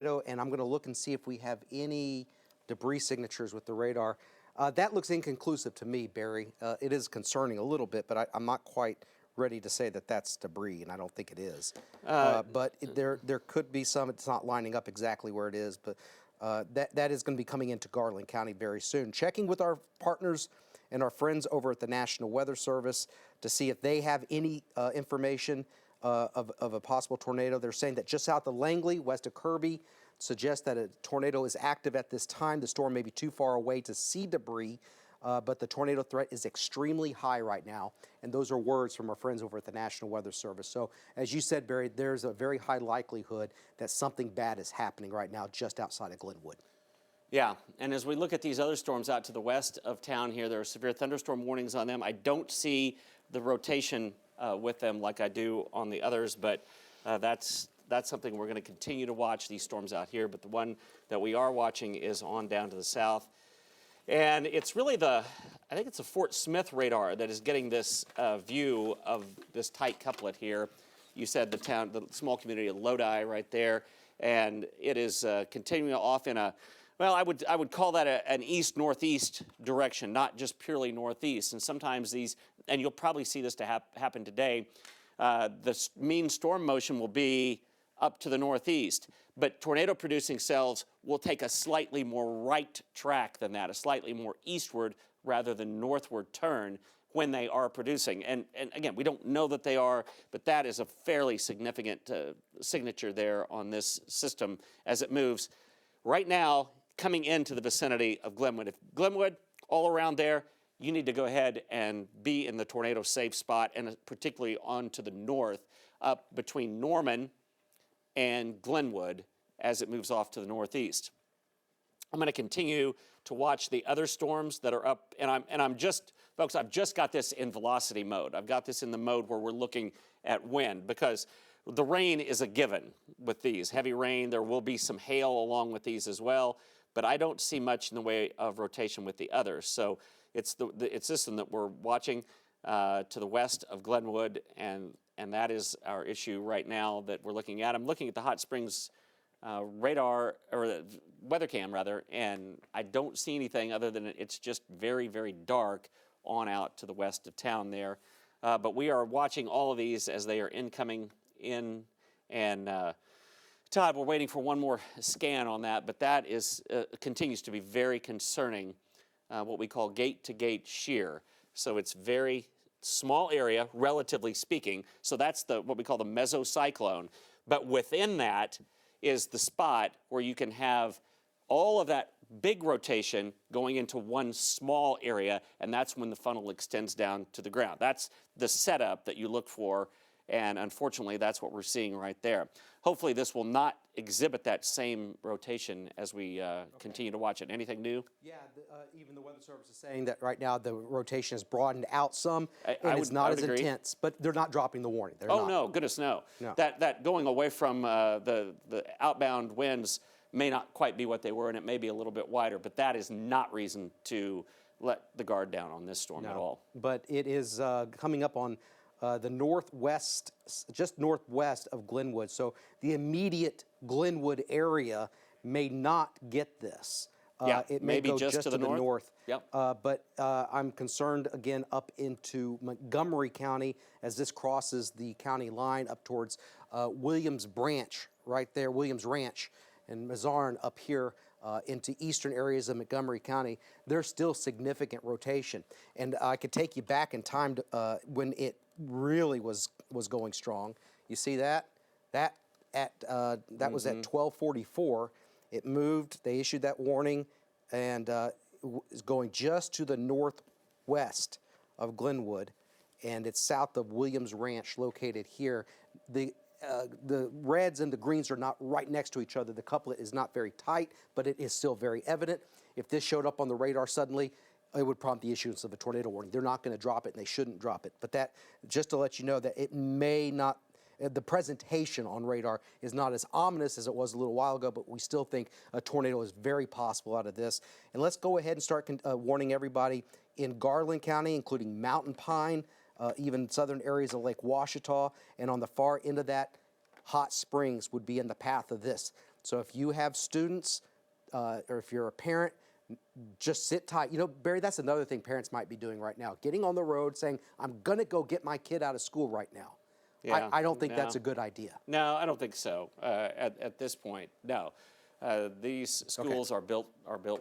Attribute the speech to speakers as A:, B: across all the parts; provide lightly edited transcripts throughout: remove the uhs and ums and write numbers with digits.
A: and I'm going to look and see if we have any debris signatures with the radar. That looks inconclusive to me, Barry. It is concerning a little bit, but I'm not quite ready to say that that's debris, and I don't think it is. But there could be some. It's not lining up exactly where it is, but that is going to be coming into Garland County very soon. Checking with our partners and our friends over at the National Weather Service to see if they have any information of a possible tornado. They're saying that just south of Langley, west of Kirby, suggests that a tornado is active at this time. The storm may be too far away to see debris, but the tornado threat is extremely high right now. And those are words from our friends over at the National Weather Service. So as you said, Barry, there's a very high likelihood that something bad is happening right now just outside of Glenwood.
B: Yeah, and as we look at these other storms out to the west of town here, there are severe thunderstorm warnings on them. I don't see the rotation with them like I do on the others, but that's something we're going to continue to watch, these storms out here. But the one that we are watching is on down to the south. And it's really I think it's a Fort Smith radar that is getting this view of this tight couplet here. You said the small community of Lodi right there, and it is continuing off in a, well, I would call that an east-northeast direction, not just purely northeast. And sometimes these, and you'll probably see this to happen today, the mean storm motion will be up to the northeast, but tornado-producing cells will take a slightly more right track than that, a slightly more eastward rather than northward turn when they are producing. And again, we don't know that they are, but that is a fairly significant signature there on this system as it moves. Right now, coming into the vicinity of Glenwood. If Glenwood, all around there, you need to go ahead and be in the tornado safe spot, and particularly on to the north, up between Norman and Glenwood as it moves off to the northeast. I'm going to continue to watch the other storms that are up, and I'm just, folks, I've just got this in velocity mode. I've got this in the mode where we're looking at wind, because the rain is a given with these. Heavy rain, there will be some hail along with these as well, but I don't see much in the way of rotation with the others. So it's it's this one that we're watching to the west of Glenwood, and that is our issue right now that we're looking at. I'm looking at the Hot Springs radar, or weather cam rather, and I don't see anything other than it's just very, very dark on out to the west of town there. But we are watching all of these as they are incoming in, and Todd, we're waiting for one more scan on that, but that is continues to be very concerning, what we call gate-to-gate shear. So it's very small area, relatively speaking. So that's what we call the mesocyclone. But within that is the spot where you can have all of that big rotation going into one small area, and that's when the funnel extends down to the ground. That's the setup that you look for, and unfortunately, that's what we're seeing right there. Hopefully, this will not exhibit that same rotation as we continue to watch it. Anything new?
A: Yeah, even the Weather Service is saying that right now the rotation has broadened out some, and it's not as intense, but they're not dropping the warning.
B: Oh, no, goodness, no. That going away from the outbound winds may not quite be what they were, and it may be a little bit wider, but that is not reason to let the guard down on this storm at all.
A: But it is coming up on the northwest, just northwest of Glenwood. So the immediate Glenwood area may not get this. It may go just to the north.
B: Yep.
A: But I'm concerned again up into Montgomery County as this crosses the county line up towards Williams Branch, right there, Williams Ranch, and Mazarn up here into eastern areas of Montgomery County. There's still significant rotation. And I could take you back in time to, when it really was going strong. You see that? That was at 1244. It moved. They issued that warning, and is going just to the northwest of Glenwood, and it's south of Williams Ranch, located here. The reds and the greens are not right next to each other. The couplet is not very tight, but it is still very evident. If this showed up on the radar suddenly, it would prompt the issuance of a tornado warning. They're not going to drop it, and they shouldn't drop it. But that, just to let you know that it may not, the presentation on radar is not as ominous as it was a little while ago, but we still think a tornado is very possible out of this. And let's go ahead and start warning everybody in Garland County, including Mountain Pine, even southern areas of Lake Ouachita, and on the far end of that, Hot Springs would be in the path of this. So if you have students or if you're a parent, just sit tight. You know, Barry, that's another thing parents might be doing right now, getting on the road saying, I'm going to go get my kid out of school right now.
B: Yeah,
A: I don't think that's
B: no.
A: a good idea.
B: No, I don't think so. At this point, no. These schools are built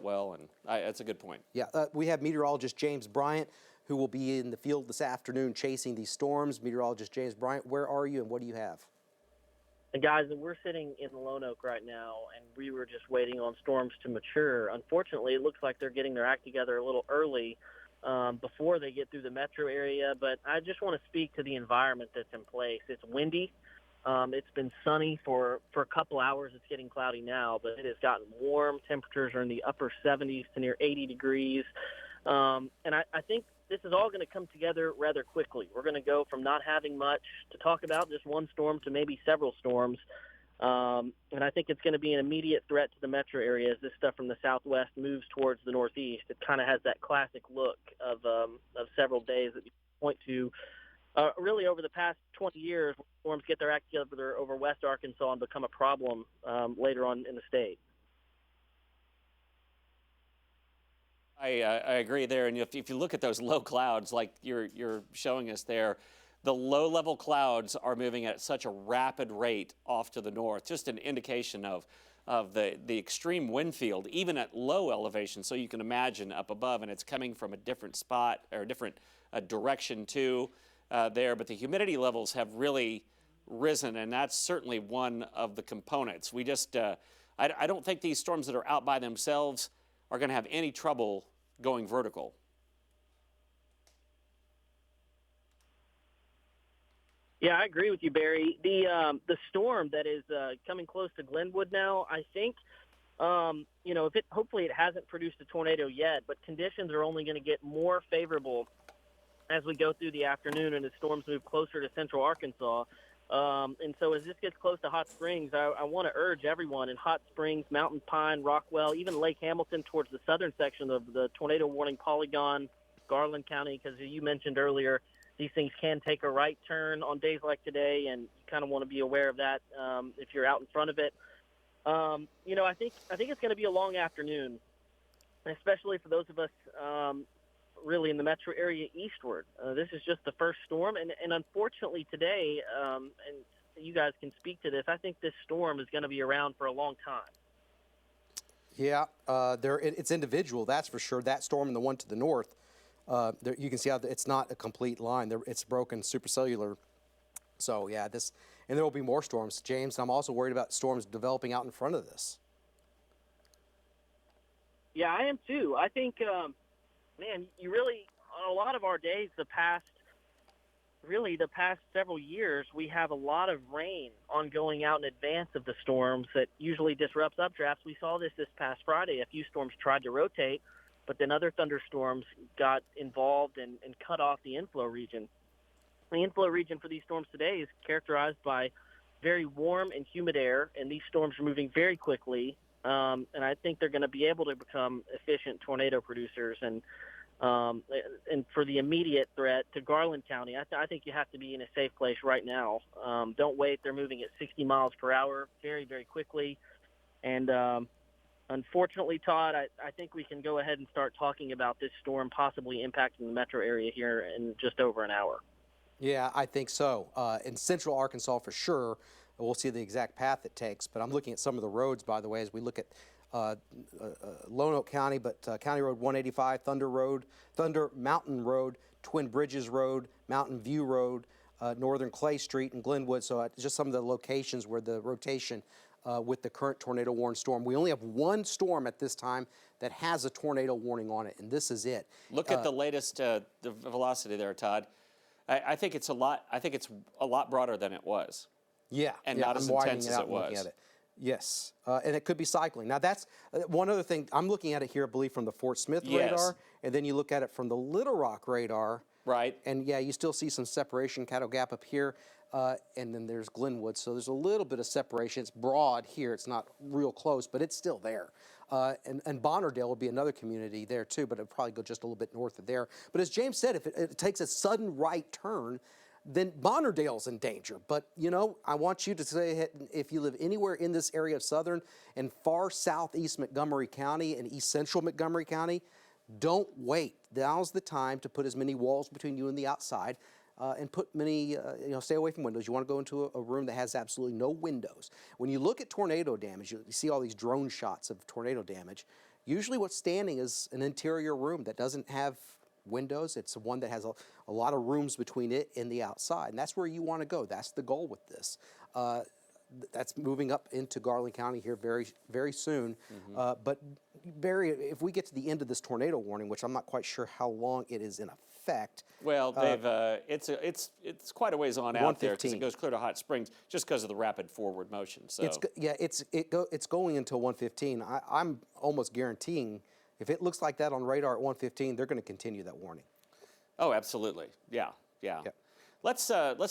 B: well, and that's a good point.
A: Yeah, we have meteorologist James Bryant, who will be in the field this afternoon chasing these storms. Meteorologist James Bryant, where are you and what do you have?
C: And guys, we're sitting in Lone Oak right now, and we were just waiting on storms to mature. Unfortunately, it looks like they're getting their act together a little early before they get through the metro area. But I just want to speak to the environment that's in place. It's windy. It's been sunny for a couple hours. It's getting cloudy now, but it has gotten warm. Temperatures are in the upper 70s to near 80 degrees. And I think this is all going to come together rather quickly. We're going to go from not having much to talk about just one storm to maybe several storms. And I think it's going to be an immediate threat to the metro area as this stuff from the southwest moves towards the northeast. It kind of has that classic look of several days that you point to really over the past 20 years. Storms get their act together over West Arkansas and become a problem later on in the state.
B: I agree there, and if you look at those low clouds like you're showing us there, the low-level clouds are moving at such a rapid rate off to the north, just an indication of the extreme wind field, even at low elevation. So you can imagine up above, and it's coming from a different spot or a different direction too there. But the humidity levels have really risen, and that's certainly one of the components. We just I don't think these storms that are out by themselves are going to have any trouble going vertical.
C: Yeah, I agree with you, Barry. The storm that is coming close to Glenwood now, I think, hopefully it hasn't produced a tornado yet, but conditions are only going to get more favorable as we go through the afternoon and as storms move closer to central Arkansas. And so as this gets close to Hot Springs, I want to urge everyone in Hot Springs, Mountain Pine, Rockwell, even Lake Hamilton towards the southern section of the tornado warning polygon, Garland County, because you mentioned earlier, these things can take a right turn on days like today, and you kind of want to be aware of that if you're out in front of it. I think it's going to be a long afternoon, especially for those of us really in the metro area eastward. This is just the first storm, and unfortunately today, and you guys can speak to this, I think this storm is going to be around for a long time.
A: Yeah, it's individual, that's for sure. That storm and the one to the north, you can see how it's not a complete line. It's broken supercellular. So, yeah, and there will be more storms, James. I'm also worried about storms developing out in front of this.
C: Yeah, I am too. I think, man, you really, on a lot of our days, the past several years, we have a lot of rain ongoing out in advance of the storms that usually disrupts updrafts. We saw this past Friday. A few storms tried to rotate, but then other thunderstorms got involved and cut off the inflow region. The inflow region for these storms today is characterized by very warm and humid air, and these storms are moving very quickly. And I think they're going to be able to become efficient tornado producers. And for the immediate threat to Garland County, I think you have to be in a safe place right now. Don't wait. They're moving at 60 miles per hour very, very quickly. And unfortunately, Todd, I think we can go ahead and start talking about this storm possibly impacting the metro area here in just over an hour.
A: Yeah, I think so. In central Arkansas for sure, we'll see the exact path it takes. But I'm looking at some of the roads, by the way, as we look at Lone Oak County, but County Road 185, Thunder Mountain Road, Twin Bridges Road, Mountain View Road, Northern Clay Street, and Glenwood. So just some of the locations where the rotation with the current tornado warning storm. We only have one storm at this time that has a tornado warning on it, and this is it.
B: Look at the latest the velocity there, Todd. I think it's a lot. I think it's a lot broader than it was.
A: Yeah,
B: and
A: yeah,
B: not as intense as it was.
A: Yes, and it could be cycling. Now that's one other thing. I'm looking at it here, I believe, from the Fort Smith radar, and then you look at it from the Little Rock radar.
B: Right.
A: And yeah, you still see some separation, Caddo Gap up here, and then there's Glenwood. So there's a little bit of separation. It's broad here. It's not real close, but it's still there. And Bonnerdale will be another community there too, but it'll probably go just a little bit north of there. But as James said, if it takes a sudden right turn, then Bonnerdale's in danger. But, you know, I want you to say, if you live anywhere in this area of southern and far southeast Montgomery County and east central Montgomery County, don't wait. Now's the time to put as many walls between you and the outside and put many, stay away from windows. You want to go into a room that has absolutely no windows. When you look at tornado damage, you see all these drone shots of tornado damage. Usually what's standing is an interior room that doesn't have windows. It's one that has a lot of rooms between it and the outside. And that's where you want to go. That's the goal with this. That's moving up into Garland County here very, very soon. But Barry, if we get to the end of this tornado warning, which I'm not quite sure how long it is in effect.
B: Well, they've it's quite a ways on out there because it goes clear to Hot Springs just because of the rapid forward motion. So
A: it's going until 1:15. I'm almost guaranteeing if it looks like that on radar at 1:15, they're going to continue that warning.
B: Oh, absolutely. Yeah.
A: Yep.
B: Let's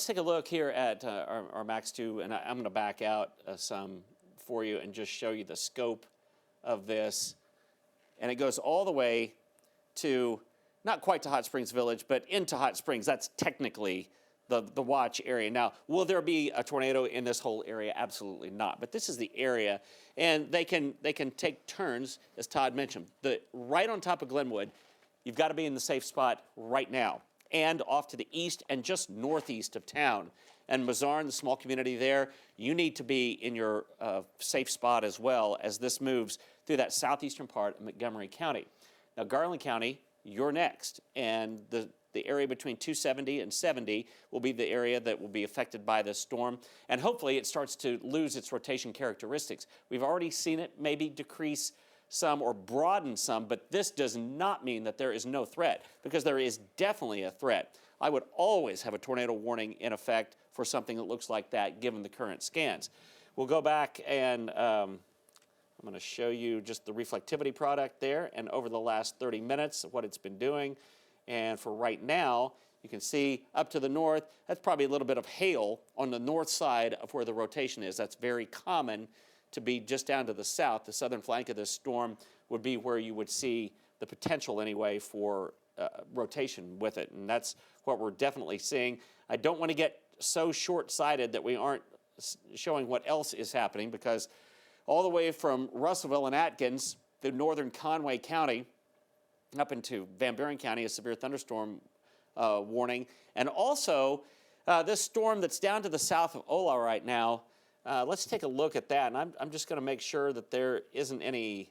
B: take a look here at our Max 2, and I'm going to back out some for you and just show you the scope of this. And it goes all the way to, not quite to Hot Springs Village, but into Hot Springs. That's technically the watch area. Now, will there be a tornado in this whole area? Absolutely not. But this is the area, and they can take turns, as Todd mentioned. Right on top of Glenwood, you've got to be in the safe spot right now, and off to the east and just northeast of town. And Mazarn, the small community there, you need to be in your safe spot as well as this moves through that southeastern part of Montgomery County. Now, Garland County, you're next, and the area between 270 and 70 will be the area that will be affected by this storm, and hopefully it starts to lose its rotation characteristics. We've already seen it maybe decrease some or broaden some, but this does not mean that there is no threat, because there is definitely a threat. I would always have a tornado warning in effect for something that looks like that, given the current scans. We'll go back and I'm going to show you just the reflectivity product there, and over the last 30 minutes, what it's been doing. And for right now, you can see up to the north, that's probably a little bit of hail on the north side of where the rotation is. That's very common to be just down to the south. The southern flank of this storm would be where you would see the potential anyway for rotation with it, and that's what we're definitely seeing. I don't want to get so short-sighted that we aren't showing what else is happening, because all the way from Russellville and Atkins through northern Conway County up into Van Buren County, a severe thunderstorm warning, and also this storm that's down to the south of Ola right now. Let's take a look at that, and I'm just going to make sure that there isn't any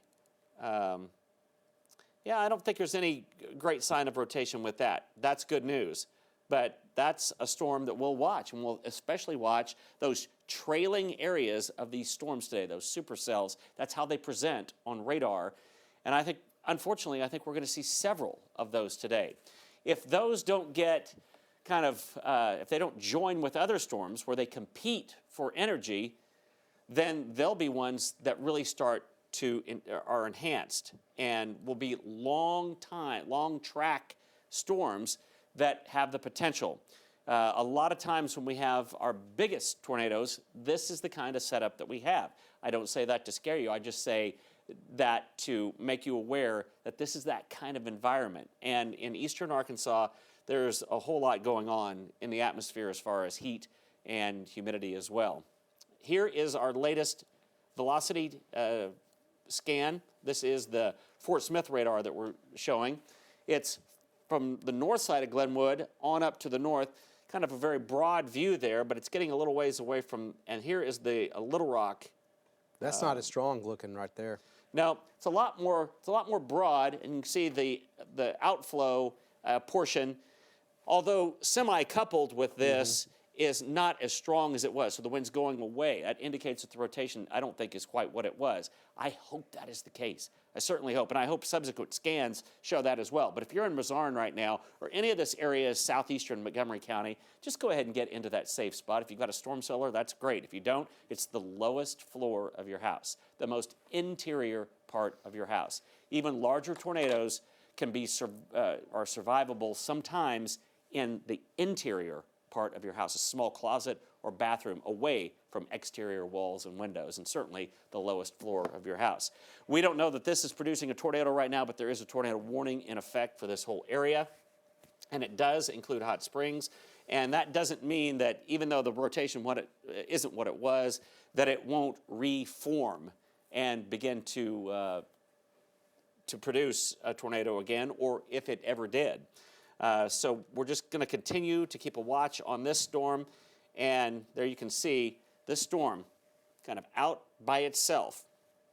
B: I don't think there's any great sign of rotation with that. That's good news. But that's a storm that we'll watch, and we'll especially watch those trailing areas of these storms today, those supercells. That's how they present on radar. And I think, unfortunately, we're going to see several of those today. If those don't get if they don't join with other storms where they compete for energy, then they'll be ones that really are enhanced and will be long track storms that have the potential. A lot of times when we have our biggest tornadoes, this is the kind of setup that we have. I don't say that to scare you. I just say that to make you aware that this is that kind of environment. And in eastern Arkansas, there's a whole lot going on in the atmosphere as far as heat and humidity as well. Here is our latest velocity scan. This is the Fort Smith radar that we're showing. It's from the north side of Glenwood on up to the north, kind of a very broad view there, but it's getting a little ways away from, and here is the Little Rock.
A: That's not as strong looking right there.
B: No, it's a lot more broad, and you can see the outflow portion, although semi-coupled with this, is not as strong as it was. So the wind's going away. That indicates that the rotation, I don't think, is quite what it was. I hope that is the case. I certainly hope, and I hope subsequent scans show that as well. But if you're in Mazarn right now, or any of this area southeastern Montgomery County, just go ahead and get into that safe spot. If you've got a storm cellar, that's great. If you don't, it's the lowest floor of your house, the most interior part of your house. Even larger tornadoes can be are survivable sometimes in the interior part of your house, a small closet or bathroom away from exterior walls and windows, and certainly the lowest floor of your house. We don't know that this is producing a tornado right now, but there is a tornado warning in effect for this whole area. And it does include hot springs. And that doesn't mean that even though the rotation isn't what it was, that it won't reform and begin to produce a tornado again, or if it ever did. So we're just going to continue to keep a watch on this storm. And there you can see this storm kind of out by itself,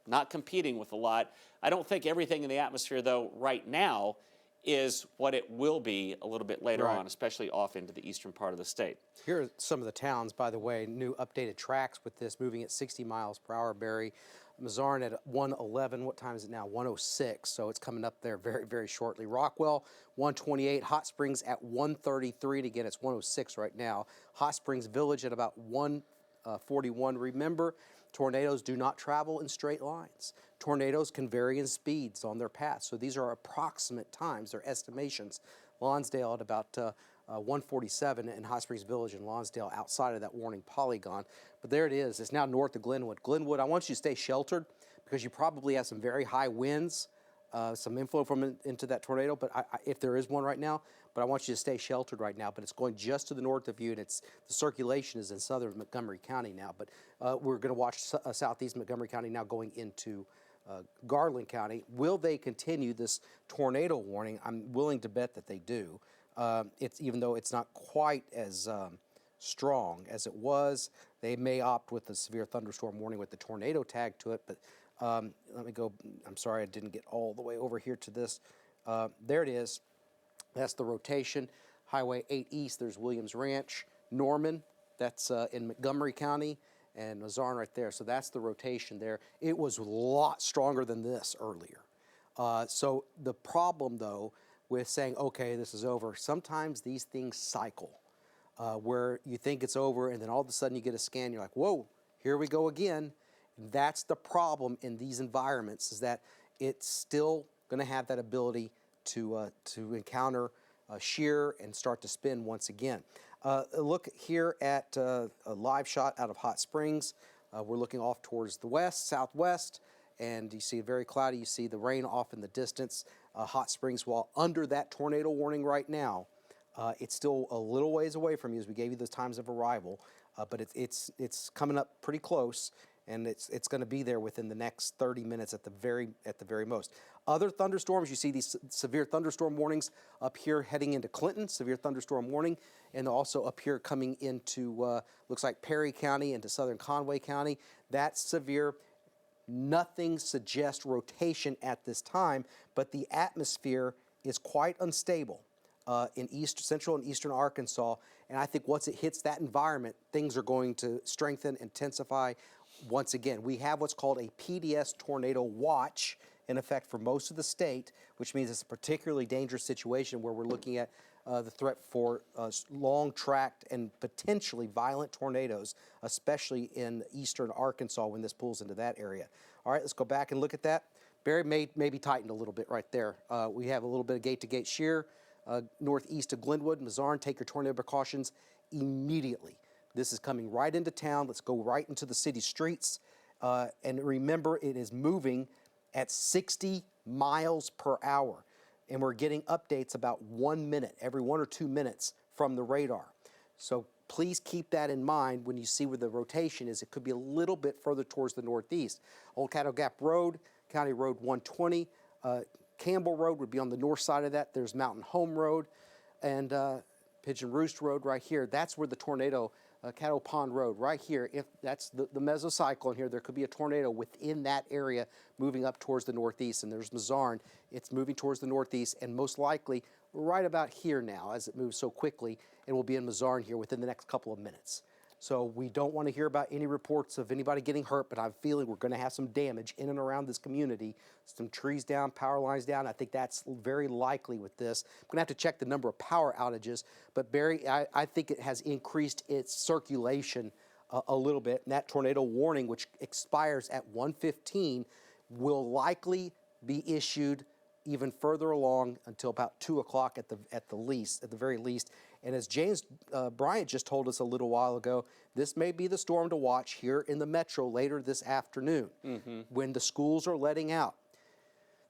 B: not competing with a lot. I don't think everything in the atmosphere, though, right now is what it will be a little bit later on, especially off into the eastern part of the state.
A: Here are some of the towns, by the way, new updated tracks with this, moving at 60 miles per hour, Barry. Mazarn at 111. What time is it now? 106. So it's coming up there very, very shortly. Rockwell, 128. Hot Springs at 133. And again, it's 106 right now. Hot Springs Village at about 141. Remember, tornadoes do not travel in straight lines. Tornadoes can vary in speeds on their path. So these are approximate times, they're estimations. Lonsdale at about 147 and Hot Springs Village in Lonsdale outside of that warning polygon. But there it is. It's now north of Glenwood. Glenwood, I want you to stay sheltered because you probably have some very high winds, some inflow from into that tornado, but if there is one right now. But I want you to stay sheltered right now. But it's going just to the north of you, and the circulation is in southern Montgomery County now. But we're going to watch southeast Montgomery County now going into Garland County. Will they continue this tornado warning? I'm willing to bet that they do. Even though it's not quite as strong as it was, they may opt with the severe thunderstorm warning with the tornado tag to it. But let me go. I'm sorry, I didn't get all the way over here to this. There it is. That's the rotation. Highway 8 East, there's Williams Ranch. Norman, that's in Montgomery County. And Mazarn right there. So that's the rotation there. It was a lot stronger than this earlier. So the problem, though, with saying, okay, this is over, sometimes these things cycle where you think it's over and then all of a sudden you get a scan, you're like, whoa, here we go again. That's the problem in these environments, is that it's still going to have that ability to encounter shear and start to spin once again. Look here at a live shot out of Hot Springs. We're looking off towards the west, southwest, and you see very cloudy. You see the rain off in the distance. Hot Springs, while under that tornado warning right now, it's still a little ways away from you as we gave you the times of arrival, but it's coming up pretty close, and it's going to be there within the next 30 minutes at the very most. Other thunderstorms, you see these severe thunderstorm warnings up here heading into Clinton, severe thunderstorm warning, and also up here coming into, looks like Perry County into southern Conway County. That's severe. Nothing suggests rotation at this time, but the atmosphere is quite unstable in central and eastern Arkansas, and I think once it hits that environment, things are going to strengthen, intensify. Once again, we have what's called a PDS tornado watch in effect for most of the state, which means it's a particularly dangerous situation where we're looking at the threat for long-tracked and potentially violent tornadoes, especially in eastern Arkansas when this pulls into that area. All right, let's go back and look at that. Barry may be tightened a little bit right there. We have a little bit of gate-to-gate shear northeast of Glenwood. Mazarn, take your tornado precautions immediately. This is coming right into town. Let's go right into the city streets. And remember, it is moving at 60 miles per hour. And we're getting updates about 1 minute, every 1 or 2 minutes from the radar. So please keep that in mind when you see where the rotation is. It could be a little bit further towards the northeast. Old Cattle Gap Road, County Road 120, Campbell Road would be on the north side of that. There's Mountain Home Road and Pigeon Roost Road right here. That's where the tornado, Cattle Pond Road, right here. If that's the mesocyclone here, there could be a tornado within that area moving up towards the northeast. And there's Mazarn. It's moving towards the northeast and most likely right about here now as it moves so quickly. It will be in Mazarn here within the next couple of minutes. So we don't want to hear about any reports of anybody getting hurt, but I'm feeling we're going to have some damage in and around this community. Some trees down, power lines down. I think that's very likely with this. I'm going to have to check the number of power outages, but Barry, I think it has increased its circulation a little bit. And that tornado warning, which expires at 1:15, will likely be issued even further along until about 2 o'clock at the very least. And as James Bryant just told us a little while ago, this may be the storm to watch here in the metro later this afternoon when the schools are letting out.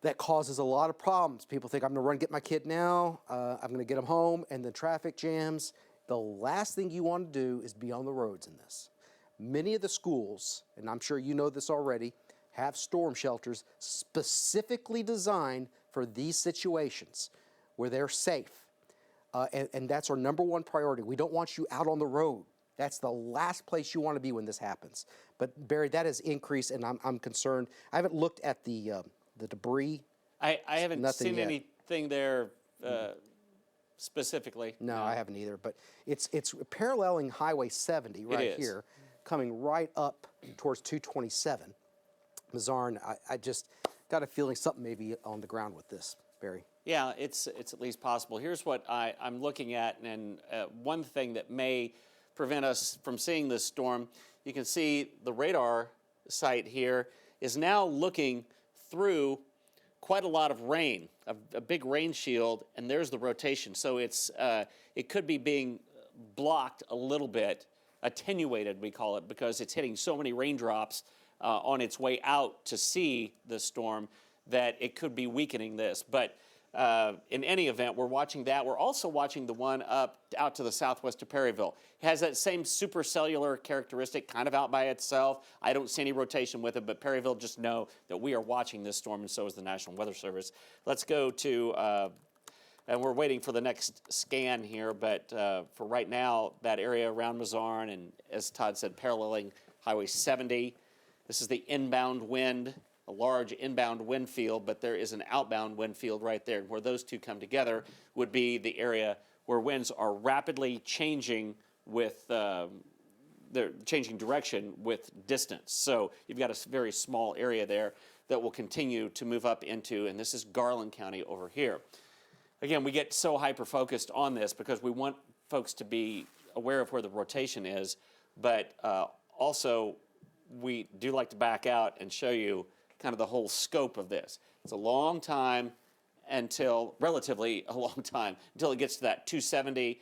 A: that causes a lot of problems. People think I'm going to run get my kid now, I'm going to get them home, and the traffic jams. The last thing you want to do is be on the roads in this. Many of the schools, and I'm sure you know this already, have storm shelters specifically designed for these situations where they're safe. And that's our number one priority. We don't want you out on the road. That's the last place you want to be when this happens. But Barry, that has increased, and I'm concerned. I haven't looked at the debris.
B: I haven't
A: Nothing
B: seen
A: yet.
B: anything there specifically.
A: No, I haven't either. But it's paralleling Highway 70 right
B: is.
A: here, coming right up towards 227. Mazarn, I just got a feeling something may be on the ground with this, Barry.
B: Yeah, it's at least possible. Here's what I'm looking at, and one thing that may prevent us from seeing this storm, you can see the radar site here is now looking through quite a lot of rain, a big rain shield, and there's the rotation. So it could be being blocked a little bit, attenuated we call it, because it's hitting so many raindrops on its way out to see the storm that it could be weakening this. But in any event, we're watching that. We're also watching the one out to the southwest of Perryville. It has that same supercellular characteristic, kind of out by itself. I don't see any rotation with it, but Perryville, just know that we are watching this storm, and so is the National Weather Service. Let's go to, and we're waiting for the next scan here, but for right now, that area around Mazarn, and as Todd said, paralleling Highway 70. This is the inbound wind, a large inbound wind field, but there is an outbound wind field right there. Where those two come together would be the area where winds are rapidly changing with, they're changing direction with distance. So you've got a very small area there that will continue to move up into, and this is Garland County over here. Again, we get so hyper-focused on this because we want folks to be aware of where the rotation is, but also we do like to back out and show you kind of the whole scope of this. It's a long time relatively a long time, until it gets to that 270,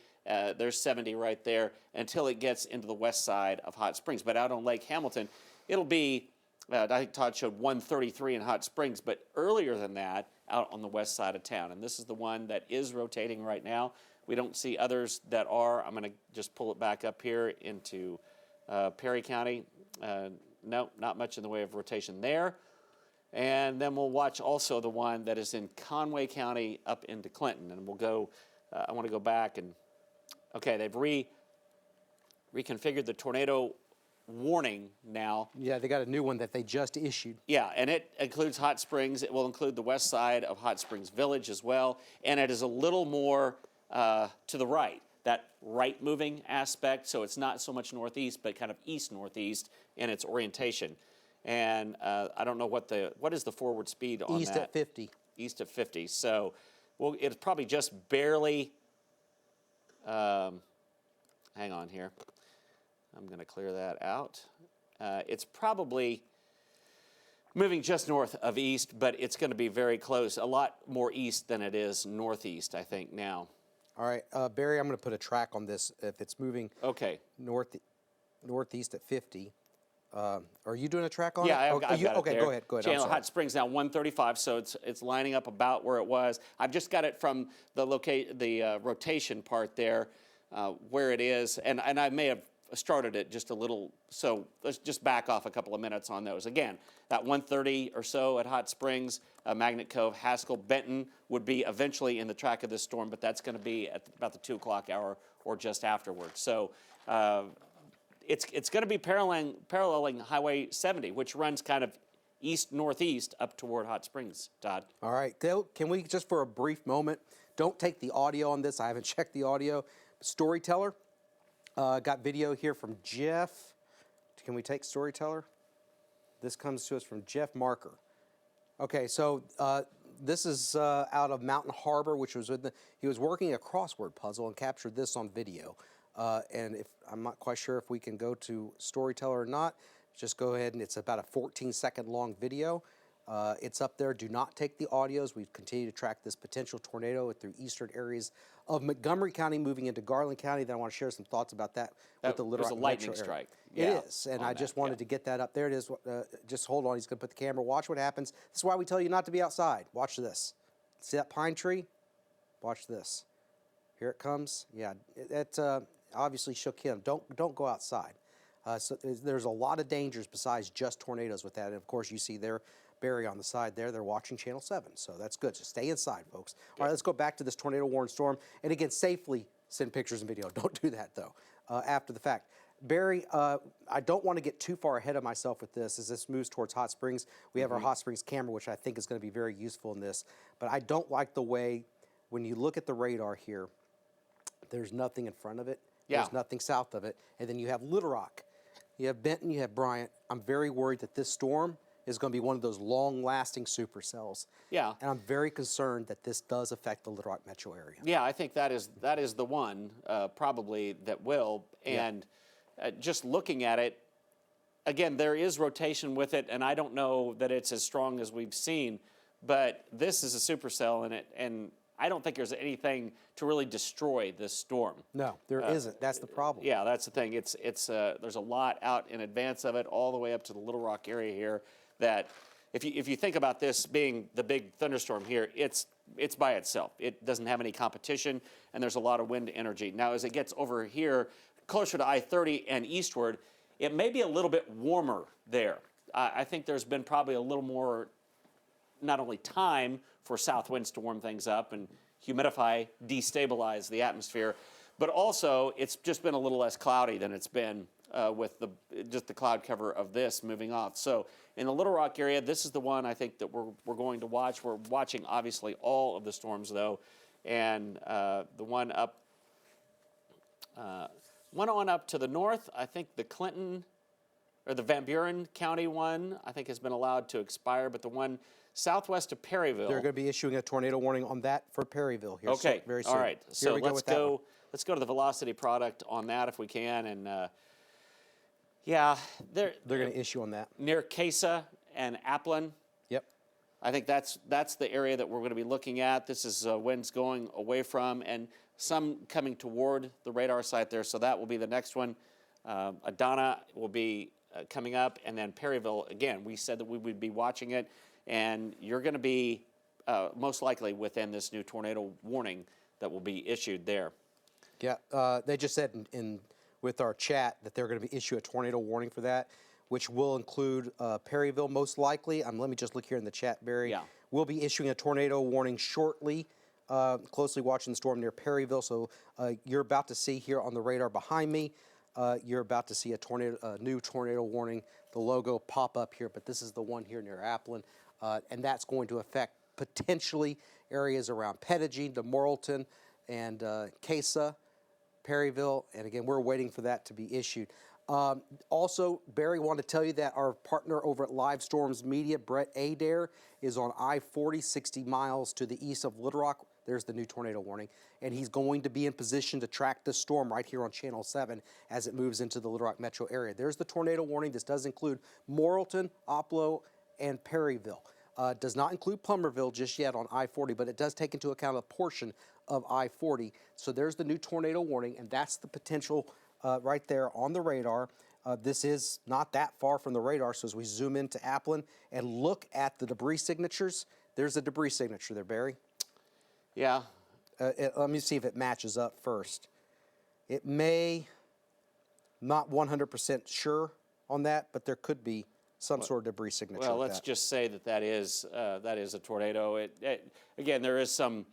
B: there's 70 right there, until it gets into the west side of Hot Springs. But out on Lake Hamilton, it'll be, I think Todd showed 133 in Hot Springs, but earlier than that, out on the west side of town. And this is the one that is rotating right now. We don't see others that are. I'm going to just pull it back up here into Perry County. No, not much in the way of rotation there. And then we'll watch also the one that is in Conway County up into Clinton. And we'll go, I want to go back and, okay, they've reconfigured the tornado warning now.
A: Yeah, they got a new one that they just issued.
B: Yeah, and it includes Hot Springs. It will include the west side of Hot Springs Village as well. And it is a little more to the right, that right moving aspect. So it's not so much northeast, but kind of east-northeast in its orientation. And I don't know what is the forward speed on
A: East
B: that?
A: at 50.
B: East of 50. So it's probably just barely, hang on here. I'm going to clear that out. It's probably moving just north of east, but it's going to be very close, a lot more east than it is northeast, I think, now.
A: All right, Barry, I'm going to put a track on this. If it's moving northeast at 50, are you doing a track on it?
B: Yeah, I've got it
A: okay,
B: there.
A: go ahead.
B: Channel Hot Springs now 135, so it's lining up about where it was. I've just got it from the rotation part there, where it is, and I may have started it just a little, so let's just back off a couple of minutes on those. Again, that 130 or so at Hot Springs, Magnet Cove, Haskell, Benton would be eventually in the track of this storm, but that's going to be at about the 2 o'clock hour or just afterwards. So it's going to be paralleling Highway 70, which runs kind of east-northeast up toward Hot Springs, Todd.
A: All right, can we just for a brief moment, don't take the audio on this. I haven't checked the audio. Storyteller, got video here from Jeff. Can we take Storyteller? This comes to us from Jeff Marker. Okay, so this is out of Mountain Harbor, which was he was working a crossword puzzle and captured this on video. And I'm not quite sure if we can go to Storyteller or not. Just go ahead, and it's about a 14-second long video. It's up there. Do not take the audios. We continue to track this potential tornado through eastern areas of Montgomery County moving into Garland County. Then I want to share some thoughts about that with the Little Rock
B: was a lightning
A: metro area.
B: strike. Yeah,
A: It is, and
B: on
A: I just
B: that,
A: wanted
B: yeah.
A: to get that up. There it is. Just hold on. He's going to put the camera. Watch what happens. This is why we tell you not to be outside. Watch this. See that pine tree? Watch this. Here it comes. Yeah, that obviously shook him. Don't go outside. So there's a lot of dangers besides just tornadoes with that. And of course, you see there Barry on the side there. They're watching Channel 7, so that's good. So stay inside, folks. All right, let's go back to this tornado warned storm. And again, safely send pictures and video. Don't do that, though, after the fact. Barry, I don't want to get too far ahead of myself with this as this moves towards Hot Springs. We have our Hot Springs camera, which I think is going to be very useful in this. But I don't like the way, when you look at the radar here, there's nothing in front of it.
B: Yeah.
A: There's nothing south of it. And then you have Little Rock. You have Benton, you have Bryant. I'm very worried that this storm is going to be one of those long-lasting supercells.
B: Yeah.
A: And I'm very concerned that this does affect the Little Rock metro area.
B: Yeah, I think that is the one probably that will. And just looking at it, again, there is rotation with it, and I don't know that it's as strong as we've seen, but this is a supercell in it, and I don't think there's anything to really destroy this storm.
A: No, there isn't. That's the problem.
B: Yeah, that's the thing. It's there's a lot out in advance of it, all the way up to the Little Rock area here. That if you think about this being the big thunderstorm here, it's by itself. It doesn't have any competition, and there's a lot of wind energy. Now, as it gets over here, closer to I-30 and eastward, it may be a little bit warmer there. I think there's been probably a little more, not only time for south winds to warm things up and humidify, destabilize the atmosphere, but also it's just been a little less cloudy than it's been with just the cloud cover of this moving off. So in the Little Rock area, this is the one I think that we're going to watch. We're watching obviously all of the storms though, and the one up to the north, I think the Clinton or the Van Buren County one, I think has been allowed to expire, but the one southwest of Perryville.
A: They're going to be issuing a tornado warning on that for Perryville here
B: Okay,
A: very soon.
B: all right.
A: Here
B: So
A: we
B: let's
A: with that one.
B: let's go to the velocity product on that if we can, and yeah,
A: They're going to issue on that.
B: near Casa and Applin.
A: Yep.
B: I think that's the area that we're going to be looking at. This is winds going away from, and some coming toward the radar site there. So that will be the next one. Adana will be coming up, and then Perryville again. We said that we would be watching it, and you're going to be most likely within this new tornado warning that will be issued there.
A: Yeah, they just said with our chat that they're going to issue a tornado warning for that, which will include Perryville most likely. Let me just look here in the chat, Barry.
B: Yeah.
A: We'll be issuing a tornado warning shortly, closely watching the storm near Perryville. So you're about to see here on the radar behind me, you're about to see a new tornado warning, the logo pop up here, but this is the one here near Applin, and that's going to affect potentially areas around Pettigene, DeMoralton, and Casa, Perryville, and again, we're waiting for that to be issued. Also, Barry wanted to tell you that our partner over at Live Storms Media, Brett Adair, is on I-40, 60 miles to the east of Little Rock. There's the new tornado warning, and he's going to be in position to track this storm right here on Channel 7 as it moves into the Little Rock metro area. There's the tornado warning. This does include Morrilton, Oplo, and Perryville. Does not include Plummerville just yet on I-40, but it does take into account a portion of I-40. So there's the new tornado warning, and that's the potential right there on the radar. This is not that far from the radar, so as we zoom into Applin and look at the debris signatures, there's a debris signature there, Barry.
B: Yeah.
A: Let me see if it matches up first. It may, not 100% sure on that, but there could be some sort of debris signature.
B: Well,
A: with
B: let's
A: that.
B: just say that is a tornado. Again, there is some.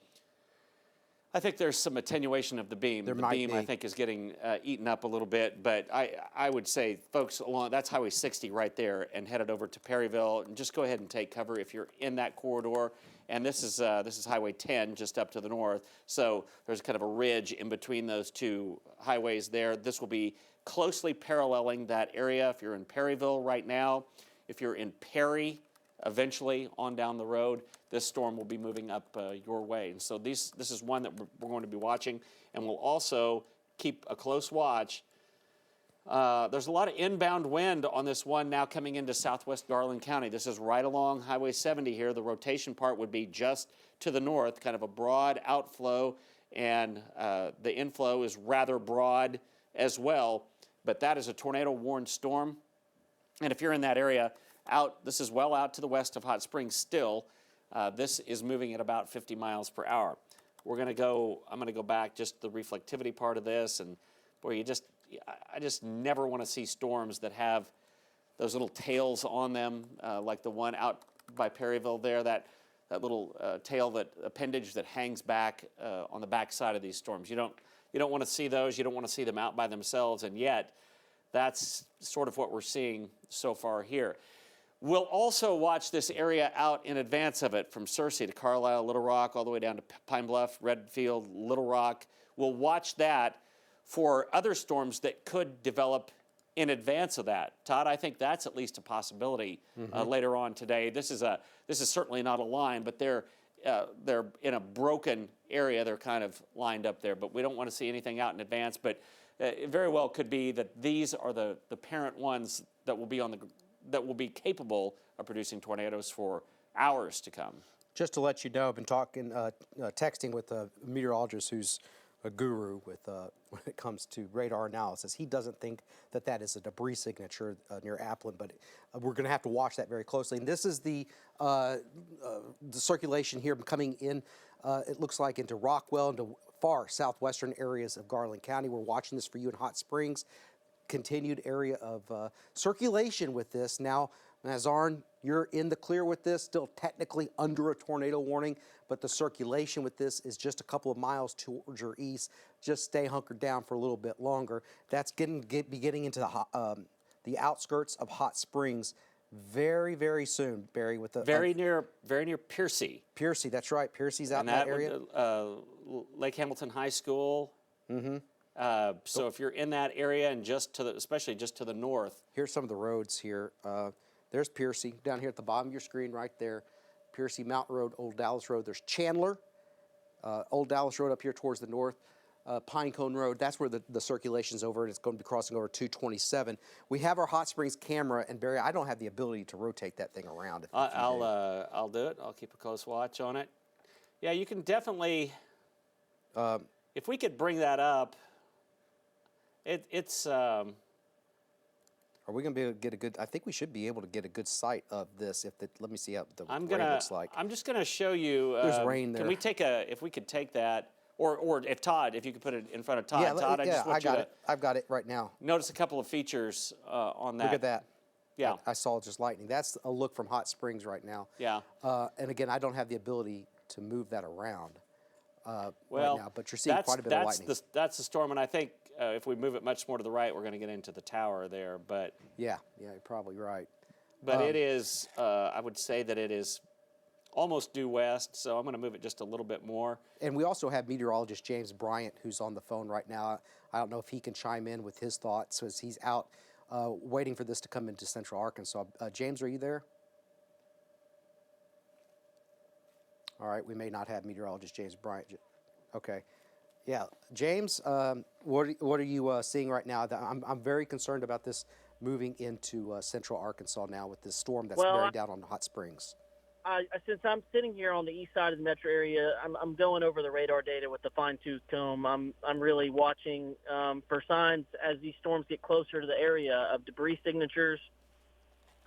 B: I think there's some attenuation of the beam. The
A: might
B: beam,
A: be.
B: I think, is getting eaten up a little bit. But I would say, folks, that's Highway 60 right there, and headed over to Perryville, and just go ahead and take cover if you're in that corridor. And this is Highway 10 just up to the north. So there's kind of a ridge in between those two highways there. This will be closely paralleling that area. If you're in Perryville right now, if you're in Perry, eventually on down the road, this storm will be moving up your way. And so this is one that we're going to be watching, and we'll also keep a close watch There's a lot of inbound wind on this one now coming into southwest Garland County. This is right along Highway 70 here. The rotation part would be just to the north, kind of a broad outflow, and the inflow is rather broad as well. But that is a tornado-warned storm. And if you're in that area, this is well out to the west of Hot Springs still. This is moving at about 50 miles per hour. I'm going to go back just the reflectivity part of this, and boy, I just never want to see storms that have those little tails on them, like the one out by Perryville there, that little appendage that hangs back on the back side of these storms. You don't want to see those. You don't want to see them out by themselves, and yet that's sort of what we're seeing so far here. We'll also watch this area out in advance of it, from Searcy to Carlisle, Little Rock, all the way down to Pine Bluff, Redfield, Little Rock. We'll watch that for other storms that could develop in advance of that. Todd, I think that's at least a possibility later on today. This is certainly not a line, but they're in a broken area. They're kind of lined up there, but we don't want to see anything out in advance. But it very well could be that these are the parent ones that will be capable of producing tornadoes for hours to come. Just to let you know, I've been texting with a meteorologist who's a guru with when it comes to radar analysis. He doesn't think that is a debris signature near Applin, but we're going to have to watch that very closely. And this is the circulation here coming in. It looks like into Rockwell, into far southwestern areas of Garland County. We're watching this for you in Hot Springs. Continued area of circulation with this. Now, Nazarn, you're in the clear with this, still technically under a tornado warning, but the circulation with this is just a couple of miles towards your east. Just stay hunkered down for a little bit longer. That's getting into the outskirts of Hot Springs very, very soon, Barry. With the very near Piercy. Piercy, that's right. Piercy's out in that area. Lake Hamilton High School. Mm-hmm. So if you're in that area and especially just to the north. Here's some of the roads here. There's Piercy down here at the bottom of your screen right there. Piercy, Mountain Road, Old Dallas Road. There's Chandler, Old Dallas Road up here towards the north. Pinecone Road, that's where the circulation's over, and it's going to be crossing over 227. We have our Hot Springs camera, and Barry, I don't have the ability to rotate that thing around. I'll do it. I'll keep a close watch on it. Yeah, you can definitely, if we could bring that up, it's... Are we going to be able to get a good? I think we should be able to get a good sight of this. Let me see how the rain looks like. I'm just going to show you. There's rain there. Can we if we could take that, or if Todd, if you could put it in front of Todd. Yeah, Todd, I got it. I've got it right now. Notice a couple of features on that. Look at that. Yeah. I saw just lightning. That's a look from Hot Springs right now. Yeah. And again, I don't have the ability to move that around right now, but you're seeing quite a bit of lightning. That's the storm, and I think if we move it much more to the right, we're going to get into the tower there. But yeah, you're probably right. But it is, I would say that it is almost due west, so I'm going to move it just a little bit more. And we also have meteorologist James Bryant, who's on the phone right now. I don't know if he can chime in with his thoughts as he's out waiting for this to come into central Arkansas. James, are you there? All right, we may not have meteorologist James Bryant. Okay. Yeah, James, what are you seeing right now? I'm very concerned about this moving into central Arkansas now with this storm that's buried down on Hot Springs.
C: Since I'm sitting here on the east side of the metro area, I'm going over the radar data with the fine-tooth comb. I'm really watching for signs as these storms get closer to the area of debris signatures.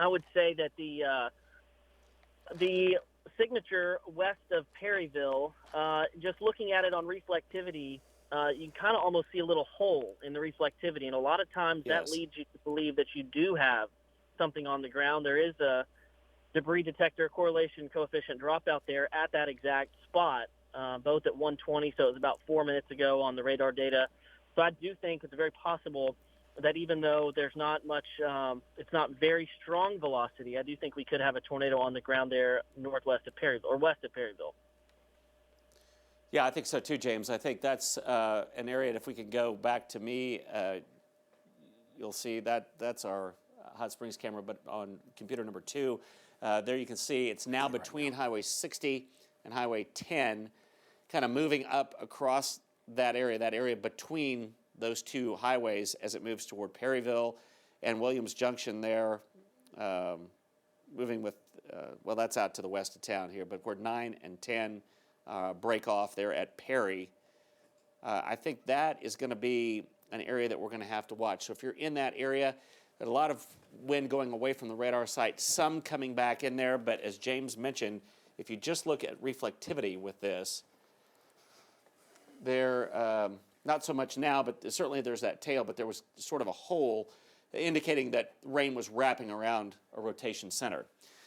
C: I would say that the signature west of Perryville, just looking at it on reflectivity, you kind of almost see a little hole in the reflectivity. And a lot of times that leads you to believe that you do have something on the ground. There is a debris detector correlation coefficient dropout there at that exact spot, both at 120, so it was about 4 minutes ago on the radar data. So I do think it's very possible that even though there's not much, it's not very strong velocity, I do think we could have a tornado on the ground there northwest of Perryville, or west of Perryville.
B: Yeah, I think so too, James. I think that's an area, and if we could go back to me, you'll see that's our Hot Springs camera, but on computer number 2, there you can see it's now between Highway 60 and Highway 10, kind of moving up across that area between those two highways as it moves toward Perryville and Williams Junction there, moving with, well, that's out to the west of town here, but where 9 and 10 break off there at Perry, I think that is going to be an area that we're going to have to watch. So if you're in that area, there's a lot of wind going away from the radar site, some coming back in there, but as James mentioned, if you just look at reflectivity with this, there, not so much now, but certainly there's that tail, but there was sort of a hole indicating that rain was wrapping around a rotation center.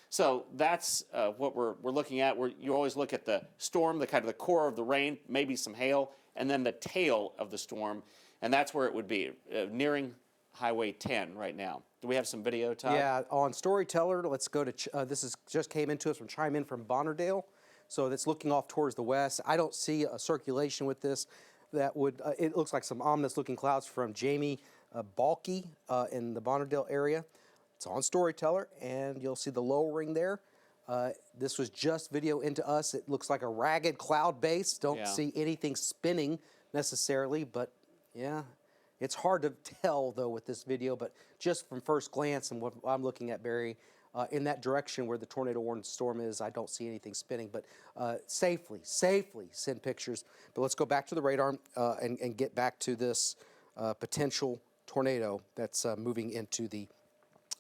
B: So that's what we're looking at. You always look at the storm, the kind of the core of the rain, maybe some hail, and then the tail of the storm, and that's where it would be, nearing Highway 10 right now. Do we have some video, Todd?
A: Yeah, on Storyteller, let's go to, this is just came into us from Chime In from Bonnerdale. So that's looking off towards the west. I don't see a circulation with this that would, it looks like some ominous looking clouds from Jamie Balky in the Bonnerdale area. It's on Storyteller, and you'll see the lowering there. This was just video into us. It looks like a ragged cloud base. Don't see anything spinning necessarily, but yeah. It's hard to tell, though, with this video, but just from first glance and what I'm looking at, Barry, in that direction where the tornado warning storm is, I don't see anything spinning, but safely send pictures. But let's go back to the radar and get back to this potential tornado that's moving into the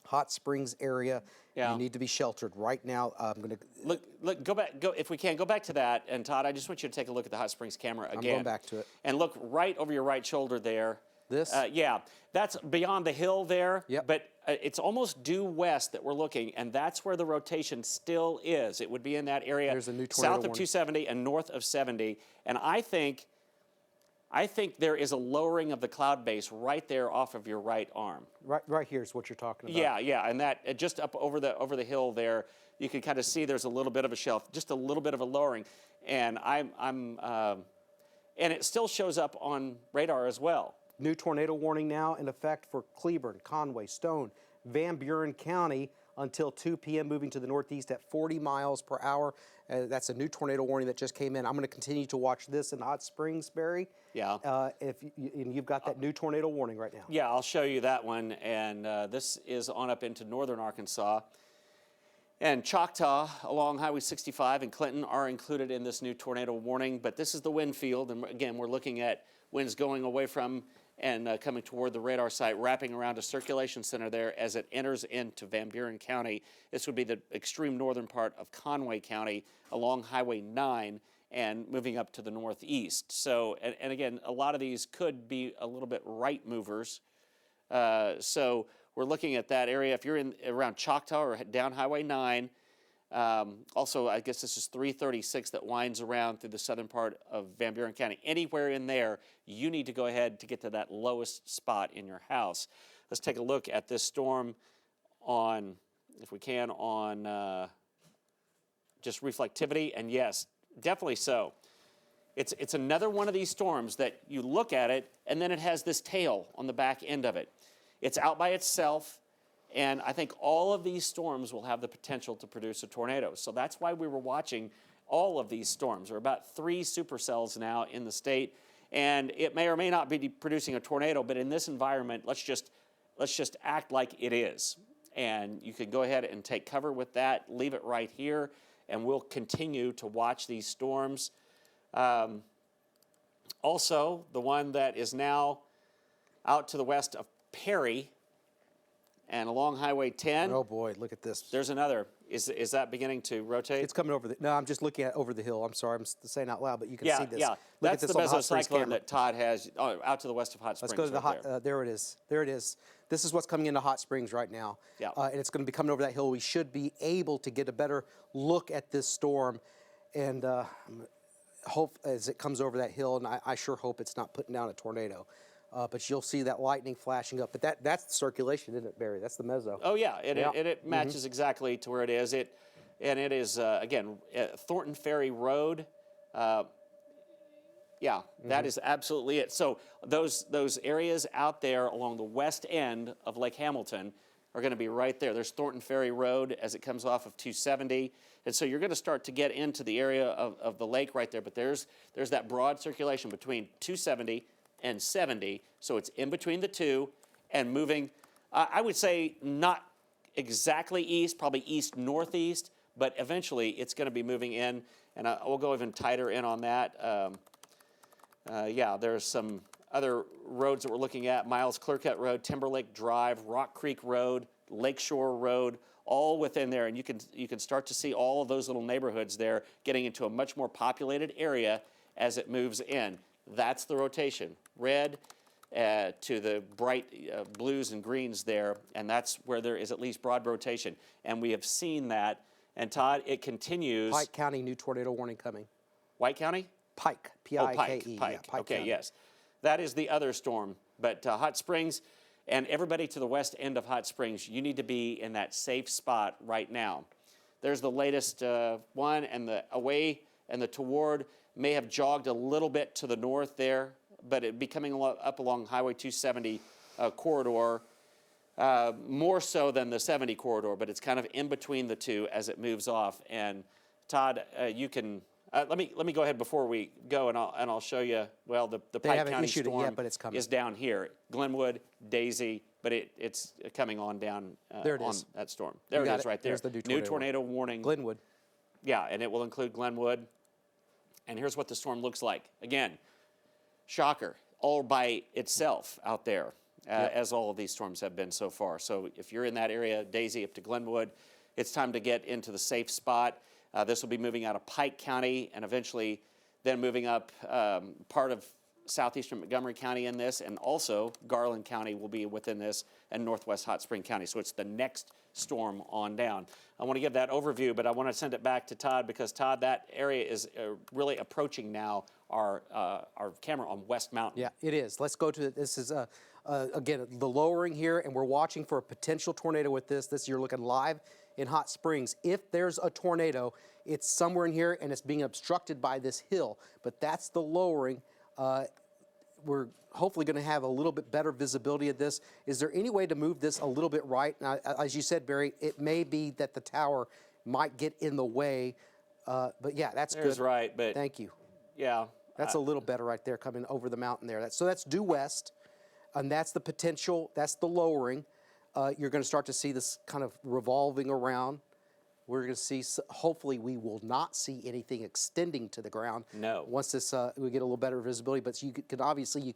A: Hot Springs area.
B: Yeah.
A: You need to be sheltered right now. I'm going to
B: look. Go back. Go if we can. Go back to that. And Todd, I just want you to take a look at the Hot Springs camera again.
A: I'm going back to it.
B: And look right over your right shoulder there.
A: This?
B: Yeah, that's beyond the hill there.
A: Yep.
B: But it's almost due west that we're looking, and that's where the rotation still is. It would be in that area.
A: There's a new tornado
B: south of
A: warning.
B: 270 and north of 70. And I think there is a lowering of the cloud base right there off of your right arm.
A: right here is what you're talking about.
B: Yeah, and that just up over the hill there, you can kind of see there's a little bit of a shelf, just a little bit of a lowering, and and it still shows up on radar as well.
A: New tornado warning now in effect for Cleburne, Conway, Stone, Van Buren County until 2 p.m. moving to the northeast at 40 miles per hour. That's a new tornado warning that just came in. I'm going to continue to watch this in Hot Springs, Barry.
B: Yeah.
A: And you've got that new tornado warning right now.
B: Yeah, I'll show you that one. And this is on up into northern Arkansas. And Choctaw along Highway 65 and Clinton are included in this new tornado warning. But this is the wind field. And again, we're looking at winds going away from and coming toward the radar site, wrapping around a circulation center there as it enters into Van Buren County. This would be the extreme northern part of Conway County along Highway 9 and moving up to the northeast. So, and again, a lot of these could be a little bit right movers. So we're looking at that area. If you're in around Choctaw or down Highway 9, also, I guess this is 336 that winds around through the southern part of Van Buren County. Anywhere in there, you need to go ahead to get to that lowest spot in your house. Let's take a look at this storm on, if we can, on just reflectivity. And yes, definitely so. It's another one of these storms that you look at it, and then it has this tail on the back end of it. It's out by itself. And I think all of these storms will have the potential to produce a tornado. So that's why we were watching all of these storms. There are about 3 supercells now in the state. And it may or may not be producing a tornado, but in this environment, let's just act like it is. And you can go ahead and take cover with that, leave it right here, and we'll continue to watch these storms. Also, the one that is now out to the west of Perry, and along Highway 10.
A: Oh boy, look at this.
B: There's another. Is that beginning to rotate?
A: It's coming over the, no, I'm just looking at over the hill. I'm sorry, I'm saying out loud, but you can see this.
B: Yeah,
A: Look
B: that's
A: at this
B: the
A: on the Hot Springs
B: mesocyclone
A: camera.
B: that Todd has out to the west of Hot Springs.
A: Let's go to the
B: right
A: hot, there it is. There it is. This is what's coming into Hot Springs right now.
B: Yeah.
A: And it's going to be coming over that hill. We should be able to get a better look at this storm and hope as it comes over that hill, and I sure hope it's not putting down a tornado. But you'll see that lightning flashing up. But that's the circulation, isn't it, Barry? That's the meso.
B: Oh, yeah. It matches exactly to where it is. It is, again, Thornton Ferry Road. Yeah, that is absolutely it. So those areas out there along the west end of Lake Hamilton are going to be right there. There's Thornton Ferry Road as it comes off of 270. And so you're going to start to get into the area of the lake right there. But there's that broad circulation between 270 and 70, so it's in between the two and moving, I would say not exactly east, probably east-northeast, but eventually it's going to be moving in, and we'll go even tighter in on that. Yeah, there's some other roads that we're looking at: Miles Clearcut Road, Timberlake Drive, Rock Creek Road, Lakeshore Road, all within there, and you can start to see all of those little neighborhoods there getting into a much more populated area as it moves in. That's the rotation, red to the bright blues and greens there, and that's where there is at least broad rotation, and we have seen that. And Todd, it continues.
A: Pike County, new tornado warning coming.
B: White County?
A: Pike, P-I-K-E.
B: Pike.
A: Yeah, Pike
B: Okay,
A: County.
B: yes. That is the other storm. But Hot Springs and everybody to the west end of Hot Springs, you need to be in that safe spot right now. There's the latest one, and the away and the toward may have jogged a little bit to the north there, but it'd be coming up along Highway 270 corridor, more so than the 70 corridor, but it's kind of in between the two as it moves off. And Todd, you can let me go ahead before we go, and I'll show you. Well, the Pike
A: haven't
B: County
A: issued it
B: storm
A: yet, but it's coming.
B: is down here, Glenwood, Daisy, but it's coming on down
A: There it
B: on
A: is.
B: that storm. There
A: You
B: it
A: got
B: is,
A: it.
B: right there.
A: There's the
B: new tornado warning.
A: Glenwood.
B: Yeah, and it will include Glenwood. And here's what the storm looks like. Again, shocker, all by itself out there, as all of these storms have been so far. So if you're in that area, Daisy up to Glenwood, it's time to get into the safe spot. This will be moving out of Pike County and eventually then moving up part of southeastern Montgomery County in this, and also Garland County will be within this, and northwest Hot Spring County. So it's the next storm on down. I want to give that overview, but I want to send it back to Todd, because Todd, that area is really approaching now our camera on West Mountain.
A: Yeah, it is. Let's go to this. Is again the lowering here, and we're watching for a potential tornado with this. You're looking live in Hot Springs. If there's a tornado, it's somewhere in here, and it's being obstructed by this hill. But that's the lowering. We're hopefully going to have a little bit better visibility of this. Is there any way to move this a little bit right? Now, as you said, Barry, it may be that the tower might get in the way, but yeah, that's
B: There's
A: good.
B: right, but
A: Thank you.
B: yeah,
A: That's a little better right there, coming over the mountain there. So that's due west, and that's the potential. That's the lowering. You're going to start to see this kind of revolving around. We're going to see, hopefully we will not see anything extending to the ground.
B: No.
A: Once this, we get a little better visibility, but you can obviously, you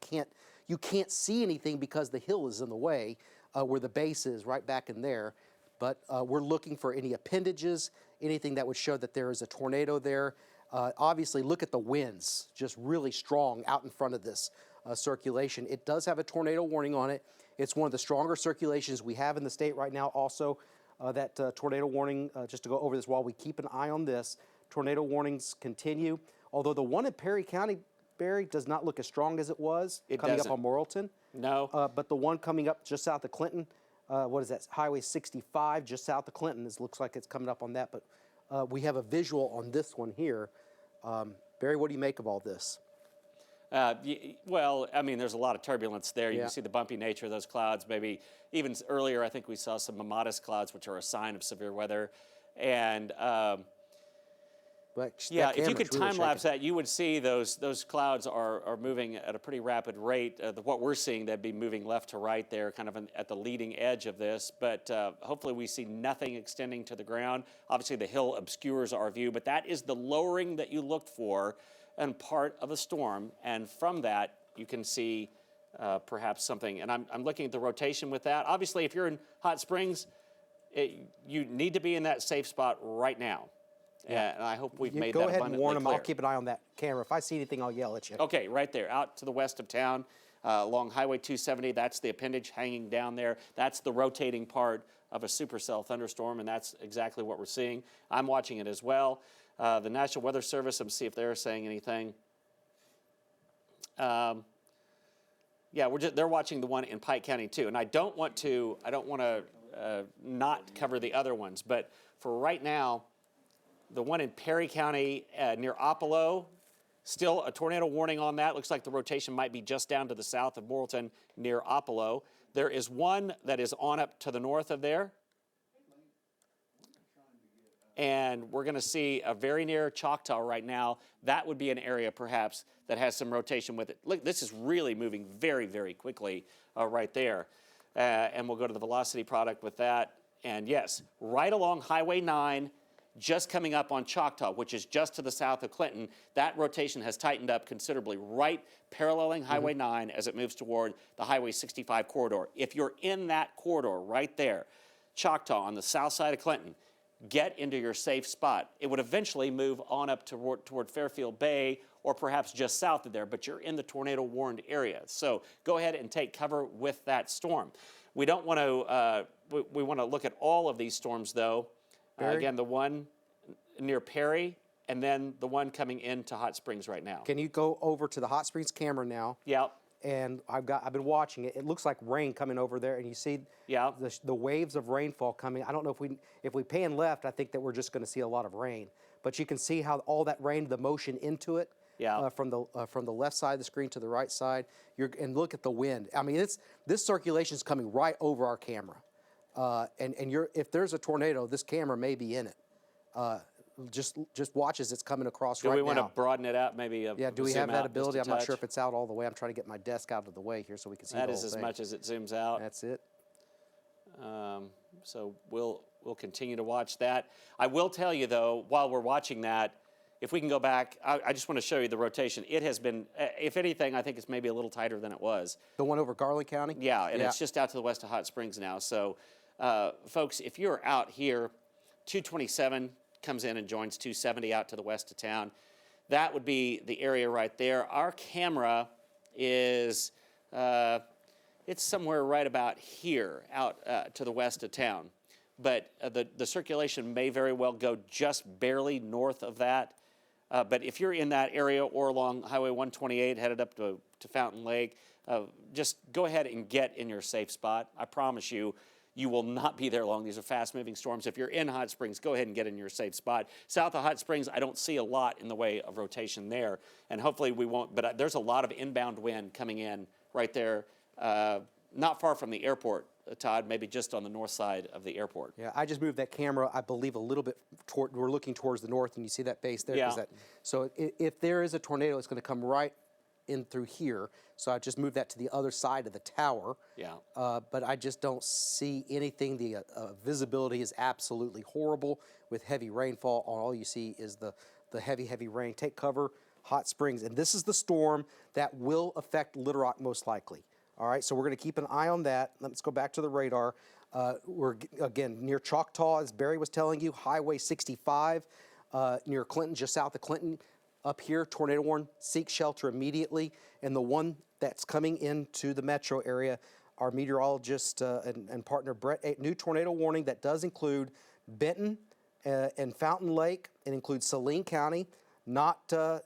A: can't see anything because the hill is in the way, where the base is right back in there. But we're looking for any appendages, anything that would show that there is a tornado there. Obviously, look at the winds, just really strong out in front of this circulation. It does have a tornado warning on it. It's one of the stronger circulations we have in the state right now. Also, that tornado warning, just to go over this while we keep an eye on this, tornado warnings continue. Although the one in Perry County, Barry, does not look as strong as it was coming up on Morrilton.
B: No.
A: But the one coming up just south of Clinton, what is that, Highway 65, just south of Clinton, looks like it's coming up on that. But we have a visual on this one here. Barry, what do you make of all this?
B: Well, I mean, there's a lot of turbulence there. You
A: Yeah.
B: can see the bumpy nature of those clouds. Maybe even earlier, I think we saw some modest clouds, which are a sign of severe weather. And
A: But
B: yeah,
A: that
B: if you
A: camera's
B: could
A: really
B: time lapse
A: shaking.
B: that, you would see those clouds are moving at a pretty rapid rate. What we're seeing, they'd be moving left to right there, kind of at the leading edge of this. But hopefully we see nothing extending to the ground. Obviously the hill obscures our view, but that is the lowering that you looked for and part of a storm. And from that, you can see perhaps something. And I'm looking at the rotation with that. Obviously, if you're in Hot Springs, you need to be in that safe spot right now. Yeah. And I hope we've made that
A: Go ahead and
B: abundantly
A: warn them.
B: clear.
A: I'll keep an eye on that camera. If I see anything, I'll yell at you.
B: Okay, right there, out to the west of town, along Highway 270. That's the appendage hanging down there. That's the rotating part of a supercell thunderstorm, and that's exactly what we're seeing. I'm watching it as well. The National Weather Service, let's see if they're saying anything. Yeah, they're watching the one in Pike County too. And I don't want to not cover the other ones, but for right now, the one in Perry County near Opelo, still a tornado warning on that. Looks like the rotation might be just down to the south of Morrilton near Opelo. There is one that is on up to the north of there. and we're going to see a very near Choctaw right now. That would be an area perhaps that has some rotation with it. Look, this is really moving very, very quickly right there. And we'll go to the velocity product with that. And yes, right along Highway 9, just coming up on Choctaw, which is just to the south of Clinton, that rotation has tightened up considerably, right paralleling Highway 9 as it moves toward the Highway 65 corridor. If you're in that corridor right there, Choctaw on the south side of Clinton, get into your safe spot. It would eventually move on up toward Fairfield Bay or perhaps just south of there, but you're in the tornado warned area. So go ahead and take cover with that storm. We don't want to, we want to look at all of these storms though. Again, the one near Perry and then the one coming into Hot Springs right now.
A: Can you go over to the Hot Springs camera now?
B: Yeah.
A: And I've been watching it. It looks like rain coming over there, and you see the waves of rainfall coming. I don't know if we pan left, I think that we're just going to see a lot of rain. But you can see how all that rain, the motion into it, from the left side of the screen to the right side. And look at the wind. I mean, this circulation is coming right over our camera. If there's a tornado, this camera may be in it. Just watch as it's coming across right now.
B: Do we want to broaden it out maybe?
A: Do we have that ability? I'm not sure if it's out all the way. I'm trying to get my desk out of the way here so we can see the whole thing.
B: That is as much as it zooms out.
A: That's it.
B: So we'll continue to watch that. I will tell you, though, while we're watching that, if we can go back, I just want to show you the rotation. It has been, if anything, I think it's maybe a little tighter than it was.
A: The one over Garland County?
B: Yeah, and it's just out to the west of Hot Springs now. So, folks, if you're out here, 227 comes in and joins 270 out to the west of town. That would be the area right there. Our camera is, it's somewhere right about here out to the west of town. But the circulation may very well go just barely north of that. But if you're in that area or along Highway 128 headed up to Fountain Lake, just go ahead and get in your safe spot. I promise you, you will not be there long. These are fast-moving storms. If you're in Hot Springs, go ahead and get in your safe spot. South of Hot Springs, I don't see a lot in the way of rotation there, and hopefully we won't. But there's a lot of inbound wind coming in right there, not far from the airport, Todd, maybe just on the north side of the airport.
A: Yeah, I just moved that camera, I believe, a little bit toward, we're looking towards the north, and you see that base there?
B: Yeah.
A: So if there is a tornado, it's going to come right in through here. So I just moved that to the other side of the tower.
B: Yeah.
A: But I just don't see anything. The visibility is absolutely horrible with heavy rainfall. All you see is the heavy, heavy rain. Take cover, Hot Springs. And this is the storm that will affect Little Rock most likely. All right, so we're going to keep an eye on that. Let's go back to the radar. We're, again, near Choctaw, as Barry was telling you, Highway 65, near Clinton, just south of Clinton. Up here, tornado warn, seek shelter immediately. And the one that's coming into the metro area, our meteorologist and partner Brett, a new tornado warning that does include Benton and Fountain Lake. It includes Saline County. It's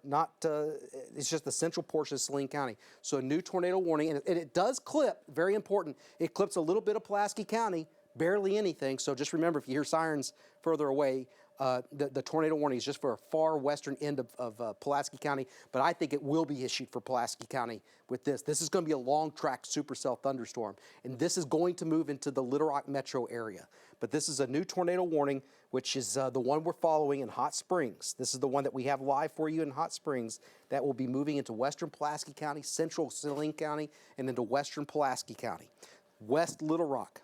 A: just the central portion of Saline County. So a new tornado warning, and it does clip, very important, it clips a little bit of Pulaski County, barely anything. So just remember, if you hear sirens further away, the tornado warning is just for a far western end of Pulaski County, but I think it will be issued for Pulaski County with this. This is going to be a long-track supercell thunderstorm, and this is going to move into the Little Rock metro area. But this is a new tornado warning, which is the one we're following in Hot Springs. This is the one that we have live for you in Hot Springs that will be moving into western Pulaski County, central Saline County, and into western Pulaski County. West Little Rock,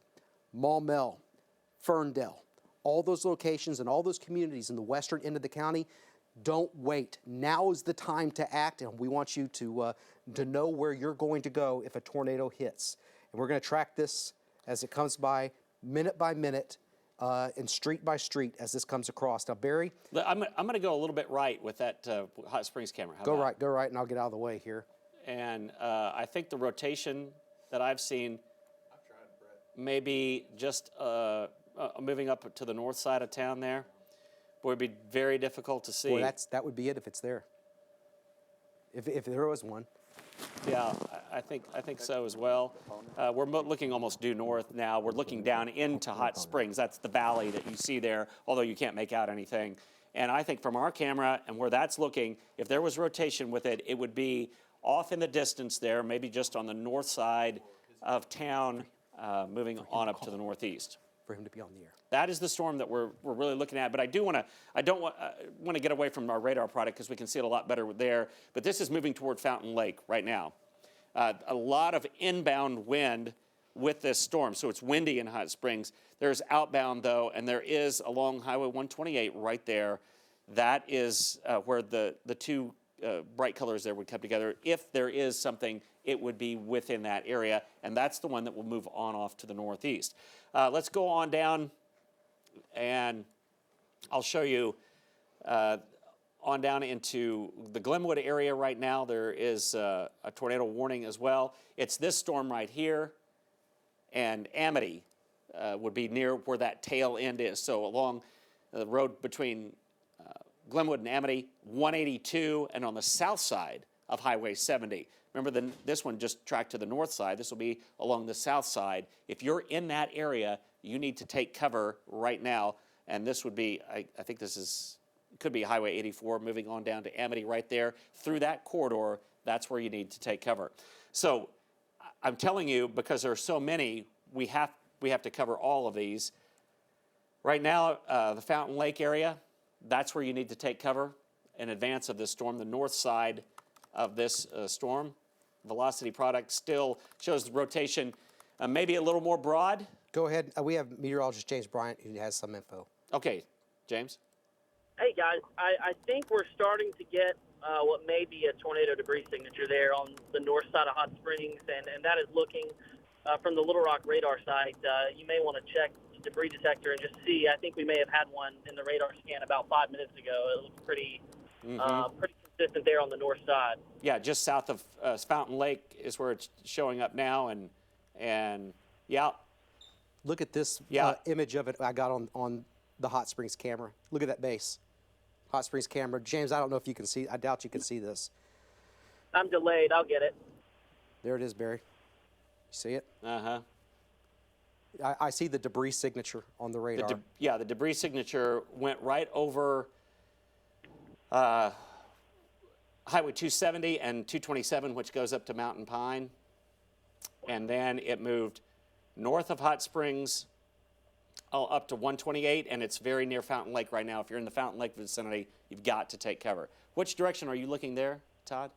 A: Maumelle, Ferndale, all those locations and all those communities in the western end of the county, don't wait. Now is the time to act, and we want you to know where you're going to go if a tornado hits. And we're going to track this as it comes by minute and street by street as this comes across. Now, Barry?
B: I'm going to go a little bit right with that Hot Springs camera.
A: Go right, and I'll get out of the way here.
B: And I think the rotation that I've seen maybe just moving up to the north side of town there would be very difficult to see.
A: Boy, that would be it if it's there. If there was one.
B: Yeah, I think so as well. We're looking almost due north now. We're looking down into Hot Springs. That's the valley that you see there, although you can't make out anything. And I think from our camera and where that's looking, if there was rotation with it, it would be off in the distance there, maybe just on the north side of town, moving on up to the northeast.
A: for him to be on the air.
B: That is the storm that we're really looking at. But I don't want to get away from our radar product because we can see it a lot better there. But this is moving toward Fountain Lake right now. A lot of inbound wind with this storm, so it's windy in Hot Springs. There's outbound though, and there is along Highway 128 right there. That is where the two bright colors there would come together. If there is something, it would be within that area, and that's the one that will move on off to the northeast. Let's go on down, and I'll show you on down into the Glenwood area right now. There is a tornado warning as well. It's this storm right here, and Amity would be near where that tail end is. So along the road between Glenwood and Amity, 182, and on the south side of Highway 70. Remember, this one just tracked to the north side. This will be along the south side. If you're in that area, you need to take cover right now. And this would be, I think this could be Highway 84 moving on down to Amity right there. Through that corridor, that's where you need to take cover. So I'm telling you, because there are so many, we have to cover all of these. Right now, the Fountain Lake area, that's where you need to take cover in advance of this storm. The north side of this storm, velocity product still shows the rotation maybe a little more broad.
A: Go ahead. We have meteorologist James Bryant who has some info.
B: Okay, James.
C: Hey, guys, I think we're starting to get what may be a tornado debris signature there on the north side of Hot Springs, and that is looking from the Little Rock radar site. You may want to check the debris detector and just see. I think we may have had one in the radar scan about 5 minutes ago. It looks pretty consistent there on the north side.
B: Yeah, just south of Fountain Lake is where it's showing up now, and yeah.
A: Look at this image of it I got on the Hot Springs camera. Look at that base. Hot Springs camera. James, I don't know if you can see. I doubt you can see this.
C: I'm delayed. I'll get it.
A: There it is, Barry. You see it?
B: Uh-huh.
A: I see the debris signature on the radar.
B: The debris signature went right over Highway 270 and 227, which goes up to Mountain Pine. And then it moved north of Hot Springs up to 128, and it's very near Fountain Lake right now. If you're in the Fountain Lake vicinity, you've got to take cover. Which direction are you looking there, Todd?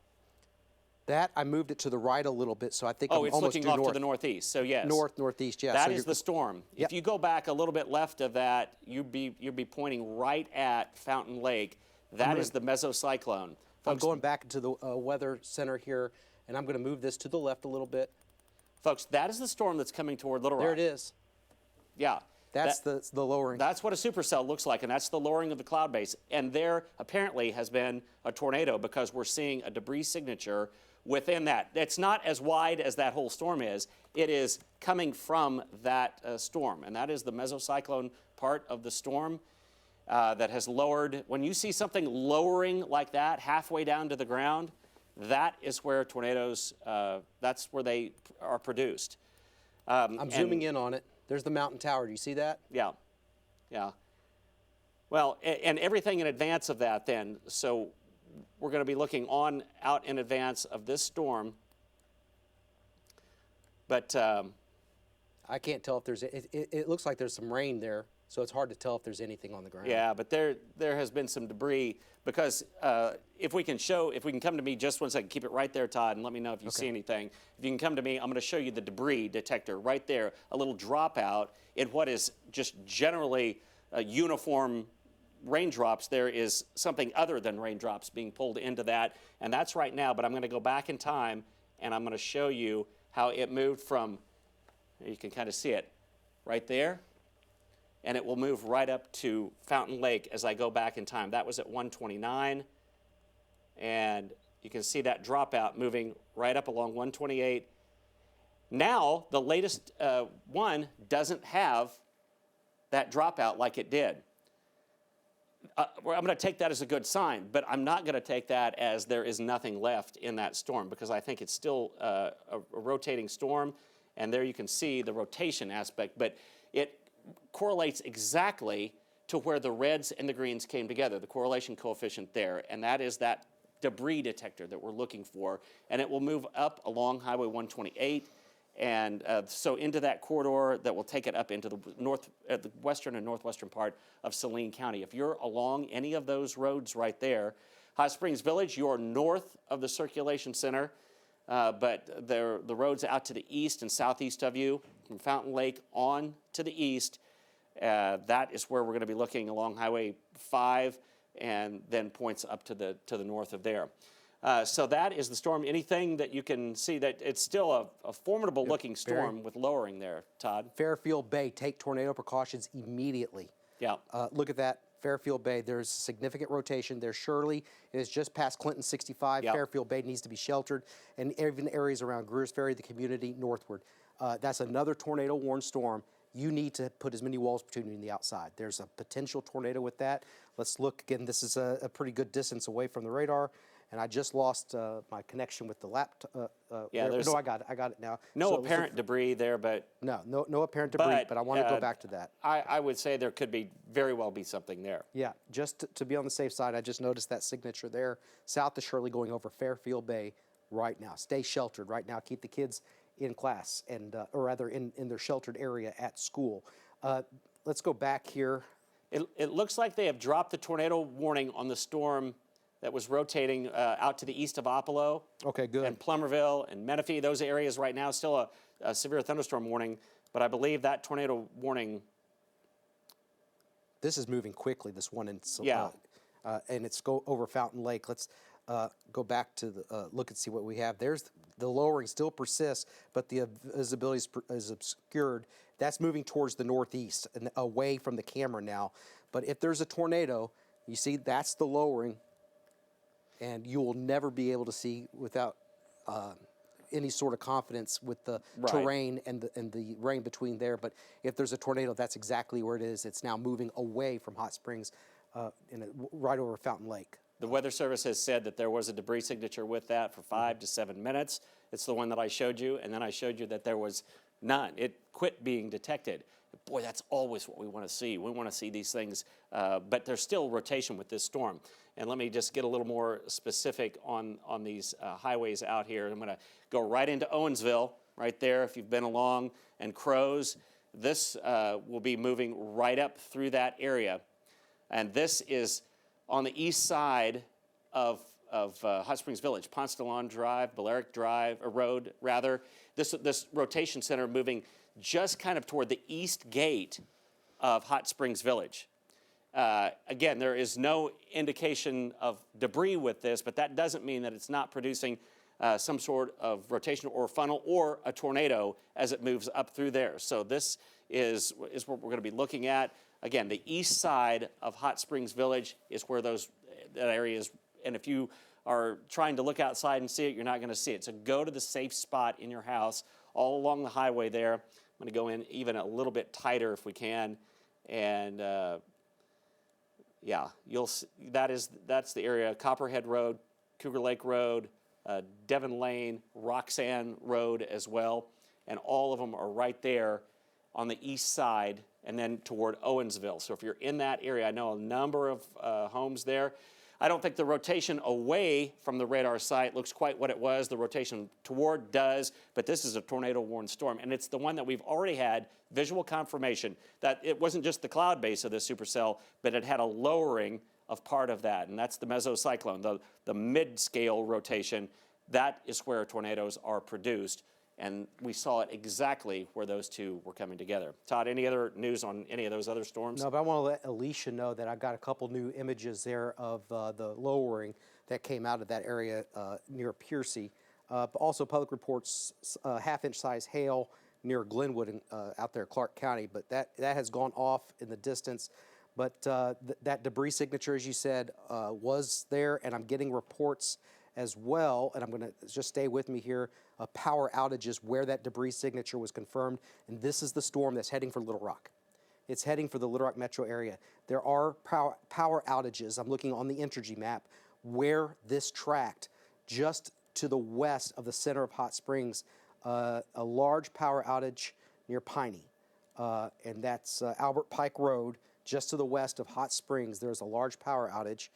A: That, I moved it to the right a little bit, so I think I'm
B: it's
A: almost
B: looking off to the northeast, so yes.
A: Northeast, yes.
B: That is the storm.
A: Yep.
B: If you go back a little bit left of that, you'd be pointing right at Fountain Lake. That is the mesocyclone.
A: I'm going back into the weather center here, and I'm going to move this to the left a little bit.
B: Folks, that is the storm that's coming toward Little Rock.
A: There it is.
B: Yeah.
A: That's the lowering.
B: That's what a supercell looks like, and that's the lowering of the cloud base. And there apparently has been a tornado because we're seeing a debris signature within that. It's not as wide as that whole storm is. It is coming from that storm, and that is the mesocyclone part of the storm that has lowered. When you see something lowering like that halfway down to the ground, that is where tornadoes, that's where they are produced.
A: I'm zooming in on it. There's the mountain tower. Do you see that?
B: Yeah, yeah. Well, and everything in advance of that then. So we're going to be looking out in advance of this storm. But
A: I can't tell if there's, it looks like there's some rain there, so it's hard to tell if there's anything on the ground.
B: Yeah, but there has been some debris because if we can come to me just one second, keep it right there, Todd, and let me know if you see anything. If you can come to me, I'm going to show you the debris detector right there, a little dropout in what is just generally uniform raindrops. There is something other than raindrops being pulled into that, and that's right now, but I'm going to go back in time, and I'm going to show you how it moved from, you can kind of see it right there, and it will move right up to Fountain Lake as I go back in time. That was at 129, and you can see that dropout moving right up along 128. Now, the latest one doesn't have that dropout like it did. I'm going to take that as a good sign, but I'm not going to take that as there is nothing left in that storm because I think it's still a rotating storm, and there you can see the rotation aspect, but it correlates exactly to where the reds and the greens came together, the correlation coefficient there, and that is that debris detector that we're looking for, and it will move up along Highway 128 And so into that corridor that will take it up into the the western and northwestern part of Saline County. If you're along any of those roads right there, Hot Springs Village, you're north of the circulation center, but the roads out to the east and southeast of you, from Fountain Lake on to the east, that is where we're going to be looking along Highway 5 and then points up to the north of there. So that is the storm. Anything that you can see that it's still a formidable looking storm with lowering there, Todd?
A: Fairfield Bay, take tornado precautions immediately.
B: Yeah.
A: Look at that, Fairfield Bay. There's significant rotation. There's Shirley. It is just past Clinton 65.
B: Yep.
A: Fairfield Bay needs to be sheltered, and even areas around Greers Ferry, the community northward. That's another tornado warned storm. You need to put as many walls between you and the outside. There's a potential tornado with that. Let's look again. This is a pretty good distance away from the radar. And I just lost my connection with the laptop.
B: Yeah,
A: no, I got it now.
B: No
A: So
B: apparent debris there, but
A: no apparent debris. But I want to go back to that.
B: I would say there could very well be something there.
A: Yeah, just to be on the safe side, I just noticed that signature there, south of Shirley, going over Fairfield Bay right now. Stay sheltered right now. Keep the kids in class and, or rather, in their sheltered area at school. Let's go back here.
B: It looks like they have dropped the tornado warning on the storm that was rotating out to the east of Apollo.
A: Okay, good.
B: And Plumerville and Menifee, those areas right now, still a severe thunderstorm warning. But I believe that tornado warning.
A: This is moving quickly, this one. And it's go over Fountain Lake. Let's go back to the look and see what we have. There's the lowering still persists, but the visibility is obscured. That's moving towards the northeast and away from the camera now. But if there's a tornado, you see that's the lowering. And you will never be able to see without any sort of confidence with the terrain and the rain between there. But if there's a tornado, that's exactly where it is. It's now moving away from Hot Springs, right over Fountain Lake.
B: The Weather Service has said that there was a debris signature with that for 5 to 7 minutes. It's the one that I showed you, and then I showed you that there was none. It quit being detected. Boy, that's always what we want to see. We want to see these things, but there's still rotation with this storm. And let me just get a little more specific on these highways out here. I'm going to go right into Owensville, right there, if you've been along, and Crows. This will be moving right up through that area. And this is on the east side of Hot Springs Village, Ponce de Leon Drive, Balearic Drive, or Road, rather. This rotation center moving just kind of toward the east gate of Hot Springs Village. Again, there is no indication of debris with this, but that doesn't mean that it's not producing some sort of rotation or funnel or a tornado as it moves up through there. So this is what we're going to be looking at. Again, the east side of Hot Springs Village is where that area is. And if you are trying to look outside and see it, you're not going to see it. So go to the safe spot in your house all along the highway there. I'm going to go in even a little bit tighter if we can. And yeah, that's the area. Copperhead Road, Cougar Lake Road, Devon Lane, Roxanne Road as well. And all of them are right there on the east side and then toward Owensville. So if you're in that area, I know a number of homes there. I don't think the rotation away from the radar site looks quite what it was. The rotation toward does, but this is a tornado-warned storm, and it's the one that we've already had visual confirmation that it wasn't just the cloud base of this supercell, but it had a lowering of part of that, and that's the mesocyclone, the mid-scale rotation. That is where tornadoes are produced, and we saw it exactly where those two were coming together. Todd, any other news on any of those other storms?
A: No, but I want to let Alicia know that I've got a couple new images there of the lowering that came out of that area near Piercy. But also public reports half-inch size hail near Glenwood out there, Clark County. But that has gone off in the distance. But that debris signature, as you said, was there, and I'm getting reports as well, and I'm going to just stay with me here, power outages where that debris signature was confirmed, and this is the storm that's heading for Little Rock. It's heading for the Little Rock metro area. There are power outages, I'm looking on the Entergy map, where this tracked just to the west of the center of Hot Springs, a large power outage near Piney, and that's Albert Pike Road, just to the west of Hot Springs. There's a large power outage,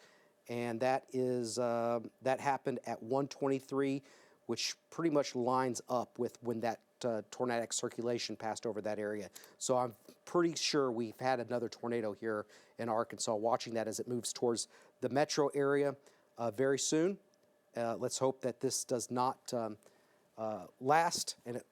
A: and that happened at 1:23 which pretty much lines up with when that tornadic circulation passed over that area. So I'm pretty sure we've had another tornado here in Arkansas, watching that as it moves towards the metro area very soon. Let's hope that this does not last and it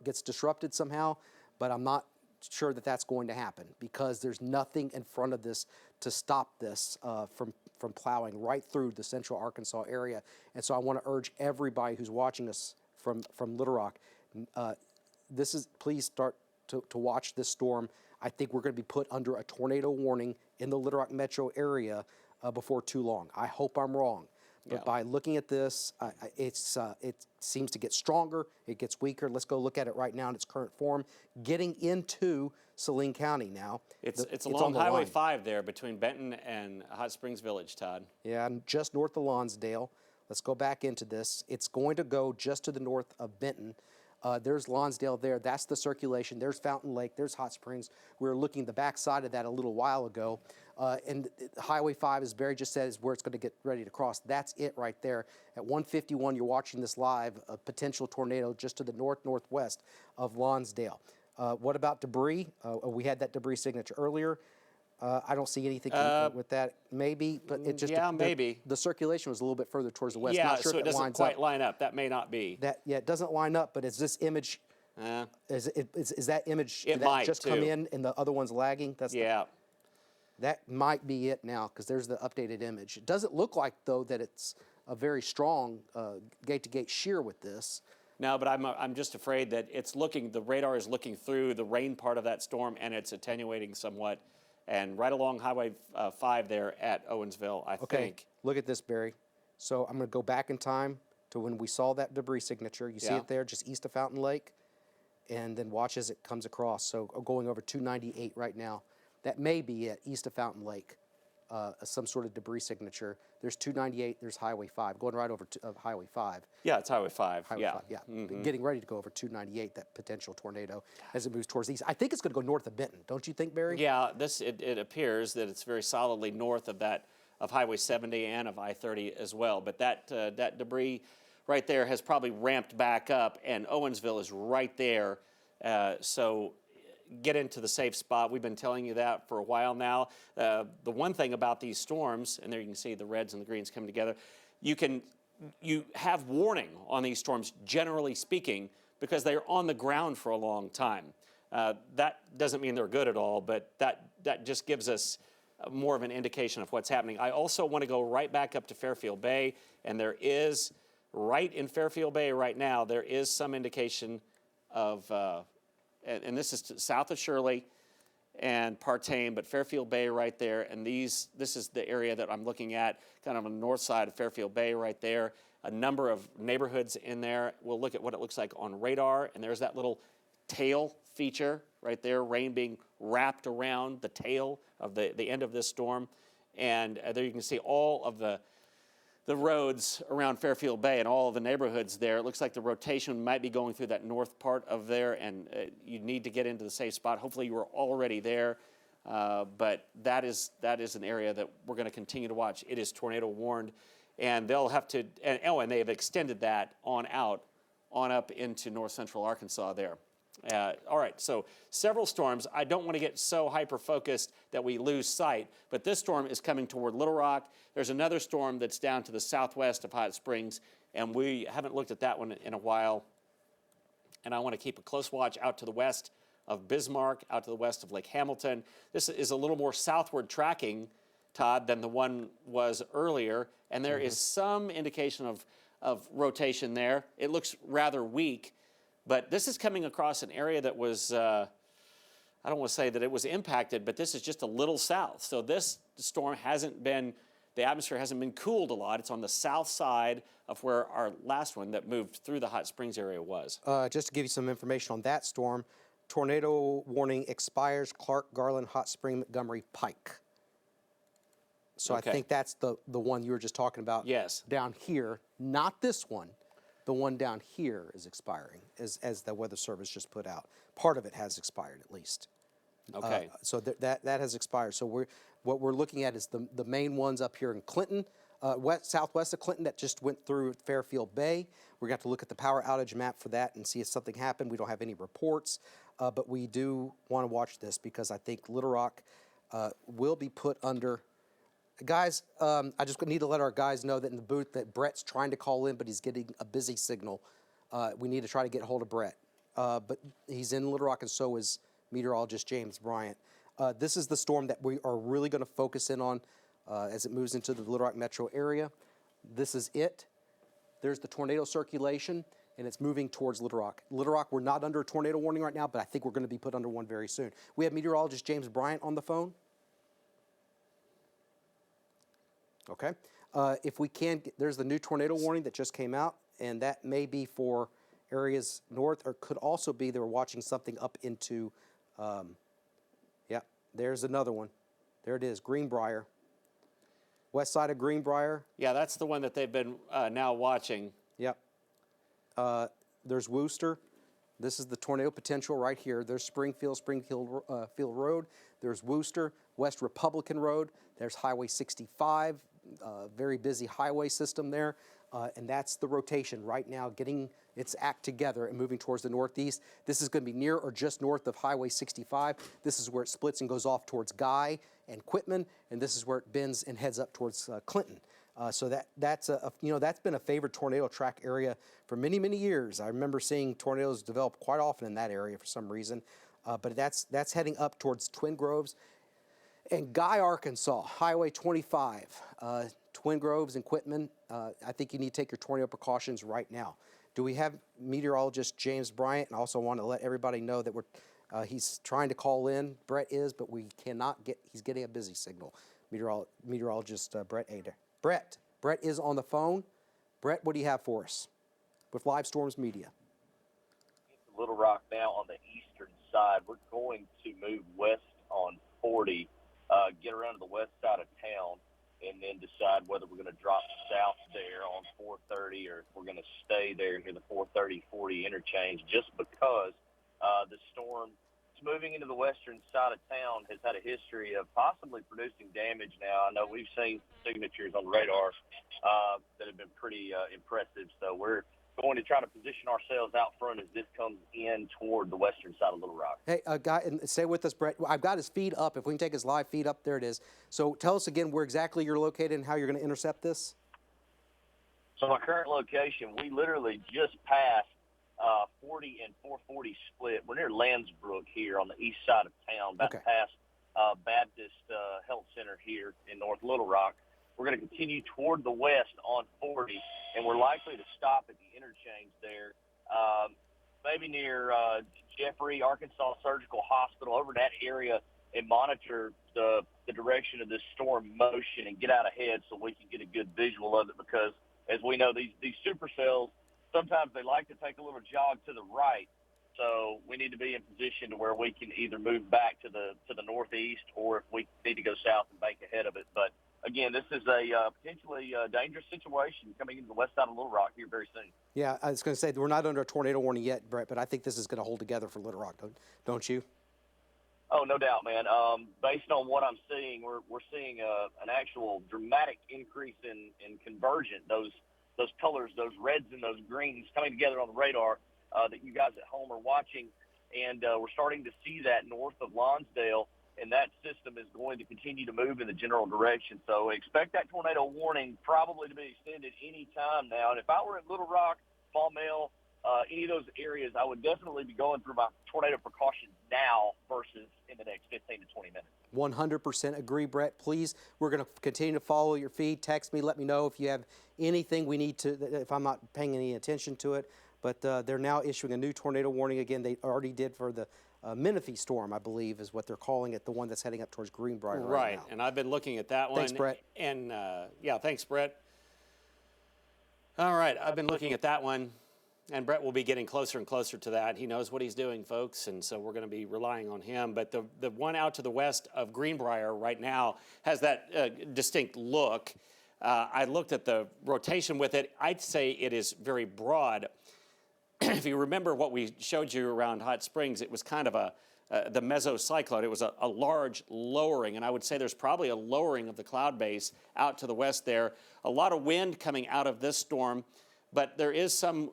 A: gets disrupted somehow, but I'm not sure that that's going to happen because there's nothing in front of this to stop this from plowing right through the central Arkansas area. And so I want to urge everybody who's watching us from Little Rock, please start to watch this storm. I think we're going to be put under a tornado warning in the Little Rock metro area before too long. I hope I'm wrong. But by looking at this, it seems to get stronger. It gets weaker. Let's go look at it right now in its current form. Getting into Saline County now.
B: It's along Highway 5 there between Benton and Hot Springs Village, Todd.
A: Yeah, and just north of Lonsdale. Let's go back into this. It's going to go just to the north of Benton. There's Lonsdale there. That's the circulation. There's Fountain Lake. There's Hot Springs. We were looking at the backside of that a little while ago. And Highway 5, as Barry just said, is where it's going to get ready to cross. That's it right there. At 1:51, you're watching this live, a potential tornado just to the northwest of Lonsdale. What about debris? We had that debris signature earlier. I don't see anything with that. Maybe, but it just
B: maybe
A: the circulation was a little bit further towards the west.
B: Yeah,
A: Not sure
B: so
A: if
B: it doesn't quite line up. That may not be.
A: It doesn't line up. But is this image? Is that image?
B: It
A: did that
B: might
A: just come in, and the other one's lagging? That might be it now, because there's the updated image. It doesn't look like, though, that it's a very strong gate-to-gate shear with this.
B: No, but I'm just afraid that the radar is looking through the rain part of that storm, and it's attenuating somewhat. And right along Highway 5 there at Owensville, I think.
A: Look at this, Barry. So I'm going to go back in time to when we saw that debris signature. You see it there, just east of Fountain Lake, and then watch as it comes across. So going over 298 right now. That may be it, east of Fountain Lake, some sort of debris signature. There's 298, there's Highway 5, going right over to Highway 5.
B: Yeah, it's Highway 5.
A: Highway 5, yeah. Getting ready to go over 298, that potential tornado, as it moves towards the east. I think it's going to go north of Benton, don't you think, Barry?
B: Yeah, it appears that it's very solidly north of Highway 70 and of I-30 as well. But that debris right there has probably ramped back up, and Owensville is right there. So get into the safe spot. We've been telling you that for a while now. The one thing about these storms, and there you can see the reds and the greens coming together, you have warning on these storms, generally speaking, because they're on the ground for a long time. That doesn't mean they're good at all, but that just gives us more of an indication of what's happening. I also want to go right back up to Fairfield Bay, and there is, right in Fairfield Bay right now, there is some indication of and this is south of Shirley and Partain, but Fairfield Bay right there, and this is the area that I'm looking at, kind of on the north side of Fairfield Bay right there. A number of neighborhoods in there. We'll look at what it looks like on radar, and there's that little tail feature right there, rain being wrapped around the tail of the end of this storm. And there you can see all of the roads around Fairfield Bay and all of the neighborhoods there. It looks like the rotation might be going through that north part of there, and you need to get into the safe spot. Hopefully you were already there, but that is an area that we're going to continue to watch. It is tornado warned, and they'll have to, and they have extended that on up into north central Arkansas there. All right, so several storms. I don't want to get so hyper-focused that we lose sight, but this storm is coming toward Little Rock. There's another storm that's down to the southwest of Hot Springs, and we haven't looked at that one in a while. And I want to keep a close watch out to the west of Bismarck, out to the west of Lake Hamilton. This is a little more southward tracking, Todd, than the one was earlier, and there is some indication of rotation there. It looks rather weak. But this is coming across an area that was, I don't want to say that it was impacted, but this is just a little south. So this storm the atmosphere hasn't been cooled a lot. It's on the south side of where our last one that moved through the Hot Springs area was.
A: Just to give you some information on that storm, tornado warning expires Clark, Garland, Hot Spring, Montgomery, Pike. So I think that's the one you were just talking about.
B: Yes.
A: Down here, not this one. The one down here is expiring, as the Weather Service just put out. Part of it has expired, at least.
B: Okay.
A: So that has expired. So what we're looking at is the main ones up here in Clinton, southwest of Clinton that just went through Fairfield Bay. We're going to have to look at the power outage map for that and see if something happened. We don't have any reports, but we do want to watch this because I think Little Rock will be put under. Guys, I just need to let our guys know that in the booth that Brett's trying to call in, but he's getting a busy signal. We need to try to get a hold of Brett. But he's in Little Rock, and so is meteorologist James Bryant. This is the storm that we are really going to focus in on as it moves into the Little Rock metro area. This is it. There's the tornado circulation, and it's moving towards Little Rock. Little Rock, we're not under a tornado warning right now, but I think we're going to be put under one very soon. We have meteorologist James Bryant on the phone. Okay. If we can, there's the new tornado warning that just came out, and that may be for areas north, or could also be they were watching something up into, yeah, there's another one. There it is, Greenbrier. West side of Greenbrier.
B: Yeah, that's the one that they've been now watching.
A: Yep. There's Wooster. This is the tornado potential right here. There's Springfield Field Road. There's Wooster, West Republican Road. There's Highway 65, very busy highway system there. And that's the rotation right now, getting its act together and moving towards the northeast. This is going to be near or just north of Highway 65. This is where it splits and goes off towards Guy and Quitman, and this is where it bends and heads up towards Clinton. So that's been a favored tornado track area for many, many years. I remember seeing tornadoes develop quite often in that area for some reason. But that's heading up towards Twin Groves and Guy, Arkansas, Highway 25, Twin Groves and Quitman. I think you need to take your tornado precautions right now. Do we have meteorologist James Bryant? And I also want to let everybody know that he's trying to call in. Brett is, but we cannot get. He's getting a busy signal. Meteorologist Brett Ader. Brett is on the phone. Brett, what do you have for us with Live Storms Media?
D: Little Rock now on the eastern side. We're going to move west on 40, get around to the west side of town, and then decide whether we're going to drop south there on 430 or if we're going to stay there near the 430-40 interchange, just because the storm is moving into the western side of town, has had a history of possibly producing damage now. I know we've seen signatures on radar that have been pretty impressive, so we're going to try to position ourselves out front as this comes in toward the western side of Little Rock.
A: Hey, guy, and stay with us, Brett. I've got his feed up. If we can take his live feed up, there it is. So tell us again where exactly you're located and how you're going to intercept this.
D: So my current location, we literally just passed 40 and 440 split. We're near Landsbrook here on the east side of town, about past Baptist Health Center here in North Little Rock. We're going to continue toward the west on 40, and we're likely to stop at the interchange there, maybe near Jeffrey, Arkansas Surgical Hospital, over that area, and monitor the direction of this storm motion and get out ahead so we can get a good visual of it, because, as we know, these supercells, sometimes they like to take a little jog to the right. So we need to be in position to where we can either move back to the northeast, or if we need to go south and bank ahead of it. But again, this is a potentially dangerous situation coming into the west side of Little Rock here very soon.
A: Yeah, I was going to say we're not under a tornado warning yet, Brett, but I think this is going to hold together for Little Rock, don't you?
D: Oh, no doubt, man. Based on what I'm seeing, we're seeing an actual dramatic increase in convergent. Those colors, those reds and those greens coming together on the radar that you guys at home are watching, and we're starting to see that north of Lonsdale. And that system is going to continue to move in the general direction. So expect that tornado warning probably to be extended any time now. And if I were at Little Rock, Maumelle, any of those areas, I would definitely be going through my tornado precautions now versus in the next 15 to 20 minutes.
A: 100% agree, Brett. Please, we're going to continue to follow your feed. Text me. Let me know if you have anything we need to, if I'm not paying any attention to it. But they're now issuing a new tornado warning again. They already did for the Menifee storm, I believe, is what they're calling it, the one that's heading up towards Greenbrier right now.
B: And I've been looking at that one.
A: Thanks, Brett.
B: And, yeah, thanks, Brett. All right, I've been looking at that one, and Brett will be getting closer and closer to that. He knows what he's doing, folks, and so we're going to be relying on him. But the one out to the west of Greenbrier right now has that distinct look. I looked at the rotation with it. I'd say it is very broad. If you remember what we showed you around Hot Springs, it was kind of the mesocyclone. It was a large lowering, and I would say there's probably a lowering of the cloud base out to the west there. A lot of wind coming out of this storm, but there is some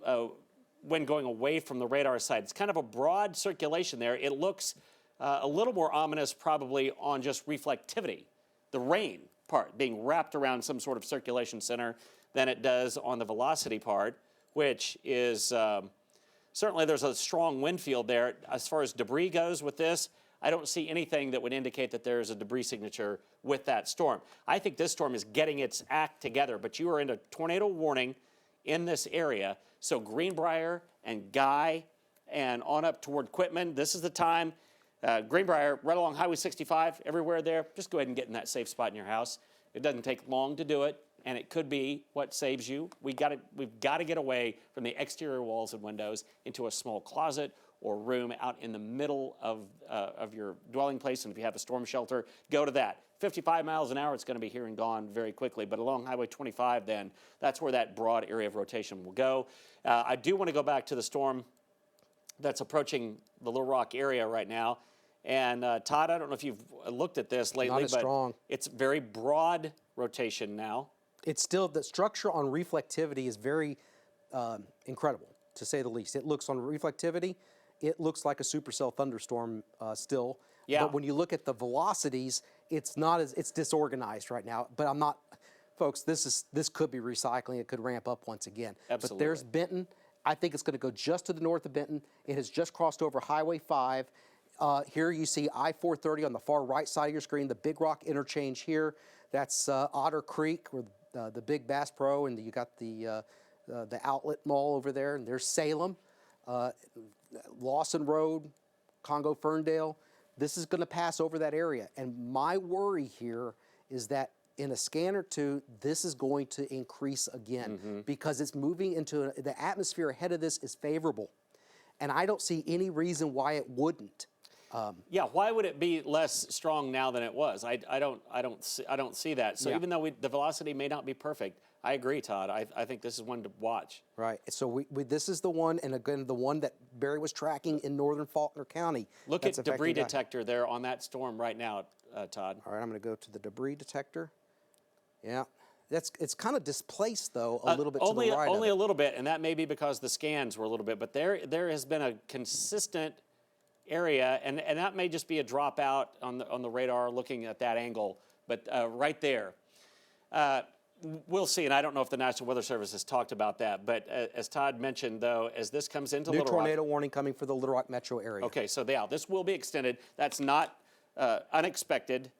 B: wind going away from the radar side. It's kind of a broad circulation there. It looks a little more ominous probably on just reflectivity, the rain part being wrapped around some sort of circulation center, than it does on the velocity part, which is certainly there's a strong wind field there. As far as debris goes with this, I don't see anything that would indicate that there's a debris signature with that storm. I think this storm is getting its act together, but you are in a tornado warning in this area. So Greenbrier and Guy and on up toward Quitman, this is the time. Greenbrier, right along Highway 65, everywhere there, just go ahead and get in that safe spot in your house. It doesn't take long to do it, and it could be what saves you. We've got to get away from the exterior walls and windows into a small closet or room out in the middle of your dwelling place. And if you have a storm shelter, go to that. 55 miles an hour, it's going to be here and gone very quickly. But along Highway 25, then, that's where that broad area of rotation will go. I do want to go back to the storm that's approaching the Little Rock area right now. And Todd, I don't know if you've looked at this lately,
A: Not as strong.
B: It's very broad rotation now.
A: It's still, the structure on reflectivity is very incredible, to say the least. It looks on reflectivity, it looks like a supercell thunderstorm still.
B: Yeah.
A: But when you look at the velocities, it's not as, it's disorganized right now. But I'm not, folks, this could be recycling. It could ramp up once again.
B: Absolutely.
A: But there's Benton. I think it's going to go just to the north of Benton. It has just crossed over Highway 5. Here you see I-430 on the far right side of your screen, the Big Rock interchange here. That's Otter Creek, where the Big Bass Pro, and you got the outlet mall over there. And there's Salem, Lawson Road, Congo Ferndale. This is going to pass over that area. And my worry here is that in a scan or two, this is going to increase again because it's moving into the atmosphere ahead of this is favorable. And I don't see any reason why it wouldn't.
B: Yeah, why would it be less strong now than it was? I don't see that. So even though the velocity may not be perfect, I agree, Todd. I think this is one to watch.
A: Right. So this is the one, and again, the one that Barry was tracking in northern Faulkner County.
B: Look at debris detector there on that storm right now, Todd.
A: All right, I'm going to go to the debris detector. Yeah. It's kind of displaced, though, a little bit to the right.
B: Only a little bit, and that may be because the scans were a little bit. But there has been a consistent area, and that may just be a dropout on the radar looking at that angle. But right there, we'll see. And I don't know if the National Weather Service has talked about that. But as Todd mentioned, though, as this comes into Little Rock,
A: new tornado warning coming for the Little Rock metro area.
B: Okay, so this will be extended. That's not unexpected.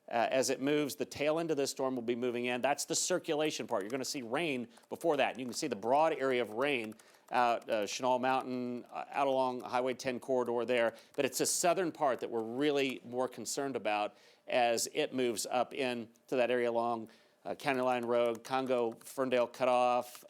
B: As it moves, the tail end of this storm will be moving in. That's the circulation part. You're going to see rain before that. You can see the broad area of rain out Chenal Mountain, out along Highway 10 corridor there. But it's the southern part that we're really more concerned about as it moves up into that area along County Line Road, Congo, Ferndale Cutoff,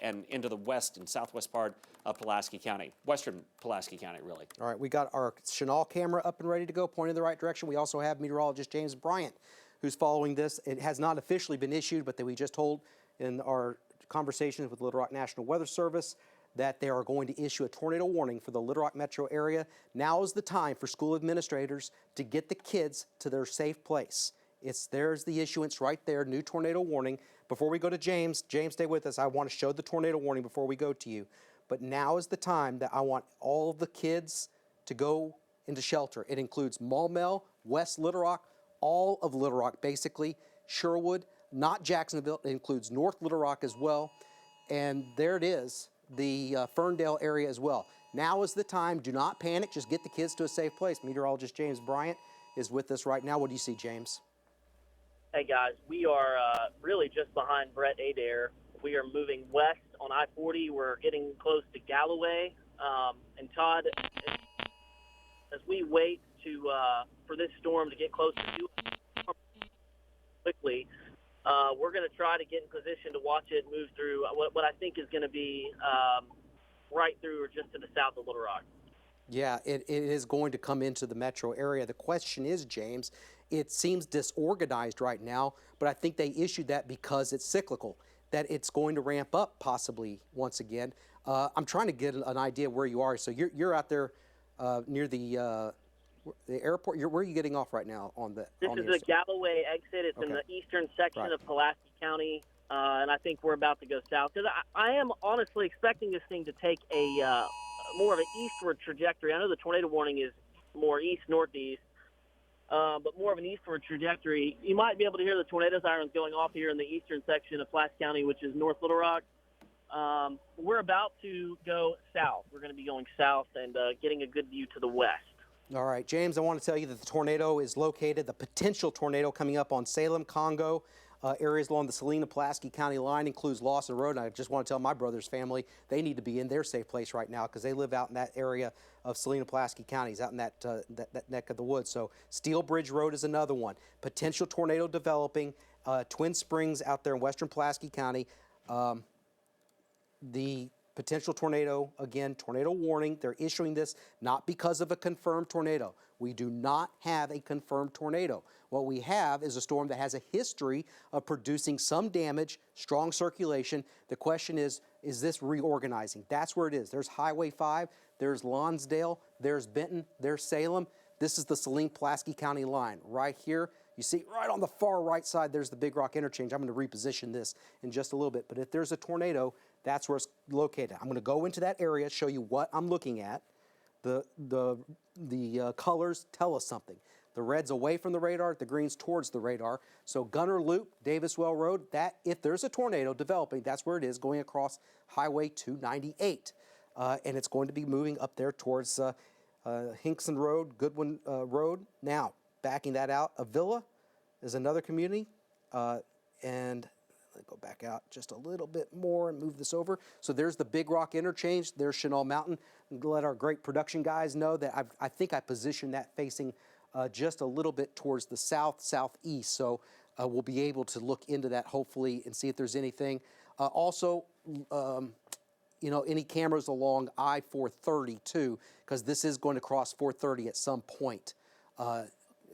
B: and into the west and southwest part of Pulaski County, western Pulaski County, really.
A: All right, we got our Chenal camera up and ready to go, pointing in the right direction. We also have meteorologist James Bryant, who's following this. It has not officially been issued, but that we just told in our conversations with Little Rock National Weather Service that they are going to issue a tornado warning for the Little Rock metro area. Now is the time for school administrators to get the kids to their safe place. There's the issuance right there, new tornado warning. Before we go to James, stay with us. I want to show the tornado warning before we go to you. But now is the time that I want all of the kids to go into shelter. It includes Maumelle, West Little Rock, all of Little Rock basically, Sherwood, not Jacksonville. It includes North Little Rock as well. And there it is, the Ferndale area as well. Now is the time. Do not panic. Just get the kids to a safe place. Meteorologist James Bryant is with us right now. What do you see, James?
C: Hey, guys. We are really just behind Brett Adair. We are moving west on I-40. We're getting close to Galloway. And Todd, as we wait for this storm to get close to quickly, we're going to try to get in position to watch it move through what I think is going to be right through or just to the south of Little Rock.
A: Yeah, it is going to come into the metro area. The question is, James, it seems disorganized right now, but I think they issued that because it's cyclical, that it's going to ramp up possibly once again. I'm trying to get an idea of where you are. So you're out there near the The airport. Where are you getting off right now on the?
C: This
A: on
C: is
A: the
C: the Galloway exit. It's in
A: Okay.
C: the eastern section
A: Right.
C: of Pulaski County, and I think we're about to go south. Because I am honestly expecting this thing to take a more of an eastward trajectory. I know the tornado warning is more east-northeast, but more of an eastward trajectory. You might be able to hear the tornado sirens going off here in the eastern section of Pulaski County, which is North Little Rock. We're about to go south. We're going to be going south and getting a good view to the west.
A: All right, James, I want to tell you that the tornado is located, the potential tornado coming up on Salem, Congo. Areas along the Salina-Pulaski County line includes Lawson Road. And I just want to tell my brother's family they need to be in their safe place right now because they live out in that area of Salina-Pulaski counties, out in that neck of the woods. So Steel Bridge Road is another one. Potential tornado developing. Twin Springs out there in western Pulaski County. The potential tornado, again, tornado warning. They're issuing this not because of a confirmed tornado. We do not have a confirmed tornado. What we have is a storm that has a history of producing some damage, strong circulation. The question is this reorganizing? That's where it is. There's Highway 5, there's Lonsdale, there's Benton, there's Salem. This is the Saline-Pulaski County line right here. You see right on the far right side, there's the Big Rock interchange. I'm going to reposition this in just a little bit. But if there's a tornado, that's where it's located. I'm going to go into that area, show you what I'm looking at. The colors tell us something. The red's away from the radar, the green's towards the radar. So Gunner Loop, Daviswell Road, that if there's a tornado developing, that's where it is, going across Highway 298. And it's going to be moving up there towards Hinkson Road, Goodwin Road. Now, backing that out, Avila is another community. And let me go back out just a little bit more and move this over. So there's the Big Rock interchange. There's Chenal Mountain. Let our great production guys know that I think I positioned that facing just a little bit towards the southeast. So we'll be able to look into that hopefully and see if there's anything. Also, any cameras along I-430 too, because this is going to cross 430 at some point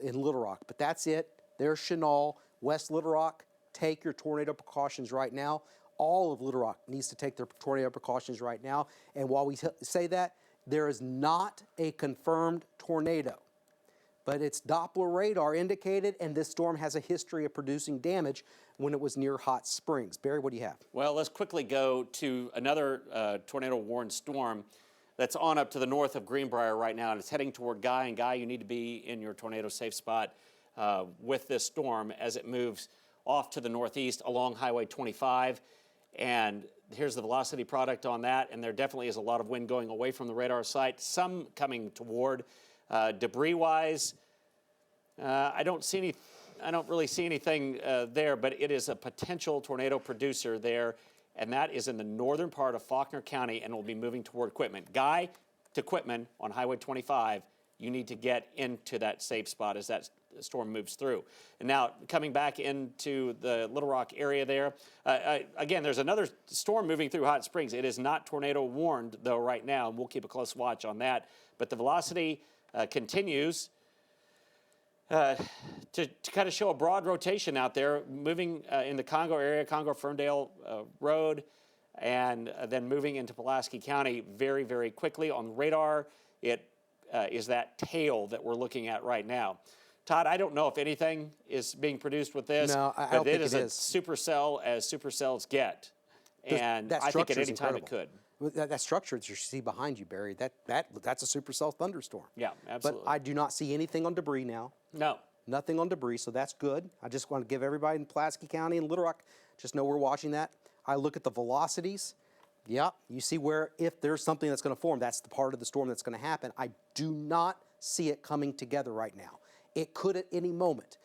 A: in Little Rock. But that's it. There's Chenal, West Little Rock. Take your tornado precautions right now. All of Little Rock needs to take their tornado precautions right now. And while we say that, there is not a confirmed tornado, but it's Doppler radar indicated, and this storm has a history of producing damage when it was near Hot Springs. Barry, what do you have?
B: Well, let's quickly go to another tornado-warned storm that's on up to the north of Greenbrier right now, and it's heading toward Guy. And Guy, you need to be in your tornado safe spot with this storm as it moves off to the northeast along Highway 25. And here's the velocity product on that, and there definitely is a lot of wind going away from the radar site, some coming toward. Debris-wise, I don't really see anything there, but it is a potential tornado producer there, and that is in the northern part of Faulkner County, and will be moving toward Quitman. Guy to Quitman on Highway 25, you need to get into that safe spot as that storm moves through. And now coming back into the Little Rock area there, again, there's another storm moving through Hot Springs. It is not tornado warned though right now, and we'll keep a close watch on that. But the velocity continues to kind of show a broad rotation out there, moving in the Congo area, Congo-Ferndale Road, and then moving into Pulaski County very, very quickly. On radar, it is that tail that we're looking at right now. Todd, I don't know if anything is being produced with this,
A: No, I
B: but
A: don't think
B: it is
A: it
B: a
A: is.
B: supercell as supercells get. And
A: That
B: I think at
A: structure is
B: any time it
A: incredible.
B: could.
A: That structure that you see behind you, Barry, that's a supercell thunderstorm.
B: Yeah, absolutely.
A: But I do not see anything on debris now.
B: No.
A: Nothing on debris, so that's good. I just want to give everybody in Pulaski County and Little Rock, just know we're watching that. I look at the velocities. Yeah, you see where if there's something that's going to form, that's the part of the storm that's going to happen. I do not see it coming together right now. It could at any moment.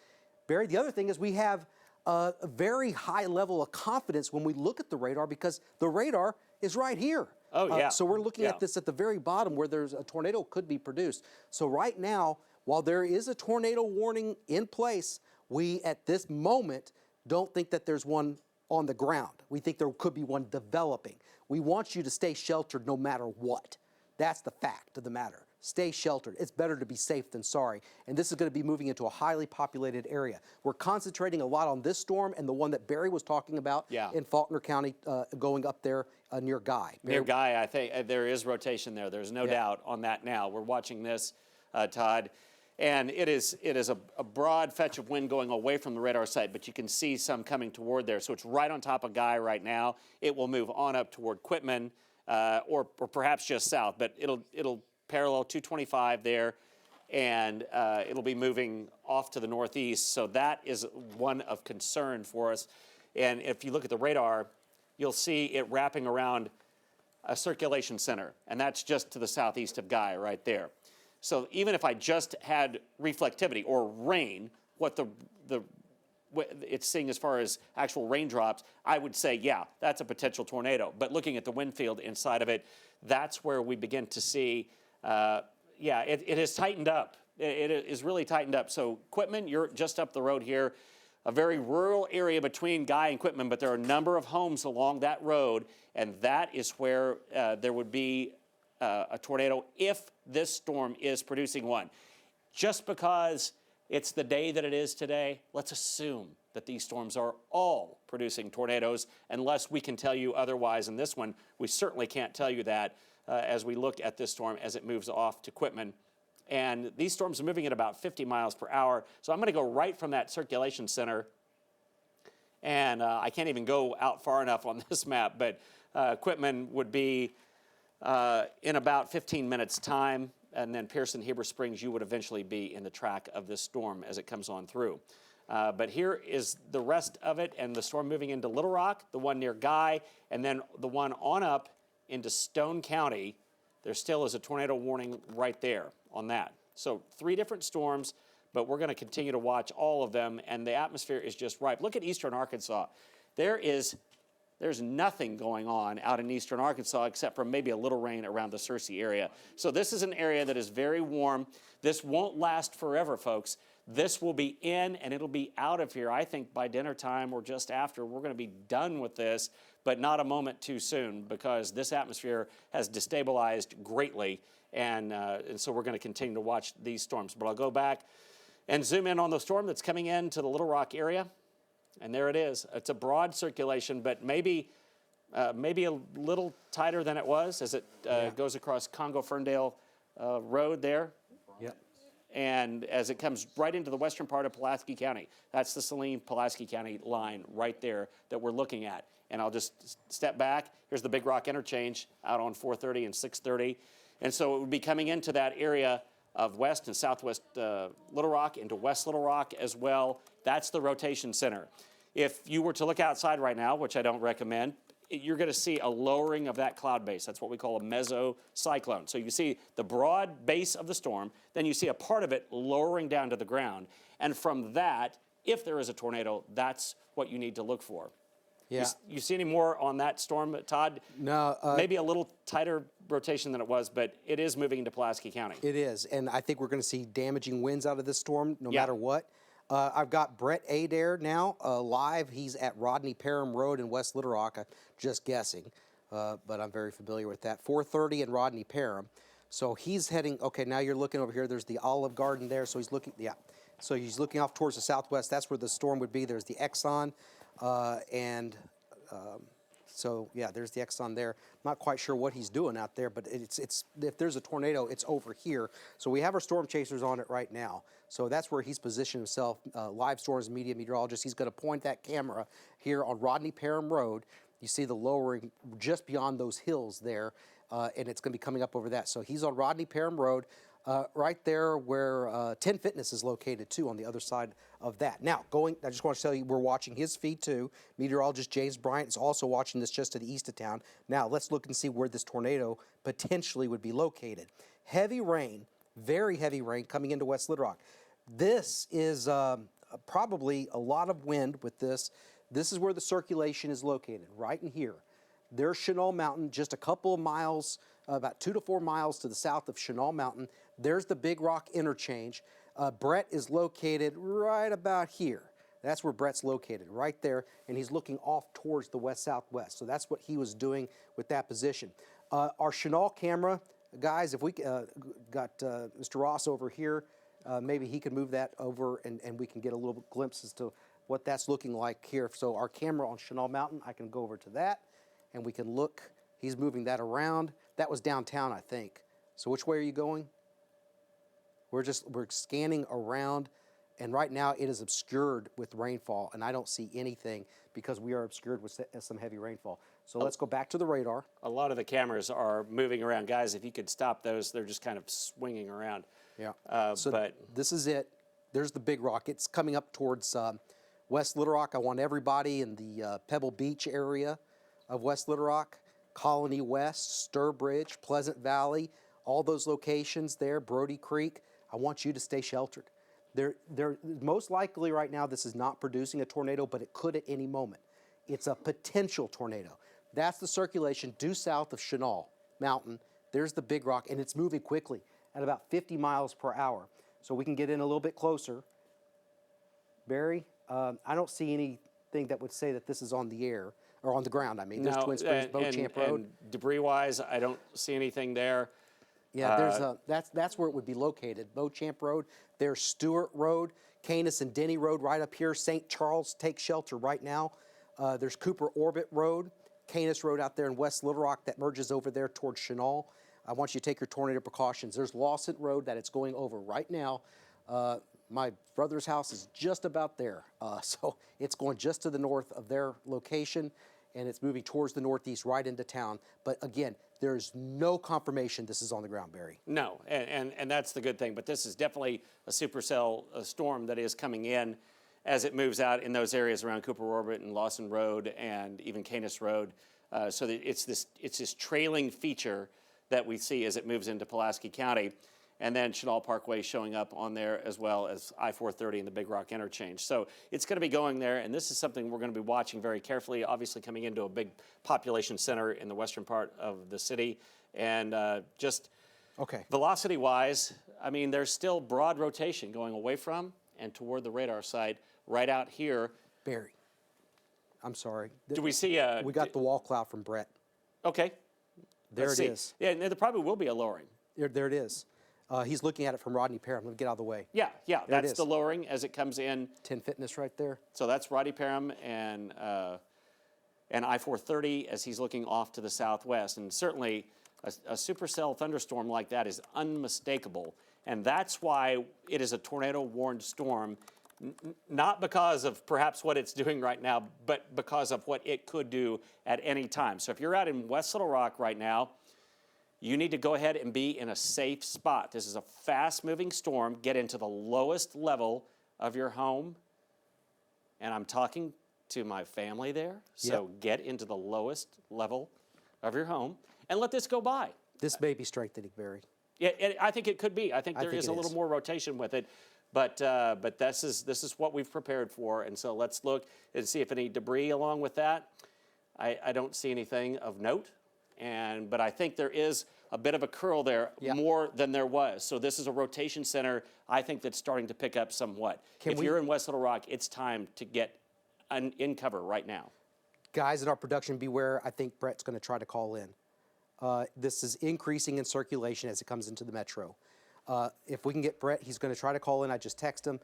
A: Barry, the other thing is we have a very high level of confidence when we look at the radar because the radar is right here.
B: Oh, yeah.
A: So we're looking at this at the very bottom where there's a tornado could be produced. So right now, while there is a tornado warning in place, we at this moment don't think that there's one on the ground. We think there could be one developing. We want you to stay sheltered no matter what. That's the fact of the matter. Stay sheltered. It's better to be safe than sorry. And this is going to be moving into a highly populated area. We're concentrating a lot on this storm and the one that Barry was talking about in Faulkner County going up there near Guy.
B: Near Guy, I think there is rotation there. There's no doubt on that now. We're watching this, Todd. And it is a broad fetch of wind going away from the radar site, but you can see some coming toward there. So it's right on top of Guy right now. It will move on up toward Quitman, or perhaps just south, but it'll parallel 225 there, and it'll be moving off to the northeast. So that is one of concern for us. And if you look at the radar, you'll see it wrapping around a circulation center, and that's just to the southeast of Guy right there. So even if I just had reflectivity or rain, what it's seeing as far as actual raindrops, I would say, yeah, that's a potential tornado. But looking at the wind field inside of it, that's where we begin to see, it has tightened up. It is really tightened up. So Quitman, you're just up the road here, a very rural area between Guy and Quitman, but there are a number of homes along that road, and that is where there would be a tornado if this storm is producing one. Just because it's the day that it is today, let's assume that these storms are all producing tornadoes, unless we can tell you otherwise. In this one, we certainly can't tell you that as we look at this storm as it moves off to Quitman. And these storms are moving at about 50 miles per hour. So I'm going to go right from that circulation center. And I can't even go out far enough on this map, but Quitman would be in about 15 minutes' time. And then Pearson, Heber Springs, you would eventually be in the track of this storm as it comes on through. But here is the rest of it, and the storm moving into Little Rock, the one near Guy, and then the one on up into Stone County. There still is a tornado warning right there on that. So 3 different storms, but we're going to continue to watch all of them, and the atmosphere is just ripe. Look at eastern Arkansas. There's nothing going on out in eastern Arkansas except for maybe a little rain around the Searcy area. So this is an area that is very warm. This won't last forever, folks. This will be in and it'll be out of here, I think, by dinner time or just after. We're going to be done with this, but not a moment too soon, because this atmosphere has destabilized greatly, and so we're going to continue to watch these storms. But I'll go back and zoom in on the storm that's coming into the Little Rock area. And there it is. It's a broad circulation, but maybe a little tighter than it was as it goes across Congo-Ferndale Road there.
A: Yep.
B: And as it comes right into the western part of Pulaski County. That's the Saline-Pulaski County line right there that we're looking at. And I'll just step back. Here's the Big Rock interchange out on 430 and 630. And so it would be coming into that area of west and southwest Little Rock, into West Little Rock as well. That's the rotation center. If you were to look outside right now, which I don't recommend, you're going to see a lowering of that cloud base. That's what we call a mesocyclone. So you see the broad base of the storm, then you see a part of it lowering down to the ground. And from that, if there is a tornado, that's what you need to look for.
A: Yeah.
B: You see any more on that storm, Todd?
A: No.
B: Maybe a little tighter rotation than it was, but it is moving into Pulaski County.
A: It is, and I think we're going to see damaging winds out of this storm no matter what. I've got Brett Adair now live. He's at Rodney Parham Road in West Little Rock. I'm just guessing, but I'm very familiar with that. 430 and Rodney Parham. So he's heading, okay, now you're looking over here. There's the Olive Garden there. So he's looking, So he's looking off towards the southwest. That's where the storm would be. There's the Exxon, so yeah, there's the Exxon there. Not quite sure what he's doing out there, but it's if there's a tornado, it's over here. So we have our storm chasers on it right now. So that's where he's positioned himself, live storms media meteorologist. He's going to point that camera here on Rodney Parham Road. You see the lowering just beyond those hills there, and it's going to be coming up over that. So he's on Rodney Parham Road, right there where 10 Fitness is located too, on the other side of that. Now, I just want to tell you, we're watching his feed too. Meteorologist James Bryant is also watching this just to the east of town. Now, let's look and see where this tornado potentially would be located. Heavy rain, very heavy rain coming into West Little Rock. This is probably a lot of wind with this. This is where the circulation is located, right in here. There's Chenal Mountain, just a couple of miles, about 2 to 4 miles to the south of Chenal Mountain. There's the Big Rock interchange. Brett is located right about here. That's where Brett's located, right there, and he's looking off towards the west-southwest. So that's what he was doing with that position. Our Chenal camera, guys, if we got Mr. Ross over here, maybe he can move that over and we can get a little glimpse as to what that's looking like here. So our camera on Chenal Mountain, I can go over to that, and we can look. He's moving that around. That was downtown, I think. So which way are you going? We're scanning around, and right now it is obscured with rainfall, and I don't see anything because we are obscured with some heavy rainfall. So let's go back to the radar.
B: A lot of the cameras are moving around. Guys, if you could stop those, they're just kind of swinging around.
A: Yeah.
B: But
A: this is it. There's the Big Rock. It's coming up towards West Little Rock. I want everybody in the Pebble Beach area of West Little Rock, Colony West, Sturbridge, Pleasant Valley, all those locations there, Brody Creek. I want you to stay sheltered. They're most likely right now this is not producing a tornado, but it could at any moment. It's a potential tornado. That's the circulation due south of Chenal Mountain. There's the Big Rock, and it's moving quickly at about 50 miles per hour. So we can get in a little bit closer. Barry, I don't see anything that would say that this is on the air, or on the ground, I mean. There's Twin Springs, Beauchamp Road.
B: And debris-wise, I don't see anything there.
A: Yeah, that's where it would be located. Beauchamp Road, there's Stewart Road, Canis and Denny Road right up here. St. Charles takes shelter right now. There's Cooper Orbit Road, Canis Road out there in West Little Rock that merges over there towards Chenal. I want you to take your tornado precautions. There's Lawson Road that it's going over right now. My brother's house is just about there. So it's going just to the north of their location, and it's moving towards the northeast right into town. But again, there's no confirmation this is on the ground, Barry.
B: No, and that's the good thing. But this is definitely a supercell storm that is coming in as it moves out in those areas around Cooper Orbit and Lawson Road and even Canis Road. So that it's this trailing feature that we see as it moves into Pulaski County. And then Chenal Parkway showing up on there, as well as I-430 and the Big Rock interchange. So it's going to be going there, and this is something we're going to be watching very carefully, obviously coming into a big population center in the western part of the city. And just velocity-wise, I mean, there's still broad rotation going away from and toward the radar site right out here.
A: Barry, I'm sorry.
B: Do we see
A: we got the wall cloud from Brett.
B: Okay.
A: There it is.
B: Yeah, and there probably will be a lowering.
A: There it is. He's looking at it from Rodney Parham. Let me get out of the way.
B: Yeah, that's the lowering as it comes in.
A: 10 Fitness right there.
B: So that's Rodney Parham and I-430 as he's looking off to the southwest. And certainly a supercell thunderstorm like that is unmistakable. And that's why it is a tornado-warned storm, not because of perhaps what it's doing right now, but because of what it could do at any time. So if you're out in West Little Rock right now, you need to go ahead and be in a safe spot. This is a fast-moving storm. Get into the lowest level of your home. And I'm talking to my family there. So get into the lowest level of your home and let this go by.
A: This may be strengthening, Barry.
B: Yeah, I think it could be. I think there is a little more rotation with it. But this is what we've prepared for. And so let's look and see if any debris along with that. I don't see anything of note. But I think there is a bit of a curl there, more than there was. So this is a rotation center, I think, that's starting to pick up somewhat. If you're in West Little Rock, it's time to get in cover right now.
A: Guys in our production, beware. I think Brett's going to try to call in. This is increasing in circulation as it comes into the metro. If we can get Brett, he's going to try to call in. I just text him,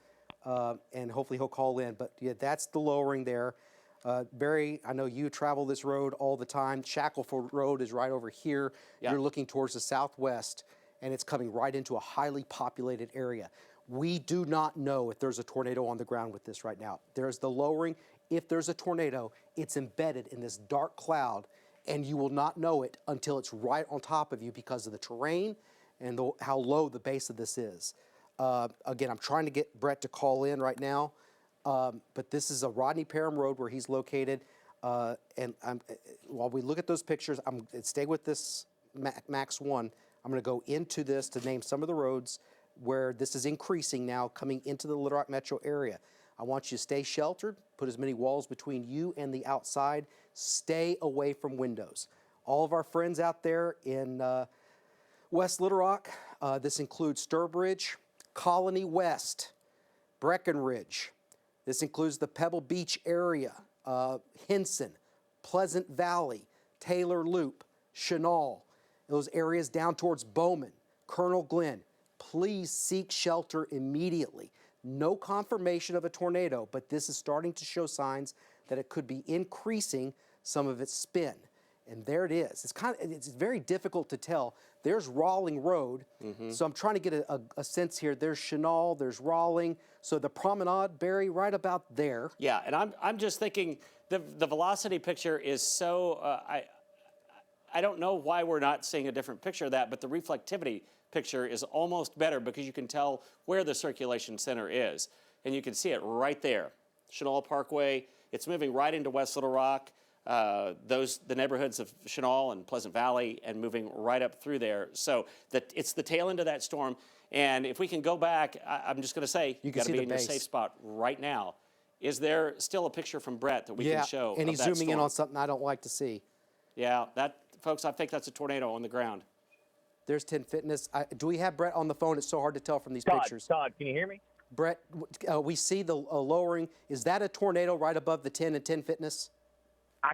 A: and hopefully he'll call in. But yeah, that's the lowering there. Barry, I know you travel this road all the time. Shackleford Road is right over here. Yep. You're looking towards the southwest, and it's coming right into a highly populated area. We do not know if there's a tornado on the ground with this right now. There's the lowering. If there's a tornado, it's embedded in this dark cloud, and you will not know it until it's right on top of you because of the terrain and how low the base of this is. Again, I'm trying to get Brett to call in right now. But this is a Rodney Parham Road where he's located. While we look at those pictures, stay with this Max 1. I'm going to go into this to name some of the roads where this is increasing now coming into the Little Rock metro area. I want you to stay sheltered, put as many walls between you and the outside, stay away from windows. All of our friends out there in West Little Rock, this includes Sturbridge, Colony West, Breckenridge. This includes the Pebble Beach area, Henson, Pleasant Valley, Taylor Loop, Chenal, those areas down towards Bowman, Colonel Glenn. Please seek shelter immediately. No confirmation of a tornado, but this is starting to show signs that it could be increasing some of its spin. And there it is. It's very difficult to tell. There's Rawling Road. So I'm trying to get a sense here. There's Chenal, there's Rawling. So the promenade, Barry, right about there.
B: Yeah, and I'm just thinking the velocity picture is so, I don't know why we're not seeing a different picture of that, but the reflectivity picture is almost better because you can tell where the circulation center is. And you can see it right there. Chenal Parkway, it's moving right into West Little Rock. The neighborhoods of Chenal and Pleasant Valley, and moving right up through there. So it's the tail end of that storm. And if we can go back, I'm just going to say, you got to be in your safe spot right now. Is there still a picture from Brett that we can show?
A: And he's zooming in on something I don't like to see.
B: Yeah, folks, I think that's a tornado on the ground.
A: There's 10 Fitness. Do we have Brett on the phone? It's so hard to tell from these pictures.
C: Todd, can you hear me?
A: Brett, we see the lowering. Is that a tornado right above the 10 and 10 Fitness?
E: I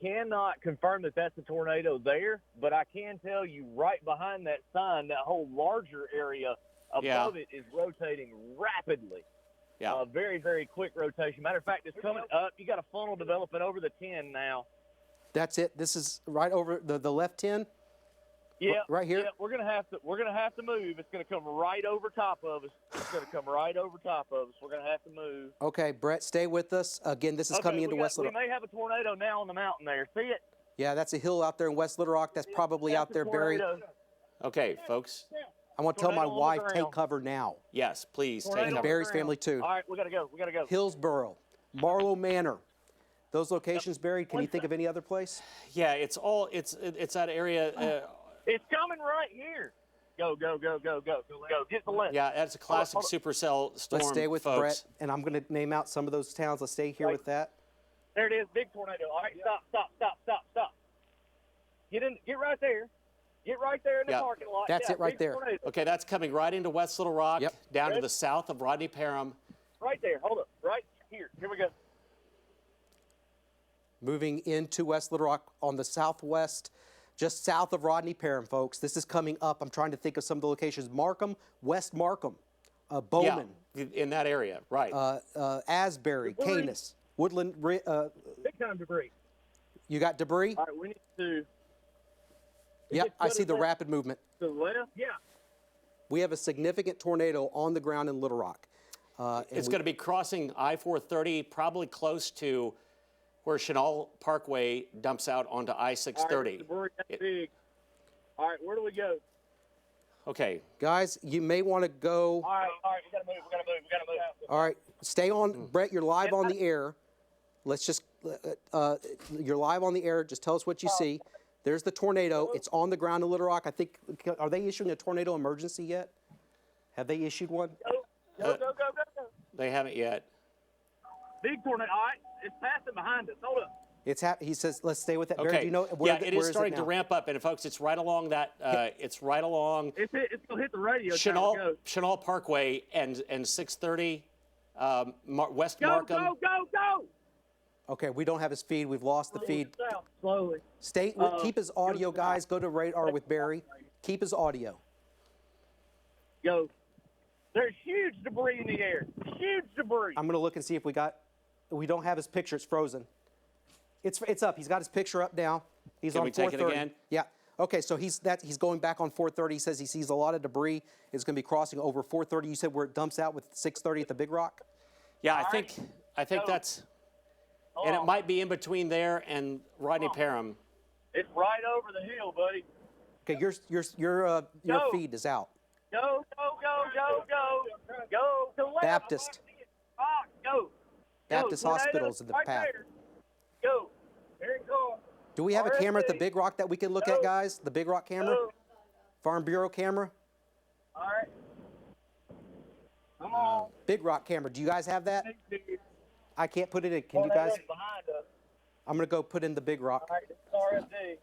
E: cannot confirm that that's a tornado there, but I can tell you right behind that sign, that whole larger area above it is rotating rapidly.
B: Yeah.
E: Very, very quick rotation. Matter of fact, it's coming up. You got a funnel developing over the 10 now.
A: That's it. This is right over the left 10.
E: Yeah,
A: right here.
E: Yeah, we're gonna have to move. It's gonna come right over top of us. We're gonna have to move.
A: Okay, Brett, stay with us. Again, this is coming into West Little Rock.
E: We may have a tornado now on the mountain there. See it?
A: Yeah, that's a hill out there in West Little Rock. That's probably out there, Barry.
B: Okay, folks.
A: I want to tell my wife, take cover now.
B: Yes, please take
A: And
B: cover.
A: Barry's family too.
E: All right, we gotta go.
A: Hillsboro, Marlowe Manor. Those locations, Barry. Can you think of any other place?
B: Yeah, it's that area.
E: It's coming right here. Go. Get the left.
B: Yeah, that's a classic supercell storm.
A: Let's stay with
B: folks.
A: Brett, and I'm going to name out some of those towns. Let's stay here with that.
E: There it is, big tornado. All right, stop. Get right there. Get right there in the parking lot.
A: That's it right there.
E: Tornado.
B: Okay, that's coming right into West Little Rock, down to the south of Rodney Parham.
E: Right there. Hold up. Right here. Here we go.
A: Moving into West Little Rock on the southwest, just south of Rodney Parham, folks. This is coming up. I'm trying to think of some of the locations. Markham, West Markham, Bowman.
B: Yeah, in that area, right.
A: Asbury, Canis, Woodland.
E: Big time debris.
A: You got debris?
E: All right, we need to.
A: Yep, I see the rapid movement.
E: To the left? Yeah.
A: We have a significant tornado on the ground in Little Rock.
B: It's going to be crossing I-430, probably close to where Chenal Parkway dumps out onto I-630.
E: All right, big. All right, where do we go?
A: Okay. Guys, you may want to go.
E: All right, we got to move.
A: All right, stay on. Brett, you're live on the air. Let's just, you're live on the air. Just tell us what you see. There's the tornado. It's on the ground in Little Rock. I think, are they issuing a tornado emergency yet? Have they issued one?
E: Go.
B: They haven't yet.
E: Big tornado. All right, it's passing behind us. Hold up.
A: He says, let's stay with that.
B: Okay.
A: Barry, do you know
B: it is starting to ramp up, and folks, it's right along that. It's right along.
E: It's gonna hit the radio.
B: Chenal Parkway and 630 West Markham.
E: Go.
A: Okay, we don't have his feed. We've lost the feed.
E: Slowly.
A: Keep his audio, guys. Go to radar with Barry. Keep his audio.
E: Go. There's huge debris in the air. Huge debris.
A: I'm gonna look and see if we don't have his picture. It's frozen. It's up. He's got his picture up now. He's
B: Can
A: on
B: we take
A: 430.
B: it again?
A: Yeah. Okay, so he's going back on 430. He says he sees a lot of debris. It's going to be crossing over 430. You said where it dumps out with 630 at the Big Rock?
B: Yeah, I think that's, and it might be in between there and Rodney Parham.
E: It's right over the hill, buddy.
A: Okay, your feed is out.
E: Go to the left.
A: Baptist.
E: Go.
A: Baptist Hospital's in the path.
E: Go. Here it comes.
A: Do we have a camera at the Big Rock that we can look at, guys? The Big Rock camera? Farm Bureau camera?
E: All right. Come on.
A: Big Rock camera. Do you guys have that? I can't put it in. Can you guys? I'm going to go put in the Big Rock.
E: All right, this is RFD.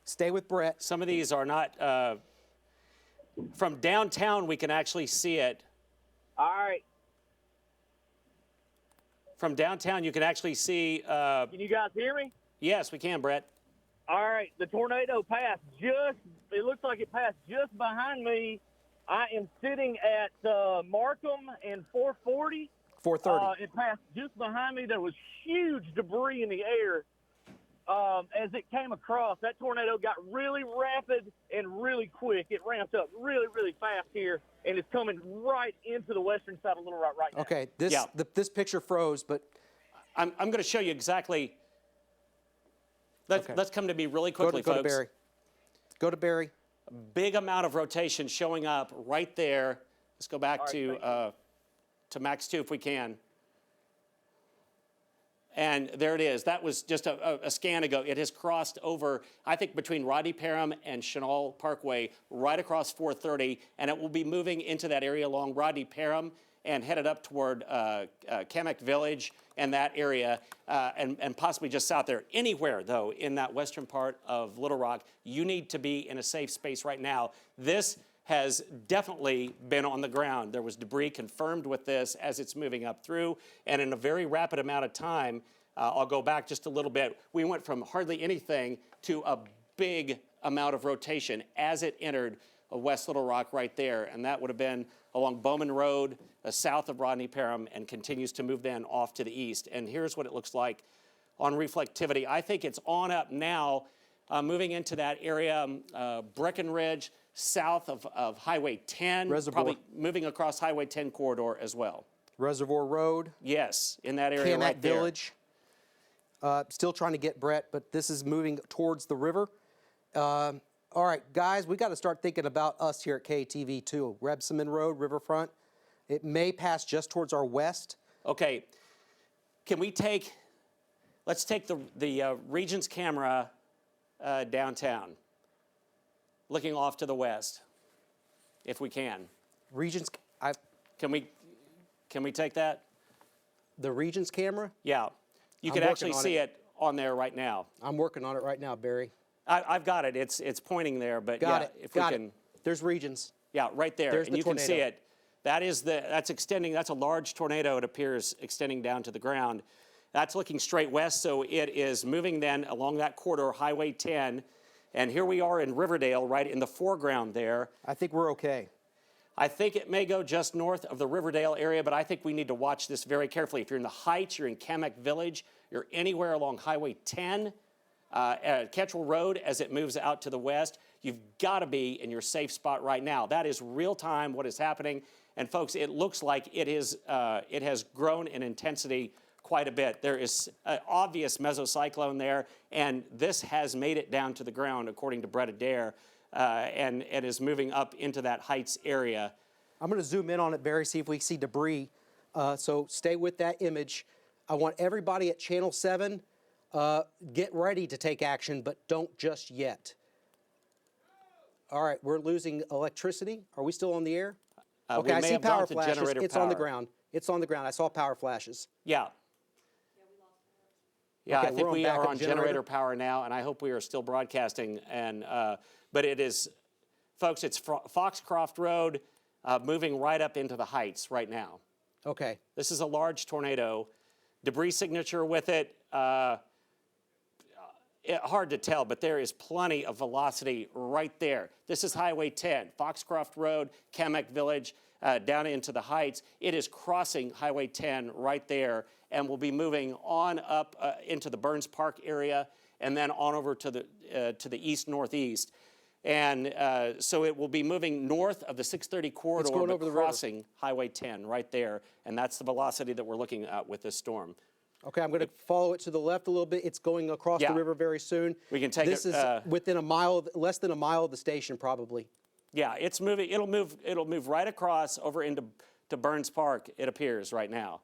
A: Stay with Brett.
B: Some of these are not, from downtown we can actually see it.
E: All right.
B: From downtown you can actually see.
E: Can you guys hear me?
B: Yes, we can, Brett.
E: All right, the tornado passed it looks like it passed just behind me. I am sitting at Markham and 440.
A: 430.
E: It passed just behind me. There was huge debris in the air. as it came across, that tornado got really rapid and really quick. It ramped up really, really fast here, and it's coming right into the western side of Little Rock right now.
A: Okay, this picture froze, but
B: I'm going to show you exactly. Let's come to me really quickly,
A: go
B: folks.
A: to Barry. Go to Barry.
B: Big amount of rotation showing up right there. Let's go back to Max 2 if we can. And there it is. That was just a scan ago. It has crossed over, I think, between Rodney Parham and Chenal Parkway, right across 430, and it will be moving into that area along Rodney Parham and headed up toward Kamek Village and that area, and possibly just south there. Anywhere, though, in that western part of Little Rock, you need to be in a safe space right now. This has definitely been on the ground. There was debris confirmed with this as it's moving up through, and in a very rapid amount of time, I'll go back just a little bit, we went from hardly anything to a big amount of rotation as it entered West Little Rock right there, and that would have been along Bowman Road, south of Rodney Parham, and continues to move then off to the east. And here's what it looks like on reflectivity. I think it's on up now, moving into that area, Breckenridge, south of Highway 10,
A: Reservoir.
B: probably moving across Highway 10 corridor as well.
A: Reservoir Road.
B: Yes, in that area
A: Kamek
B: right there.
A: Village. Still trying to get Brett, but this is moving towards the river. All right, guys, we got to start thinking about us here at KATV too. Rebsamen Road, Riverfront. It may pass just towards our west.
B: Okay, can we let's take the Regions camera downtown, looking off to the west, if we can.
A: Regions,
B: Can we take that?
A: the Regions camera?
B: Yeah, you
A: I'm
B: can
A: working
B: actually
A: on
B: see
A: it.
B: it on there right now.
A: I'm working on it right now, Barry.
B: I've got it. It's pointing there, but
A: Got
B: yeah,
A: it.
B: if
A: Got
B: we can.
A: it. There's Regions.
B: Yeah, right there,
A: There's
B: and
A: the
B: you can see
A: tornado.
B: it. That's extending. That's a large tornado. It appears extending down to the ground. That's looking straight west, so it is moving then along that corridor, Highway 10, and here we are in Riverdale, right in the foreground there.
A: I think we're okay.
B: I think it may go just north of the Riverdale area, but I think we need to watch this very carefully. If you're in the Heights, you're in Kamek Village, you're anywhere along Highway 10, at Ketchell Road as it moves out to the west, you've got to be in your safe spot right now. That is real time what is happening. And folks, it looks like it has grown in intensity quite a bit. There is an obvious mesocyclone there, and this has made it down to the ground, according to Brett Adair, and is moving up into that Heights area.
A: I'm going to zoom in on it, Barry, see if we see debris. So stay with that image. I want everybody at Channel 7, get ready to take action, but don't just yet. All right, we're losing electricity. Are we still on the air? Okay, I see power flashes. It's on the ground. It's on the ground. I saw power flashes.
B: Yeah. Yeah,
A: Okay,
B: I think
A: we're on
B: we are
A: backup
B: on
A: generator.
B: generator power now, and I hope we are still broadcasting. And but it is, folks, it's Foxcroft Road, moving right up into the Heights right now.
A: Okay.
B: This is a large tornado. Debris signature with it. Hard to tell, but there is plenty of velocity right there. This is Highway 10, Foxcroft Road, Kamek Village, down into the Heights. It is crossing Highway 10 right there and will be moving on up into the Burns Park area and then on over to the east-northeast. And so it will be moving north of the 630 corridor,
A: going
B: but
A: over the river.
B: crossing Highway 10 right there. And that's the velocity that we're looking at with this storm.
A: Okay, I'm going to follow it to the left a little bit. It's going across
B: Yeah.
A: the river very soon.
B: We can take
A: this
B: it,
A: is within a mile, less than a mile of the station, probably.
B: Yeah, it's moving. It'll move right across over into Burns Park. It appears right now.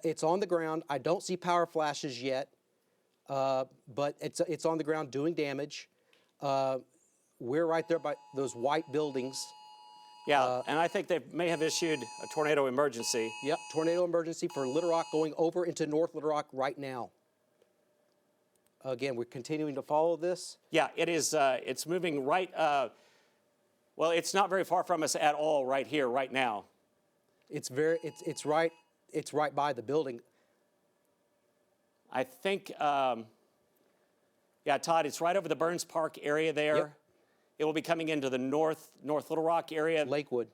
A: It's on the ground. I don't see power flashes yet, but it's on the ground doing damage. We're right there by those white buildings.
B: Yeah, and I think they may have issued a tornado emergency.
A: Yep, tornado emergency for Little Rock going over into North Little Rock right now. Again, we're continuing to follow this.
B: Yeah, it is. It's moving right. Well, it's not very far from us at all. Right here, right now.
A: It's right by the building.
B: I think. Yeah, Todd, it's right over the Burns Park area there.
A: Yep.
B: It will be coming into the North Little Rock area.
A: Lakewood,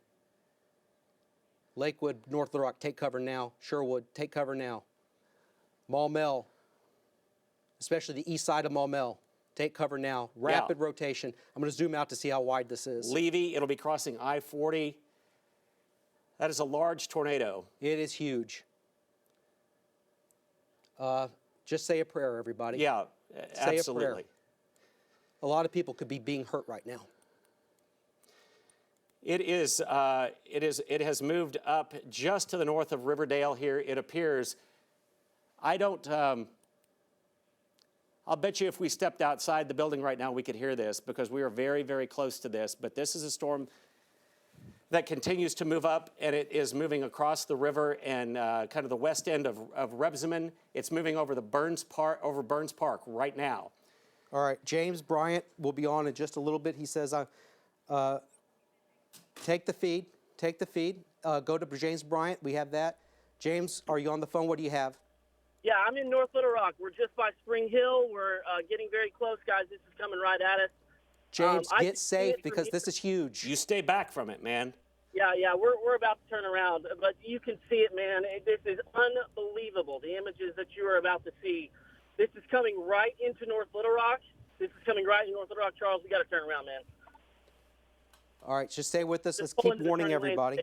A: North Little Rock, take cover now. Sherwood, take cover now. Maumelle, especially the east side of Maumelle. Take cover now. Rapid rotation. I'm going to zoom out to see how wide this is.
B: Levy, it'll be crossing I-40. That is a large tornado.
A: It is huge. Just say a prayer, everybody.
B: Yeah,
A: Say
B: absolutely.
A: a prayer. A lot of people could be being hurt right now.
B: It has moved up just to the north of Riverdale here, it appears. I'll bet you if we stepped outside the building right now, we could hear this because we are very, very close to this. But this is a storm that continues to move up, and it is moving across the river and kind of the west end of Rebsamen. It's moving over Burns Park right now.
A: All right, James Bryant will be on in just a little bit. He says, take the feed, go to James Bryant, we have that. James, are you on the phone? What do you have?
C: Yeah, I'm in North Little Rock. We're just by Spring Hill. We're getting very close, guys. This is coming right at us.
A: James, get safe because this is huge.
B: You stay back from it, man.
C: Yeah, we're about to turn around, but you can see it, man. This is unbelievable, the images that you are about to see. This is coming right into North Little Rock. Charles, we got to turn around, man.
A: All right, just stay with us. Let's keep warning everybody.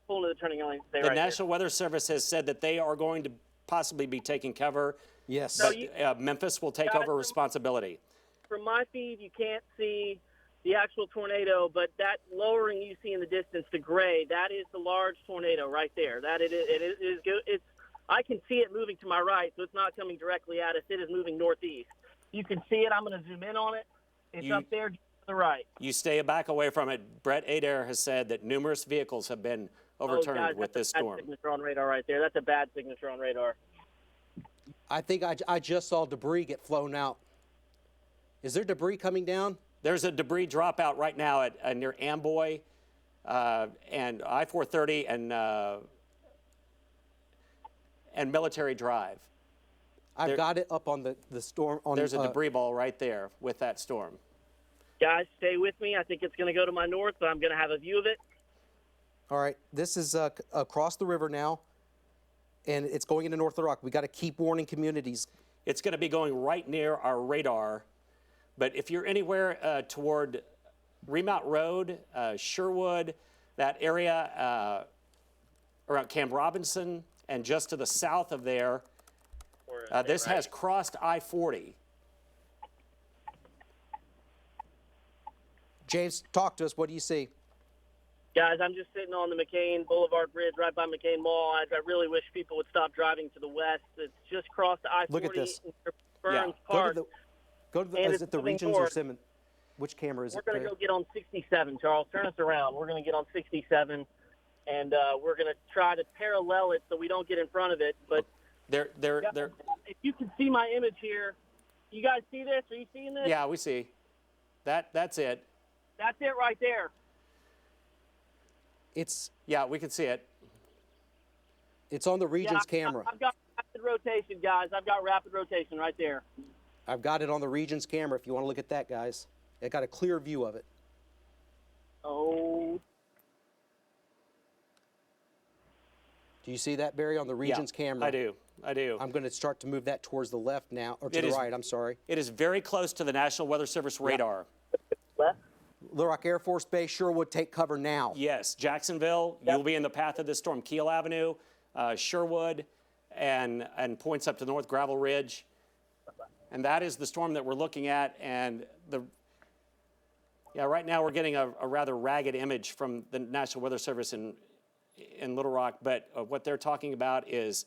C: Pull into the turning lane.
B: The National Weather Service has said that they are going to possibly be taking cover.
A: Yes.
B: But Memphis will take over responsibility.
C: From my feed, you can't see the actual tornado, but that lowering you see in the distance, the gray, that is the large tornado right there. That it is good. I can see it moving to my right, so it's not coming directly at us. It is moving northeast. You can see it. I'm going to zoom in on it. It's up there to the right.
B: You stay back away from it. Brett Adair has said that numerous vehicles have been overturned with this storm.
C: That's a bad signature on radar right there. That's a bad signature on radar.
A: I think I just saw debris get flown out. Is there debris coming down?
B: There's a debris dropout right now at near Amboy and I-430 and Military Drive.
A: I've got it up on the storm.
B: There's a debris ball right there with that storm.
C: Guys, stay with me. I think it's going to go to my north, but I'm going to have a view of it.
A: All right, this is across the river now, and it's going into North Little Rock. We got to keep warning communities.
B: It's going to be going right near our radar, but if you're anywhere toward Remount Road, Sherwood, that area around Camp Robinson, and just to the south of there, this has crossed I-40.
A: James, talk to us. What do you see?
C: Guys, I'm just sitting on the McCain Boulevard Bridge right by McCain Mall. I really wish people would stop driving to the west. It's just crossed I-40.
A: Look at this.
C: Burns Park.
A: Go to the is it the Regions or Simmons? Which camera is it?
C: We're going to go get on 67, Charles. Turn us around. We're going to get on 67, and we're going to try to parallel it so we don't get in front of it. But
B: They're.
C: If you can see my image here, you guys see this? Are you seeing this?
B: Yeah, we see. That's it.
C: That's it right there.
B: Yeah, we can see it.
A: It's on the Regions camera.
C: I've got rapid rotation, guys. I've got rapid rotation right there.
A: I've got it on the Regions camera if you want to look at that, guys. I got a clear view of it.
C: Oh.
A: Do you see that, Barry, on the Regions camera?
B: I do.
A: I'm going to start to move that towards the left now, or to the right, I'm sorry.
B: It is very close to the National Weather Service radar.
C: Left?
A: Little Rock Air Force Base, Sherwood, take cover now.
B: Yes, Jacksonville, you'll be in the path of this storm. Keel Avenue, Sherwood, and points up to North Gravel Ridge. And that is the storm that we're looking at. And right now we're getting a rather ragged image from the National Weather Service in Little Rock. But what they're talking about is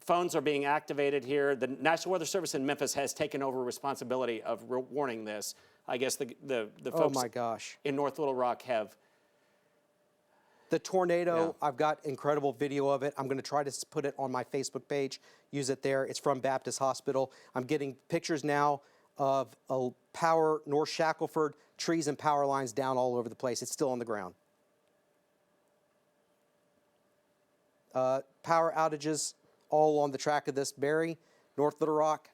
B: phones are being activated here. The National Weather Service in Memphis has taken over responsibility of warning this. I guess the folks
A: oh my gosh.
B: in North Little Rock have.
A: The tornado, I've got incredible video of it. I'm going to try to put it on my Facebook page, use it there. It's from Baptist Hospital. I'm getting pictures now of a power, North Shackelford, trees and power lines down all over the place. It's still on the ground. Power outages all on the track of this. Barry, North Little Rock,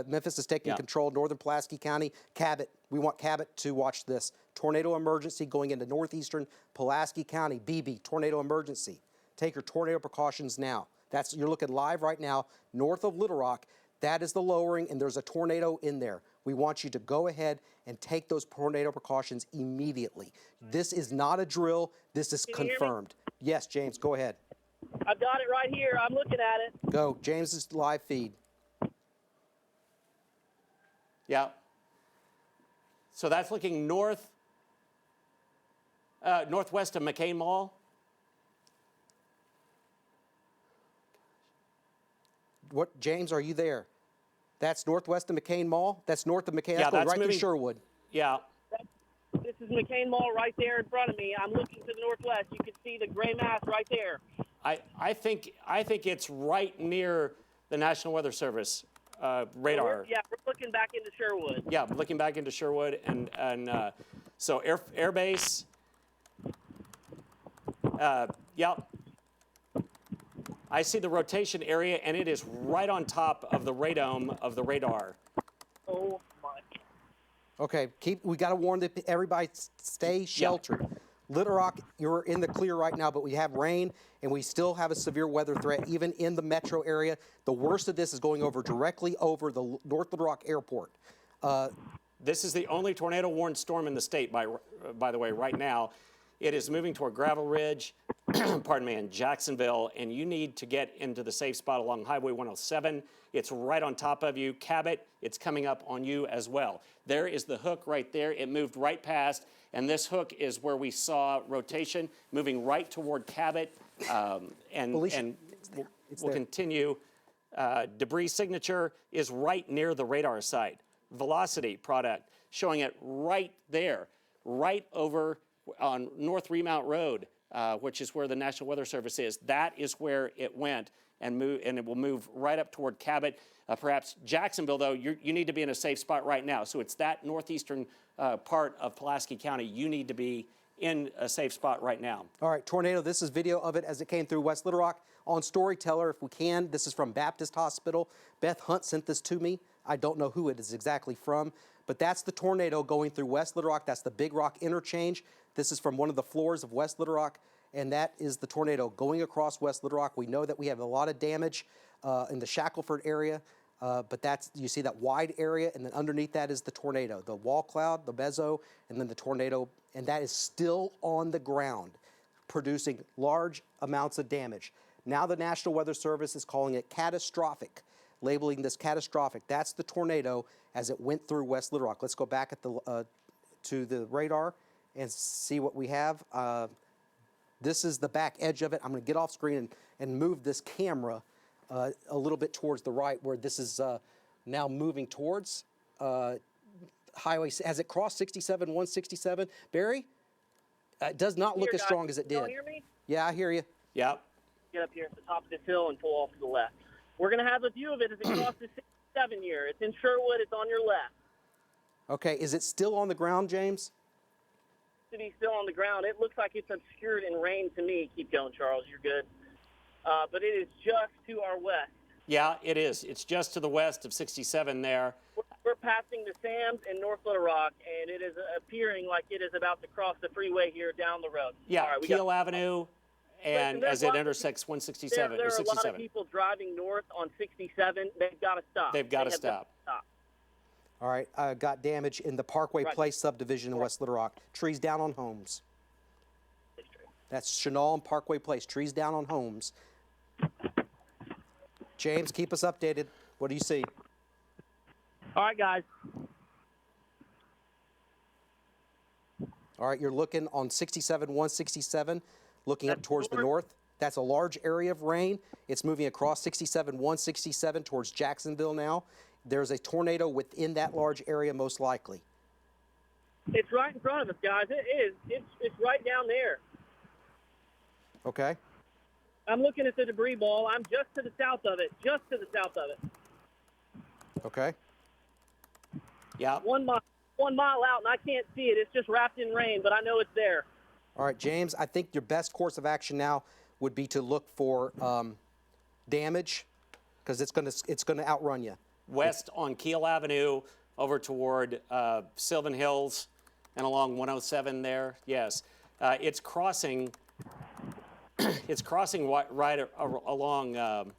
A: Memphis is taking control. Northern Pulaski County, Cabot. We want Cabot to watch this. Tornado emergency going into northeastern Pulaski County. BB, tornado emergency. Take your tornado precautions now. You're looking live right now, north of Little Rock. That is the lowering, and there's a tornado in there. We want you to go ahead and take those tornado precautions immediately. This is not a drill. This is confirmed. Yes, James, go ahead.
C: I've got it right here. I'm looking at it.
A: Go. James's live feed.
B: Yeah. So that's looking northwest of McCain Mall.
A: What, James, are you there? That's northwest of McCain Mall? That's north of McCain.
B: Yeah,
A: That's going
B: that's
A: right
B: moving,
A: through Sherwood.
B: Yeah.
C: This is McCain Mall right there in front of me. I'm looking to the northwest. You can see the gray mass right there.
B: I think it's right near the National Weather Service radar.
C: We're looking back into Sherwood.
B: Yeah, looking back into Sherwood, and so air base. Yeah. I see the rotation area, and it is right on top of the radome of the radar.
C: Oh my.
A: Okay, we got to warn everybody, stay sheltered. Little Rock, you're in the clear right now, but we have rain, and we still have a severe weather threat, even in the metro area. The worst of this is going directly over the North Little Rock Airport.
B: This is the only tornado-warned storm in the state, by the way, right now. It is moving toward Gravel Ridge, pardon me, in Jacksonville, and you need to get into the safe spot along Highway 107. It's right on top of you. Cabot, it's coming up on you as well. There is the hook right there. It moved right past, and this hook is where we saw rotation moving right toward Cabot, and we'll continue. Debris signature is right near the radar site. Velocity product showing it right there, right over on North Remount Road, which is where the National Weather Service is. That is where it went and it will move right up toward Cabot. Perhaps Jacksonville, though, you need to be in a safe spot right now. So it's that northeastern part of Pulaski County. You need to be in a safe spot right now.
A: All right, tornado, this is video of it as it came through West Little Rock. On Storyteller, if we can, this is from Baptist Hospital. Beth Hunt sent this to me. I don't know who it is exactly from, but that's the tornado going through West Little Rock. That's the Big Rock interchange. This is from one of the floors of West Little Rock, and that is the tornado going across West Little Rock. We know that we have a lot of damage in the Shackelford area, but you see that wide area, and then underneath that is the tornado, the wall cloud, the meso, and then the tornado, and that is still on the ground, producing large amounts of damage. Now the National Weather Service is calling it catastrophic, labeling this catastrophic. That's the tornado as it went through West Little Rock. Let's go back at to the radar and see what we have. This is the back edge of it. I'm going to get off screen and move this camera a little bit towards the right, where this is now moving towards highway. Has it crossed 67, 167? Barry? It does not look as strong as it did.
C: Can you hear me?
A: Yeah, I hear you.
B: Yeah.
C: Get up here at the top of this hill and pull off to the left. We're going to have a view of it as it crosses 67 here. It's in Sherwood. It's on your left.
A: Okay, is it still on the ground, James?
C: To be still on the ground. It looks like it's obscured in rain to me. Keep going, Charles. You're good. But it is just to our west.
B: Yeah, it is. It's just to the west of 67 there.
C: We're passing the Sam's in North Little Rock, and it is appearing like it is about to cross the freeway here down the road.
B: Yeah,
C: all right,
B: Keel Avenue, and as it intersects 167
C: there
B: or
C: are
B: 67.
C: a lot of people driving north on 67. They've got to stop.
B: They've got to stop.
A: All right, got damage in the Parkway Place subdivision in West Little Rock. Trees down on homes. That's Chenal and Parkway Place. Trees down on homes. James, keep us updated. What do you see?
C: All right, guys.
A: All right, you're looking on 67, 167, looking up towards the north. That's a large area of rain. It's moving across 67, 167 towards Jacksonville now. There's a tornado within that large area, most likely.
C: It's right in front of us, guys. It is. It's right down there.
A: Okay.
C: I'm looking at the debris ball. I'm just to the south of it. Just to the south of it.
A: Okay.
B: Yeah.
C: 1 mile out, and I can't see it. It's just wrapped in rain, but I know it's there.
A: All right, James, I think your best course of action now would be to look for damage, because it's gonna outrun you.
B: West on Keel Avenue over toward Sylvan Hills and along 107 there. Yes. It's crossing it's crossing right along.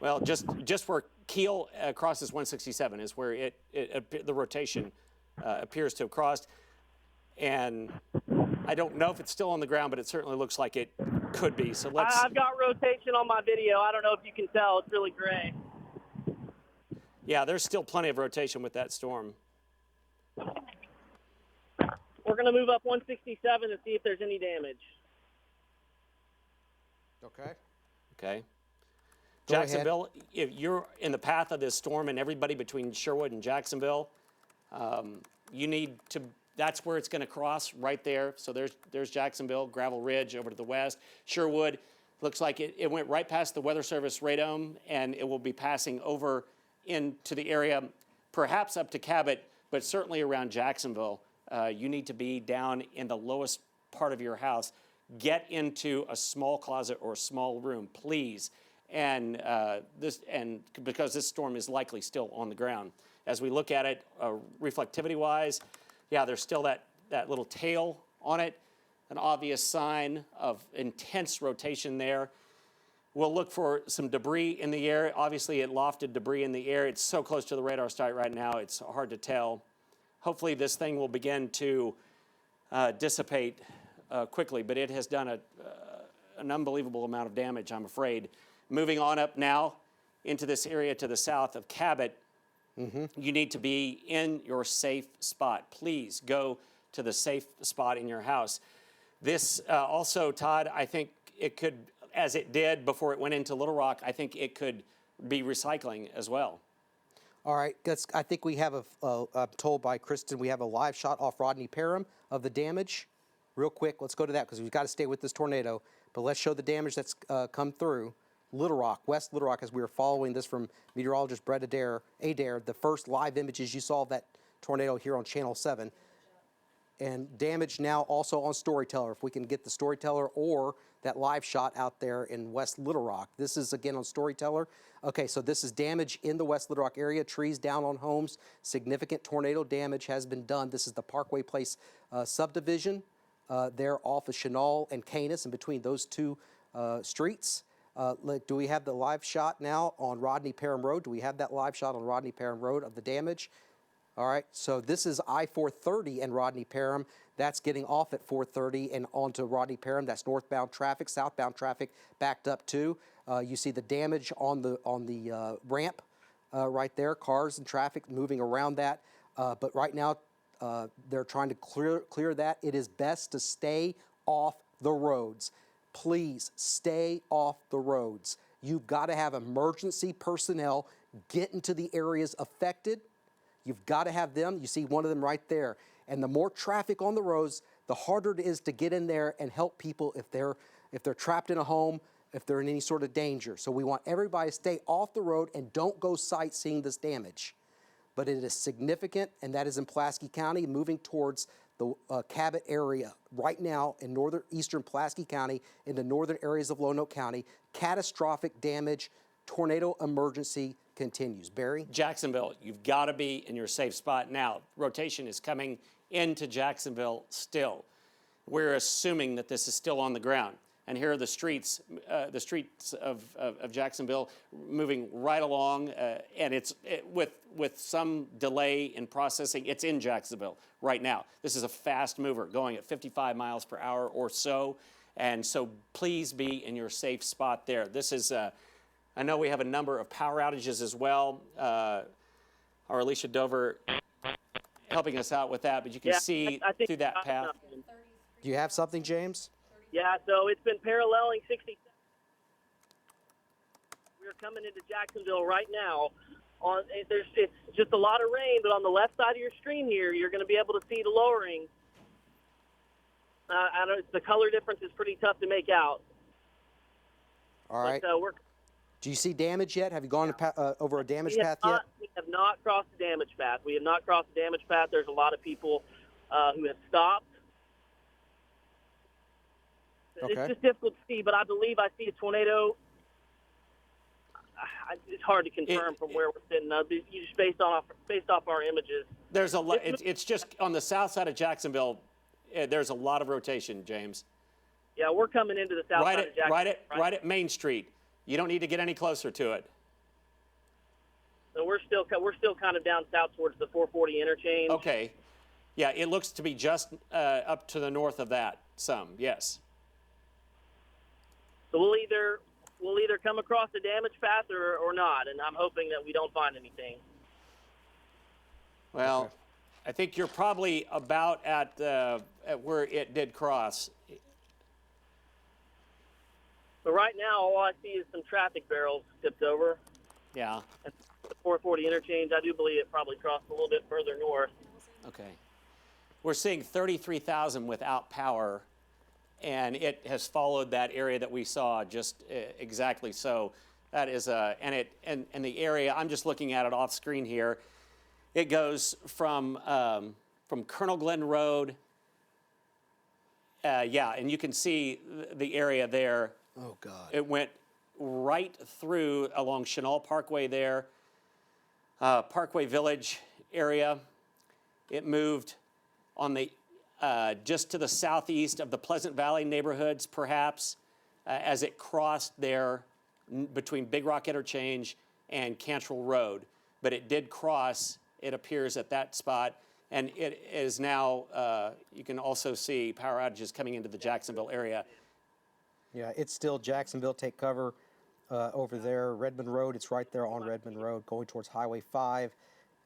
B: Well, just where Keel crosses 167 is where the rotation appears to have crossed, and I don't know if it's still on the ground, but it certainly looks like it could be. So let's.
C: I've got rotation on my video. I don't know if you can tell. It's really gray.
B: Yeah, there's still plenty of rotation with that storm.
C: We're going to move up 167 and see if there's any damage.
A: Okay.
B: Okay.
A: Go
B: Jacksonville, if you're in the path of this storm, and everybody between Sherwood and Jacksonville, you need to. That's where it's going to cross right there. So there's Jacksonville, Gravel Ridge over to the west. Sherwood looks like it went right past the Weather Service radome, and it will be passing over into the area, perhaps up to Cabot, but certainly around Jacksonville. You need to be down in the lowest part of your house. Get into a small closet or a small room, please. And because this storm is likely still on the ground. As we look at it, reflectivity-wise, yeah, there's still that little tail on it, an obvious sign of intense rotation there. We'll look for some debris in the air. Obviously, it lofted debris in the air. It's so close to the radar site right now, it's hard to tell. Hopefully, this thing will begin to dissipate quickly, but it has done an unbelievable amount of damage, I'm afraid. Moving on up now into this area to the south of Cabot, you need to be in your safe spot. Please go to the safe spot in your house. This also, Todd, I think it could, as it did before it went into Little Rock, I think it could be recycling as well.
A: All right, I think we have I'm told by Kristen, we have a live shot off Rodney Parham of the damage. Real quick, let's go to that because we've got to stay with this tornado. But let's show the damage that's come through Little Rock, West Little Rock, as we were following this from meteorologist Brett Adair, the first live images you saw of that tornado here on Channel 7. And damage now also on Storyteller, if we can get the Storyteller or that live shot out there in West Little Rock. This is again on Storyteller. Okay, so this is damage in the West Little Rock area, trees down on homes, significant tornado damage has been done. This is the Parkway Place subdivision. They're off of Chenal and Canis, in between those two streets. Do we have the live shot now on Rodney Parham Road? Do we have that live shot on Rodney Parham Road of the damage? All right, so this is I-430 and Rodney Parham. That's getting off at 430 and onto Rodney Parham. That's northbound traffic, southbound traffic backed up too. You see the damage on the ramp right there, cars and traffic moving around that. But right now, they're trying to clear that. It is best to stay off the roads. Please stay off the roads. You've got to have emergency personnel get into the areas affected. You've got to have them. You see one of them right there. And the more traffic on the roads, the harder it is to get in there and help people if they're trapped in a home, if they're in any sort of danger. So we want everybody to stay off the road and don't go sightseeing this damage. But it is significant, and that is in Pulaski County, moving towards the Cabot area right now in eastern Pulaski County, in the northern areas of Lonoke County. Catastrophic damage, tornado emergency continues. Barry?
B: Jacksonville, you've got to be in your safe spot now. Rotation is coming into Jacksonville still. We're assuming that this is still on the ground. And here are the streets of Jacksonville moving right along, and with some delay in processing. It's in Jacksonville right now. This is a fast mover going at 55 miles per hour or so, and so please be in your safe spot there. This is, I know we have a number of power outages as well. Our Alicia Dover helping us out with that, but you can see
C: I think
B: through that path.
A: Do you have something, James?
C: Yeah, so it's been paralleling 60. We're coming into Jacksonville right now. It's just a lot of rain, but on the left side of your screen here, you're going to be able to see the lowering. The color difference is pretty tough to make out.
A: All right.
C: But,
A: do you see damage yet? Have you gone over a damage path yet?
C: We have not crossed the damage path. We have not crossed the damage path. There's a lot of people who have stopped.
A: Okay.
C: It's just difficult to see, but I believe I see a tornado. It's hard to confirm from where we're sitting. Just based off our images.
B: There's a lot. It's just on the south side of Jacksonville. There's a lot of rotation, James.
C: Yeah, we're coming into the south side of Jacksonville.
B: Right at Main Street. You don't need to get any closer to it.
C: So we're still kind of down south towards the 440 interchange.
B: Okay. Yeah, it looks to be just up to the north of that. Some, yes.
C: So we'll either come across the damage path or not, and I'm hoping that we don't find anything.
B: Well,
A: Okay.
B: I think you're probably about at where it did cross.
C: But right now, all I see is some traffic barrels tipped over.
B: Yeah.
C: At the 440 interchange, I do believe it probably crossed a little bit further north.
B: Okay. We're seeing 33,000 without power, and it has followed that area that we saw just exactly so. That is and the area, I'm just looking at it off screen here. It goes from Colonel Glenn Road. Yeah, and you can see the area there.
A: Oh, God.
B: It went right through along Chenal Parkway there, Parkway Village area. It moved on the just to the southeast of the Pleasant Valley neighborhoods, perhaps, as it crossed there between Big Rock Interchange and Cantrell Road. But it did cross, it appears, at that spot. And it is now, you can also see power outages coming into the Jacksonville area.
A: Yeah, it's still Jacksonville. Take cover over there. Redmond Road, it's right there on Redmond Road, going towards Highway 5.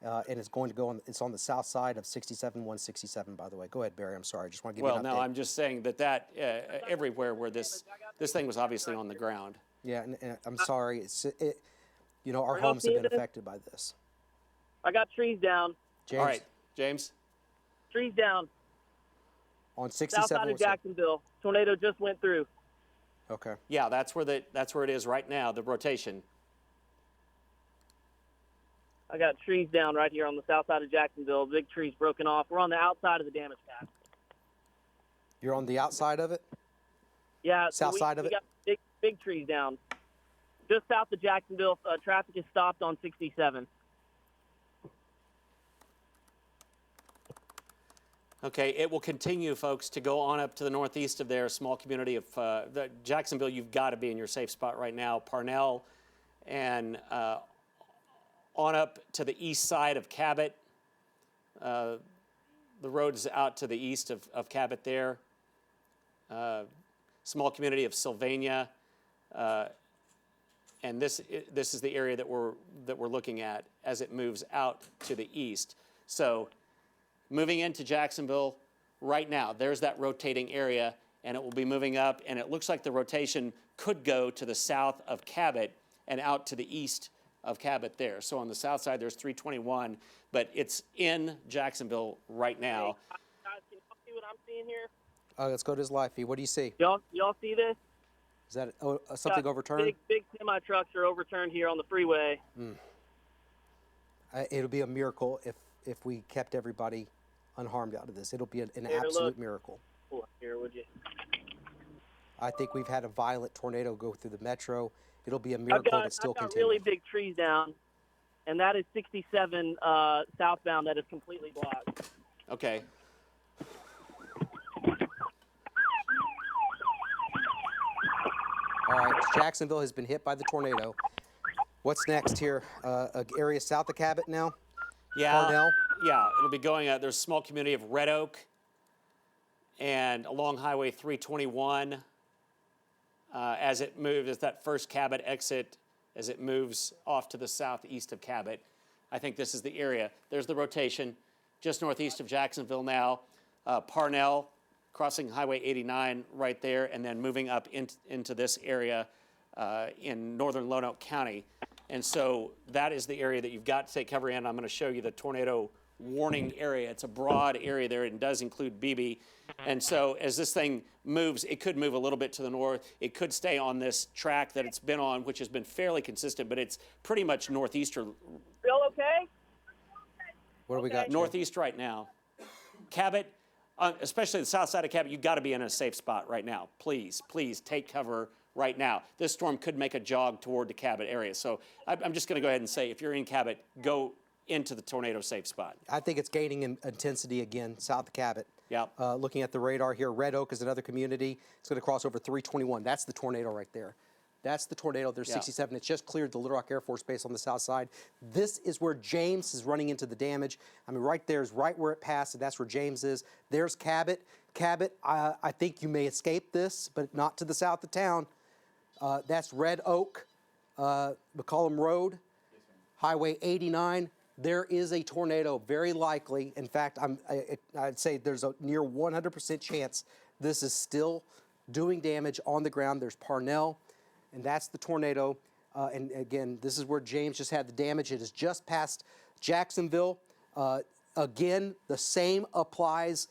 A: And it's going to go on, it's on the south side of 67-167, by the way. Go ahead, Barry, I'm sorry. I just want to give you an update.
B: Well, no, I'm just saying that everywhere where this thing was obviously on the ground.
A: Yeah, and I'm sorry. Our homes have been affected by this.
C: I got trees down.
A: James,
B: All right, James.
C: Trees down.
A: on 67.
C: South side of Jacksonville. Tornado just went through.
A: Okay.
B: Yeah, that's where it is right now, the rotation.
C: I got trees down right here on the south side of Jacksonville. Big trees broken off. We're on the outside of the damage path.
A: You're on the outside of it?
C: Yeah.
A: South side of
C: we
A: it?
C: got big trees down. Just south of Jacksonville, traffic is stopped on 67.
B: Okay, it will continue, folks, to go on up to the northeast of there, a small community of Jacksonville. You've got to be in your safe spot right now. Parnell and on up to the east side of Cabot. The road's out to the east of Cabot there. Small community of Sylvania. And this is the area that we're looking at as it moves out to the east. So moving into Jacksonville right now, there's that rotating area, and it will be moving up, and it looks like the rotation could go to the south of Cabot and out to the east of Cabot there. So on the south side, there's 321, but it's in Jacksonville right now.
C: Hey, guys, can y'all see what I'm seeing here?
A: Let's go to his live feed. What do you see?
C: Y'all see this?
A: Is that something overturned?
C: Big semi trucks are overturned here on the freeway.
A: It'll be a miracle if we kept everybody unharmed out of this. It'll be an absolute miracle.
C: Pull up here, would you?
A: I think we've had a violent tornado go through the metro. It'll be a miracle that's still
C: I've got
A: continuing.
C: really big trees down, and that is 67 southbound that is completely blocked.
B: Okay.
A: All right, Jacksonville has been hit by the tornado. What's next here? Area south of Cabot now?
B: Yeah.
A: Parnell?
B: Yeah, it'll be going out. There's a small community of Red Oak and along Highway 321 as it moves, as that first Cabot exit, as it moves off to the southeast of Cabot. I think this is the area. There's the rotation just northeast of Jacksonville now. Parnell, crossing Highway 89 right there, and then moving up into this area in northern Lonoke County. And so that is the area that you've got to take cover in. I'm going to show you the tornado warning area. It's a broad area there and does include BB. And so as this thing moves, it could move a little bit to the north. It could stay on this track that it's been on, which has been fairly consistent, but it's pretty much northeastern.
C: Bill, okay?
A: What do we got?
B: Northeast right now. Cabot, especially the south side of Cabot, you've got to be in a safe spot right now. Please, please take cover right now. This storm could make a jog toward the Cabot area. So I'm just going to go ahead and say, if you're in Cabot, go into the tornado safe spot.
A: I think it's gaining in intensity again south of Cabot.
B: Yep.
A: Looking at the radar here, Red Oak is another community. It's going to cross over 321. That's the tornado right there. That's the tornado. There's 67. It's just cleared the Little Rock Air Force Base on the south side. This is where James is running into the damage. I mean, right there is right where it passed, and that's where James is. There's Cabot. Cabot, I think you may escape this, but not to the south of town. That's Red Oak, McCollum Road, Highway 89. There is a tornado, very likely. In fact, I'd say there's a near 100% chance this is still doing damage on the ground. There's Parnell, and that's the tornado. And again, this is where James just had the damage. It is just past Jacksonville. Again, the same applies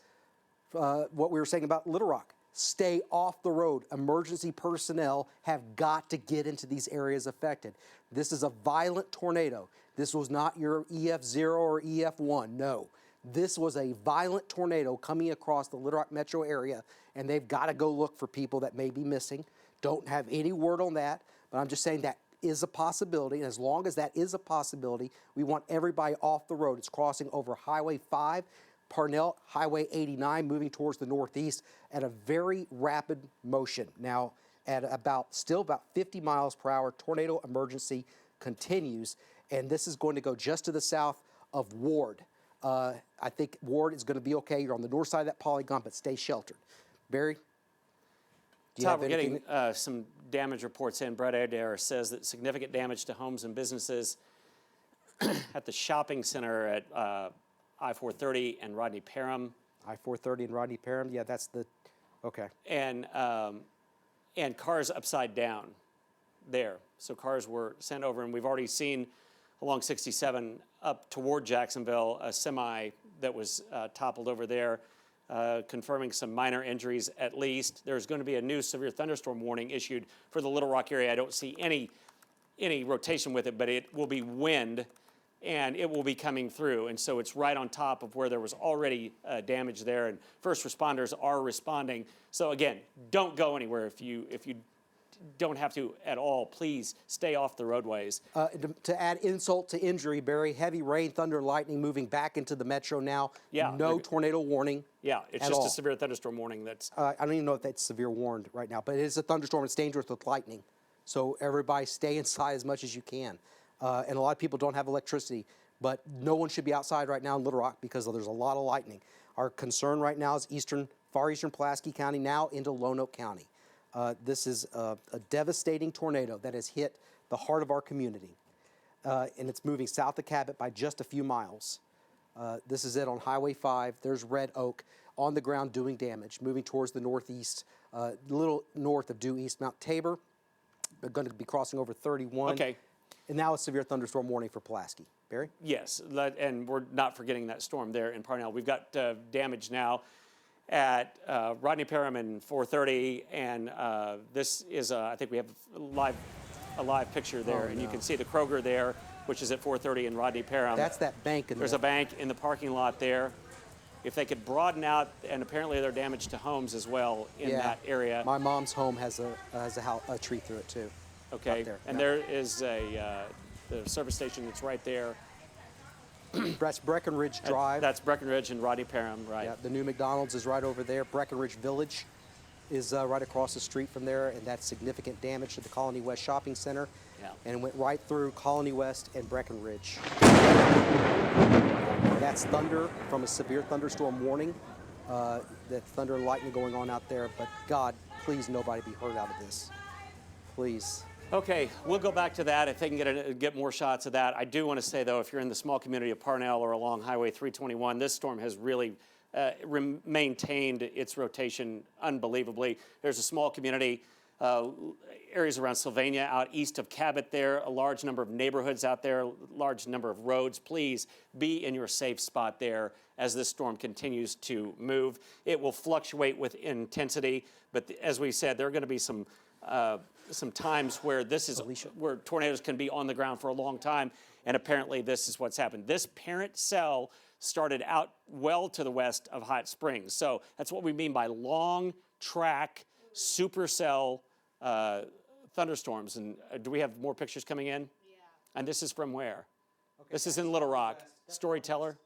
A: what we were saying about Little Rock. Stay off the road. Emergency personnel have got to get into these areas affected. This is a violent tornado. This was not your EF0 or EF1. No. This was a violent tornado coming across the Little Rock metro area, and they've got to go look for people that may be missing. Don't have any word on that, but I'm just saying that is a possibility, and as long as that is a possibility, we want everybody off the road. It's crossing over Highway 5, Parnell, Highway 89, moving towards the northeast at a very rapid motion. Now, at still about 50 miles per hour, tornado emergency continues, and this is going to go just to the south of Ward. I think Ward is going to be okay. You're on the north side of that polygon, but stay sheltered. Barry?
B: Todd, we're getting some damage reports in. Brett Adair says that significant damage to homes and businesses at the shopping center at I-430 and Rodney Parham.
A: I-430 and Rodney Parham, yeah, that's the, okay.
B: And cars upside down there. So cars were sent over, and we've already seen along 67 up toward Jacksonville a semi that was toppled over there, confirming some minor injuries at least. There's going to be a new severe thunderstorm warning issued for the Little Rock area. I don't see any rotation with it, but it will be wind, and it will be coming through. And so it's right on top of where there was already damage there, and first responders are responding. So again, don't go anywhere if you don't have to at all. Please stay off the roadways.
A: To add insult to injury, Barry, heavy rain, thunder, lightning moving back into the metro now.
B: Yeah.
A: No tornado warning.
B: Yeah, it's just a severe thunderstorm warning. That's.
A: I don't even know if that's severe warned right now, but it is a thunderstorm. It's dangerous with lightning. So everybody stay inside as much as you can. And a lot of people don't have electricity, but no one should be outside right now in Little Rock because there's a lot of lightning. Our concern right now is far eastern Pulaski County, now into Lonoke County. This is a devastating tornado that has hit the heart of our community, and it's moving south of Cabot by just a few miles. This is it on Highway 5. There's Red Oak on the ground doing damage, moving towards the northeast, a little north of due east. Mount Tabor, they're going to be crossing over 31.
B: Okay.
A: And now a severe thunderstorm warning for Pulaski. Barry?
B: Yes, and we're not forgetting that storm there in Parnell. We've got damage now at Rodney Parham and 430, and this is, I think we have a live picture there, and you can see the Kroger there, which is at 430 and Rodney Parham.
A: That's that bank in there.
B: There's a bank in the parking lot there. If they could broaden out, and apparently there are damage to homes as well in that area.
A: My mom's home has a tree through it too.
B: Okay,
A: there.
B: And there is the service station that's right there.
A: That's Breckenridge Drive.
B: That's Breckenridge and Rodney Parham, right?
A: Yeah, the new McDonald's is right over there. Breckenridge Village is right across the street from there, and that's significant damage to the Colony West Shopping Center.
B: Yeah.
A: And it went right through Colony West and Breckenridge. That's thunder from a severe thunderstorm warning. That thunder and lightning going on out there, but God, please nobody be hurt out of this. Please.
B: Okay, we'll go back to that if they can get more shots of that. I do want to say, though, if you're in the small community of Parnell or along Highway 321, this storm has really maintained its rotation unbelievably. There's a small community, areas around Sylvania, out east of Cabot there, a large number of neighborhoods out there, a large number of roads. Please be in your safe spot there as this storm continues to move. It will fluctuate with intensity, but as we said, there are going to be some times where where tornadoes can be on the ground for a long time, and apparently this is what's happened. This parent cell started out well to the west of Hot Springs, so that's what we mean by long track supercell thunderstorms. And do we have more pictures coming in? Yeah. And this is from where? Okay, this is in Little Rock. Storyteller.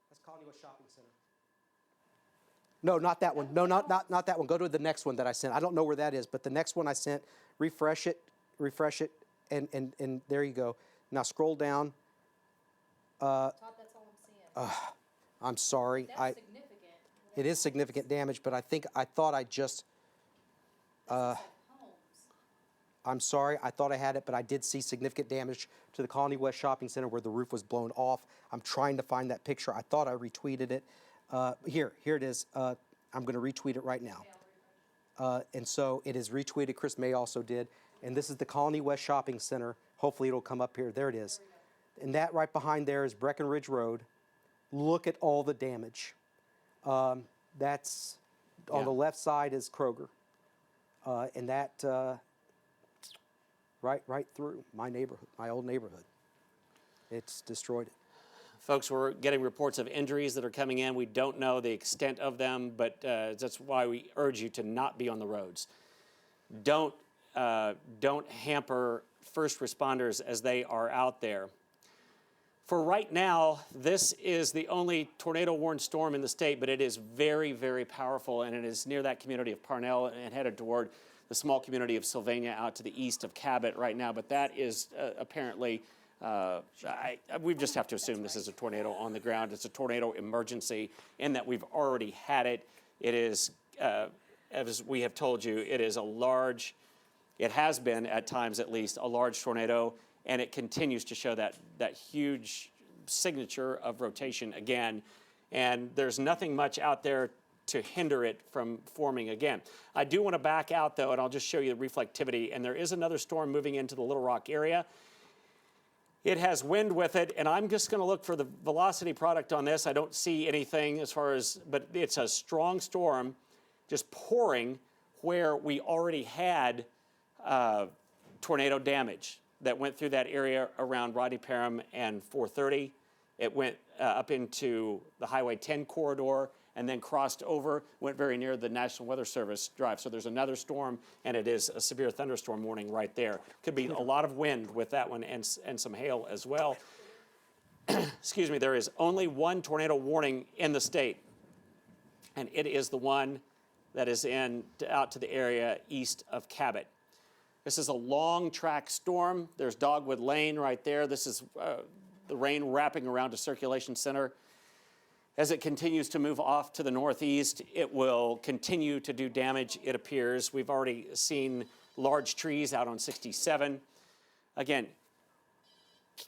A: That's Colony West Shopping Center. No, not that one. No, not that one. Go to the next one that I sent. I don't know where that is, but the next one I sent, refresh it, and there you go. Now scroll down.
F: Todd, that's all I'm seeing.
A: I'm sorry.
F: That's significant.
A: It is significant damage, but I thought I just,
F: Homes.
A: I'm sorry. I thought I had it, but I did see significant damage to the Colony West Shopping Center where the roof was blown off. I'm trying to find that picture. I thought I retweeted it. Here it is. I'm going to retweet it right now. And so it is retweeted. Chris May also did. And this is the Colony West Shopping Center. Hopefully it'll come up here. There it is. And that right behind there is Breckenridge Road. Look at all the damage. That's on the left side is Kroger. And that right through my neighborhood, my old neighborhood. It's destroyed it.
B: Folks, we're getting reports of injuries that are coming in. We don't know the extent of them, but that's why we urge you to not be on the roads. Don't hamper first responders as they are out there. For right now, this is the only tornado-warned storm in the state, but it is very, very powerful, and it is near that community of Parnell and headed toward the small community of Sylvania out to the east of Cabot right now. But that is apparently, we just have to assume this is a tornado on the ground. It's a tornado emergency in that we've already had it. It is, as we have told you, it is a large, it has been at times at least, a large tornado. And it continues to show that huge signature of rotation again. And there's nothing much out there to hinder it from forming again. I do want to back out, though, and I'll just show you the reflectivity. And there is another storm moving into the Little Rock area. It has wind with it, and I'm just going to look for the velocity product on this. I don't see anything as far as, but it's a strong storm just pouring where we already had tornado damage that went through that area around Rodney Parham and 430. It went up into the Highway 10 corridor and then crossed over, went very near the National Weather Service drive. So there's another storm, and it is a severe thunderstorm warning right there. Could be a lot of wind with that one and some hail as well. Excuse me, there is only one tornado warning in the state, and it is the one that is out to the area east of Cabot. This is a long track storm. There's Dogwood Lane right there. This is the rain wrapping around a circulation center. As it continues to move off to the northeast, it will continue to do damage, it appears. We've already seen large trees out on 67. Again,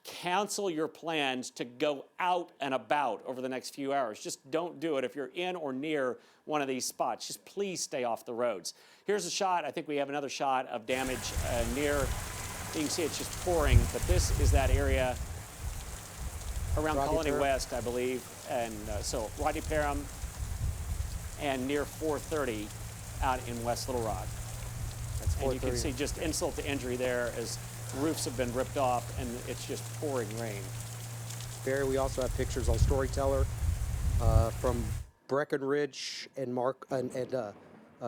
B: cancel your plans to go out and about over the next few hours. Just don't do it if you're in or near one of these spots. Just please stay off the roads. Here's a shot. I think we have another shot of damage near. You can see it's just pouring, but this is that area around Colony West, I believe. And so Rodney Parham and near 430 out in West Little Rock. And you can see just insult to injury there as roofs have been ripped off and it's just pouring rain.
A: Barry, we also have pictures on Storyteller from Breckenridge and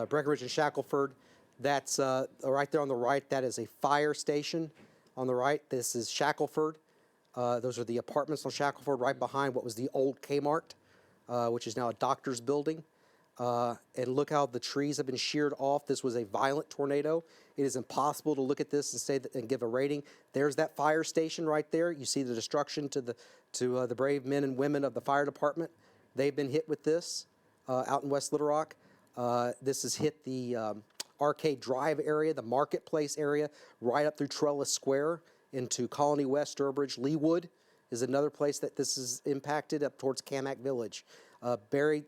A: Breckenridge and Shackelford. That's right there on the right. That is a fire station on the right. This is Shackelford. Those are the apartments on Shackelford right behind what was the old Kmart, which is now a doctor's building. And look how the trees have been sheared off. This was a violent tornado. It is impossible to look at this and say that and give a rating. There's that fire station right there. You see the destruction to the brave men and women of the fire department. They've been hit with this out in West Little Rock. This has hit the Arcade Drive area, the Marketplace area, right up through Trellis Square into Colony West, Sturbridge. Leawood is another place that this is impacted up towards Camac Village. Barry,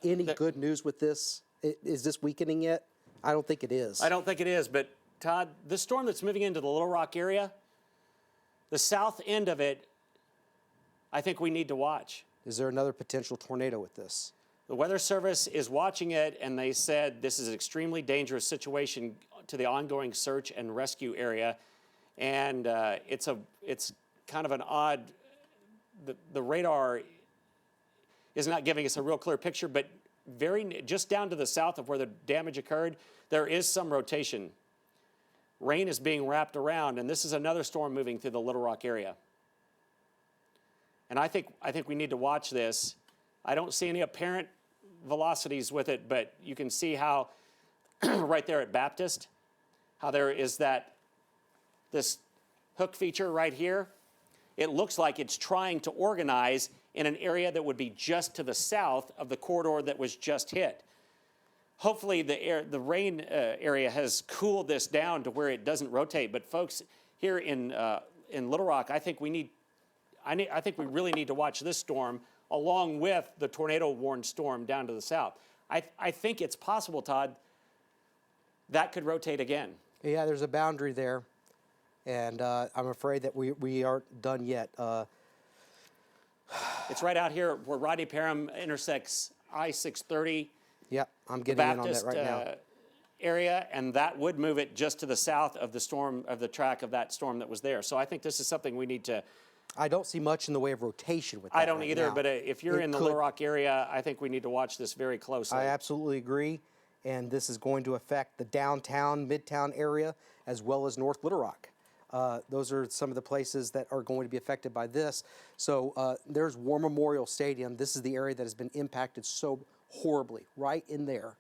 A: any good news with this? Is this weakening yet? I don't think it is.
B: I don't think it is, but Todd, the storm that's moving into the Little Rock area, the south end of it, I think we need to watch.
A: Is there another potential tornado with this?
B: The Weather Service is watching it, and they said this is an extremely dangerous situation to the ongoing search and rescue area. And it's kind of an odd, the radar is not giving us a real clear picture, but just down to the south of where the damage occurred, there is some rotation. Rain is being wrapped around, and this is another storm moving through the Little Rock area. And I think we need to watch this. I don't see any apparent velocities with it, but you can see how right there at Baptist, how there is this hook feature right here. It looks like it's trying to organize in an area that would be just to the south of the corridor that was just hit. Hopefully the rain area has cooled this down to where it doesn't rotate. But folks, here in Little Rock, I think we really need to watch this storm along with the tornado-warned storm down to the south. I think it's possible, Todd, that could rotate again.
A: Yeah, there's a boundary there, and I'm afraid that we aren't done yet.
B: It's right out here where Rodney Parham intersects I-630.
A: Yep, I'm getting in on that right now.
B: Area, and that would move it just to the south of the storm, of the track of that storm that was there. So I think this is something we need to.
A: I don't see much in the way of rotation with that.
B: I don't
A: right
B: either,
A: now.
B: but if you're in the Little Rock area, I think we need to watch this very closely.
A: I absolutely agree, and this is going to affect the downtown, midtown area, as well as North Little Rock. Those are some of the places that are going to be affected by this. So there's War Memorial Stadium. This is the area that has been impacted so horribly, right in there.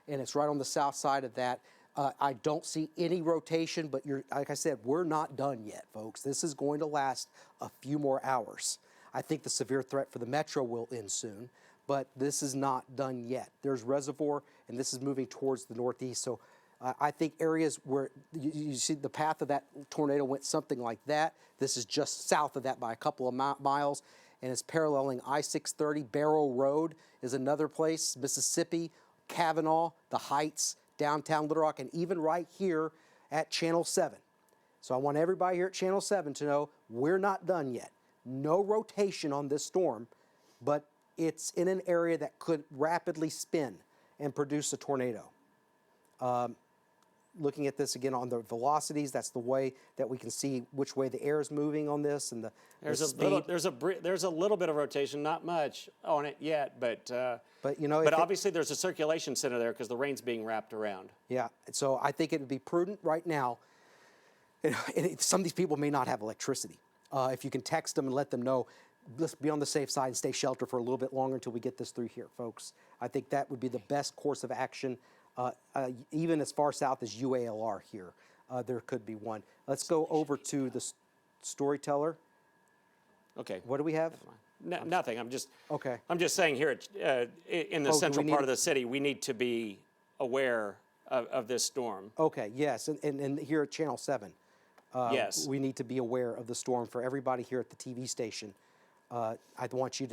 A: And it's right on the south side of that. I don't see any rotation, but like I said, we're not done yet, folks. This is going to last a few more hours. I think the severe threat for the metro will end soon, but this is not done yet. There's reservoir, and this is moving towards the northeast. So I think areas where you see the path of that tornado went something like that. This is just south of that by a couple of miles, and it's paralleling I-630. Barrow Road is another place, Mississippi, Kavanaugh, the Heights, downtown Little Rock, and even right here at Channel 7. So I want everybody here at Channel 7 to know we're not done yet. No rotation on this storm, but it's in an area that could rapidly spin and produce a tornado. Looking at this again on the velocities, that's the way that we can see which way the air is moving on this, and
B: there's
A: speed.
B: There's a little bit of rotation, not much on it yet, but
A: you know,
B: but obviously there's a circulation center there because the rain's being wrapped around.
A: Yeah, so I think it would be prudent right now. And some of these people may not have electricity. If you can text them and let them know, let's be on the safe side and stay sheltered for a little bit longer until we get this through here, folks. I think that would be the best course of action. Even as far south as UALR here, there could be one. Let's go over to the storyteller.
B: Okay.
A: What do we have?
B: Nothing. I'm just saying here in the central part of the city, we need to be aware of this storm.
A: Okay. Yes, and here at Channel 7,
B: yes,
A: we need to be aware of the storm for everybody here at the TV station. I want you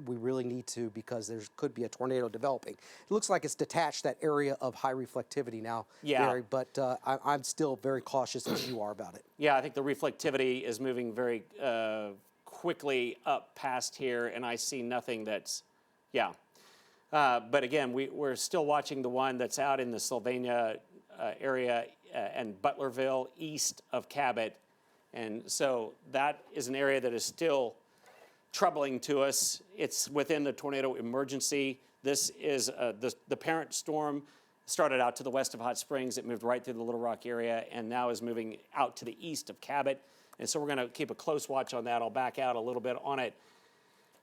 A: we really need to, because there could be a tornado developing. It looks like it's detached that area of high reflectivity now, Gary, but I'm still very cautious as you are about it.
B: Yeah, I think the reflectivity is moving very quickly up past here, and I see nothing that's, but again, we're still watching the one that's out in the Sylvania area and Butlerville east of Cabot, and so that is an area that is still troubling to us. It's within the tornado emergency. This is the parent storm started out to the west of Hot Springs. It moved right through the Little Rock area and now is moving out to the east of Cabot. And so we're going to keep a close watch on that. I'll back out a little bit on it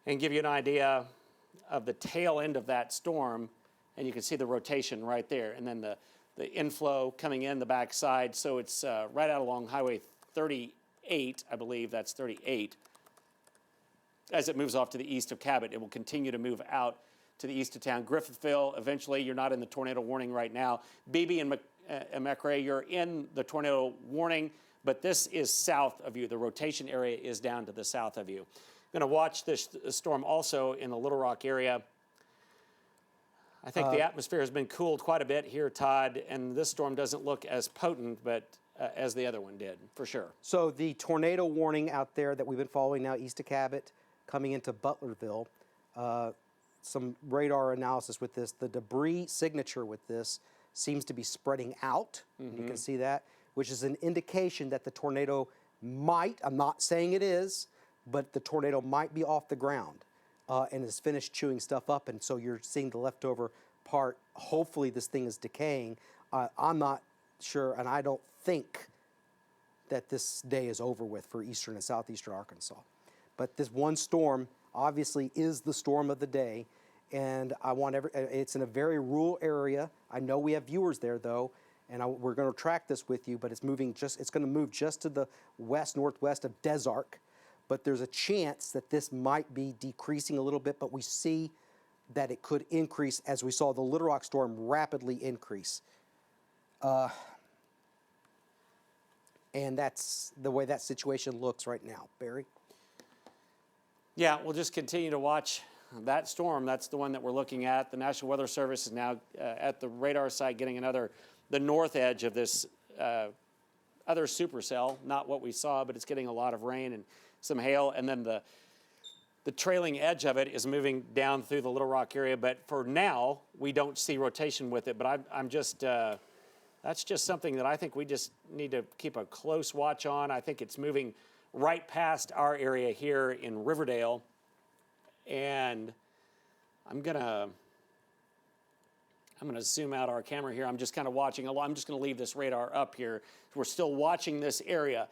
B: and give you an idea of the tail end of that storm. And you can see the rotation right there. And then the inflow coming in the backside. So it's right out along Highway 38, I believe that's 38. As it moves off to the east of Cabot, it will continue to move out to the east of town. Griffithville, eventually, you're not in the tornado warning right now. Beebe and McRae, you're in the tornado warning, but this is south of you. The rotation area is down to the south of you. I'm going to watch this storm also in the Little Rock area. I think the atmosphere has been cooled quite a bit here, Todd, and this storm doesn't look as potent, but as the other one did, for sure.
A: So the tornado warning out there that we've been following now east of Cabot, coming into Butlerville, some radar analysis with this. The debris signature with this seems to be spreading out. Mm-hmm. You can see that, which is an indication that the tornado might, I'm not saying it is, but the tornado might be off the ground and has finished chewing stuff up. And so you're seeing the leftover part. Hopefully this thing is decaying. I'm not sure, and I don't think that this day is over with for eastern and southeastern Arkansas. But this one storm obviously is the storm of the day, and I want it's in a very rural area. I know we have viewers there though, and we're going to track this with you, but it's going to move just to the northwest of Des Arc, but there's a chance that this might be decreasing a little bit, but we see that it could increase as we saw the Little Rock storm rapidly increase. And that's the way that situation looks right now. Barry?
B: Yeah, we'll just continue to watch that storm. That's the one that we're looking at. The National Weather Service is now at the radar site getting the north edge of this other supercell. Not what we saw, but it's getting a lot of rain and some hail. And then the trailing edge of it is moving down through the Little Rock area. But for now, we don't see rotation with it. But I'm just... that's just something that I think we just need to keep a close watch on. I think it's moving right past our area here in Riverdale. And I'm gonna zoom out our camera here. I'm just kind of watching. I'm just gonna leave this radar up here. We're still watching this area.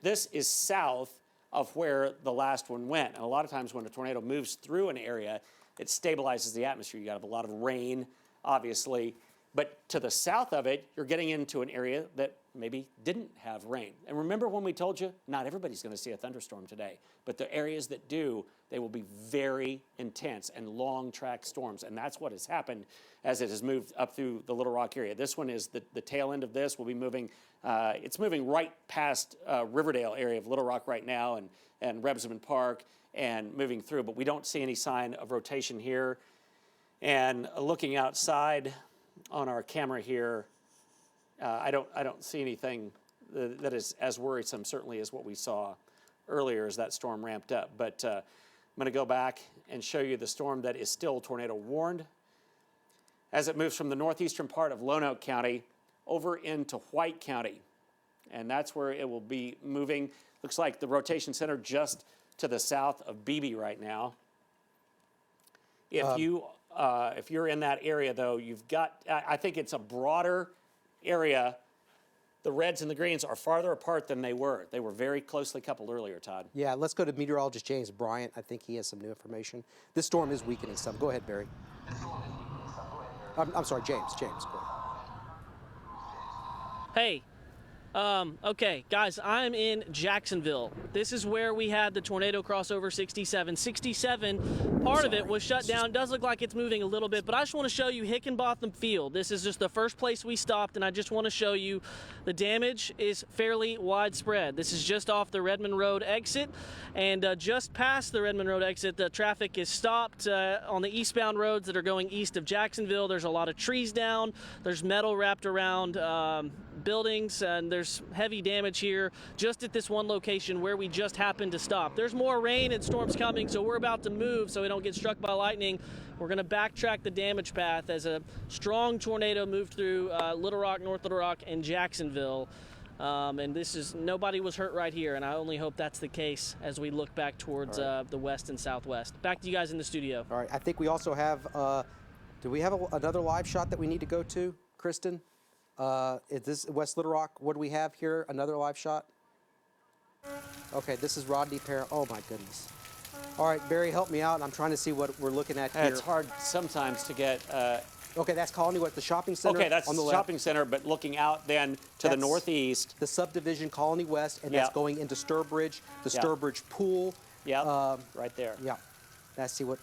B: This is south of where the last one went. And a lot of times when a tornado moves through an area, it stabilizes the atmosphere. You got a lot of rain, obviously. But to the south of it, you're getting into an area that maybe didn't have rain. And remember when we told you, not everybody's going to see a thunderstorm today. But the areas that do, they will be very intense and long track storms. And that's what has happened as it has moved up through the Little Rock area. This one is the tail end of this. Will be moving, it's moving right past Riverdale area of Little Rock right now and Rebsamen Park and moving through. But we don't see any sign of rotation here. And looking outside on our camera here, I don't see anything that is as worrisome, certainly, as what we saw earlier as that storm ramped up. But I'm going to go back and show you the storm that is still tornado warned as it moves from the northeastern part of Lonoke County over into White County. And that's where it will be moving. Looks like the rotation center just to the south of Beebe right now. If you're in that area, though, you've got, I think it's a broader area. The reds and the greens are farther apart than they were. They were very closely coupled earlier, Todd.
A: Yeah, let's go to meteorologist James Bryant. I think he has some new information. This storm is weakening some. Go ahead, Barry. I'm sorry, James. Go ahead.
G: Hey. Okay, guys, I'm in Jacksonville. This is where we had the tornado crossover 67. 67, part of it was shut down. Does look like it's moving a little bit, but I just want to show you Hickenbotham Field. This is just the first place we stopped, and I just want to show you the damage is fairly widespread. This is just off the Redmond Road exit, and just past the Redmond Road exit, the traffic is stopped on the eastbound roads that are going east of Jacksonville. There's a lot of trees down. There's metal wrapped around buildings, and there's heavy damage here just at this one location where we just happened to stop. There's more rain and storms coming, so we're about to move so we don't get struck by lightning. We're going to backtrack the damage path as a strong tornado moved through Little Rock, North Little Rock, and Jacksonville. And nobody was hurt right here, and I only hope that's the case as we look back towards the west and southwest. Back to you guys in the studio.
A: All right, I think we also have, do we have another live shot that we need to go to, Kristen? Is this West Little Rock? What do we have here? Another live shot? Okay, this is Rodney Parent. Oh, my goodness. All right, Barry, help me out. I'm trying to see what we're looking at here.
B: It's hard sometimes to get...
A: okay, that's Colony, what, the shopping center?
B: Okay, that's
A: on the
B: the
A: left.
B: shopping center, but looking out then to the northeast.
A: The subdivision Colony West, and that's going into Sturbridge, the Sturbridge Pool.
B: Yeah, right there.
A: Yeah. Let's see what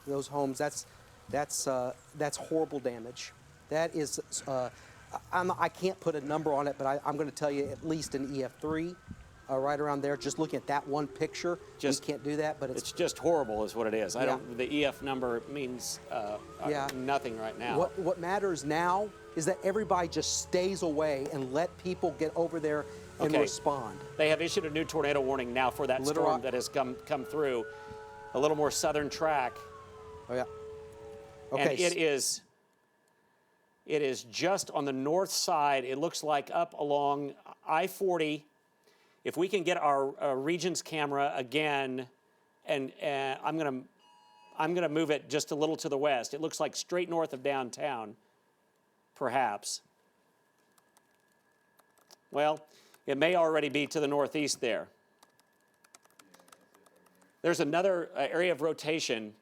A: those homes. That's horrible damage. That is, I can't put a number on it, but I'm going to tell you at least an EF3, right around there. Just looking at that one picture, we can't do that, but
B: it's just horrible, is what it is. The EF number means nothing right now.
A: What matters now is that everybody just stays away and let people get over there and respond.
B: They have issued a new tornado warning now for that storm that has come through, a little more southern track.
A: Oh yeah. Okay.
B: And it is just on the north side. It looks like up along I-40. If we can get our regions camera again, and I'm gonna move it just a little to the west. It looks like straight north of downtown, perhaps. Well, it may already be to the northeast there. There's another area of rotation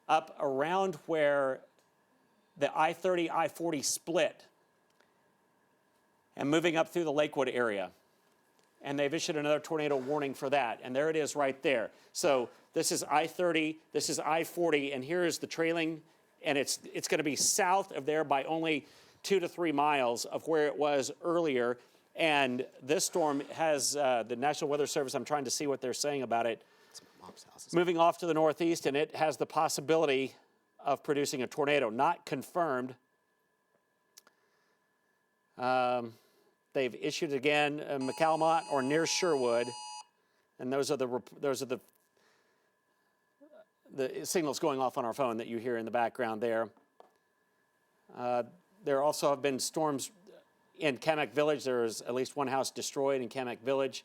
B: up around where the I-30, I-40 split and moving up through the Lakewood area. And they've issued another tornado warning for that. And there it is right there. So this is I-30, this is I-40, and here is the trailing, and it's going to be south of there by only 2 to 3 miles of where it was earlier. And this storm has the National Weather Service, I'm trying to see what they're saying about it, moving off to the northeast, and it has the possibility of producing a tornado. Not confirmed. They've issued again McCalmont or near Sherwood, and those are the signals going off on our phone that you hear in the background there. There also have been storms in Kamak Village. There is at least one house destroyed in Kamak Village.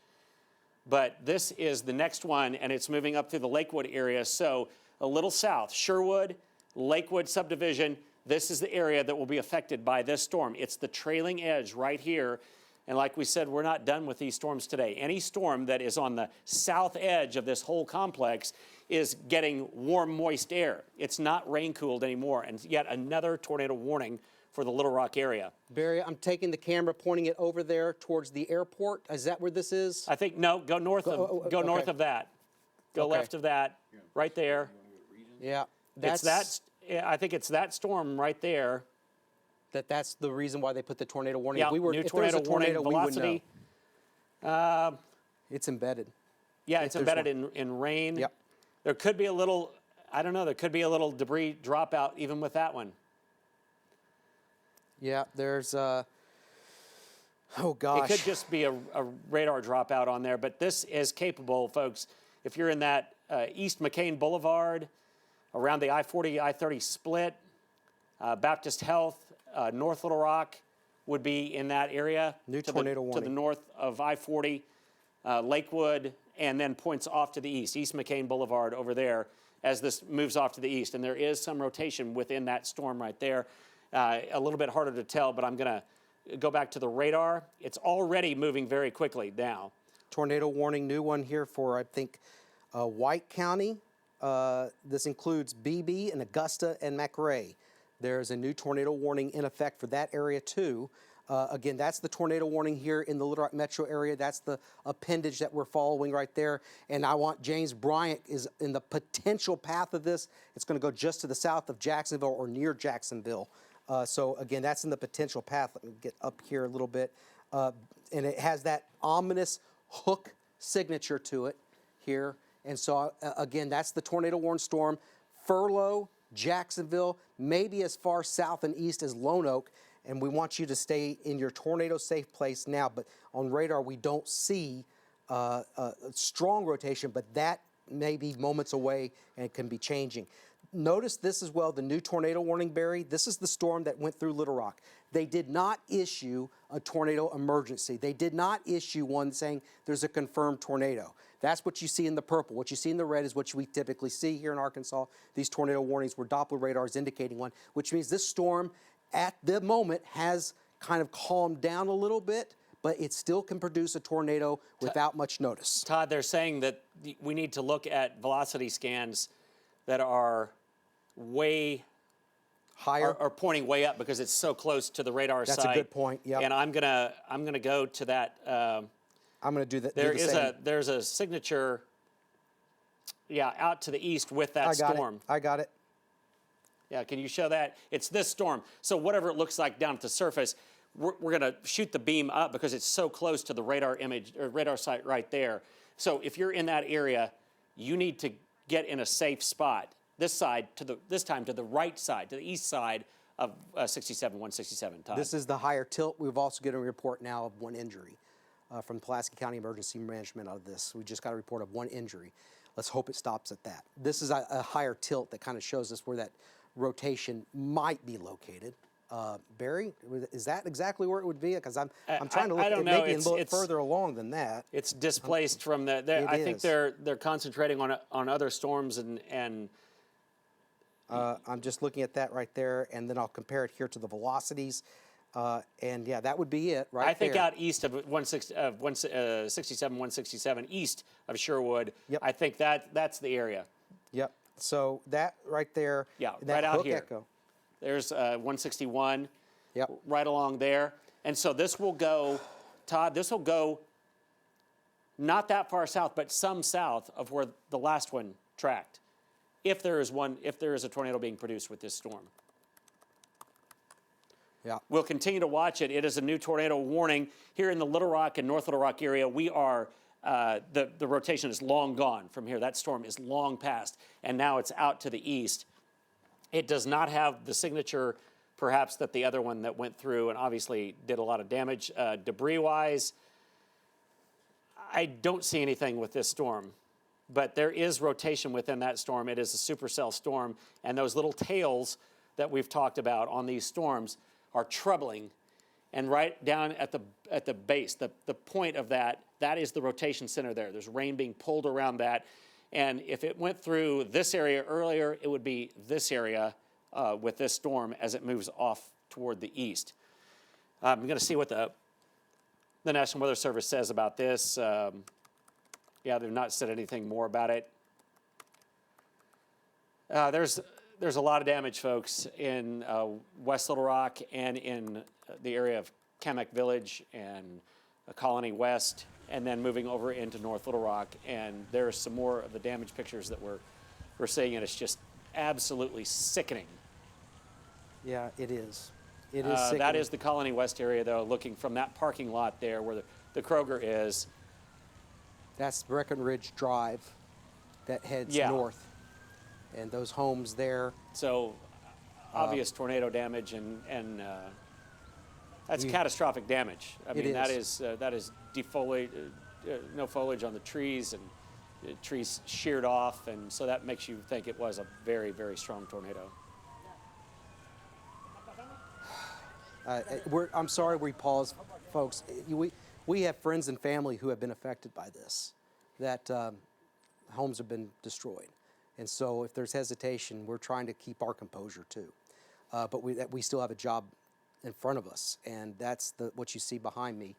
B: But this is the next one, and it's moving up through the Lakewood area. So a little south, Sherwood, Lakewood subdivision, this is the area that will be affected by this storm. It's the trailing edge right here. And like we said, we're not done with these storms today. Any storm that is on the south edge of this whole complex is getting warm, moist air. It's not rain-cooled anymore. And yet another tornado warning for the Little Rock area.
A: Barry, I'm taking the camera, pointing it over there towards the airport. Is that where this is?
B: I think, no, go north of, go north of that. Go left of that, right there.
A: Yeah.
B: I think it's that storm right there.
A: That's the reason why they put the tornado warning.
B: Yeah,
A: If there was a tornado, we would know.
B: Velocity.
A: It's embedded.
B: Yeah, it's embedded in rain.
A: Yep.
B: There could be a little, I don't know, there could be a little debris dropout even with that one.
A: Yeah, there's, oh gosh.
B: It could just be a radar dropout on there, but this is capable, folks. If you're in that East McCain Boulevard, around the I-40, I-30 split, Baptist Health, North Little Rock would be in that area.
A: New tornado warning.
B: To the north of I-40, Lakewood, and then points off to the east, East McCain Boulevard over there as this moves off to the east. And there is some rotation within that storm right there. A little bit harder to tell, but I'm going to go back to the radar. It's already moving very quickly now.
A: Tornado warning, new one here for, I think, White County. This includes BB and Augusta and McRae. There's a new tornado warning in effect for that area too. Again, that's the tornado warning here in the Little Rock metro area. That's the appendage that we're following right there. And I want James Bryant is in the potential path of this. It's going to go just to the south of Jacksonville or near Jacksonville. So again, that's in the potential path. Let me get up here a little bit. And it has that ominous hook signature to it here. And so again, that's the tornado warning storm. Furlough, Jacksonville, maybe as far south and east as Lone Oak. And we want you to stay in your tornado safe place now. But on radar, we don't see a strong rotation, but that may be moments away and it can be changing. Notice this as well, the new tornado warning, Barry. This is the storm that went through Little Rock. They did not issue a tornado emergency. They did not issue one saying there's a confirmed tornado. That's what you see in the purple. What you see in the red is what we typically see here in Arkansas. These tornado warnings where Doppler radar is indicating one, which means this storm at the moment has kind of calmed down a little bit, but it still can produce a tornado without much notice.
B: Todd, they're saying that we need to look at velocity scans that are way
A: higher
B: or pointing way up because it's so close to the radar site.
A: That's a good point. Yeah.
B: And I'm gonna go to that.
A: I'm gonna do that.
B: There's a signature. Yeah, out to the east with that storm.
A: I got it.
B: Yeah, can you show that? It's this storm. So whatever it looks like down at the surface, we're going to shoot the beam up because it's so close to the radar image or radar site right there. So if you're in that area, you need to get in a safe spot. This side this time to the right side, to the east side of 167. Todd.
A: This is the higher tilt. We've also gotten a report now of one injury from Pulaski County Emergency Management out of this. We just got a report of one injury. Let's hope it stops at that. This is a higher tilt that kind of shows us where that rotation might be located. Barry, is that exactly where it would be? Because I'm trying to look at maybe a little further along than that.
B: It's displaced from the. I think they're concentrating on other storms and.
A: I'm just looking at that right there, and then I'll compare it here to the velocities. And yeah, that would be it right there.
B: I think out east of 167, east of Sherwood.
A: Yep.
B: I think that's the area.
A: Yep. So that right there,
B: Yeah,
A: that
B: right out
A: hook
B: here.
A: echo.
B: There's 161
A: Yep.
B: right along there. And so this will go, Todd, this will go not that far south, but some south of where the last one tracked. If there is a tornado being produced with this storm.
A: Yeah.
B: We'll continue to watch it. It is a new tornado warning here in the Little Rock and North Little Rock area. We are, the rotation is long gone from here. That storm is long past, and now it's out to the east. It does not have the signature, perhaps, that the other one that went through and obviously did a lot of damage. Debris-wise, I don't see anything with this storm, but there is rotation within that storm. It is a supercell storm, and those little tails that we've talked about on these storms are troubling. And right down at the base, the point of that is the rotation center there. There's rain being pulled around that. And if it went through this area earlier, it would be this area with this storm as it moves off toward the east. I'm going to see what the National Weather Service says about this. Yeah, they've not said anything more about it. There's a lot of damage, folks, in West Little Rock and in the area of Kamek Village and Colony West, and then moving over into North Little Rock. And there's some more of the damage pictures that we're seeing, and it's just absolutely sickening.
A: Yeah, it is. It is sickening.
B: That is the Colony West area, though, looking from that parking lot there where the Kroger is.
A: That's Breckenridge Drive that heads north. And those homes there.
B: So obvious tornado damage, and that's catastrophic damage. I mean, that is no foliage on the trees, and trees sheared off, and so that makes you think it was a very, very strong tornado.
A: I'm sorry we paused, folks. We have friends and family who have been affected by this, that homes have been destroyed. And so if there's hesitation, we're trying to keep our composure too. But we still have a job in front of us, and that's what you see behind me.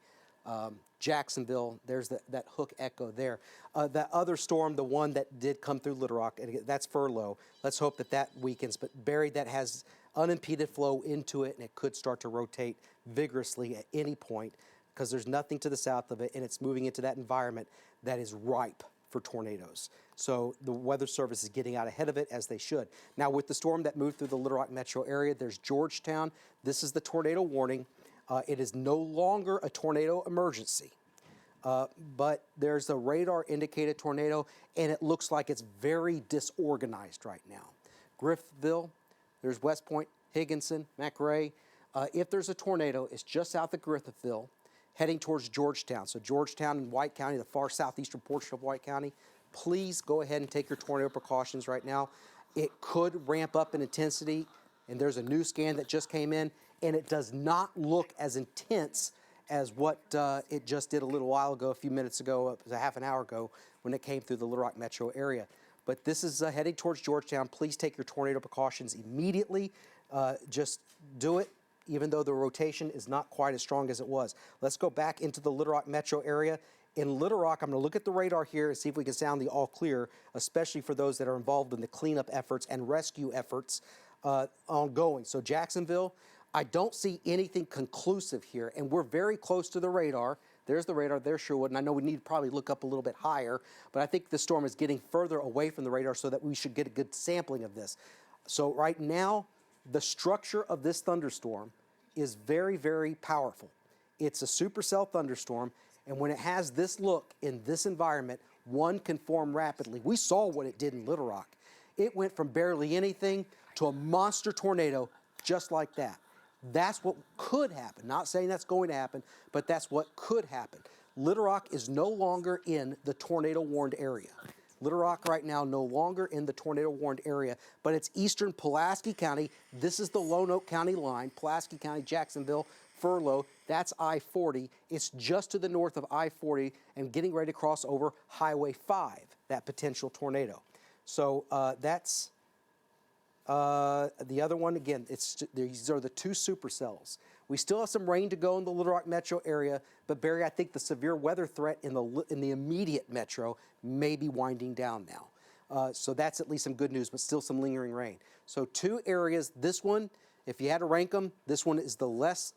A: Jacksonville, there's that hook echo there. That other storm, the one that did come through Little Rock, and that's furlough. Let's hope that weakens. But Barry, that has unimpeded flow into it, and it could start to rotate vigorously at any point because there's nothing to the south of it, and it's moving into that environment that is ripe for tornadoes. So the Weather Service is getting out ahead of it, as they should. Now, with the storm that moved through the Little Rock metro area, there's Georgetown. This is the tornado warning. It is no longer a tornado emergency, but there's a radar-indicated tornado, and it looks like it's very disorganized right now. Griffithville, there's West Point, Higginson, McRae. If there's a tornado, it's just south of Griffithville, heading towards Georgetown. So Georgetown and White County, the far southeastern portion of White County, please go ahead and take your tornado precautions right now. It could ramp up in intensity, and there's a new scan that just came in, and it does not look as intense as what it just did a little while ago, a few minutes ago, a half an hour ago, when it came through the Little Rock metro area. But this is heading towards Georgetown. Please take your tornado precautions immediately. Just do it, even though the rotation is not quite as strong as it was. Let's go back into the Little Rock metro area. In Little Rock, I'm going to look at the radar here and see if we can sound the all clear, especially for those that are involved in the cleanup efforts and rescue efforts ongoing. So Jacksonville, I don't see anything conclusive here, and we're very close to the radar. There's the radar, there's Sherwood, and I know we need to probably look up a little bit higher, but I think the storm is getting further away from the radar so that we should get a good sampling of this. So right now, the structure of this thunderstorm is very, very powerful. It's a supercell thunderstorm, and when it has this look in this environment, one can form rapidly. We saw what it did in Little Rock. It went from barely anything to a monster tornado just like that. That's what could happen. Not saying that's going to happen, but that's what could happen. Little Rock is no longer in the tornado warned area. Little Rock right now no longer in the tornado warned area, but it's eastern Pulaski County. This is the Lonoke County line, Pulaski County, Jacksonville, Furlough. That's I-40. It's just to the north of I-40 and getting ready to cross over Highway 5, that potential tornado. So that's the other one. Again, these are the two supercells. We still have some rain to go in the Little Rock metro area, but Barry, I think the severe weather threat in the immediate metro may be winding down now. So that's at least some good news, but still some lingering rain. So 2 areas. This one, if you had to rank them, this one is the less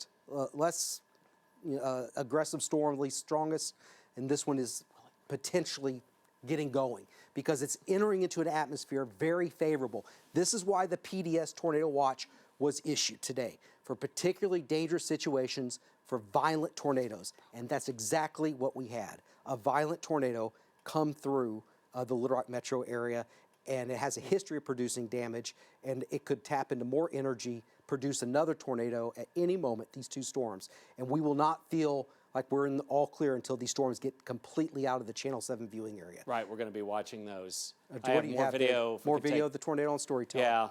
A: aggressive storm, least strongest, and this one is potentially getting going because it's entering into an atmosphere very favorable. This is why the PDS Tornado Watch was issued today, for particularly dangerous situations, for violent tornadoes. And that's exactly what we had, a violent tornado come through the Little Rock metro area, and it has a history of producing damage, and it could tap into more energy, produce another tornado at any moment, these 2 storms. And we will not feel like we're in the all clear until these storms get completely out of the Channel 7 viewing area.
B: Right, we're going to be watching those.
A: I have more video. More video of the tornado on Storyteller.
B: Yeah.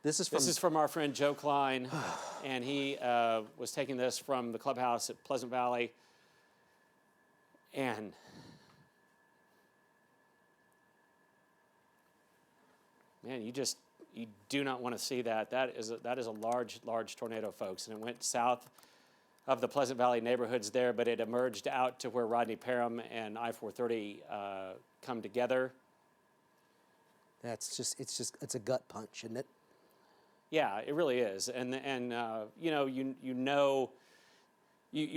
A: This is
B: from our friend Joe Klein, and he was taking this from the clubhouse at Pleasant Valley. And man, you do not want to see that. That is a large tornado, folks, and it went south of the Pleasant Valley neighborhoods there, but it emerged out to where Rodney Parham and I-430 come together.
A: It's a gut punch, isn't it?
B: Yeah, it really is, and you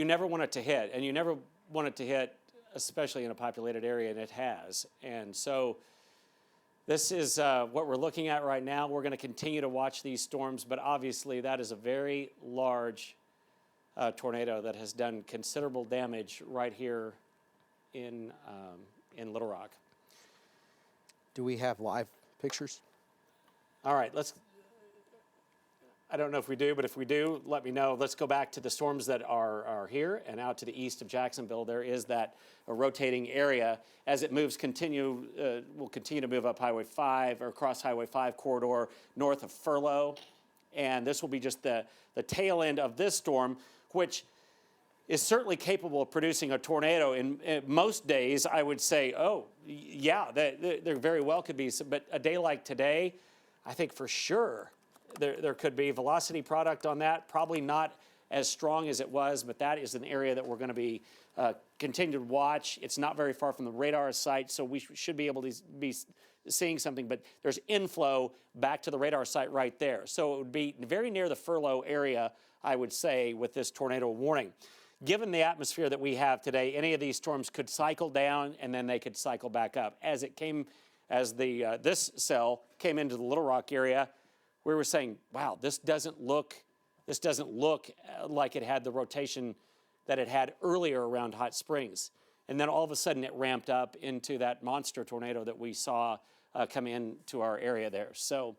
B: never want it to hit, and you never want it to hit, especially in a populated area, and it has, and so. This is what we're looking at right now. We're going to continue to watch these storms, but obviously that is a very large tornado that has done considerable damage right here in Little Rock.
A: Do we have live pictures?
B: All right, I don't know if we do, but if we do, let me know. Let's go back to the storms that are here and out to the east of Jacksonville. There is that rotating area. As it moves, will continue to move up Highway 5 or across Highway 5 corridor north of Furlough. And this will be just the tail end of this storm, which is certainly capable of producing a tornado. In most days, I would say, oh, yeah, there very well could be. But a day like today, I think for sure, there could be velocity product on that, probably not as strong as it was, but that is an area that we're going to be continue to watch. It's not very far from the radar site, so we should be able to be seeing something, but there's inflow back to the radar site right there. So it would be very near the Furlough area, I would say, with this tornado warning. Given the atmosphere that we have today, any of these storms could cycle down and then they could cycle back up. As this cell came into the Little Rock area, we were saying, wow, this doesn't look like it had the rotation that it had earlier around Hot Springs. And then all of a sudden it ramped up into that monster tornado that we saw come into our area there. So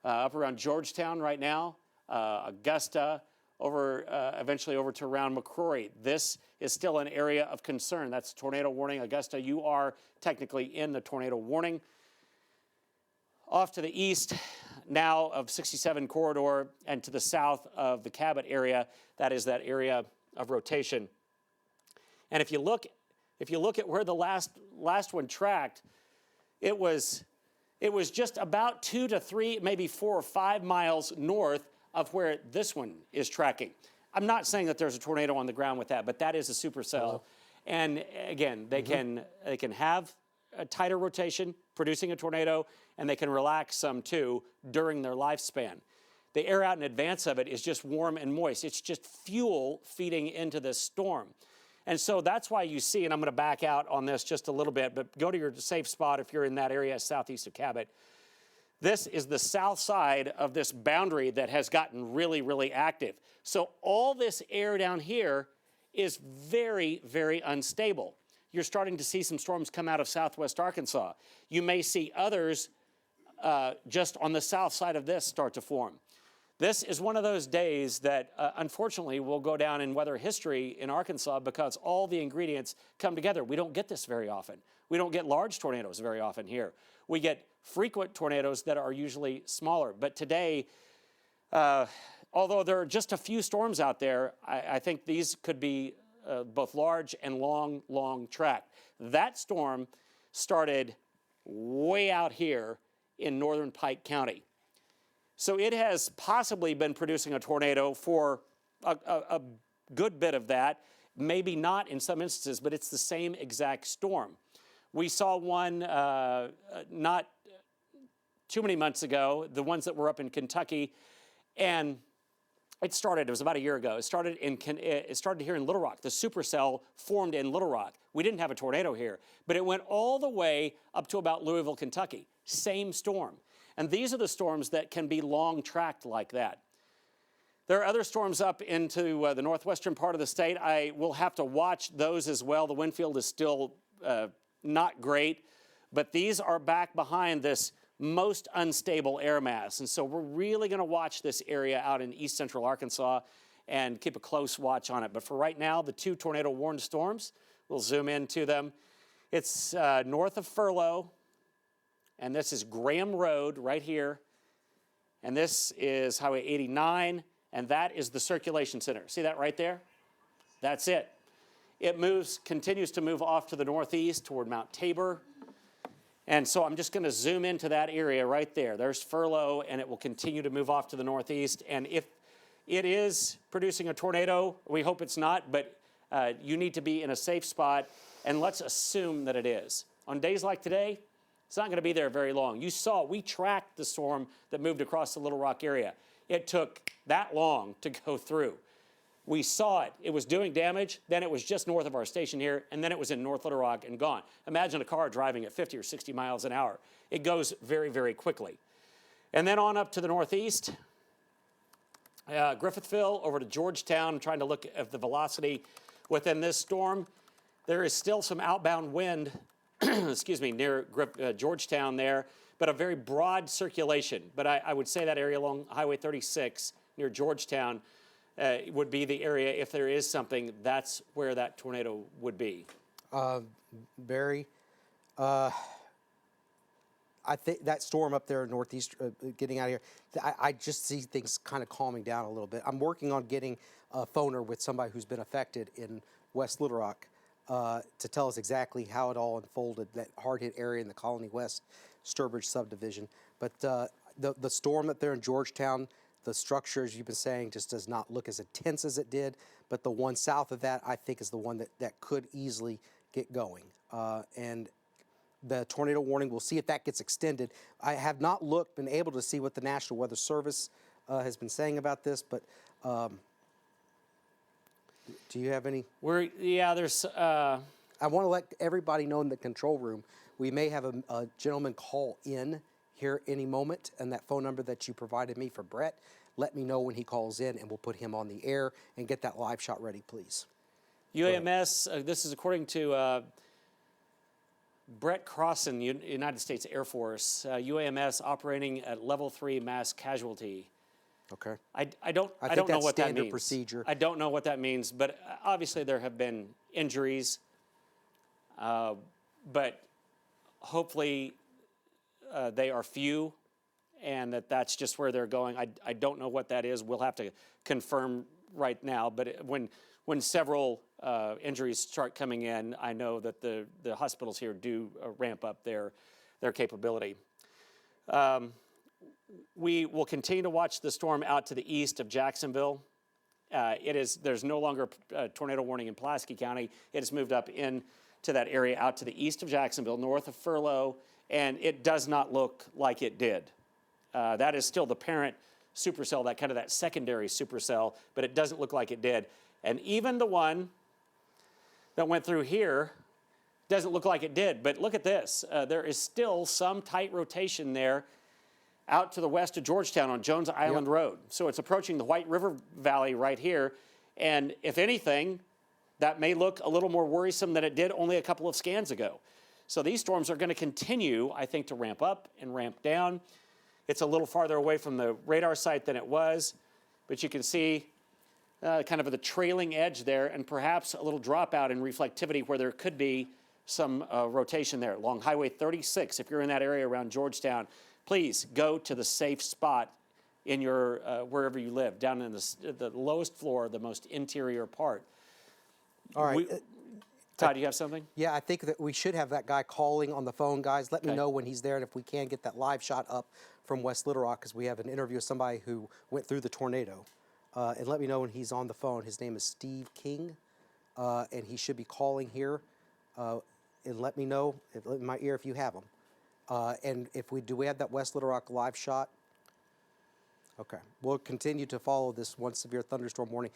B: up around Georgetown right now, Augusta, eventually over to around McCrory. This is still an area of concern. That's tornado warning. Augusta, you are technically in the tornado warning. Off to the east now of 67 corridor and to the south of the Cabot area, that is that area of rotation. And if you look at where the last one tracked, it was just about 2 to 3, maybe 4 or 5 miles north of where this one is tracking. I'm not saying that there's a tornado on the ground with that, but that is a supercell. And again, they can have a tighter rotation, producing a tornado, and they can relax some too during their lifespan. The air out in advance of it is just warm and moist. It's just fuel feeding into this storm. And so that's why you see, and I'm going to back out on this just a little bit, but go to your safe spot if you're in that area southeast of Cabot. This is the south side of this boundary that has gotten really, really active. So all this air down here is very, very unstable. You're starting to see some storms come out of southwest Arkansas. You may see others just on the south side of this start to form. This is one of those days that unfortunately will go down in weather history in Arkansas because all the ingredients come together. We don't get this very often. We don't get large tornadoes very often here. We get frequent tornadoes that are usually smaller. But today, although there are just a few storms out there, I think these could be both large and long track. That storm started way out here in northern Pike County. So it has possibly been producing a tornado for a good bit of that, maybe not in some instances, but it's the same exact storm. We saw one not too many months ago, the ones that were up in Kentucky, and it was about a year ago. It started here in Little Rock. The supercell formed in Little Rock. We didn't have a tornado here, but it went all the way up to about Louisville, Kentucky. Same storm. And these are the storms that can be long tracked like that. There are other storms up into the northwestern part of the state. I will have to watch those as well. The wind field is still not great, but these are back behind this most unstable air mass. And so we're really going to watch this area out in east central Arkansas and keep a close watch on it. But for right now, the 2 tornado warned storms, we'll zoom into them. It's north of Furlough, and this is Graham Road right here. And this is Highway 89, and that is the circulation center. See that right there? That's it. It continues to move off to the northeast toward Mount Tabor. And so I'm just going to zoom into that area right there. There's Furlough, and it will continue to move off to the northeast. And if it is producing a tornado, we hope it's not, but you need to be in a safe spot, and let's assume that it is. On days like today, it's not going to be there very long. You saw, we tracked the storm that moved across the Little Rock area. It took that long to go through. We saw it. It was doing damage. Then it was just north of our station here, and then it was in North Little Rock and gone. Imagine a car driving at 50 or 60 miles an hour. It goes very, very quickly. And then on up to the northeast, Griffithville over to Georgetown. I'm trying to look at the velocity within this storm. There is still some outbound wind, excuse me, near Georgetown there, but a very broad circulation. But I would say that area along Highway 36 near Georgetown would be the area, if there is something, that's where that tornado would be.
A: Barry, I think that storm up there in northeast, getting out of here, I just see things kind of calming down a little bit. I'm working on getting a phoner with somebody who's been affected in West Little Rock to tell us exactly how it all unfolded, that hard-hit area in the Colony West Sturbridge subdivision. But the storm up there in Georgetown, the structure, as you've been saying, just does not look as intense as it did. But the one south of that, I think, is the one that could easily get going. And the tornado warning, we'll see if that gets extended. I have not been able to see what the National Weather Service has been saying about this, but do you have any?
B: There's...
A: I want to let everybody know in the control room, we may have a gentleman call in here any moment, and that phone number that you provided me for Brett, let me know when he calls in, and we'll put him on the air and get that live shot ready, please.
B: UAMS, this is according to Brett Crossan, United States Air Force, UAMS operating at level 3 mass casualty.
A: Okay.
B: I don't know what that means.
A: Procedure.
B: I don't know what that means, but obviously there have been injuries, but hopefully they are few, and that's just where they're going. I don't know what that is. We'll have to confirm right now, but when several injuries start coming in, I know that the hospitals here do ramp up their capability. We will continue to watch the storm out to the east of Jacksonville. There's no longer a tornado warning in Pulaski County. It has moved up into that area out to the east of Jacksonville, north of Furlough, and it does not look like it did. That is still the parent supercell, that secondary supercell, but it doesn't look like it did. And even the one that went through here doesn't look like it did. But look at this. There is still some tight rotation there out to the west of Georgetown on Jones Island Road. So it's approaching the White River Valley right here. And if anything, that may look a little more worrisome than it did only a couple of scans ago. So these storms are going to continue, I think, to ramp up and ramp down. It's a little farther away from the radar site than it was, but you can see kind of the trailing edge there, and perhaps a little dropout in reflectivity where there could be some rotation there. Along Highway 36, if you're in that area around Georgetown, please go to the safe spot in your wherever you live, down in the lowest floor, the most interior part.
A: All right.
B: Todd, do you have something?
A: Yeah, I think that we should have that guy calling on the phone, guys. Let me know when he's there, and if we can get that live shot up from West Little Rock, because we have an interview with somebody who went through the tornado. And let me know when he's on the phone. His name is Steve King, and he should be calling here and let me know in my ear if you have them. And do we have that West Little Rock live shot? Okay, we'll continue to follow this one severe thunderstorm warning.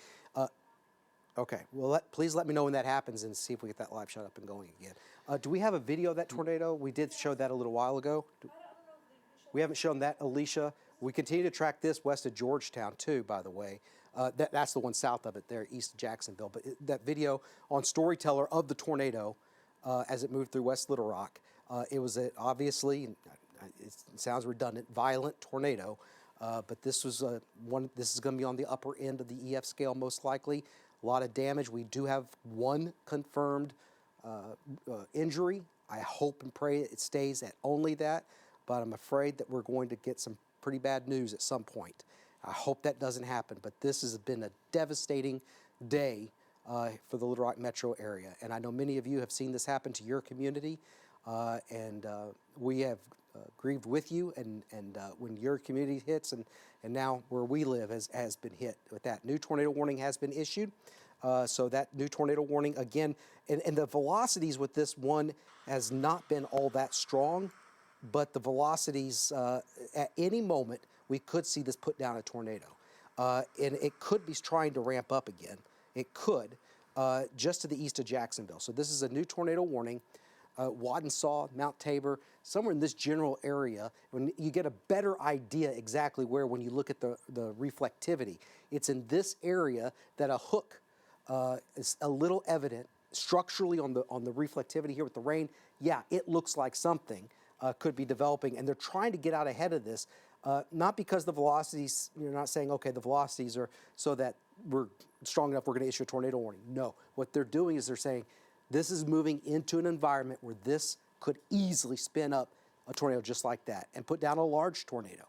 A: Okay, well, please let me know when that happens and see if we get that live shot up and going again. Do we have a video of that tornado? We did show that a little while ago. We haven't shown that, Alicia. We continue to track this west of Georgetown, too, by the way. That's the one south of it there, east of Jacksonville. But that video on Storyteller of the tornado as it moved through West Little Rock, it was obviously, it sounds redundant, violent tornado. But this was this is going to be on the upper end of the EF scale, most likely. A lot of damage. We do have one confirmed injury. I hope and pray it stays at only that, but I'm afraid that we're going to get some pretty bad news at some point. I hope that doesn't happen, but this has been a devastating day for the Little Rock metro area, and I know many of you have seen this happen to your community, and we have grieved with you, and when your community hits, and now where we live has been hit with that. New tornado warning has been issued. So that new tornado warning, again, and the velocities with this one has not been all that strong, but the velocities, at any moment, we could see this put down a tornado. And it could be trying to ramp up again. It could, just to the east of Jacksonville. So this is a new tornado warning. Waddensaw, Mount Tabor, somewhere in this general area, when you get a better idea exactly where when you look at the reflectivity. It's in this area that a hook is a little evident structurally on the reflectivity here with the rain. Yeah, it looks like something could be developing, and they're trying to get out ahead of this, not because the velocities, you're not saying, okay, the velocities are so that we're strong enough we're going to issue a tornado warning. No, what they're doing is they're saying, this is moving into an environment where this could easily spin up a tornado just like that and put down a large tornado.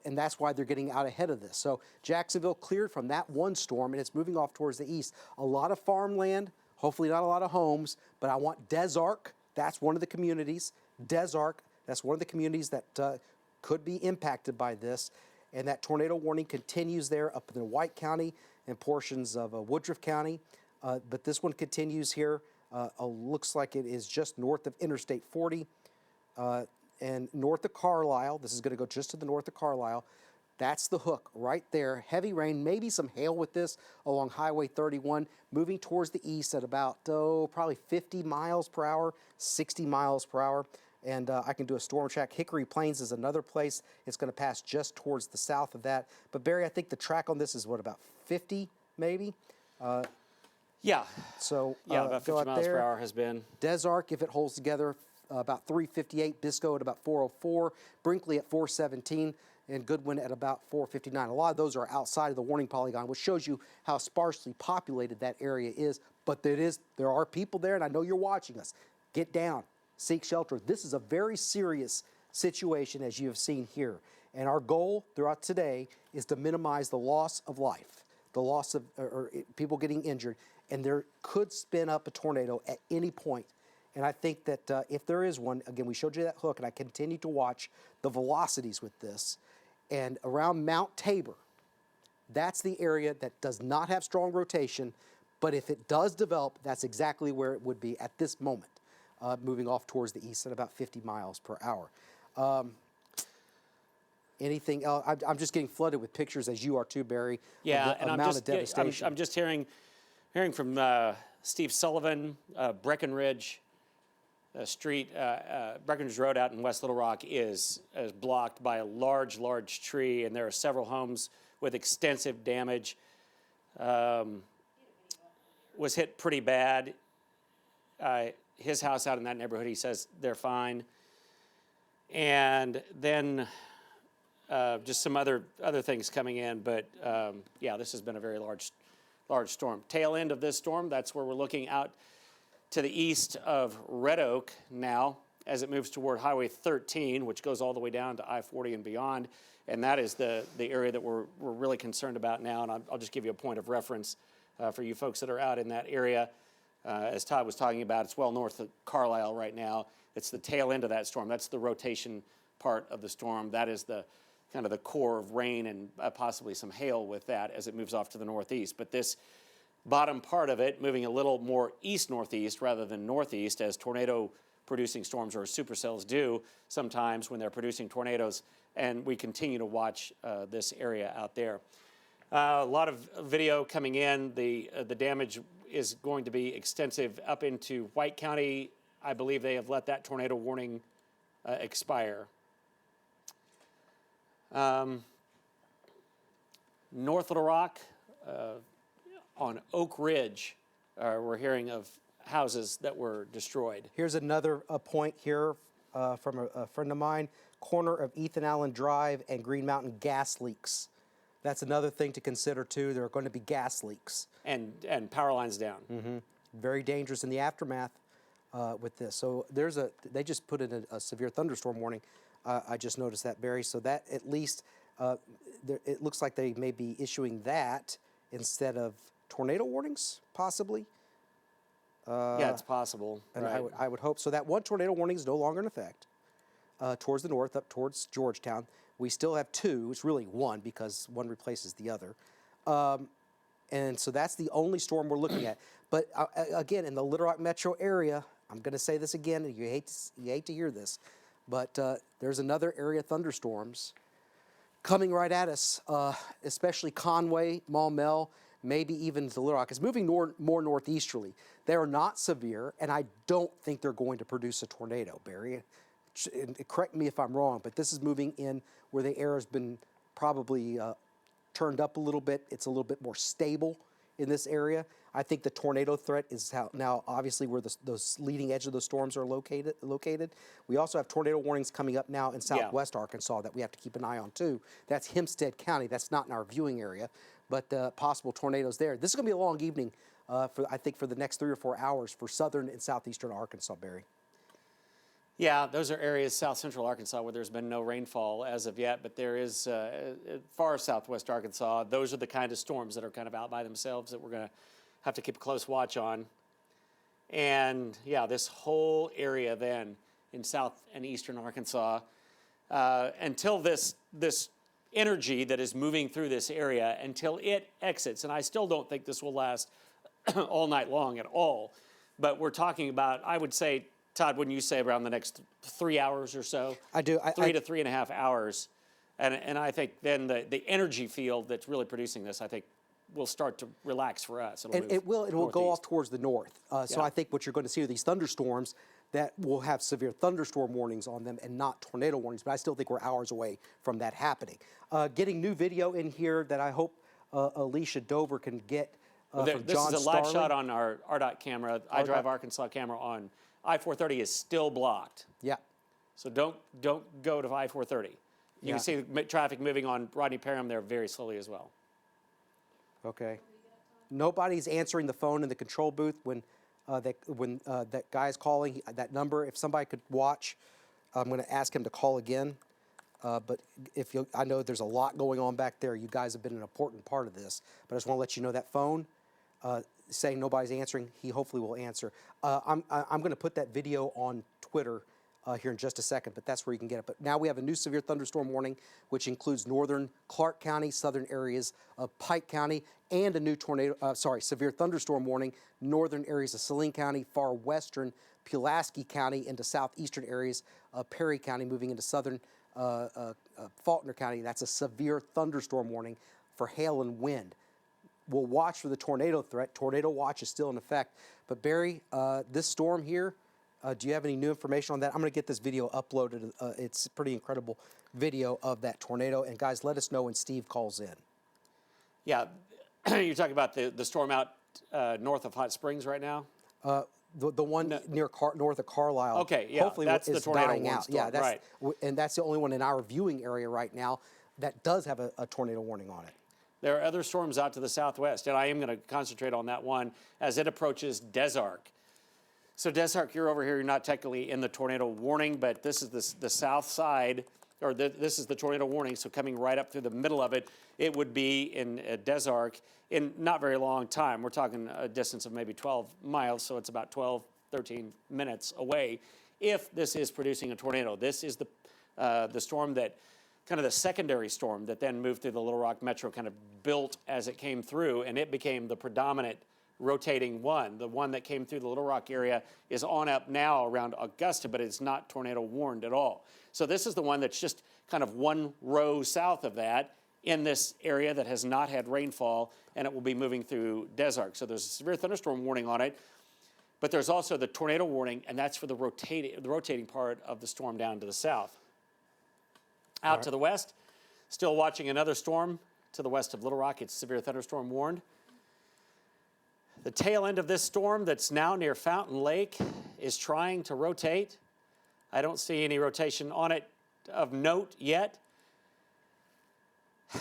A: And that's why they're getting out ahead of this. So Jacksonville cleared from that one storm, and it's moving off towards the east. A lot of farmland, hopefully not a lot of homes, but I want Des Arc, that's one of the communities. Des Arc, that's one of the communities that could be impacted by this. And that tornado warning continues there up in White County and portions of Woodruff County. But this one continues here. Looks like it is just north of Interstate 40 and north of Carlisle. This is going to go just to the north of Carlisle. That's the hook right there. Heavy rain, maybe some hail with this along Highway 31, moving towards the east at about, probably 50 miles per hour, 60 miles per hour. And I can do a storm track. Hickory Plains is another place. It's going to pass just towards the south of that. But Barry, I think the track on this is what, about 50 maybe?
B: Yeah.
A: So
B: about 50 miles per hour has been.
A: Des Arc, if it holds together, about 358. Bisco at about 404. Brinkley at 417. And Goodwin at about 459. A lot of those are outside of the warning polygon, which shows you how sparsely populated that area is. But there are people there, and I know you're watching us. Get down. Seek shelter. This is a very serious situation, as you have seen here. And our goal throughout today is to minimize the loss of life, the loss of or people getting injured. And there could spin up a tornado at any point. And I think that if there is one, again, we showed you that hook, and I continue to watch the velocities with this. And around Mount Tabor, that's the area that does not have strong rotation. But if it does develop, that's exactly where it would be at this moment. Moving off towards the east at about 50 miles per hour. Anything else? I'm just getting flooded with pictures, as you are too, Barry.
B: Yeah,
A: of the
B: and
A: amount of devastation.
B: I'm just hearing from Steve Sullivan, Breckenridge Street, Breckenridge Road out in West Little Rock is blocked by a large tree, and there are several homes with extensive damage. Was hit pretty bad. His house out in that neighborhood, he says they're fine. And then just some other things coming in, but yeah, this has been a very large storm. Tail end of this storm, that's where we're looking out to the east of Red Oak now as it moves toward Highway 13, which goes all the way down to I-40 and beyond. And that is the area that we're really concerned about now. And I'll just give you a point of reference for you folks that are out in that area. As Todd was talking about, it's well north of Carlisle right now. It's the tail end of that storm. That's the rotation part of the storm. That is the kind of the core of rain and possibly some hail with that as it moves off to the northeast. But this bottom part of it moving a little more east-northeast rather than northeast, as tornado-producing storms or supercells do sometimes when they're producing tornadoes, and we continue to watch this area out there. A lot of video coming in. The damage is going to be extensive up into White County. I believe they have let that tornado warning expire. North Little Rock, on Oak Ridge, we're hearing of houses that were destroyed.
A: Here's another point here from a friend of mine. Corner of Ethan Allen Drive and Green Mountain gas leaks. That's another thing to consider too. There are going to be gas leaks.
B: And power lines down.
A: Mm-hmm. Very dangerous in the aftermath with this. So they just put in a severe thunderstorm warning. I just noticed that, Barry. So that at least, it looks like they may be issuing that instead of tornado warnings, possibly.
B: Yeah, it's possible.
A: And
B: right.
A: I would hope. So that one tornado warning is no longer in effect towards the north, up towards Georgetown. We still have two. It's really one because one replaces the other. And so that's the only storm we're looking at. But again, in the Little Rock metro area, I'm going to say this again, and you hate to hear this, but there's another area of thunderstorms coming right at us, especially Conway, Maumelle, maybe even the Little Rock. It's moving more northeasterly. They are not severe, and I don't think they're going to produce a tornado, Barry. Correct me if I'm wrong, but this is moving in where the air has been probably turned up a little bit. It's a little bit more stable in this area. I think the tornado threat is now obviously where those leading edge of those storms are located. We also have tornado warnings coming up now in southwest Arkansas that we have to keep an eye on too. That's Hempstead County. That's not in our viewing area, but possible tornadoes there. This is going to be a long evening, I think, for the next 3 or 4 hours for southern and southeastern Arkansas, Barry.
B: Yeah, those are areas, south central Arkansas, where there's been no rainfall as of yet, but there is far southwest Arkansas. Those are the kind of storms that are kind of out by themselves that we're going to have to keep a close watch on. And yeah, this whole area then in south and eastern Arkansas, until this energy that is moving through this area, until it exits, and I still don't think this will last all night long at all, but we're talking about, I would say, Todd, wouldn't you say around the next 3 hours or so?
A: I do.
B: 3 to 3.5 hours. And I think then the energy field that's really producing this, I think, will start to relax for us.
A: It will go off towards the north. So I think what you're going to see are these thunderstorms that will have severe thunderstorm warnings on them and not tornado warnings. But I still think we're hours away from that happening. Getting new video in here that I hope Alicia Dover can get from John
B: This is a live
A: Starling.
B: shot on our RDOT camera, iDrive Arkansas camera on I-430 is still blocked.
A: Yeah.
B: So don't go to I-430. You can see the traffic moving on Rodney Parham there very slowly as well.
A: Okay. Nobody's answering the phone in the control booth when that guy's calling that number. If somebody could watch, I'm going to ask him to call again. But I know there's a lot going on back there. You guys have been an important part of this. But I just want to let you know that phone. Saying nobody's answering, he hopefully will answer. I'm going to put that video on Twitter here in just a second, but that's where you can get it. But now we have a new severe thunderstorm warning, which includes northern Clark County, southern areas of Pike County, and a new severe thunderstorm warning, northern areas of Saline County, far western Pulaski County, into southeastern areas of Perry County, moving into southern Faulkner County. That's a severe thunderstorm warning for hail and wind. We'll watch for the tornado threat. Tornado watch is still in effect. But Barry, this storm here, do you have any new information on that? I'm going to get this video uploaded. It's a pretty incredible video of that tornado. And guys, let us know when Steve calls in.
B: Yeah, you're talking about the storm out north of Hot Springs right now?
A: The one north of Carlisle.
B: Okay, yeah,
A: hopefully
B: that's the tornado
A: dying
B: warning
A: out.
B: storm,
A: Yeah,
B: right.
A: And that's the only one in our viewing area right now that does have a tornado warning on it.
B: There are other storms out to the southwest, and I am going to concentrate on that one as it approaches Des Arc. So Des Arc, you're over here. You're not technically in the tornado warning, but this is the south side, or this is the tornado warning. So coming right up through the middle of it, it would be in Des Arc in not very long time. We're talking a distance of maybe 12 miles, so it's about 12, 13 minutes away. If this is producing a tornado, this is the storm that, kind of the secondary storm that then moved through the Little Rock metro, kind of built as it came through, and it became the predominant rotating one. The one that came through the Little Rock area is on up now around Augusta, but it's not tornado warned at all. So this is the one that's just kind of one row south of that in this area that has not had rainfall, and it will be moving through Des Arc. So there's a severe thunderstorm warning on it, but there's also the tornado warning, and that's for the rotating part of the storm down to the south. Out to the west, still watching another storm to the west of Little Rock. It's severe thunderstorm warned. The tail end of this storm that's now near Fountain Lake is trying to rotate. I don't see any rotation on it of note yet.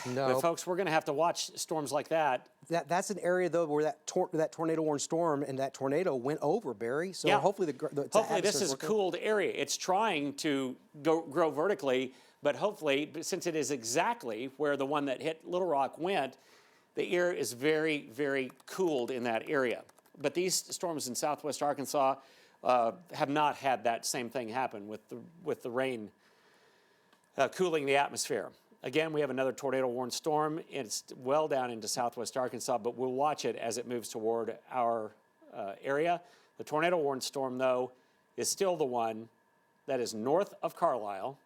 A: No.
B: But folks, we're going to have to watch storms like that.
A: That's an area though where that tornado warned storm and that tornado went over, Barry. So hopefully
B: hopefully this is a cooled area. It's trying to grow vertically, but hopefully, since it is exactly where the one that hit Little Rock went, the air is very, very cooled in that area. But these storms in southwest Arkansas have not had that same thing happen with the rain cooling the atmosphere. Again, we have another tornado warned storm. It's well down into southwest Arkansas, but we'll watch it as it moves toward our area. The tornado warned storm, though, is still the one that is north of Carlisle.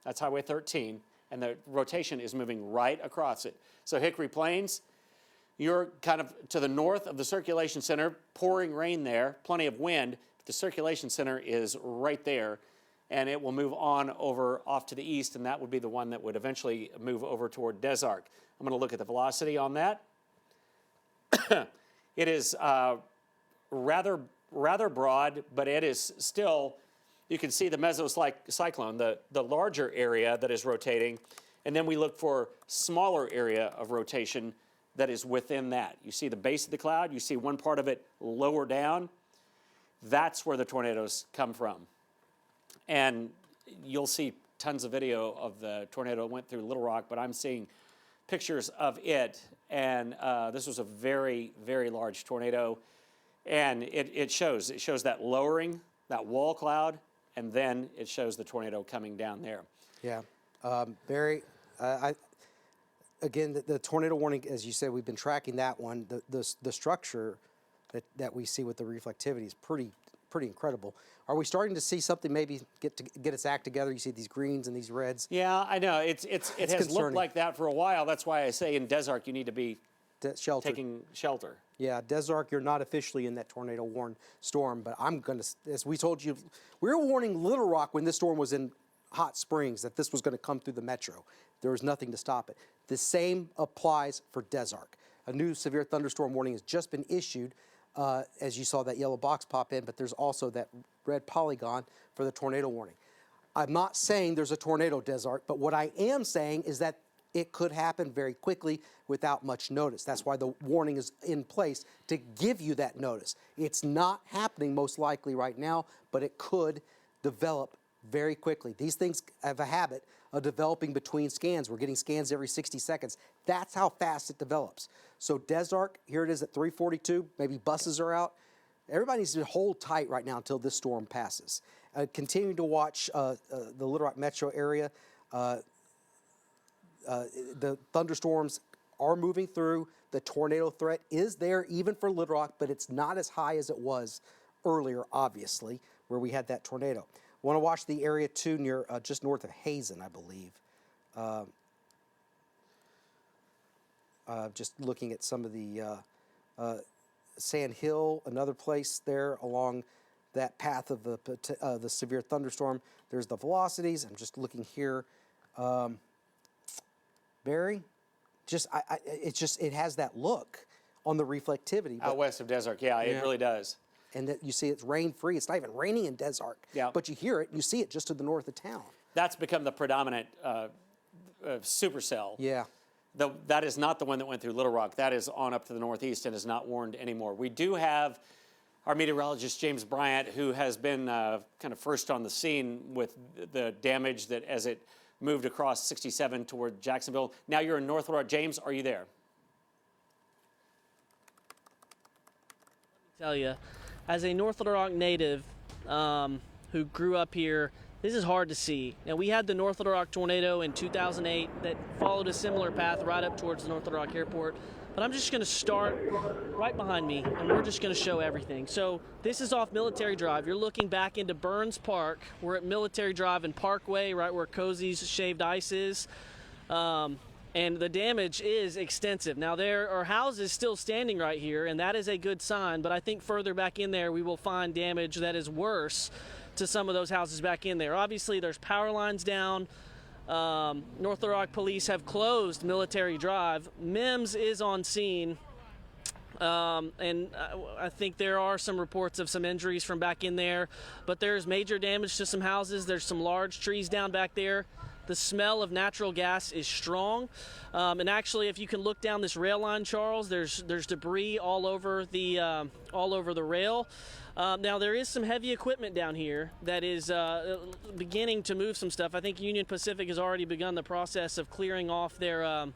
B: That's Highway 13, and the rotation is moving right across it. So Hickory Plains, you're kind of to the north of the circulation center, pouring rain there, plenty of wind. The circulation center is right there, and it will move on over off to the east, and that would be the one that would eventually move over toward Des Arc. I'm going to look at the velocity on that. It is rather broad, but it is still, you can see the mesocyclone, the larger area that is rotating, and then we look for smaller area of rotation that is within that. You see the base of the cloud, you see one part of it lower down. That's where the tornadoes come from. And you'll see tons of video of the tornado that went through Little Rock, but I'm seeing pictures of it, and this was a very, very large tornado. And it shows that lowering, that wall cloud, and then it shows the tornado coming down there.
A: Yeah. Barry, again, the tornado warning, as you said, we've been tracking that one. The structure that we see with the reflectivity is pretty incredible. Are we starting to see something maybe get its act together? You see these greens and these reds.
B: Yeah, I know. It has
A: concerning.
B: looked like that for a while. That's why I say in Des Arc you need to be taking shelter.
A: Yeah, Des Arc, you're not officially in that tornado warned storm, but I'm going to, as we told you, we were warning Little Rock when this storm was in Hot Springs that this was going to come through the metro. There was nothing to stop it. The same applies for Des Arc. A new severe thunderstorm warning has just been issued, as you saw that yellow box pop in, but there's also that red polygon for the tornado warning. I'm not saying there's a tornado, Des Arc, but what I am saying is that it could happen very quickly without much notice. That's why the warning is in place to give you that notice. It's not happening most likely right now, but it could develop very quickly. These things have a habit of developing between scans. We're getting scans every 60 seconds. That's how fast it develops. So Des Arc, here it is at 3:42. Maybe buses are out. Everybody needs to hold tight right now until this storm passes. Continue to watch the Little Rock metro area. The thunderstorms are moving through. The tornado threat is there even for Little Rock, but it's not as high as it was earlier, obviously, where we had that tornado. Want to watch the area too near just north of Hazen, I believe. Just looking at some of the Sand Hill, another place there along that path of the severe thunderstorm. There's the velocities. I'm just looking here. Barry, it has that look on the reflectivity.
B: Out west of Des Arc, yeah, it really does.
A: And that you see it's rain-free. It's not even raining in Des Arc.
B: Yeah.
A: But you hear it, you see it just to the north of town.
B: That's become the predominant supercell.
A: Yeah.
B: That is not the one that went through Little Rock. That is on up to the northeast and is not warned anymore. We do have our meteorologist, James Bryant, who has been kind of first on the scene with the damage that as it moved across 67 toward Jacksonville. Now you're in North Little Rock. James, are you there?
G: Let me tell you, as a North Little Rock native who grew up here, this is hard to see. Now, we had the North Little Rock tornado in 2008 that followed a similar path right up towards the North Little Rock Airport. but I'm just going to start right behind me, and we're just going to show everything. So this is off Military Drive. You're looking back into Burns Park. We're at Military Drive and Parkway, right where Cozy's Shaved Ice is. And the damage is extensive. Now, there are houses still standing right here, and that is a good sign, but I think further back in there we will find damage that is worse to some of those houses back in there. Obviously, there's power lines down. North Little Rock police have closed Military Drive. MIMS is on scene, and I think there are some reports of some injuries from back in there, but there's major damage to some houses. There's some large trees down back there. The smell of natural gas is strong, and actually, if you can look down this rail line, Charles, there's debris all over the rail. Now there is some heavy equipment down here that is beginning to move some stuff. I think Union Pacific has already begun the process of clearing off their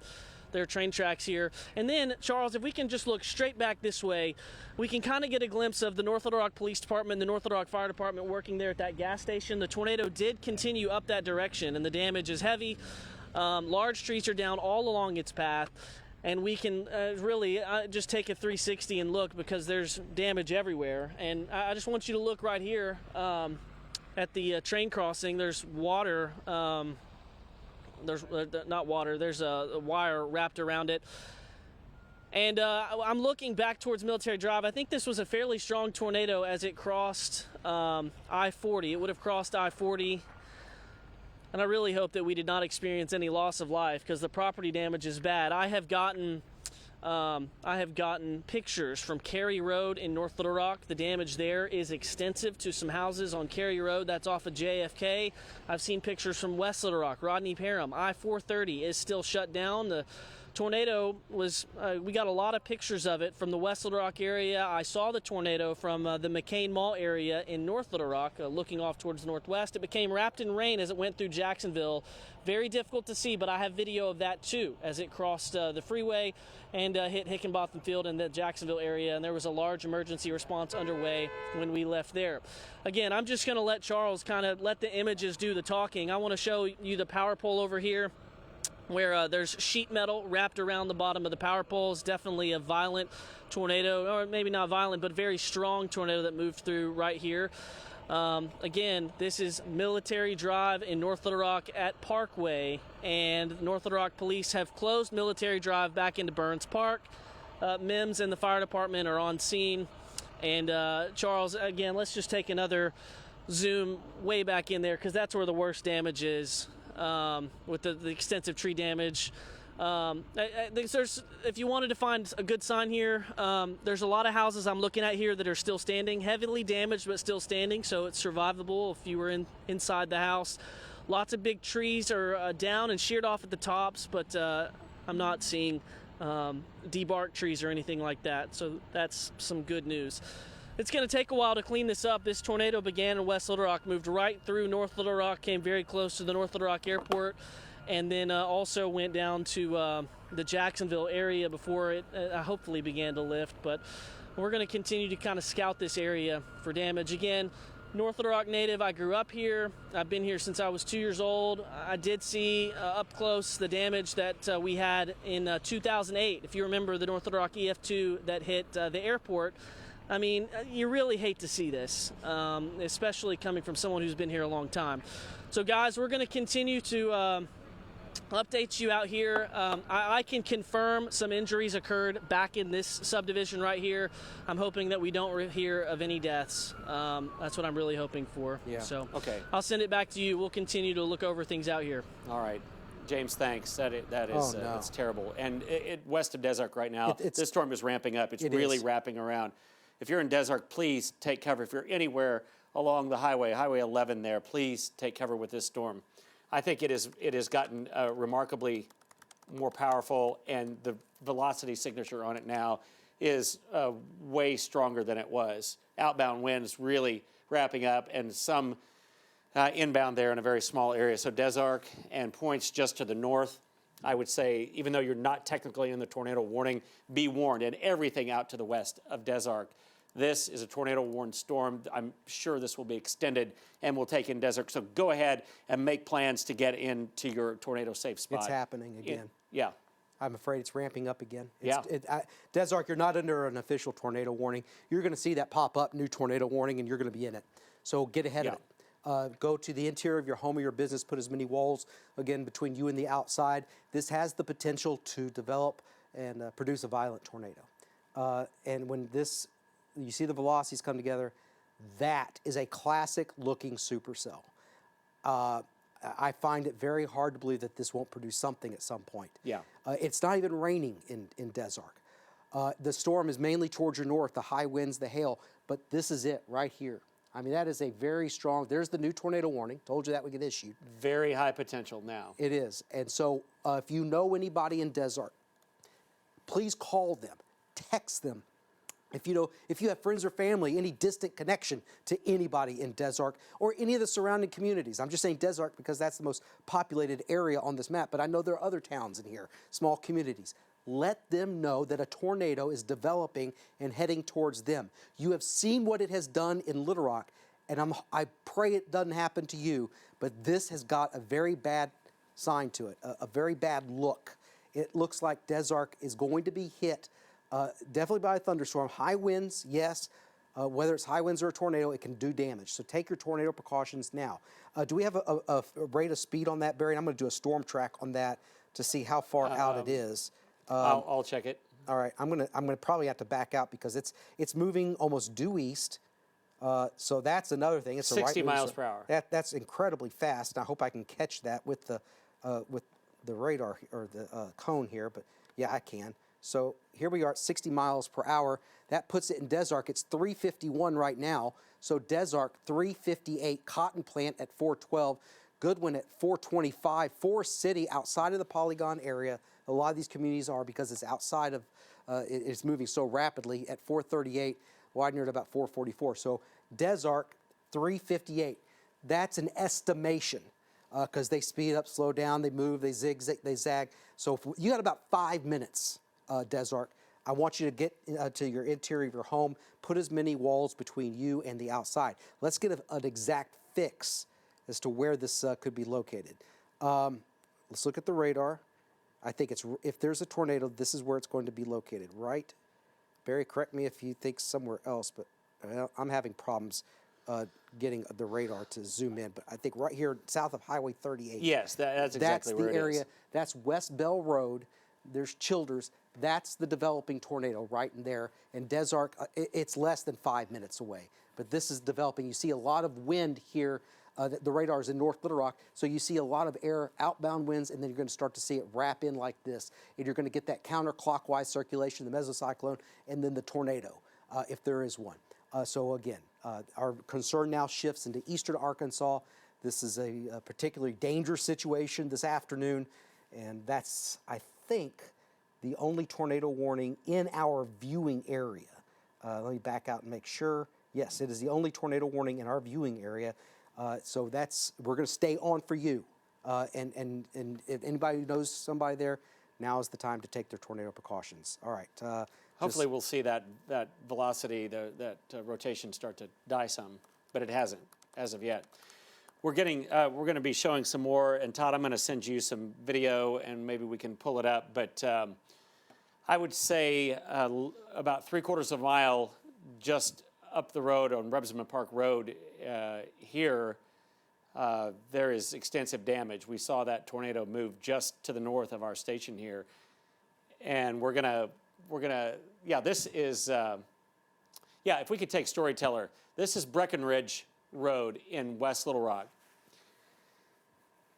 G: train tracks here. And then, Charles, if we can just look straight back this way, we can kind of get a glimpse of the North Little Rock Police Department, the North Little Rock Fire Department working there at that gas station. The tornado did continue up that direction, and the damage is heavy. Large trees are down all along its path, and we can really just take a 360 and look, because there's damage everywhere. And I just want you to look right here at the train crossing. There's water. There's not water, there's a wire wrapped around it. And I'm looking back towards Military Drive. I think this was a fairly strong tornado as it crossed I-40. It would have crossed I-40. And I really hope that we did not experience any loss of life, because the property damage is bad. I have gotten pictures from Cary Road in North Little Rock. The damage there is extensive to some houses on Cary Road. That's off of JFK. I've seen pictures from West Little Rock, Rodney Parham. I-430 is still shut down. The tornado was, we got a lot of pictures of it from the West Little Rock area. I saw the tornado from the McCain Mall area in North Little Rock, looking off towards the northwest. It became wrapped in rain as it went through Jacksonville. Very difficult to see, but I have video of that too, as it crossed the freeway and hit Hickenbotham Field in the Jacksonville area, and there was a large emergency response underway when we left there. Again, I'm just going to let Charles kind of let the images do the talking. I want to show you the power pole over here, where there's sheet metal wrapped around the bottom of the power poles. Definitely a violent tornado, or maybe not violent, but very strong tornado that moved through right here. Again, this is Military Drive in North Little Rock at Parkway, and North Little Rock police have closed Military Drive back into Burns Park. MIMS and the fire department are on scene. And Charles, again, let's just take another zoom way back in there, because that's where the worst damage is, with the extensive tree damage. If you wanted to find a good sign here, there's a lot of houses I'm looking at here that are still standing, heavily damaged but still standing, so it's survivable if you were inside the house. Lots of big trees are down and sheared off at the tops, but I'm not seeing debarked trees or anything like that, so that's some good news. It's going to take a while to clean this up. This tornado began in West Little Rock, moved right through North Little Rock, came very close to the North Little Rock Airport, and then also went down to the Jacksonville area before it hopefully began to lift. But we're going to continue to kind of scout this area for damage. Again, North Little Rock native. I grew up here. I've been here since I was 2 years old. I did see up close the damage that we had in 2008. If you remember the North Little Rock EF3 that hit the airport. I mean, you really hate to see this, especially coming from someone who's been here a long time. So, guys, we're going to continue to update you out here. I can confirm some injuries occurred back in this subdivision right here. I'm hoping that we don't hear of any deaths. That's what I'm really hoping for.
B: Yeah.
G: So,
B: okay.
G: I'll send it back to you. We'll continue to look over things out here.
B: All right. James, thanks. That is it's terrible. And west of Desark right now, this storm is ramping up. It's really wrapping around. If you're in Desark, please take cover. If you're anywhere along the highway, Highway 11 there, please take cover with this storm. I think it has gotten remarkably more powerful, and the velocity signature on it now is way stronger than it was. Outbound winds really wrapping up, and some inbound there in a very small area. So Desark and points just to the north, I would say, even though you're not technically in the tornado warning, be warned, and everything out to the west of Desark. This is a tornado-warned storm. I'm sure this will be extended and will take in Desark. So go ahead and make plans to get into your tornado-safe spot.
A: It's happening again.
B: Yeah.
A: I'm afraid it's ramping up again.
B: Yeah.
A: Desark, you're not under an official tornado warning. You're going to see that pop up, new tornado warning, and you're going to be in it. So get ahead of it. Go to the interior of your home or your business, put as many walls, again, between you and the outside. This has the potential to develop and produce a violent tornado. And when you see the velocities come together, that is a classic looking supercell. I find it very hard to believe that this won't produce something at some point.
B: Yeah.
A: It's not even raining in Desark. The storm is mainly towards your north, the high winds, the hail, but this is it right here. I mean, that is a very strong, there's the new tornado warning. Told you that would get issued.
B: Very high potential now.
A: It is. And so if you know anybody in Desark, please call them, text them. If you have friends or family, any distant connection to anybody in Desark or any of the surrounding communities. I'm just saying Desark because that's the most populated area on this map, but I know there are other towns in here, small communities. Let them know that a tornado is developing and heading towards them. You have seen what it has done in Little Rock, and I pray it doesn't happen to you, but this has got a very bad sign to it, a very bad look. It looks like Desark is going to be hit definitely by a thunderstorm. High winds, yes. Whether it's high winds or a tornado, it can do damage. So take your tornado precautions now. Do we have a rate of speed on that, Barry? I'm going to do a storm track on that to see how far out it is.
B: I'll check it.
A: All right, I'm gonna probably have to back out because it's moving almost due east. So that's another thing. It's
B: 60 miles per hour.
A: That's incredibly fast. And I hope I can catch that with the radar or the cone here. But yeah, I can. So here we are at 60 miles per hour. That puts it in Desark. It's 351 right now. So Desark 358, Cotton Plant at 412, Goodwin at 425, Forest City outside of the Polygon area. A lot of these communities are because it's outside of, it's moving so rapidly at 438, Widener at about 444. So Desark 358. That's an estimation because they speed up, slow down, they move, they zigzag, they zag. So you got about 5 minutes. Desark, I want you to get to your interior of your home, put as many walls between you and the outside. Let's get an exact fix as to where this could be located. Let's look at the radar. I think if there's a tornado, this is where it's going to be located, right? Barry, correct me if you think somewhere else, but I'm having problems getting the radar to zoom in. But I think right here south of Highway 38.
B: Yes, that's exactly where it is.
A: That's the area. That's West Bell Road. There's Childers. That's the developing tornado right in there. And Desark, it's less than 5 minutes away. But this is developing. You see a lot of wind here. The radar is in North Little Rock. So you see a lot of air, outbound winds, and then you're going to start to see it wrap in like this. And you're going to get that counterclockwise circulation, the mesocyclone, and then the tornado, if there is one. So again, our concern now shifts into eastern Arkansas. This is a particularly dangerous situation this afternoon. And that's, I think, the only tornado warning in our viewing area. Let me back out and make sure. Yes, it is the only tornado warning in our viewing area. So we're going to stay on for you. And if anybody who knows somebody there, now is the time to take their tornado precautions. All right.
B: Hopefully we'll see that velocity, that rotation start to die some, but it hasn't as of yet. We're going to be showing some more, and Todd, I'm going to send you some video, and maybe we can pull it up. But I would say about 3/4 of a mile just up the road on Rebsamen Park Road here, there is extensive damage. We saw that tornado move just to the north of our station here, and we're gonna, this is, if we could take Storyteller. This is Breckenridge Road in West Little Rock.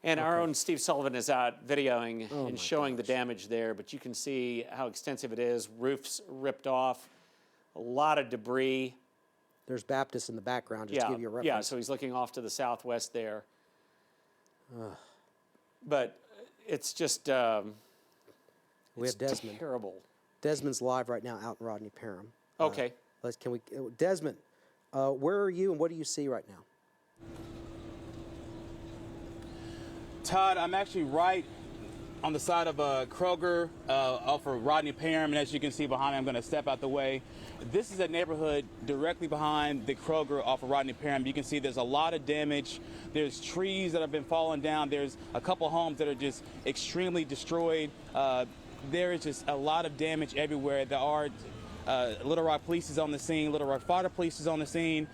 B: And our own Steve Sullivan is out videoing and showing the damage there, but you can see how extensive it is. Roofs ripped off, a lot of debris.
A: There's Baptist in the background, just to give you a reference.
B: Yeah, so he's looking off to the southwest there. But it's just
A: we have Desmond.
B: Terrible.
A: Desmond's live right now out in Rodney Parham.
B: Okay.
A: Desmond, where are you and what do you see right now?
H: Todd, I'm actually right on the side of Kroger off of Rodney Parham, and as you can see behind me, I'm going to step out the way. This is a neighborhood directly behind the Kroger off of Rodney Parham. You can see there's a lot of damage. There's trees that have been falling down. There's a couple homes that are just extremely destroyed. there is just a lot of damage everywhere. There are Little Rock Police is on the scene. Little Rock Fire Police is on the scene.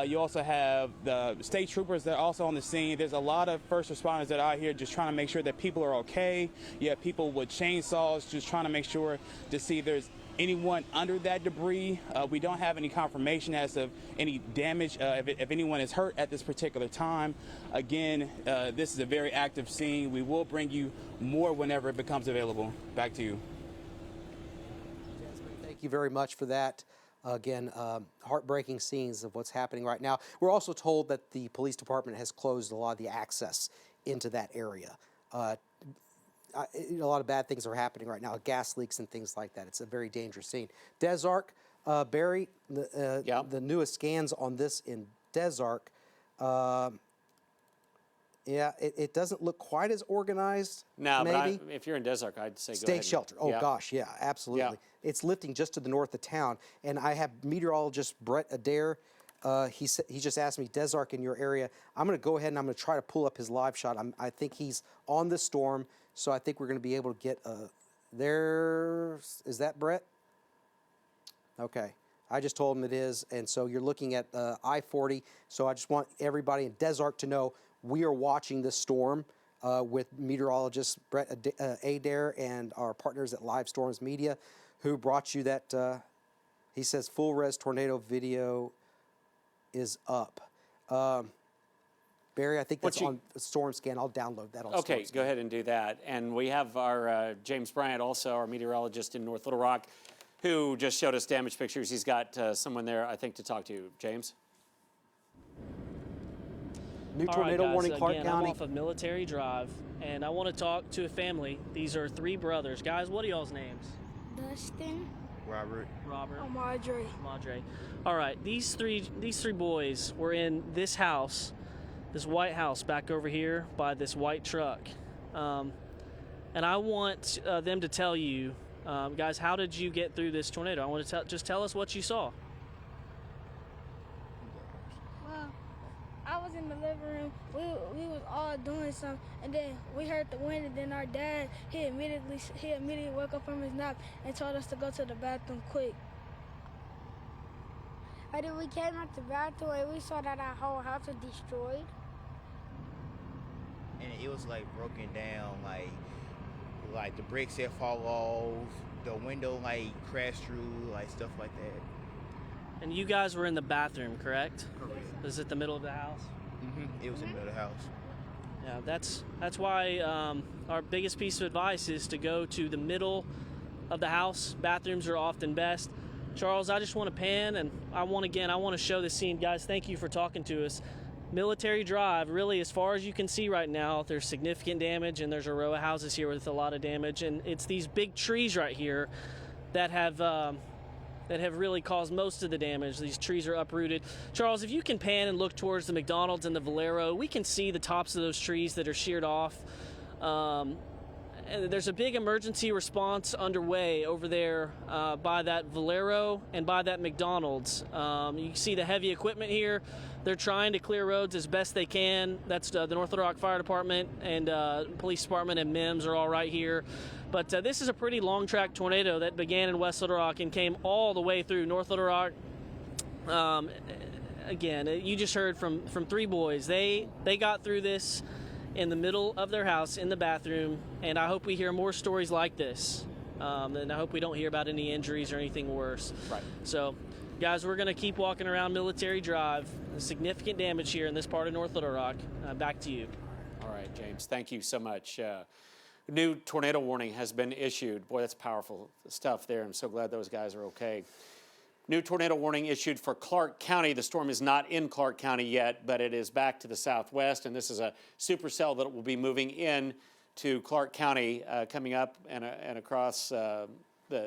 H: You also have the state troopers that are also on the scene. There's a lot of first responders that are out here just trying to make sure that people are okay. You have people with chainsaws just trying to make sure to see if there's anyone under that debris. We don't have any confirmation as of any damage, if anyone is hurt at this particular time. Again, this is a very active scene. We will bring you more whenever it becomes available. Back to you.
A: Thank you very much for that. Again, heartbreaking scenes of what's happening right now. We're also told that the police department has closed a lot of the access into that area. A lot of bad things are happening right now, gas leaks and things like that. It's a very dangerous scene. Desark, Barry, the newest scans on this in Desark, yeah, it doesn't look quite as organized.
B: No,
A: maybe.
B: but if you're in Desark, I'd say go
A: Stay
B: ahead.
A: sheltered. Oh, gosh, yeah, absolutely.
B: Yeah.
A: It's lifting just to the north of town. And I have meteorologist Brett Adair. He just asked me, Desark in your area. I'm going to go ahead and I'm going to try to pull up his live shot. I think he's on the storm, so I think we're going to be able to get is that Brett? Okay. I just told him it is. And so you're looking at I-40. So I just want everybody in Desark to know we are watching this storm with meteorologist Brett Adair and our partners at Live Storms Media, who brought you that, he says, full res tornado video is up. Barry, I think that's on Storm Scan. I'll download that on Storm Scan.
B: Okay, go ahead and do that. And we have our James Bryant, also our meteorologist in North Little Rock, who just showed us damage pictures. He's got someone there, I think, to talk to. James?
A: New tornado warning, Clark
G: Again,
A: County.
G: I'm off of Military Drive, and I want to talk to a family. These are three brothers. Guys, what are y'all's names?
I: Dustin.
H: Robert.
G: Robert.
I: Madre.
G: Madre. All right, these three boys were in this house, this white house back over here by this white truck. And I want them to tell you, guys, how did you get through this tornado? I want to just tell us what you saw.
I: Well, I was in the living room. We was all doing something, and then we heard the wind, and then our dad, he immediately woke up from his nap and told us to go to the bathroom quick. And then we came out the bathroom and we saw that our whole house was destroyed.
J: And it was like broken down, like the bricks had fall off, the window like crashed through, like stuff like that.
G: And you guys were in the bathroom, correct? Correct. Is it the middle of the house?
J: Mm-hmm. It was in the middle of the house.
G: Yeah, that's why our biggest piece of advice is to go to the middle of the house. Bathrooms are often best. Charles, I just want to pan, and I want to show this scene. Guys, thank you for talking to us. Military Drive, really, as far as you can see right now, there's significant damage, and there's a row of houses here with a lot of damage, and it's these big trees right here that have really caused most of the damage. These trees are uprooted. Charles, if you can pan and look towards the McDonald's and the Valero, we can see the tops of those trees that are sheared off. And there's a big emergency response underway over there by that Valero and by that McDonald's. You can see the heavy equipment here. They're trying to clear roads as best they can. That's the North Little Rock Fire Department and Police Department and MIMS are all right here. But this is a pretty long track tornado that began in West Little Rock and came all the way through North Little Rock. Again, you just heard from three boys. They got through this in the middle of their house in the bathroom, and I hope we hear more stories like this. And I hope we don't hear about any injuries or anything worse.
B: Right.
G: So, guys, we're going to keep walking around Military Drive. Significant damage here in this part of North Little Rock. Back to you.
B: All right, James, thank you so much. New tornado warning has been issued. Boy, that's powerful stuff there. I'm so glad those guys are okay. New tornado warning issued for Clark County. The storm is not in Clark County yet, but it is back to the southwest, and this is a supercell that will be moving in to Clark County coming up and across the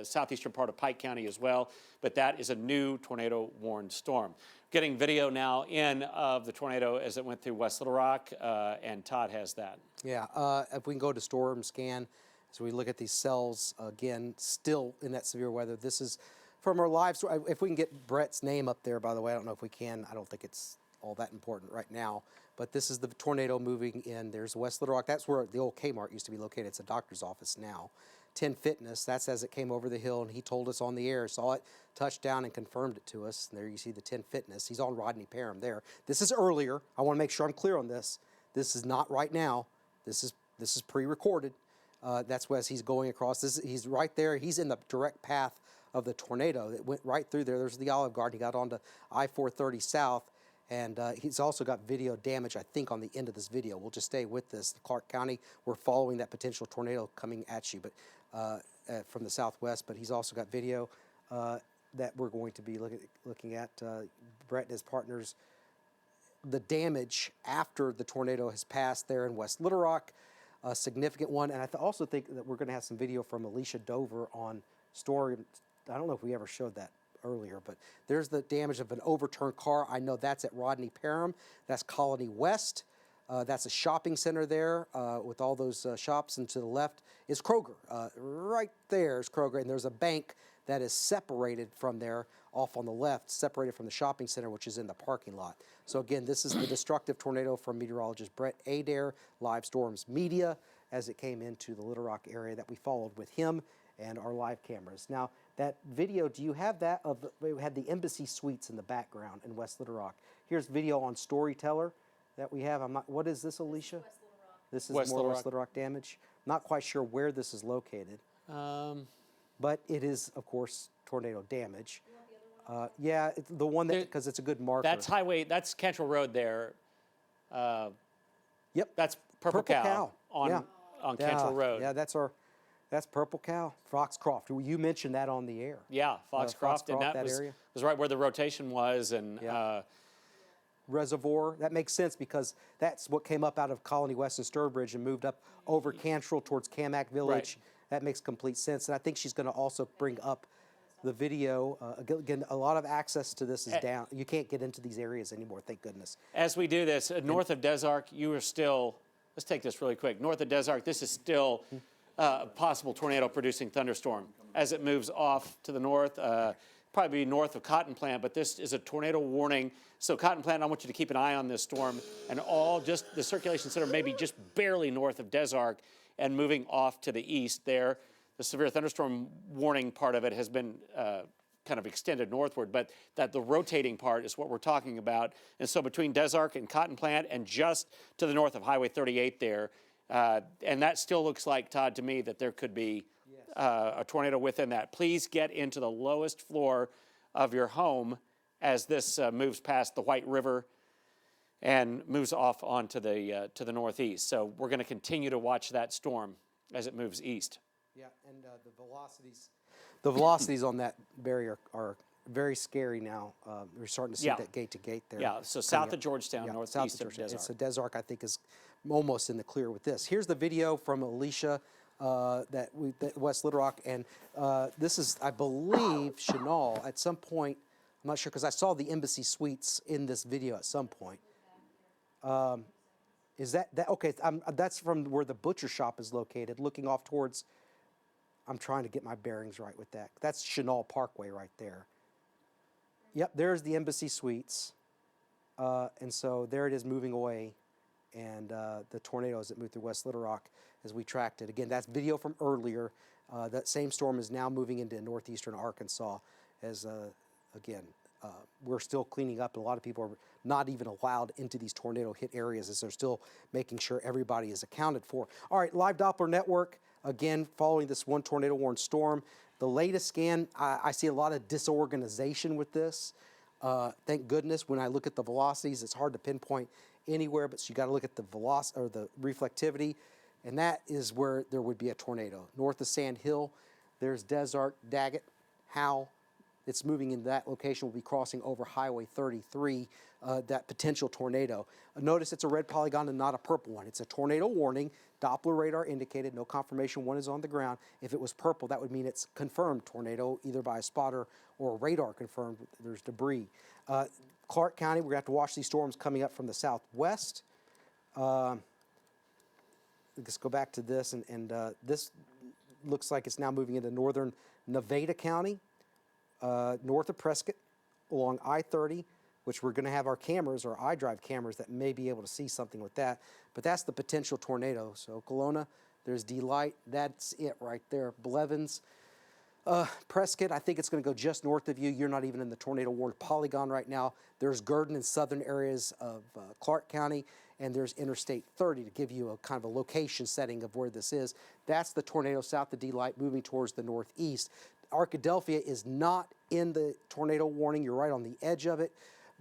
B: southeastern part of Pike County as well. But that is a new tornado-warned storm. Getting video now in of the tornado as it went through West Little Rock, and Todd has that.
A: Yeah, if we can go to Storm Scan, as we look at these cells, again, still in that severe weather. This is from our live story. If we can get Brett's name up there, by the way, I don't know if we can. I don't think it's all that important right now. But this is the tornado moving in. There's West Little Rock. That's where the old Kmart used to be located. It's a doctor's office now. 10 Fitness. That's as it came over the hill, and he told us on the air, saw it, touched down, and confirmed it to us. And there you see the 10 Fitness. He's on Rodney Parham there. This is earlier. I want to make sure I'm clear on this. This is not right now. This is pre-recorded. That's as he's going across. He's right there. He's in the direct path of the tornado that went right through there. There's the Olive Garden. He got onto I-430 South, and he's also got video damage, I think, on the end of this video. We'll just stay with this. Clark County, we're following that potential tornado coming at you, but from the southwest. But he's also got video that we're going to be looking at. Brett and his partners, the damage after the tornado has passed there in West Little Rock, a significant one. And I also think that we're going to have some video from Alicia Dover on story. I don't know if we ever showed that earlier, but there's the damage of an overturned car. I know that's at Rodney Parham. That's Colony West. That's a shopping center there with all those shops. And to the left is Kroger. Right there is Kroger. And there's a bank that is separated from there off on the left, separated from the shopping center, which is in the parking lot. So again, this is the destructive tornado from meteorologist Brett Adair, Live Storms Media, as it came into the Little Rock area that we followed with him and our live cameras. Now, that video, do you have that? We had the Embassy Suites in the background in West Little Rock. Here's video on Storyteller that we have. What is this, Alicia? This is
B: West
A: more
B: Little
A: West
B: Rock.
A: Little Rock damage. Not quite sure where this is located, but it is, of course, tornado damage. Yeah, it's the one that, because it's a good marker.
B: That's Cantrell Road there.
A: Yep.
B: That's Purple Cow on Cantrell Road.
A: Yeah, that's Purple Cow. Foxcroft. You mentioned that on the air.
B: Yeah, Foxcroft, and that was right where the rotation was, and
A: Reservoir. That makes sense because that's what came up out of Colony West and Sturbridge and moved up over Cantrell towards Camac Village. Right. That makes complete sense. And I think she's going to also bring up the video. Again, a lot of access to this is down. You can't get into these areas anymore, thank goodness.
B: As we do this, north of Des Arc, you are still, let's take this really quick. North of Des Arc, this is still a possible tornado-producing thunderstorm. As it moves off to the north, probably north of Cotton Plant, but this is a tornado warning. So Cotton Plant, I want you to keep an eye on this storm, and just the circulation center maybe just barely north of Des Arc and moving off to the east there. The severe thunderstorm warning part of it has been kind of extended northward, but that the rotating part is what we're talking about. And so between Des Arc and Cotton Plant and just to the north of Highway 38 there, and that still looks like, Todd, to me, that there could be a tornado within that. Please get into the lowest floor of your home as this moves past the White River and moves off onto to the northeast. So we're going to continue to watch that storm as it moves east.
A: Yeah, and the velocities on that barrier are very scary now. We're starting to see that gate to gate there.
B: Yeah, so south of Georgetown, northeast of Des Arc.
A: So Des Arc, I think, is almost in the clear with this. Here's the video from Alicia that West Little Rock, and this is, I believe, Chenal at some point. I'm not sure because I saw the Embassy Suites in this video at some point. Is that okay? That's from where the butcher shop is located, looking off towards. I'm trying to get my bearings right with that. That's Chenal Parkway right there. Yep, there's the Embassy Suites, and so there it is moving away, and the tornadoes that moved through West Little Rock as we tracked it. Again, that's video from earlier. That same storm is now moving into northeastern Arkansas as, again, we're still cleaning up. A lot of people are not even allowed into these tornado hit areas as they're still making sure everybody is accounted for. All right, Live Doppler Network, again, following this one tornado warned storm. The latest scan, I see a lot of disorganization with this. Thank goodness when I look at the velocities, it's hard to pinpoint anywhere, but you got to look at the velocity or the reflectivity, and that is where there would be a tornado. North of Sand Hill, there's Des Arc, Daggett, Howe. It's moving in that location. Will be crossing over Highway 33, that potential tornado. Notice it's a red polygon and not a purple one. It's a tornado warning. Doppler radar indicated, no confirmation one is on the ground. If it was purple, that would mean it's confirmed tornado, either by a spotter or radar confirmed there's debris. Clark County, we're going to have to watch these storms coming up from the southwest. Let's go back to this, and this looks like it's now moving into northern Nevada County. North of Prescott, along I-30, which we're going to have our cameras, our iDrive cameras, that may be able to see something with that. But that's the potential tornado. So Kelowna, There's Delight. That's it right there. Blevins. Prescott, I think it's going to go just north of you. You're not even in the tornado warned polygon right now. There's Gurdon in southern areas of Clark County, and there's Interstate 30 to give you a kind of a location setting of where this is. That's the tornado south of Delight moving towards the northeast. Arkadelphia is not in the tornado warning. You're right on the edge of it,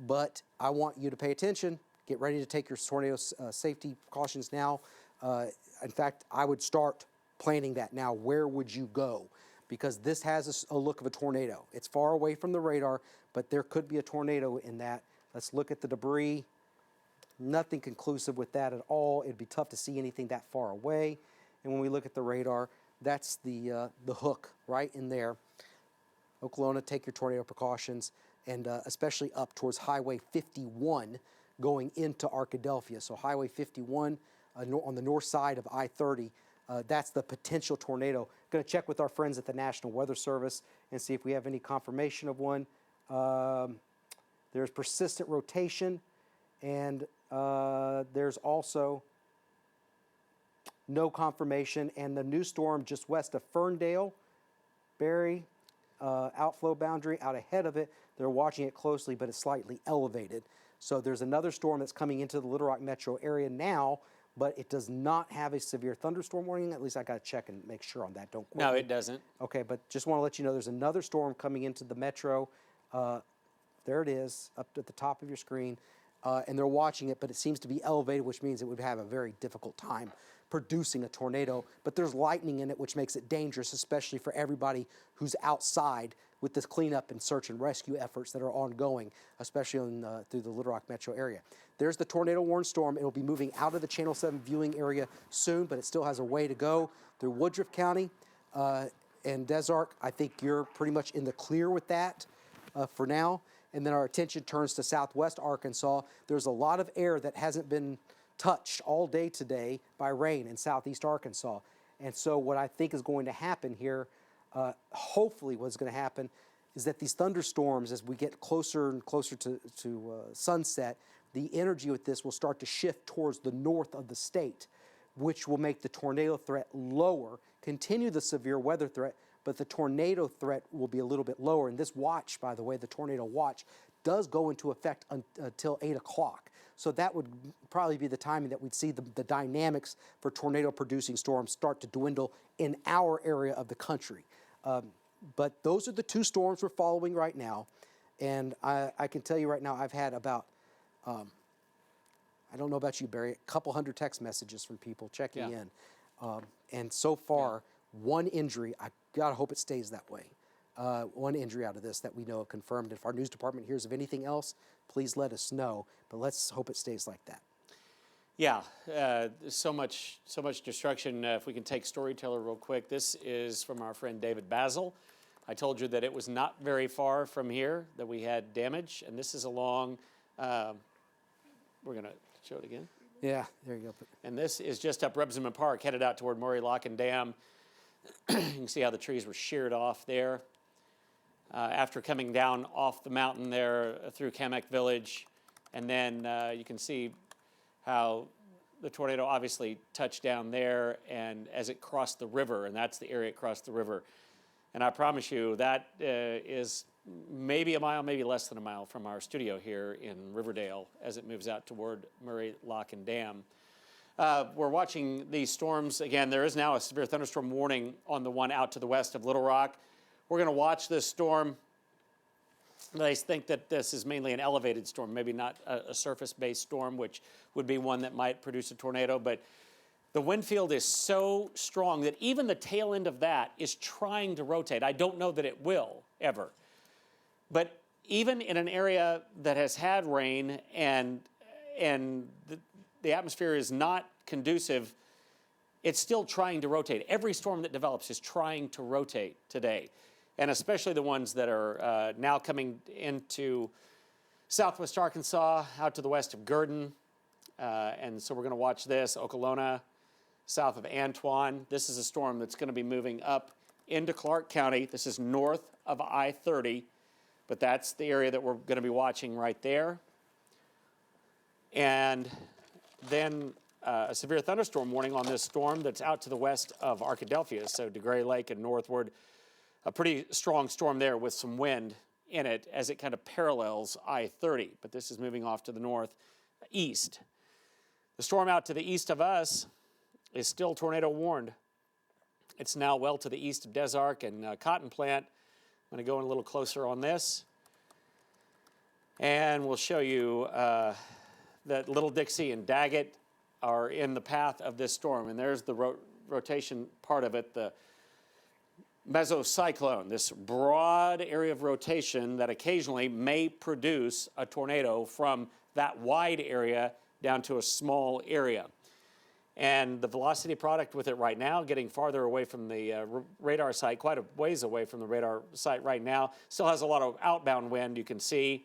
A: but I want you to pay attention. Get ready to take your tornado safety precautions now. In fact, I would start planning that now. Where would you go? Because this has a look of a tornado. It's far away from the radar, but there could be a tornado in that. Let's look at the debris. Nothing conclusive with that at all. It'd be tough to see anything that far away. And when we look at the radar, that's the hook right in there. Oklahoma, take your tornado precautions, and especially up towards Highway 51 going into Arkadelphia. So Highway 51 on the north side of I-30, that's the potential tornado. Going to check with our friends at the National Weather Service and see if we have any confirmation of one. There's persistent rotation, and there's also no confirmation. And the new storm just west of Ferndale, Barry, outflow boundary out ahead of it. They're watching it closely, but it's slightly elevated. So there's another storm that's coming into the Little Rock metro area now, but it does not have a severe thunderstorm warning. At least I got to check and make sure on that. Don't quote
B: No,
A: me.
B: it doesn't.
A: Okay, but just want to let you know there's another storm coming into the metro. There it is, up at the top of your screen. And they're watching it, but it seems to be elevated, which means it would have a very difficult time producing a tornado. But there's lightning in it, which makes it dangerous, especially for everybody who's outside with this cleanup and search and rescue efforts that are ongoing, especially through the Little Rock metro area. There's the tornado warned storm. It'll be moving out of the Channel 7 viewing area soon, but it still has a way to go through Woodruff County and Des Arc. I think you're pretty much in the clear with that for now. And then our attention turns to southwest Arkansas. There's a lot of air that hasn't been touched all day today by rain in southeast Arkansas. And so what I think is going to happen here, hopefully what's going to happen, is that these thunderstorms, as we get closer and closer to sunset, the energy with this will start to shift towards the north of the state, which will make the tornado threat lower, continue the severe weather threat, but the tornado threat will be a little bit lower. And this watch, by the way, the tornado watch, does go into effect until 8 o'clock. So that would probably be the timing that we'd see the dynamics for tornado-producing storms start to dwindle in our area of the country. But those are the two storms we're following right now. And I can tell you right now, I've had about, I don't know about you, Barry, a couple hundred text messages from people checking in. And so far, one injury. I gotta hope it stays that way. One injury out of this that we know of confirmed. If our news department hears of anything else, please let us know. But let's hope it stays like that.
B: Yeah, so much destruction. If we can take Storyteller real quick. This is from our friend David Basil. I told you that it was not very far from here that we had damage, and this is along. We're gonna show it again.
A: Yeah, there you go.
B: And this is just up Rebsamen Park, headed out toward Murray Lock and Dam. You can see how the trees were sheared off there. After coming down off the mountain there through Kamek Village. And then you can see how the tornado obviously touched down there and as it crossed the river, and that's the area it crossed the river. And I promise you that is maybe a mile, maybe less than a mile from our studio here in Riverdale as it moves out toward Murray Lock and Dam. We're watching these storms. Again, there is now a severe thunderstorm warning on the one out to the west of Little Rock. We're going to watch this storm. They think that this is mainly an elevated storm, maybe not a surface-based storm, which would be one that might produce a tornado. But the wind field is so strong that even the tail end of that is trying to rotate. I don't know that it will ever. But even in an area that has had rain and the atmosphere is not conducive, it's still trying to rotate. Every storm that develops is trying to rotate today, and especially the ones that are now coming into southwest Arkansas, out to the west of Gurdon. And so we're going to watch this, Okolona, south of Antoine. This is a storm that's going to be moving up into Clark County. This is north of I-30, but that's the area that we're going to be watching right there. And then a severe thunderstorm warning on this storm that's out to the west of Arkadelphia, so DeGray Lake and northward. A pretty strong storm there with some wind in it as it kind of parallels I-30, but this is moving off to the northeast. The storm out to the east of us is still tornado warned. It's now well to the east of Des Arc and Cotton Plant. I'm going to go in a little closer on this. And we'll show you that Little Dixie and Daggett are in the path of this storm. And there's the rotation part of it, the mesocyclone, this broad area of rotation that occasionally may produce a tornado from that wide area down to a small area. And the velocity product with it right now, getting farther away from the radar site, quite a ways away from the radar site right now, still has a lot of outbound wind, you can see.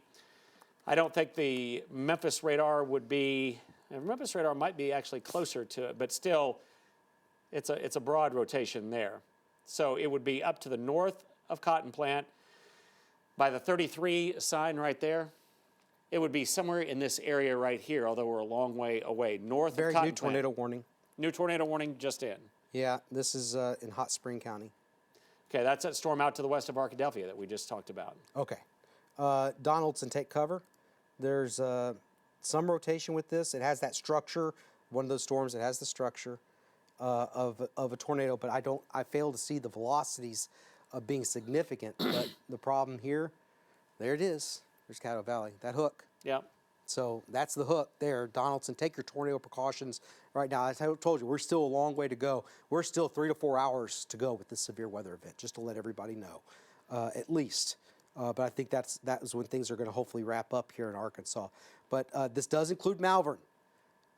B: I don't think the Memphis radar would be, and Memphis radar might be actually closer to it, but still, it's a broad rotation there. So it would be up to the north of Cotton Plant by the 33 sign right there. It would be somewhere in this area right here, although we're a long way away. North of Cotton Plant.
A: Very new tornado warning.
B: New tornado warning just in.
A: Yeah, this is in Hot Spring County.
B: Okay, that's that storm out to the west of Arkadelphia that we just talked about.
A: Okay. Donaldson, take cover. There's some rotation with this. It has that structure. One of those storms that has the structure of a tornado, but I fail to see the velocities of being significant. But the problem here, there it is. There's Caddo Valley, that hook.
B: Yep.
A: So that's the hook there. Donaldson, take your tornado precautions right now. As I told you, we're still a long way to go. We're still 3 to 4 hours to go with this severe weather event, just to let everybody know, at least. But I think that is when things are going to hopefully wrap up here in Arkansas. But this does include Malvern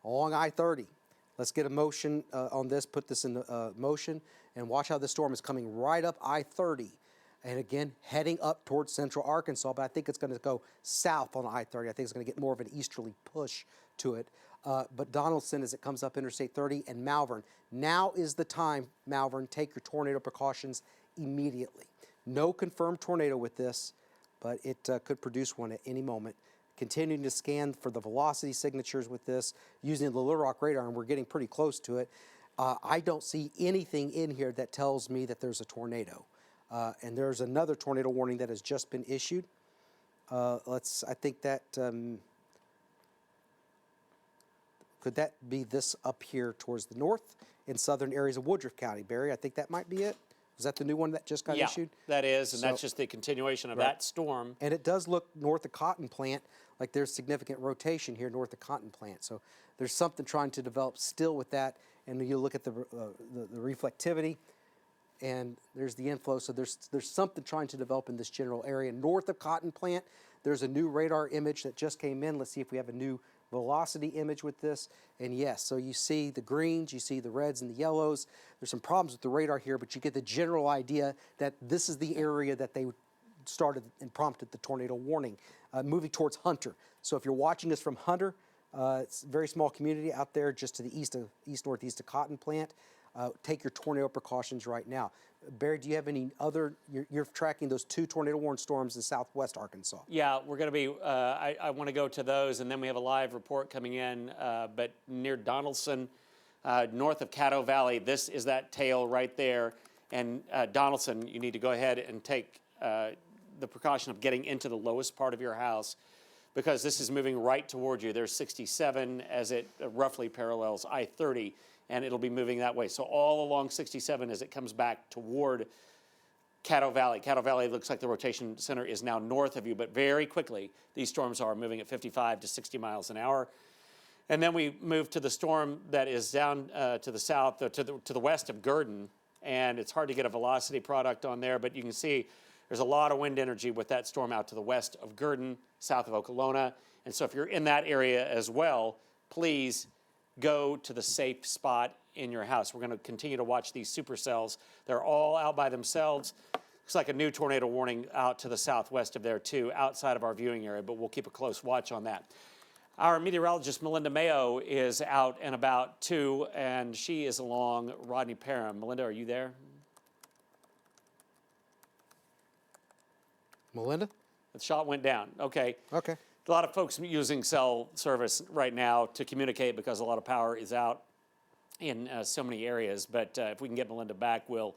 A: along I-30. Let's get a motion on this, put this in motion, and watch how this storm is coming right up I-30. And again, heading up towards central Arkansas, but I think it's going to go south on I-30. I think it's going to get more of an easterly push to it. But Donaldson, as it comes up Interstate 30, and Malvern. Now is the time, Malvern, take your tornado precautions immediately. No confirmed tornado with this, but it could produce one at any moment. Continuing to scan for the velocity signatures with this, using the Little Rock radar, and we're getting pretty close to it. I don't see anything in here that tells me that there's a tornado. And there's another tornado warning that has just been issued. I think that, could that be this up here towards the north in southern areas of Woodruff County, Barry? I think that might be it. Is that the new one that just got issued?
B: Yeah, that is, and that's just the continuation of that storm.
A: And it does look north of Cotton Plant like there's significant rotation here north of Cotton Plant. So there's something trying to develop still with that. And you look at the reflectivity, and there's the inflow. So there's something trying to develop in this general area. North of Cotton Plant, there's a new radar image that just came in. Let's see if we have a new velocity image with this. And yes, so you see the greens, you see the reds and the yellows. There's some problems with the radar here, but you get the general idea that this is the area that they started and prompted the tornado warning, moving towards Hunter. So if you're watching this from Hunter, it's a very small community out there just to the east-northeast of Cotton Plant. Take your tornado precautions right now. Barry, do you have any other, you're tracking those 2 tornado warned storms in southwest Arkansas?
B: Yeah, we're going to be, I want to go to those, and then we have a live report coming in, but near Donaldson, north of Caddo Valley, this is that tail right there. And Donaldson, you need to go ahead and take the precaution of getting into the lowest part of your house, because this is moving right toward you. There's 67 as it roughly parallels I-30. And it'll be moving that way. So all along 67 as it comes back toward Caddo Valley. Caddo Valley looks like the rotation center is now north of you, but very quickly these storms are moving at 55 to 60 miles an hour. And then we move to the storm that is down to the south, to the west of Gurdon, and it's hard to get a velocity product on there, but you can see there's a lot of wind energy with that storm out to the west of Gurdon, south of Okolona. And so if you're in that area as well, please go to the safe spot in your house. We're going to continue to watch these supercells. They're all out by themselves. Looks like a new tornado warning out to the southwest of there too, outside of our viewing area, but we'll keep a close watch on that. Our meteorologist, Melinda Mayo, is out and about too, and she is along Rodney Parham. Melinda, are you there?
A: Melinda?
B: The shot went down. Okay.
A: Okay.
B: a lot of folks using cell service right now to communicate because a lot of power is out in so many areas. But if we can get Melinda back, we'll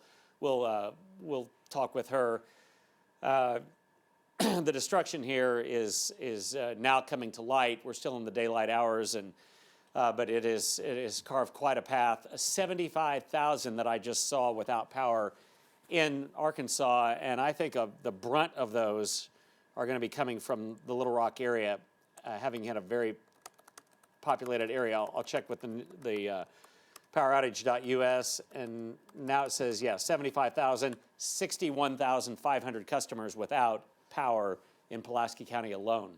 B: talk with her. The destruction here is now coming to light. We're still in the daylight hours, and but it is carved quite a path. 75,000 that I just saw without power in Arkansas, and I think the brunt of those are going to be coming from the Little Rock area, having had a very populated area. I'll check with the poweroutage.us, and now it says, 75,000, 61,500 customers without power in Pulaski County alone.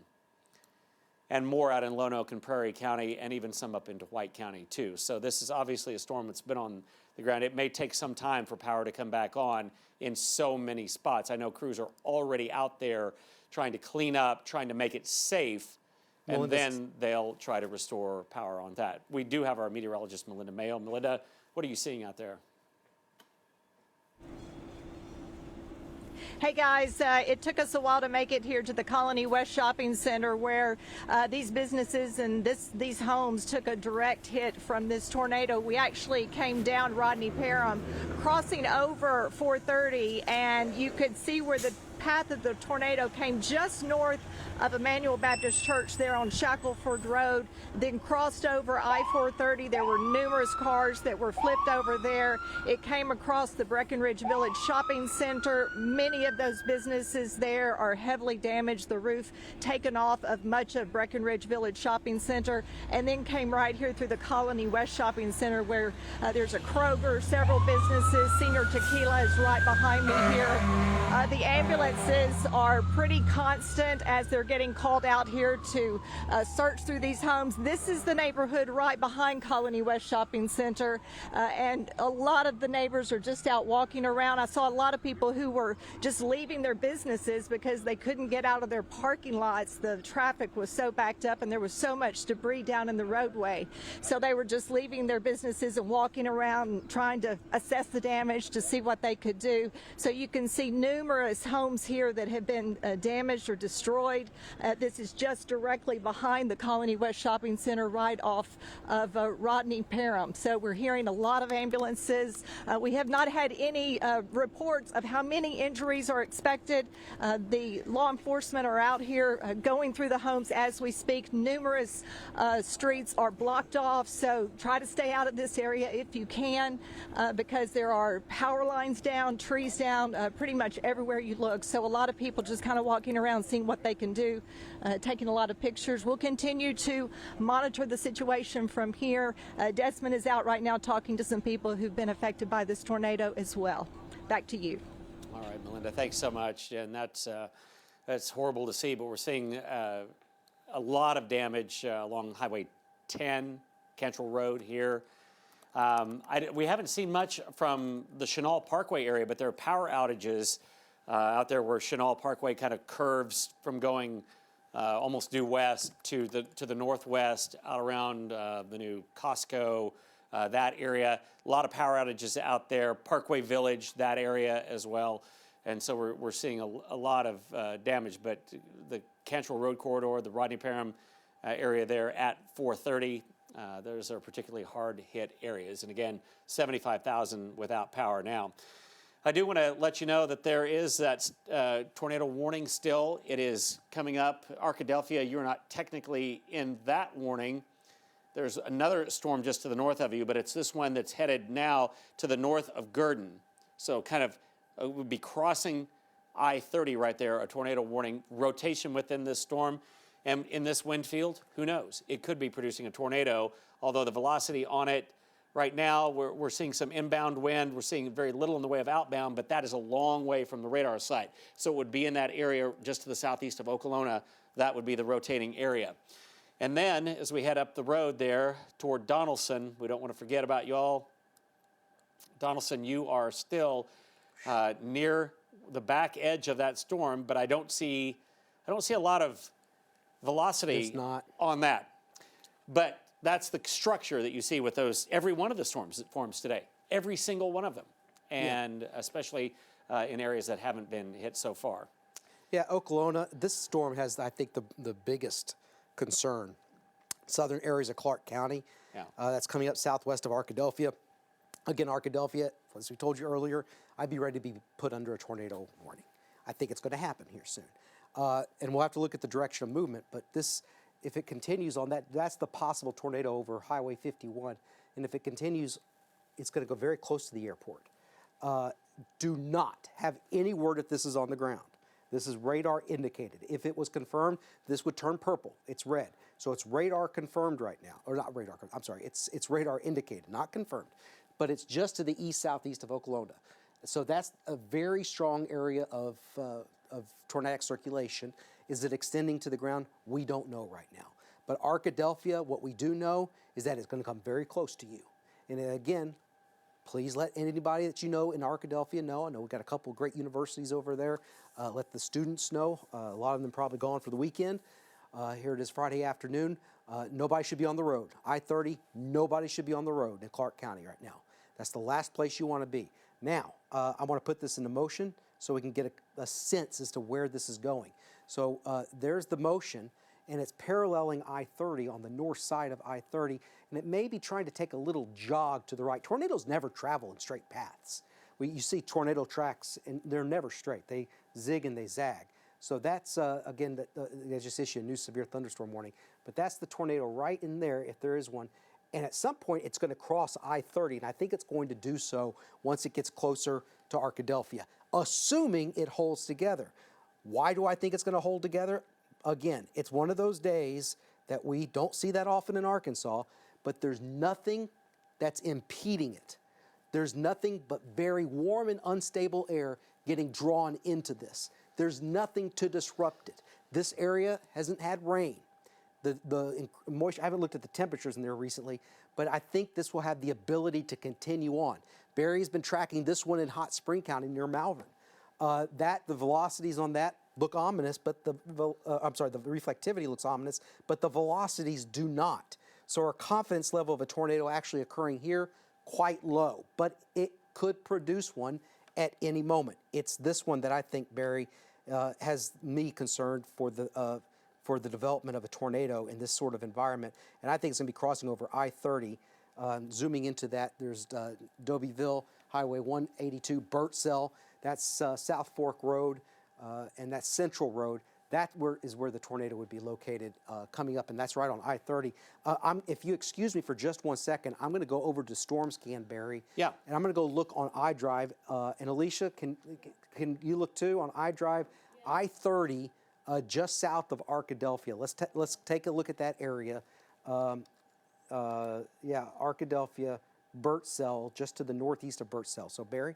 B: And more out in Lonoke and Prairie County, and even some up into White County too. So this is obviously a storm that's been on the ground. It may take some time for power to come back on in so many spots. I know crews are already out there trying to clean up, trying to make it safe, and then they'll try to restore power on that. We do have our meteorologist, Melinda Mayo. Melinda, what are you seeing out there?
K: Hey guys, it took us a while to make it here to the Colony West Shopping Center, where these businesses and these homes took a direct hit from this tornado. We actually came down Rodney Parham, crossing over 430, and you could see where the path of the tornado came just north of Emmanuel Baptist Church there on Shackleford Road, then crossed over I-430. There were numerous cars that were flipped over there. It came across the Breckenridge Village Shopping Center. Many of those businesses there are heavily damaged, the roof taken off of much of Breckenridge Village Shopping Center, and then came right here through the Colony West Shopping Center, where there's a Kroger, several businesses. Senior Tequila is right behind me here. The ambulances are pretty constant as they're getting called out here to search through these homes. This is the neighborhood right behind Colony West Shopping Center, and a lot of the neighbors are just out walking around. I saw a lot of people who were just leaving their businesses because they couldn't get out of their parking lots. The traffic was so backed up and there was so much debris down in the roadway. So they were just leaving their businesses and walking around trying to assess the damage to see what they could do. So you can see numerous homes here that have been damaged or destroyed. This is just directly behind the Colony West Shopping Center, right off of Rodney Parham. So we're hearing a lot of ambulances. We have not had any reports of how many injuries are expected. The law enforcement are out here going through the homes as we speak. Numerous streets are blocked off, so try to stay out of this area if you can, because there are power lines down, trees down, pretty much everywhere you look. So a lot of people just kind of walking around seeing what they can do, taking a lot of pictures. We'll continue to monitor the situation from here. Desmond is out right now talking to some people who've been affected by this tornado as well. Back to you.
B: All right, Melinda, thanks so much. And that's horrible to see, but we're seeing a lot of damage along Highway 10, Cantrell Road here. We haven't seen much from the Chenal Parkway area, but there are power outages out there where Chenal Parkway kind of curves from going almost due west to the northwest, out around the new Costco, that area. A lot of power outages out there. Parkway Village, that area as well. And so we're seeing a lot of damage. But the Cantrell Road corridor, the Rodney Parham area there at 430, those are particularly hard hit areas. And again, 75,000 without power now. I do want to let you know that there is that tornado warning still. It is coming up. Arkadelphia, you're not technically in that warning. There's another storm just to the north of you, but it's this one that's headed now to the north of Gurdon. So kind of would be crossing I-30 right there, a tornado warning. Rotation within this storm. And in this wind field, who knows? It could be producing a tornado, although the velocity on it right now, we're seeing some inbound wind. We're seeing very little in the way of outbound, but that is a long way from the radar site. So it would be in that area just to the southeast of Okolona. That would be the rotating area. And then as we head up the road there toward Donaldson, we don't want to forget about y'all. Donaldson, you are still near the back edge of that storm, but I don't see a lot of velocity on that. But that's the structure that you see with those, every one of the storms that forms today, every single one of them, and especially in areas that haven't been hit so far.
A: Yeah, Oklahoma, this storm has, I think, the biggest concern. Southern areas of Clark County.
B: Yeah.
A: That's coming up southwest of Arkadelphia. Again, Arkadelphia, as we told you earlier, I'd be ready to be put under a tornado warning. I think it's going to happen here soon. And we'll have to look at the direction of movement, but this, if it continues on that, that's the possible tornado over Highway 51. And if it continues, it's going to go very close to the airport. Do not have any word if this is on the ground. This is radar indicated. If it was confirmed, this would turn purple. It's red. So it's radar confirmed right now. Or not radar, I'm sorry. It's radar indicated, not confirmed. But it's just to the east-southeast of Oklahoma. So that's a very strong area of tornadic circulation. Is it extending to the ground? We don't know right now. But Arkadelphia, what we do know is that it's going to come very close to you. And again, please let anybody that you know in Arkadelphia know. I know we've got a couple of great universities over there. Let the students know. A lot of them probably gone for the weekend. Here it is Friday afternoon. Nobody should be on the road. I-30, nobody should be on the road in Clark County right now. That's the last place you want to be. Now, I want to put this into motion so we can get a sense as to where this is going. So there's the motion, and it's paralleling I-30 on the north side of I-30, and it may be trying to take a little jog to the right. Tornadoes never travel in straight paths. You see tornado tracks, and they're never straight. They zig and they zag. So that's, again, they just issued a new severe thunderstorm warning. But that's the tornado right in there, if there is one. And at some point, it's going to cross I-30, and I think it's going to do so once it gets closer to Arkadelphia, assuming it holds together. Why do I think it's going to hold together? Again, it's one of those days that we don't see that often in Arkansas, but there's nothing that's impeding it. There's nothing but very warm and unstable air getting drawn into this. There's nothing to disrupt it. This area hasn't had rain. The moisture, I haven't looked at the temperatures in there recently, but I think this will have the ability to continue on. Barry's been tracking this one in Hot Spring County near Malvern. The velocities on that look ominous, but the reflectivity looks ominous, but the velocities do not. So our confidence level of a tornado actually occurring here, quite low, but it could produce one at any moment. It's this one that I think, Barry, has me concerned for the development of a tornado in this sort of environment. And I think it's going to be crossing over I-30. Zooming into that, there's Dobyville, Highway 182, Birtsell. That's South Fork Road, and that's Central Road. That is where the tornado would be located coming up, and that's right on I-30. If you excuse me for just 1 second, I'm going to go over to StormScan, Barry.
B: Yeah.
A: And I'm going to go look on iDrive. And Alicia, can you look too on iDrive? Yeah. I-30, just south of Arkadelphia. Let's take a look at that area. Arkadelphia, Birtsell, just to the northeast of Birtsell. So, Barry?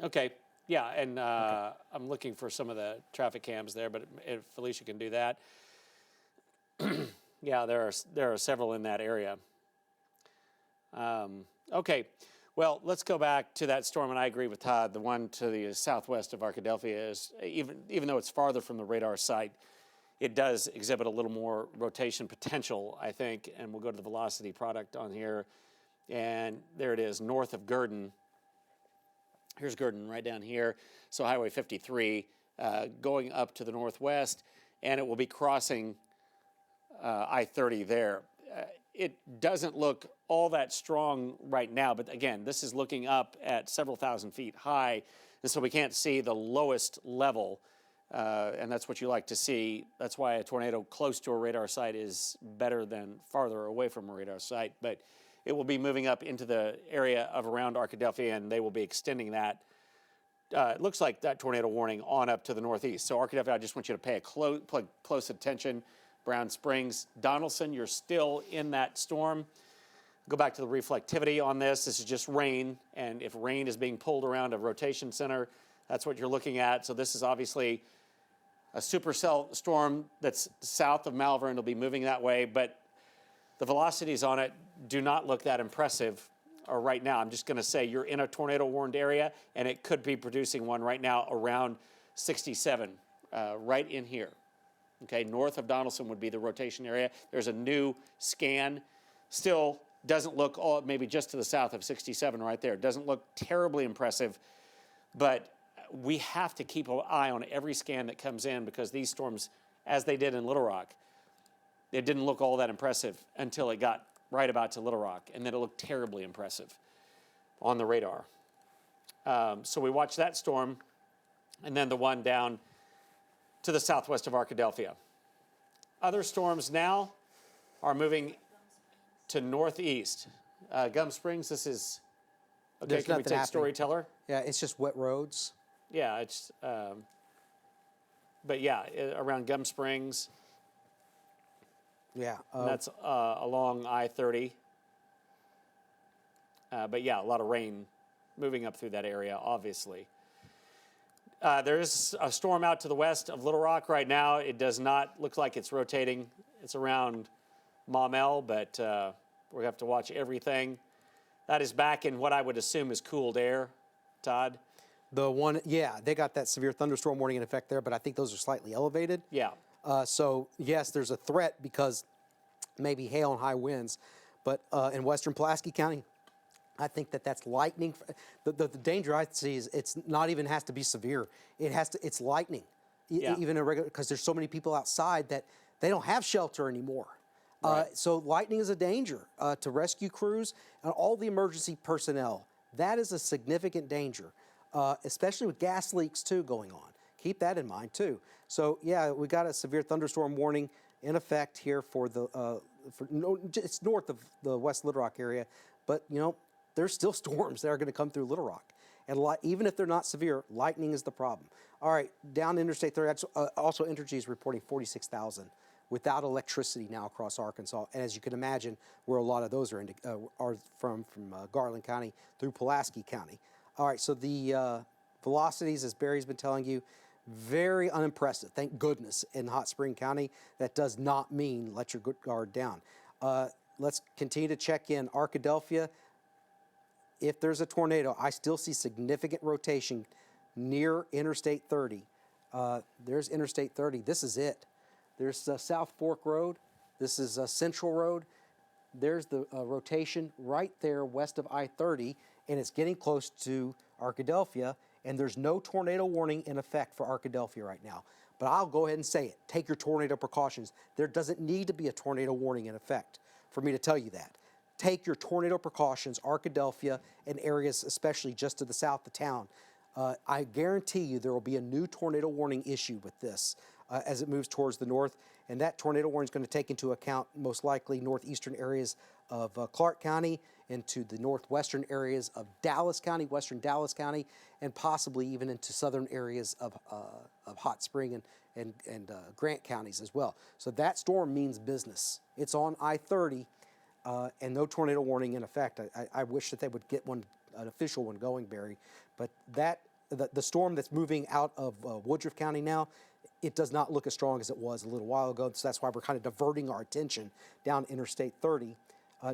B: Okay. Yeah, and I'm looking for some of the traffic cams there, but if Felicia can do that. Yeah, there are several in that area. Okay, well, let's go back to that storm, and I agree with Todd. The one to the southwest of Arkadelphia is, even though it's farther from the radar site, it does exhibit a little more rotation potential, I think, and we'll go to the velocity product on here. And there it is, north of Gurdon. Here's Gurdon right down here. So Highway 53 going up to the northwest, and it will be crossing I-30 there. It doesn't look all that strong right now, but again, this is looking up at several thousand feet high, and so we can't see the lowest level, and that's what you like to see. That's why a tornado close to a radar site is better than farther away from a radar site, but it will be moving up into the area of around Arkadelphia, and they will be extending that. It looks like that tornado warning on up to the northeast. So Arkadelphia, I just want you to pay close attention. Brown Springs, Donaldson, you're still in that storm. Go back to the reflectivity on this. This is just rain, and if rain is being pulled around a rotation center, that's what you're looking at. So this is obviously a supercell storm that's south of Malvern. It'll be moving that way, but the velocities on it do not look that impressive right now. I'm just going to say you're in a tornado-warned area, and it could be producing one right now around 67, right in here. Okay, north of Donaldson would be the rotation area. There's a new scan. Still doesn't look maybe just to the south of 67 right there. Doesn't look terribly impressive, but we have to keep an eye on every scan that comes in because these storms, as they did in Little Rock, it didn't look all that impressive until it got right about to Little Rock, and then it looked terribly impressive on the radar. So we watched that storm, and then the one down to the southwest of Arkadelphia. Other storms now are moving to northeast. Gum Springs, this is, okay,
A: There's
B: can we
A: nothing
B: take
A: happening.
B: Storyteller?
A: Yeah, it's just wet roads.
B: Yeah, it's, but yeah, around Gum Springs.
A: Yeah.
B: And that's along I-30. But yeah, a lot of rain moving up through that area, obviously. There is a storm out to the west of Little Rock right now. It does not look like it's rotating. It's around Maumelle, but we're going to have to watch everything. That is back in what I would assume is cooled air, Todd.
A: The one, yeah, they got that severe thunderstorm warning in effect there, but I think those are slightly elevated.
B: Yeah.
A: So, yes, there's a threat because maybe hail and high winds. But in western Pulaski County, I think that's lightning. The danger I see is it's not even has to be severe. It's lightning.
B: Yeah.
A: Even a regular, because there's so many people outside that they don't have shelter anymore.
B: Right.
A: So lightning is a danger to rescue crews and all the emergency personnel. That is a significant danger, especially with gas leaks too going on. Keep that in mind too. So yeah, we got a severe thunderstorm warning in effect here for it's north of the West Little Rock area, but you know there's still storms that are going to come through Little Rock, and even if they're not severe, lightning is the problem. All right, down Interstate 30. Also, Entergy is reporting 46,000 without electricity now across Arkansas, and as you can imagine, where a lot of those are from Garland County through Pulaski County. All right, so the velocities, as Barry's been telling you, very unimpressive. Thank goodness in Hot Spring County. That does not mean let your guard down. Let's continue to check in Arkadelphia. If there's a tornado, I still see significant rotation near Interstate 30. There's Interstate 30. This is it. There's South Fork Road. This is Central Road. There's the rotation right there west of I-30, and it's getting close to Arkadelphia, and there's no tornado warning in effect for Arkadelphia right now. But I'll go ahead and say it. Take your tornado precautions. There doesn't need to be a tornado warning in effect for me to tell you that. Take your tornado precautions, Arkadelphia and areas especially just to the south of town. I guarantee you there will be a new tornado warning issued with this as it moves towards the north. And that tornado warning is going to take into account most likely northeastern areas of Clark County into the northwestern areas of Dallas County, western Dallas County, and possibly even into southern areas of Hot Spring and Grant counties as well. So that storm means business. It's on I-30 and no tornado warning in effect. I wish that they would get an official one going, Barry. But the storm that's moving out of Woodruff County now, it does not look as strong as it was a little while ago. So that's why we're kind of diverting our attention down Interstate 30,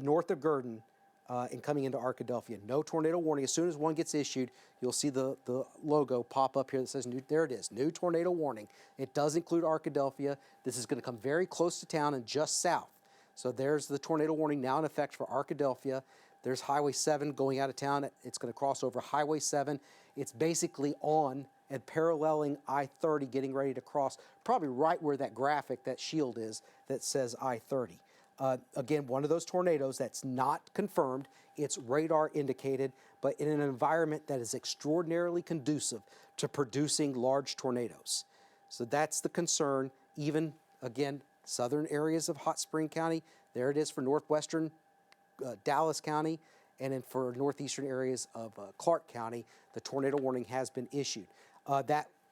A: north of Gurdon, and coming into Arkadelphia. No tornado warning. As soon as one gets issued, you'll see the logo pop up here that says, there it is, new tornado warning. It does include Arkadelphia. This is going to come very close to town and just south. So there's the tornado warning now in effect for Arkadelphia. There's Highway 7 going out of town. It's going to cross over Highway 7. It's basically on and paralleling I-30, getting ready to cross, probably right where that graphic, that shield is, that says I-30. Again, one of those tornadoes that's not confirmed. It's radar indicated, but in an environment that is extraordinarily conducive to producing large tornadoes. So that's the concern. Even, again, southern areas of Hot Spring County, there it is for northwestern Dallas County, and then for northeastern areas of Clark County, the tornado warning has been issued.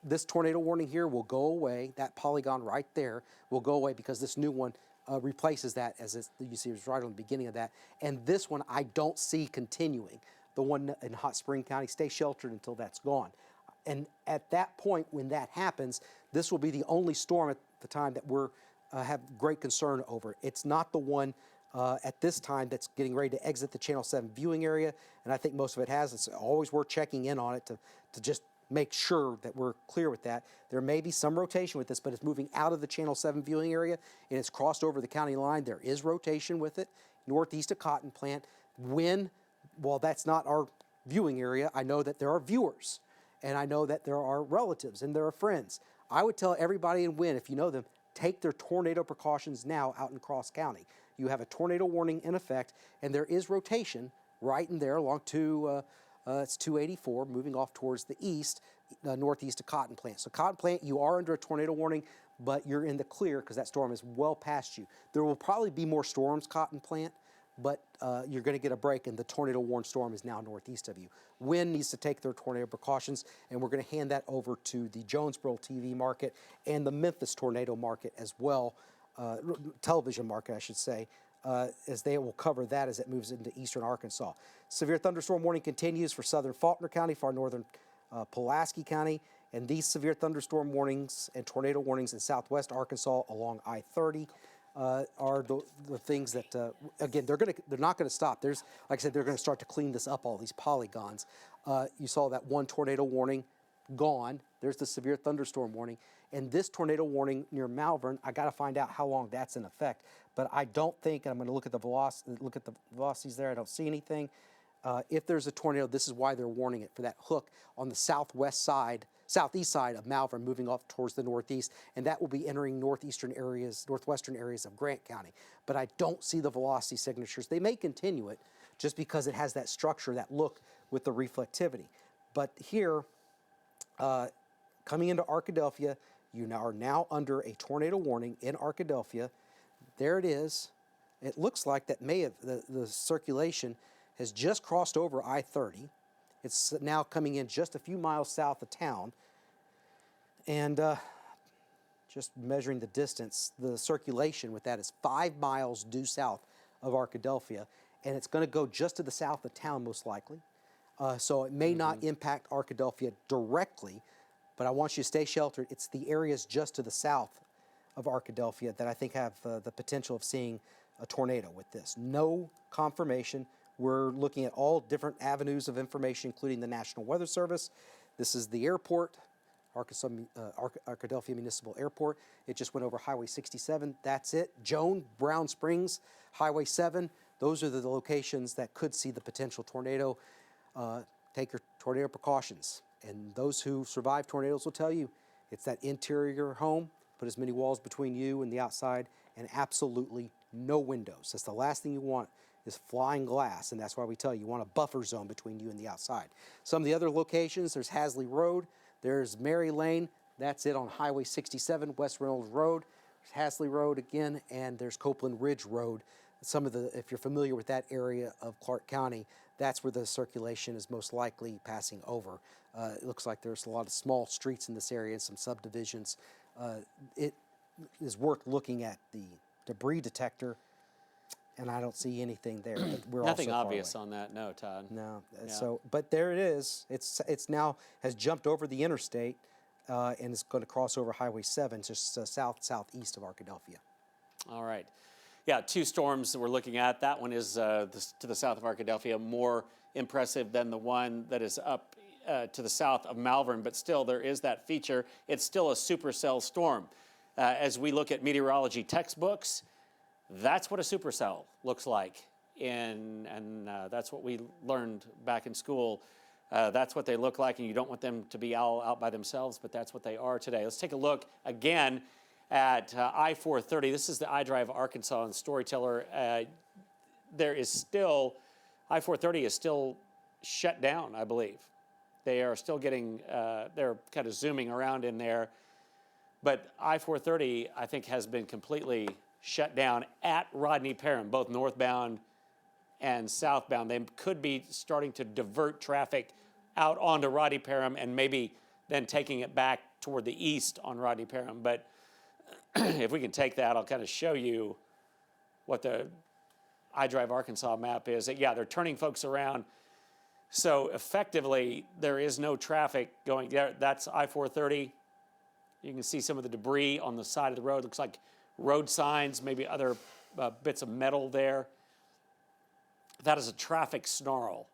A: This tornado warning here will go away. That polygon right there will go away because this new one replaces that, as you see, it's right on the beginning of that. And this one I don't see continuing. The one in Hot Spring County, stay sheltered until that's gone. And at that point, when that happens, this will be the only storm at the time that we're have great concern over. It's not the one at this time that's getting ready to exit the Channel 7 viewing area, and I think most of it has. It's always worth checking in on it to just make sure that we're clear with that. There may be some rotation with this, but it's moving out of the Channel 7 viewing area, and it's crossed over the county line. There is rotation with it, northeast of Cotton Plant. Wynne, while that's not our viewing area, I know that there are viewers, and I know that there are relatives and there are friends. I would tell everybody in Wynne, if you know them, take their tornado precautions now out in Cross County. You have a tornado warning in effect, and there is rotation right in there along it's 284, moving off towards the east, northeast of Cotton Plant. So Cotton Plant, you are under a tornado warning, but you're in the clear because that storm is well past you. There will probably be more storms, Cotton Plant, but you're going to get a break, and the tornado warned storm is now northeast of you. Wynne needs to take their tornado precautions, and we're going to hand that over to the Jonesboro TV market and the Memphis tornado market as well, television market, I should say, as they will cover that as it moves into eastern Arkansas. Severe thunderstorm warning continues for southern Faulkner County, far northern Pulaski County, and these severe thunderstorm warnings and tornado warnings in southwest Arkansas along I-30 are the things that, again, they're not going to stop. Like I said, they're going to start to clean this up, all these polygons. You saw that one tornado warning gone. There's the severe thunderstorm warning. And this tornado warning near Malvern, I got to find out how long that's in effect. But I don't think, and I'm going to look at the velocities there. I don't see anything. If there's a tornado, this is why they're warning it, for that hook on the southeast side of Malvern, moving off towards the northeast, and that will be entering northwestern areas of Grant County. But I don't see the velocity signatures. They may continue it just because it has that structure, that look with the reflectivity. But here, coming into Arkadelphia, you are now under a tornado warning in Arkadelphia. There it is. It looks like that may have, the circulation has just crossed over I-30. It's now coming in just a few miles south of town. And just measuring the distance, the circulation with that is 5 miles due south of Arkadelphia. And it's going to go just to the south of town, most likely. So it may not impact Arkadelphia directly, but I want you to stay sheltered. It's the areas just to the south of Arkadelphia that I think have the potential of seeing a tornado with this. No confirmation. We're looking at all different avenues of information, including the National Weather Service. This is the airport, Arkadelphia Municipal Airport. It just went over Highway 67. That's it. Joan, Brown Springs, Highway 7. Those are the locations that could see the potential tornado. Take your tornado precautions. And those who survive tornadoes will tell you it's that interior home. Put as many walls between you and the outside, and absolutely no windows. That's the last thing you want, is flying glass, and that's why we tell you want a buffer zone between you and the outside. Some of the other locations, there's Hasley Road, there's Mary Lane, that's it on Highway 67, West Reynolds Road, there's Hasley Road again, and there's Copeland Ridge Road. If you're familiar with that area of Clark County, that's where the circulation is most likely passing over. It looks like there's a lot of small streets in this area and some subdivisions. It is worth looking at the debris detector, and I don't see anything there. But we're
B: Nothing
A: also
B: obvious on that, no, Todd.
A: No.
B: Yeah.
A: So, but there it is. It's now has jumped over the interstate and is going to cross over Highway 7, just southeast of Arkadelphia.
B: All right. Yeah, 2 storms that we're looking at. That one is to the south of Arkadelphia, more impressive than the one that is up to the south of Malvern, but still there is that feature. It's still a supercell storm. As we look at meteorology textbooks, that's what a supercell looks like. And that's what we learned back in school. That's what they look like, and you don't want them to be all out by themselves, but that's what they are today. Let's take a look again at I-430. This is the iDrive Arkansas and Storyteller. There is still, I-430 is still shut down, I believe. They are still getting, they're kind of zooming around in there. But I-430, I think, has been completely shut down at Rodney Parham, both northbound and southbound. They could be starting to divert traffic out onto Rodney Parham and maybe then taking it back toward the east on Rodney Parham. But if we can take that, I'll kind of show you what the iDrive Arkansas map is. Yeah, they're turning folks around. So effectively, there is no traffic going there. That's I-430. You can see some of the debris on the side of the road. Looks like road signs, maybe other bits of metal there. That is a traffic snarl,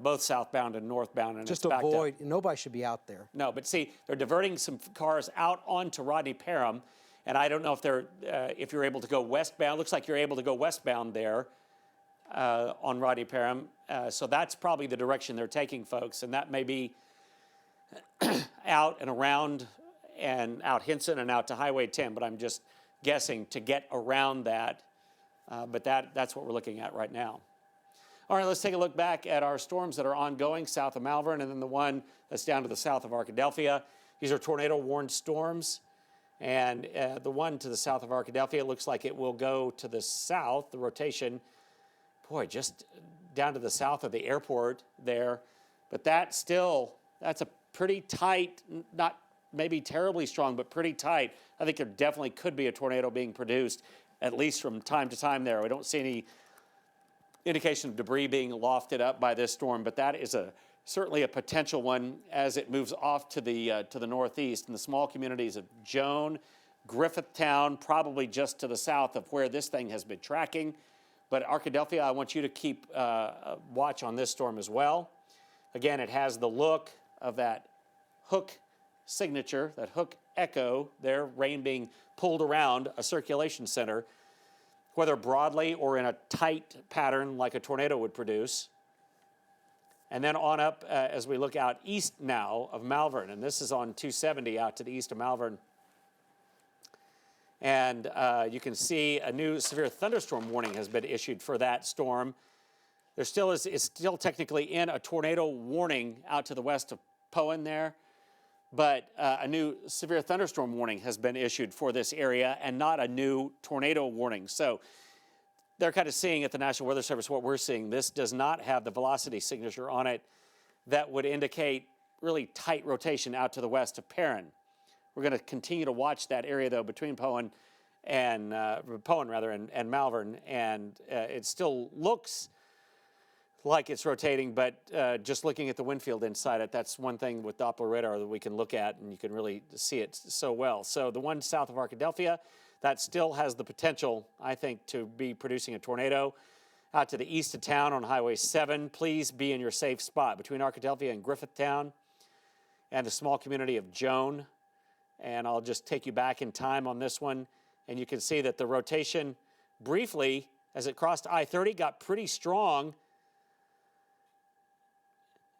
B: both southbound and northbound. And
A: just to avoid, nobody should be out there.
B: No, but see, they're diverting some cars out onto Rodney Parham, and I don't know if you're able to go westbound. Looks like you're able to go westbound there on Rodney Parham. So that's probably the direction they're taking, folks, and that may be out and around and out Hinson and out to Highway 10, but I'm just guessing to get around that. But that's what we're looking at right now. All right, let's take a look back at our storms that are ongoing south of Malvern, and then the one that's down to the south of Arkadelphia. These are tornado-warned storms, and the one to the south of Arkadelphia looks like it will go to the south, the rotation, boy, just down to the south of the airport there. But that's a pretty tight, not maybe terribly strong, but pretty tight. I think there definitely could be a tornado being produced, at least from time to time there. We don't see any indication of debris being lofted up by this storm, but that is certainly a potential one as it moves off to the northeast in the small communities of Joan, Griffithtown, probably just to the south of where this thing has been tracking. But Arkadelphia, I want you to keep watch on this storm as well. Again, it has the look of that hook signature, that hook echo there, rain being pulled around a circulation center, whether broadly or in a tight pattern like a tornado would produce. And then on up as we look out east now of Malvern, and this is on 270 out to the east of Malvern. And you can see a new severe thunderstorm warning has been issued for that storm. There still is still technically in a tornado warning out to the west of Poen there, but a new severe thunderstorm warning has been issued for this area and not a new tornado warning. So they're kind of seeing at the National Weather Service what we're seeing. This does not have the velocity signature on it that would indicate really tight rotation out to the west of Perrin. We're going to continue to watch that area, though, between Poen and Malvern, and it still looks like it's rotating, but just looking at the wind field inside it, that's one thing with Doppler radar that we can look at, and you can really see it so well. So the one south of Arkadelphia, that still has the potential, I think, to be producing a tornado. Out to the east of town on Highway 7, please be in your safe spot between Arkadelphia and Griffithtown and the small community of Joan. And I'll just take you back in time on this one, and you can see that the rotation briefly, as it crossed I-30, got pretty strong,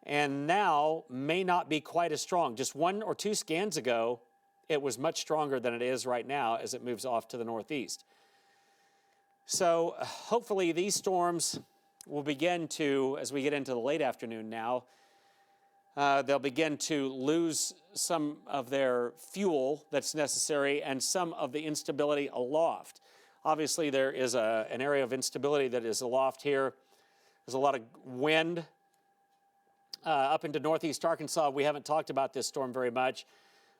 B: and now may not be quite as strong. Just 1 or 2 scans ago, it was much stronger than it is right now as it moves off to the northeast. So hopefully these storms will begin to, as we get into the late afternoon now, they'll begin to lose some of their fuel that's necessary and some of the instability aloft. Obviously, there is an area of instability that is aloft here. There's a lot of wind up into northeast Arkansas. We haven't talked about this storm very much,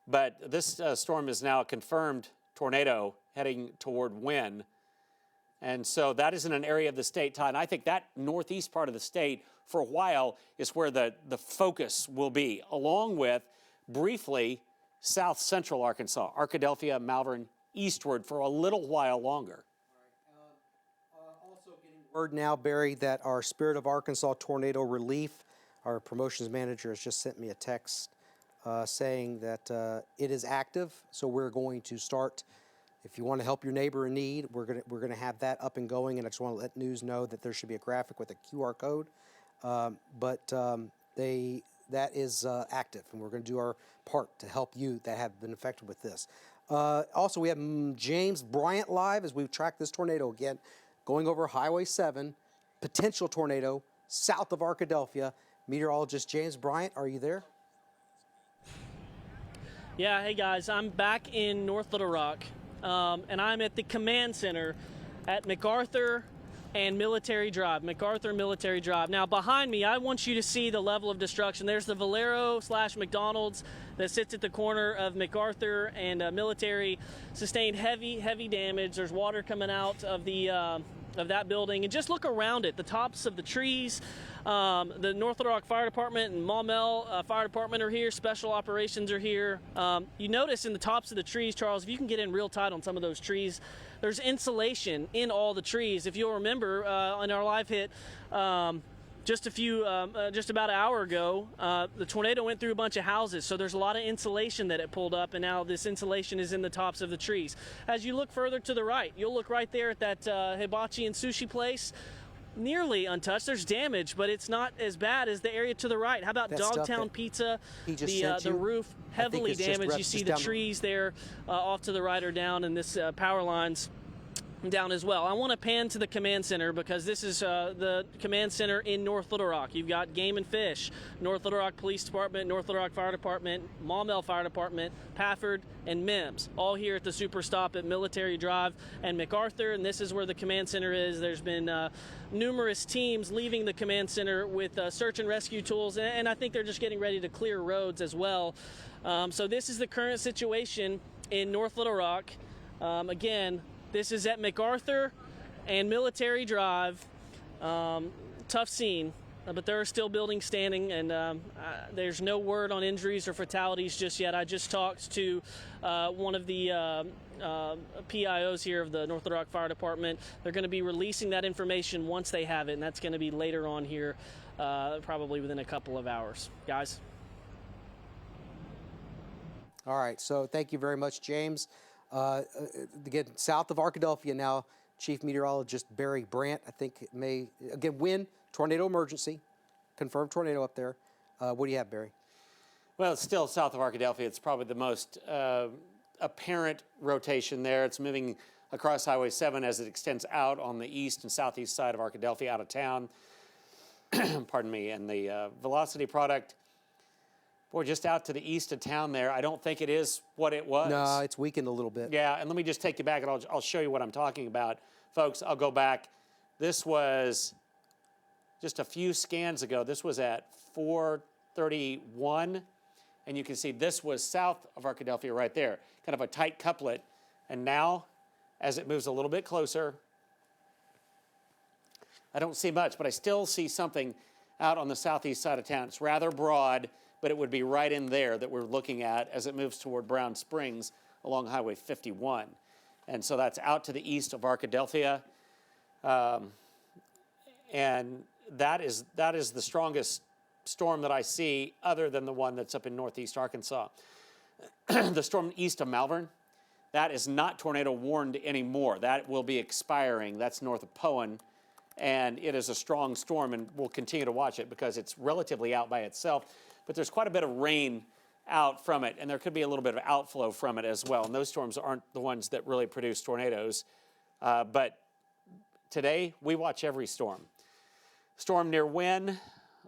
B: but this storm is now a confirmed tornado heading toward Wynne. And so that is in an area of the state, Todd. And I think that northeast part of the state for a while is where the focus will be, along with, briefly, south central Arkansas, Arkadelphia, Malvern, eastward for a little while longer.
A: Also getting word now, Barry, that our Spirit of Arkansas Tornado Relief, our promotions manager has just sent me a text saying that it is active, so we're going to start. If you want to help your neighbor in need, we're gonna have that up and going, and I just want to let news know that there should be a graphic with a QR code. That is active, and we're going to do our part to help you that have been affected with this. Also, we have James Bryant live as we track this tornado again, going over Highway 7, potential tornado south of Arkadelphia. Meteorologist James Bryant, are you there?
G: Yeah, hey guys, I'm back in North Little Rock, and I'm at the command center at MacArthur and Military Drive, MacArthur Military Drive. Now behind me, I want you to see the level of destruction. There's the Valero / McDonald's that sits at the corner of MacArthur and Military. Sustained heavy damage. There's water coming out of the of that building, and just look around it. The tops of the trees. The North Little Rock Fire Department and Maumelle Fire Department are here. Special operations are here. You notice in the tops of the trees, Charles, if you can get in real tight on some of those trees, there's insulation in all the trees. If you'll remember, in our live hit just about an hour ago, the tornado went through a bunch of houses, so there's a lot of insulation that it pulled up, and now this insulation is in the tops of the trees. As you look further to the right, you'll look right there at that hibachi and sushi place. nearly untouched. There's damage, but it's not as bad as the area to the right. How about
A: That stuff
G: Dogtown
A: that
G: Pizza?
A: he just
G: The
A: sent you,
G: roof
A: I think
G: heavily
A: it's just
G: damaged.
A: right-
G: You see
A: just
G: the
A: down the-
G: trees there off to the right are down, and this power lines down as well. I want to pan to the command center because this is the command center in North Little Rock. You've got Game and Fish, North Little Rock Police Department, North Little Rock Fire Department, Maumelle Fire Department, Pafford, and Mims, all here at the Super Stop at Military Drive and MacArthur, and this is where the command center is. There's been numerous teams leaving the command center with search and rescue tools, and I think they're just getting ready to clear roads as well. So this is the current situation in North Little Rock. Again, this is at MacArthur and Military Drive. Tough scene, but there are still buildings standing, and there's no word on injuries or fatalities just yet. I just talked to one of the PIOs here of the North Little Rock Fire Department. They're going to be releasing that information once they have it, and that's going to be later on here, probably within a couple of hours. Guys?
A: All right, so thank you very much, James. Again, south of Arkadelphia now, Chief Meteorologist Barry Brandt, I think it may, again, Wynne, tornado emergency, confirmed tornado up there. What do you have, Barry?
B: Well, it's still south of Arkadelphia. It's probably the most apparent rotation there. It's moving across Highway 7 as it extends out on the east and southeast side of Arkadelphia, out of town. Pardon me. And the velocity product, boy, just out to the east of town there, I don't think it is what it was.
A: No, it's weakened a little bit.
B: Yeah, and let me just take you back, and I'll show you what I'm talking about. Folks, I'll go back. This was just a few scans ago. This was at 4:31, and you can see this was south of Arkadelphia right there, kind of a tight couplet. And now, as it moves a little bit closer, I don't see much, but I still see something out on the southeast side of town. It's rather broad, but it would be right in there that we're looking at as it moves toward Brown Springs along Highway 51. And so that's out to the east of Arkadelphia. And that is the strongest storm that I see other than the one that's up in northeast Arkansas. The storm east of Malvern, that is not tornado warned anymore. That will be expiring. That's north of Poen. And it is a strong storm, and we'll continue to watch it because it's relatively out by itself. But there's quite a bit of rain out from it, and there could be a little bit of outflow from it as well. And those storms aren't the ones that really produce tornadoes. But today, we watch every storm. Storm near Wynne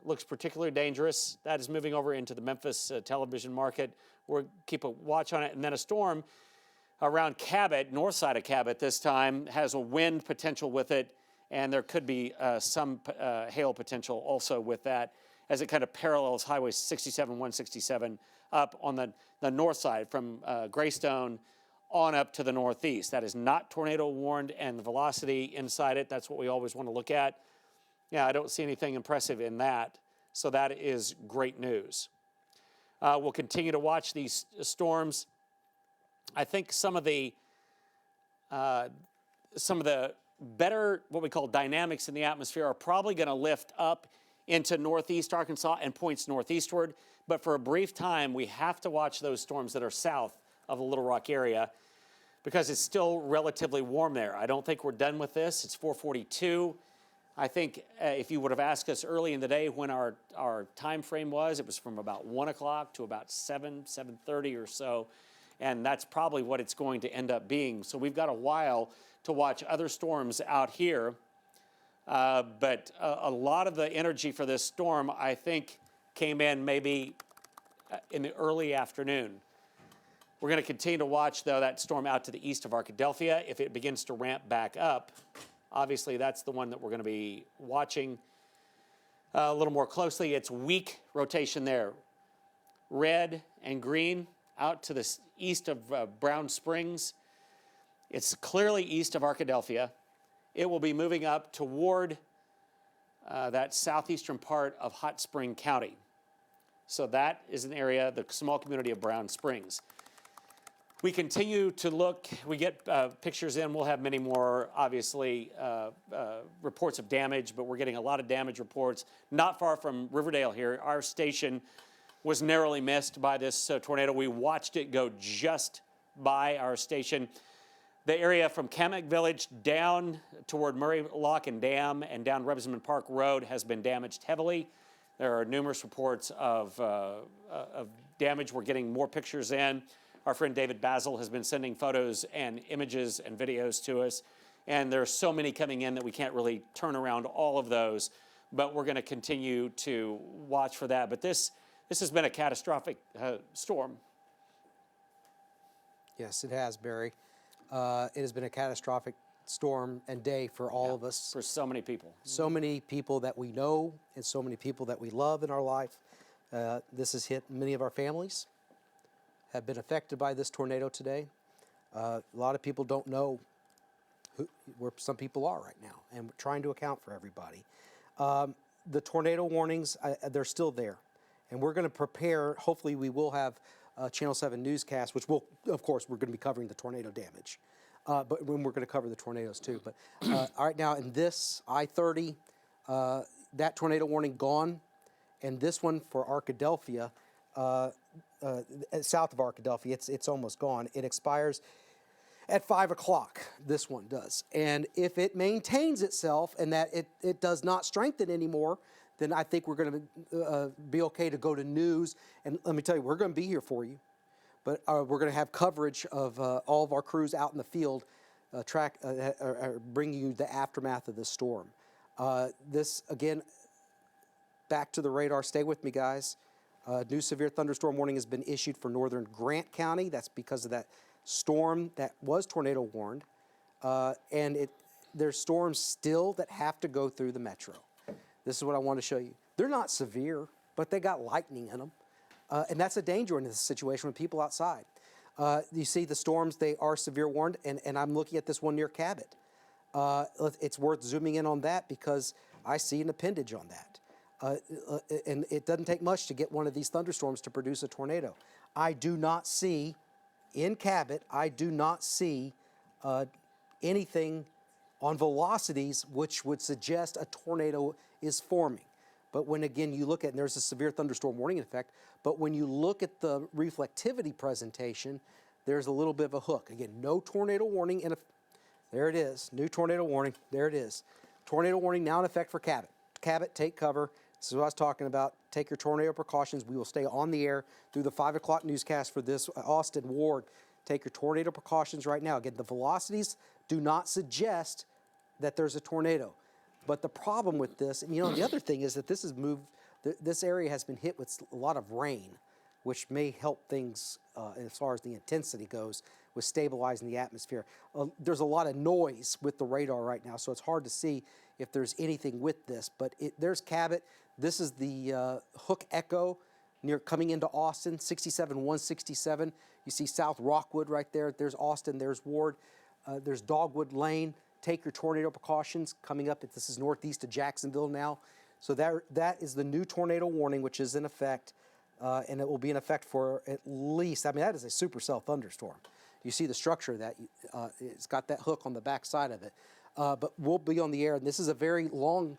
B: looks particularly dangerous. That is moving over into the Memphis television market. We'll keep a watch on it. And then a storm around Cabot, north side of Cabot this time, has a wind potential with it, and there could be some hail potential also with that, as it kind of parallels Highway 67, 167 up on the north side from Greystone on up to the northeast. That is not tornado warned, and the velocity inside it, that's what we always want to look at. Yeah, I don't see anything impressive in that, so that is great news. We'll continue to watch these storms. I think some of the better, what we call dynamics in the atmosphere, are probably going to lift up into northeast Arkansas and points northeastward. But for a brief time, we have to watch those storms that are south of the Little Rock area because it's still relatively warm there. I don't think we're done with this. It's 4:42. I think if you would have asked us early in the day when our time frame was, it was from about 1 o'clock to about 7:30 or so. And that's probably what it's going to end up being. So we've got a while to watch other storms out here. But a lot of the energy for this storm, I think, came in maybe in the early afternoon. We're going to continue to watch, though, that storm out to the east of Arkadelphia. If it begins to ramp back up, obviously that's the one that we're going to be watching a little more closely. It's weak rotation there. Red and green out to the east of Brown Springs. It's clearly east of Arkadelphia. It will be moving up toward that southeastern part of Hot Spring County. So that is an area, the small community of Brown Springs. We continue to look. We get pictures in. We'll have many more, obviously, reports of damage, but we're getting a lot of damage reports. Not far from Riverdale here, our station was narrowly missed by this tornado. We watched it go just by our station. The area from Kamek Village down toward Murray Lock and Dam and down Rebsamen Park Road has been damaged heavily. There are numerous reports of damage. We're getting more pictures in. Our friend David Basil has been sending photos and images and videos to us. And there are so many coming in that we can't really turn around all of those. But we're going to continue to watch for that. But this has been a catastrophic storm.
A: Yes, it has, Barry. It has been a catastrophic storm and day for all of us.
B: For so many people.
A: So many people that we know and so many people that we love in our life. This has hit many of our families, have been affected by this tornado today. A lot of people don't know where some people are right now, and we're trying to account for everybody. The tornado warnings, they're still there. And we're going to prepare, hopefully we will have Channel 7 newscast, which will, of course, we're going to be covering the tornado damage. But when we're going to cover the tornadoes too. But right now in this I-30, that tornado warning gone, and this one for Arkadelphia, south of Arkadelphia, it's almost gone. It expires at 5 o'clock, this one does. And if it maintains itself and that it does not strengthen anymore, then I think we're going to be okay to go to news. And let me tell you, we're going to be here for you. But we're going to have coverage of all of our crews out in the field, bringing you the aftermath of this storm. This, again, back to the radar. Stay with me, guys. New severe thunderstorm warning has been issued for northern Grant County. That's because of that storm that was tornado warned. And there's storms still that have to go through the metro. This is what I want to show you. They're not severe, but they got lightning in them. And that's a danger in this situation with people outside. You see the storms, they are severe warned, and I'm looking at this one near Cabot. It's worth zooming in on that because I see an appendage on that. And it doesn't take much to get one of these thunderstorms to produce a tornado. I do not see, in Cabot, I do not see anything on velocities which would suggest a tornado is forming. But when, again, you look at, and there's a severe thunderstorm warning in effect, but when you look at the reflectivity presentation, there's a little bit of a hook. Again, no tornado warning, there it is, new tornado warning, there it is. Tornado warning now in effect for Cabot. Cabot, take cover. This is what I was talking about. Take your tornado precautions. We will stay on the air through the 5 o'clock newscast for this. Austin, Ward, take your tornado precautions right now. Again, the velocities do not suggest that there's a tornado. But the problem with this, and the other thing is that this has moved, this area has been hit with a lot of rain, which may help things as far as the intensity goes with stabilizing the atmosphere. There's a lot of noise with the radar right now, so it's hard to see if there's anything with this. But there's Cabot. This is the Hook Echo near coming into Austin, 67 167. You see South Rockwood right there. There's Austin. There's Ward. There's Dogwood Lane. Take your tornado precautions coming up. This is northeast of Jacksonville now. So that is the new tornado warning, which is in effect, and it will be in effect for at least, that is a supercell thunderstorm. You see the structure of that. It's got that hook on the back side of it. But we'll be on the air, and this is a very long,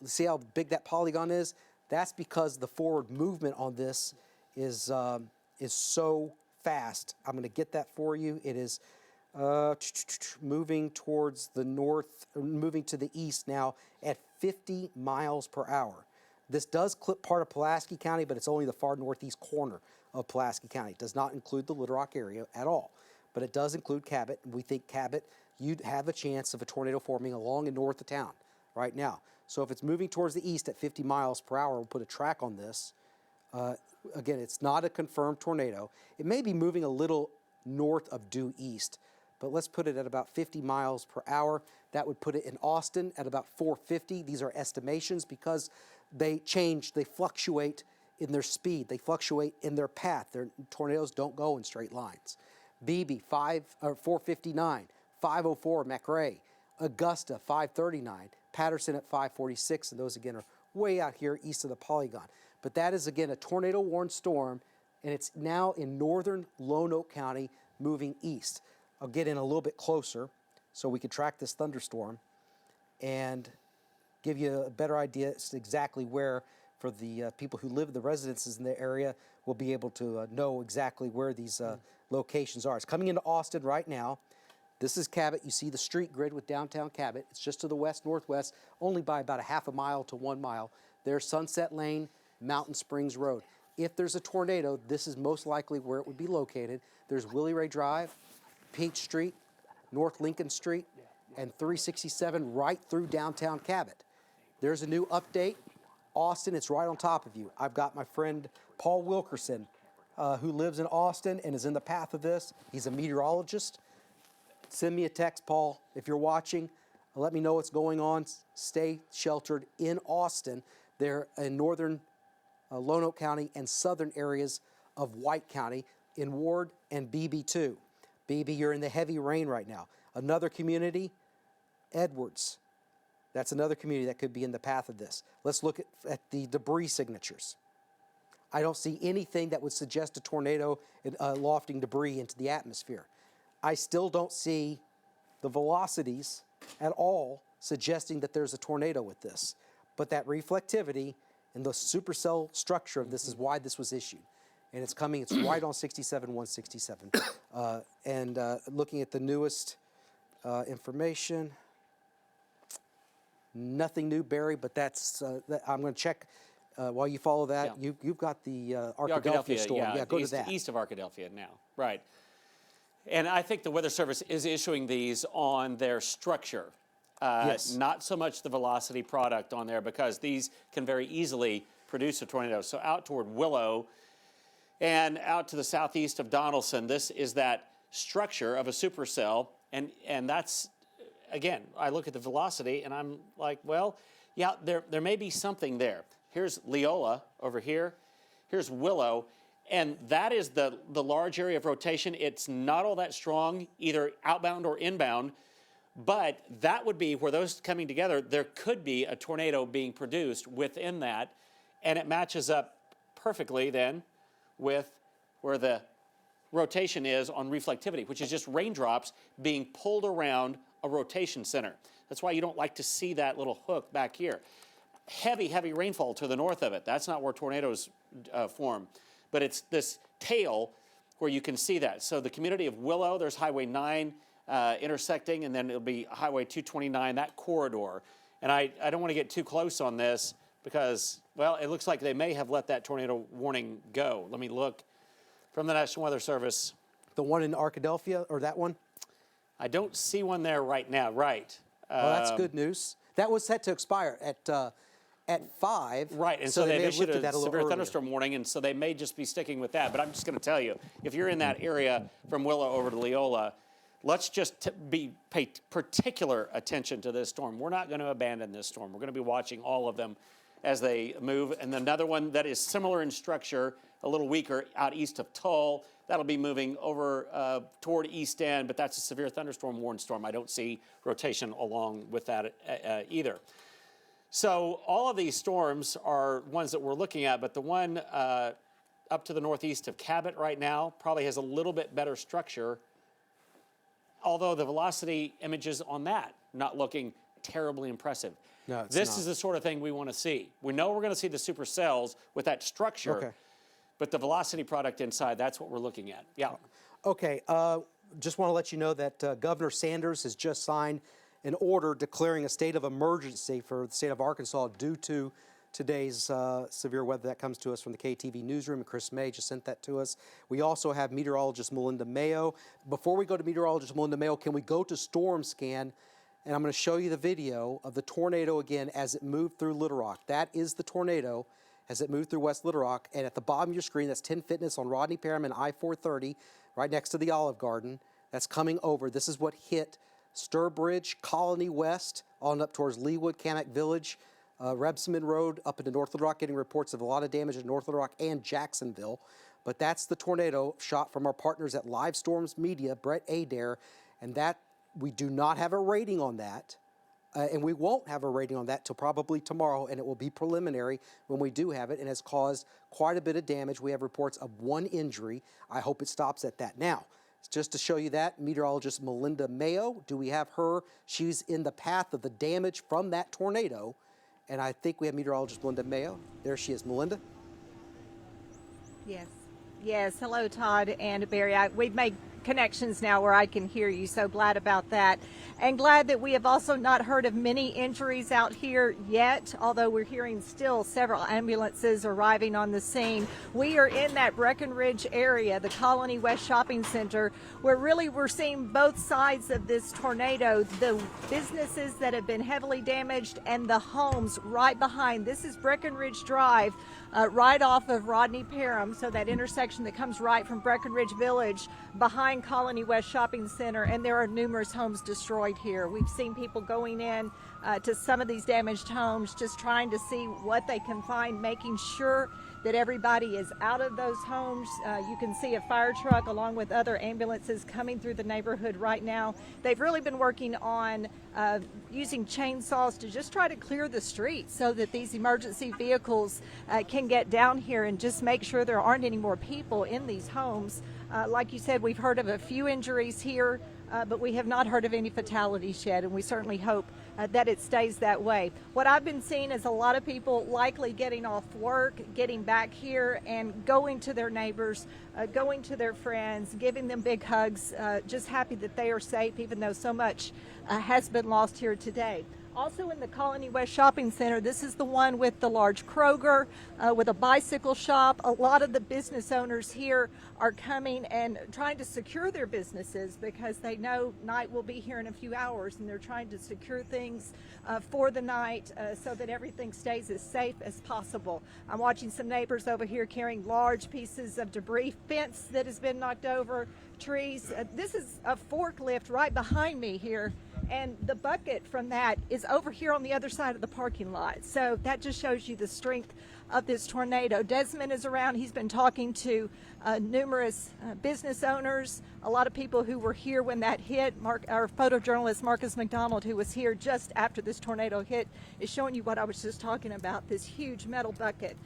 A: see how big that polygon is? That's because the forward movement on this is so fast. I'm going to get that for you. It is moving towards the north, moving to the east now at 50 miles per hour. This does clip part of Pulaski County, but it's only the far northeast corner of Pulaski County. It does not include the Little Rock area at all, but it does include Cabot. We think Cabot, you'd have a chance of a tornado forming along and north of town right now. So if it's moving towards the east at 50 miles per hour, we'll put a track on this. Again, it's not a confirmed tornado. It may be moving a little north of due east, but let's put it at about 50 miles per hour. That would put it in Austin at about 450. These are estimations because they change, they fluctuate in their speed, they fluctuate in their path. Their tornadoes don't go in straight lines. Beebe, 459, 504 McRae, Augusta, 539, Patterson at 546, and those again are way out here east of the polygon. But that is again a tornado-warned storm, and it's now in northern Lonoke County moving east. I'll get in a little bit closer so we can track this thunderstorm and give you a better idea as to exactly where, for the people who live, the residences in the area will be able to know exactly where these locations are. It's coming into Austin right now. This is Cabot. You see the street grid with downtown Cabot. It's just to the west-northwest, only by about a half a mile to 1 mile. There's Sunset Lane, Mountain Springs Road. If there's a tornado, this is most likely where it would be located. There's Willie Ray Drive, Peach Street, North Lincoln Street, and 367 right through downtown Cabot. There's a new update. Austin, it's right on top of you. I've got my friend Paul Wilkerson, who lives in Austin and is in the path of this. He's a meteorologist. Send me a text, Paul, if you're watching. Let me know what's going on. Stay sheltered in Austin. They're in northern Lonoke County and southern areas of White County in Ward and BB2. BB, you're in the heavy rain right now. Another community, Edwards. That's another community that could be in the path of this. Let's look at the debris signatures. I don't see anything that would suggest a tornado lofting debris into the atmosphere. I still don't see the velocities at all suggesting that there's a tornado with this. But that reflectivity and the supercell structure of this is why this was issued. And it's coming, it's right on 67-167. Looking at the newest information, nothing new, Barry, but that's, I'm going to check while you follow that.
B: Yeah.
A: You've got the Arkadelphia storm.
B: Yeah,
A: go
B: east,
A: to that.
B: East of Arkadelphia now, right. And I think the Weather Service is issuing these on their structure.
A: Yes.
B: Not so much the velocity product on there, because these can very easily produce a tornado. So out toward Willow and out to the southeast of Donaldson, this is that structure of a supercell. And that's, again, I look at the velocity and I'm like, well, yeah, there may be something there. Here's Leola over here. Here's Willow. And that is the large area of rotation. It's not all that strong, either outbound or inbound. But that would be where those coming together, there could be a tornado being produced within that. And it matches up perfectly then with where the rotation is on reflectivity, which is just raindrops being pulled around a rotation center. That's why you don't like to see that little hook back here. Heavy, heavy rainfall to the north of it. That's not where tornadoes form. But it's this tail where you can see that. So the community of Willow, there's Highway 9 intersecting, and then it'll be Highway 229, that corridor. And I don't want to get too close on this because, well, it looks like they may have let that tornado warning go. Let me look from the National Weather Service.
A: The one in Arkadelphia, or that one?
B: I don't see one there right now, right.
A: Well, that's good news. That was set to expire at 5.
B: Right, and so they've issued
A: lifted that
B: a
A: little
B: severe
A: earlier.
B: thunderstorm warning, and so they may just be sticking with that. But I'm just going to tell you, if you're in that area from Willow over to Leola, let's just pay particular attention to this storm. We're not going to abandon this storm. We're going to be watching all of them as they move. And another one that is similar in structure, a little weaker, out east of Tull. That'll be moving over toward East End, but that's a severe thunderstorm warned storm. I don't see rotation along with that either. So all of these storms are ones that we're looking at, but the one up to the northeast of Cabot right now probably has a little bit better structure, although the velocity images on that not looking terribly impressive.
A: No, it's
B: this
A: not.
B: is the sort of thing we want to see. We know we're going to see the supercells with that structure,
A: Okay.
B: but the velocity product inside, that's what we're looking at. Yeah.
A: Okay, just want to let you know that Governor Sanders has just signed an order declaring a state of emergency for the state of Arkansas due to today's severe weather that comes to us from the KATV newsroom, and Chris May just sent that to us. We also have meteorologist Melinda Mayo. Before we go to meteorologist Melinda Mayo, can we go to Storm Scan? And I'm going to show you the video of the tornado again as it moved through Little Rock. That is the tornado as it moved through West Little Rock. And at the bottom of your screen, that's 10 Fitness on Rodney Parham and I-430, right next to the Olive Garden. That's coming over. This is what hit Sturbridge, Colony West, on up towards Leawood, Kamak Village, Rebsamen Road, up into North Little Rock, getting reports of a lot of damage in North Little Rock and Jacksonville. But that's the tornado shot from our partners at Live Storms Media, Brett Adair, and that we do not have a rating on that, and we won't have a rating on that till probably tomorrow, and it will be preliminary when we do have it, and has caused quite a bit of damage. We have reports of 1 injury. I hope it stops at that. Now, just to show you that, meteorologist Melinda Mayo, do we have her? She's in the path of the damage from that tornado, and I think we have meteorologist Melinda Mayo. There she is. Melinda?
K: Yes. Yes. Hello, Todd and Barry. We've made connections now where I can hear you, so glad about that. And glad that we have also not heard of many injuries out here yet, although we're hearing still several ambulances arriving on the scene. We are in that Breckenridge area, the Colony West Shopping Center, where really we're seeing both sides of this tornado, the businesses that have been heavily damaged and the homes right behind. This is Breckenridge Drive, right off of Rodney Parham, so that intersection that comes right from Breckenridge Village behind Colony West Shopping Center, and there are numerous homes destroyed here. We've seen people going in to some of these damaged homes, just trying to see what they can find, making sure that everybody is out of those homes. You can see a fire truck along with other ambulances coming through the neighborhood right now. They've really been working on using chainsaws to just try to clear the streets so that these emergency vehicles can get down here and just make sure there aren't any more people in these homes. Like you said, we've heard of a few injuries here, but we have not heard of any fatalities yet, and we certainly hope that it stays that way. What I've been seeing is a lot of people likely getting off work, getting back here and going to their neighbors, going to their friends, giving them big hugs, just happy that they are safe, even though so much has been lost here today. Also in the Colony West Shopping Center, this is the one with the large Kroger, with a bicycle shop. A lot of the business owners here are coming and trying to secure their businesses because they know night will be here in a few hours, and they're trying to secure things for the night so that everything stays as safe as possible. I'm watching some neighbors over here carrying large pieces of debris, fence that has been knocked over, trees. This is a forklift right behind me here, and the bucket from that is over here on the other side of the parking lot. So that just shows you the strength of this tornado. Desmond is around. He's been talking to numerous business owners, a lot of people who were here when that hit. Our photojournalist Marcus McDonald, who was here just after this tornado hit, is showing you what I was just talking about. This huge metal bucket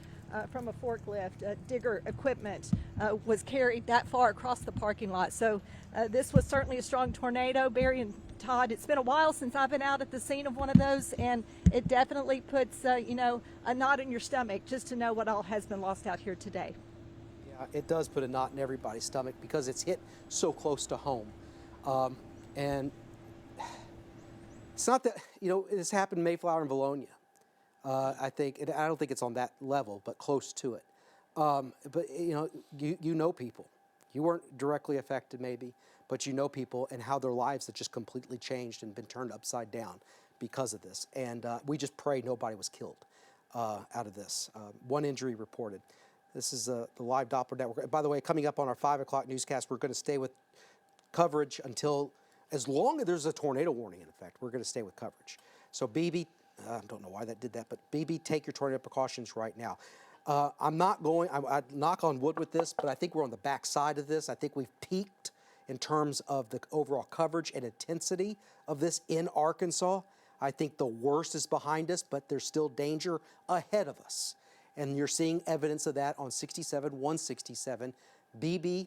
K: from a forklift, digger equipment, was carried that far across the parking lot. So this was certainly a strong tornado. Barry and Todd, it's been a while since I've been out at the scene of one of those, and it definitely puts, a knot in your stomach just to know what all has been lost out here today.
A: Yeah, it does put a knot in everybody's stomach because it's hit so close to home. And it's not that, it's happened in Mayflower and Valonia. I don't think it's on that level, but close to it. But you know people. You weren't directly affected maybe, but you know people and how their lives have just completely changed and been turned upside down because of this. And we just pray nobody was killed out of this. One injury reported. This is the live Doppler network. By the way, coming up on our 5 o'clock newscast, we're going to stay with coverage until, as long as there's a tornado warning in effect, we're going to stay with coverage. So BB, I don't know why that did that, but BB, take your tornado precautions right now. I'm not going, I knock on wood with this, but I think we're on the back side of this. I think we've peaked in terms of the overall coverage and intensity of this in Arkansas. I think the worst is behind us, but there's still danger ahead of us. And you're seeing evidence of that on 67, 167, BB,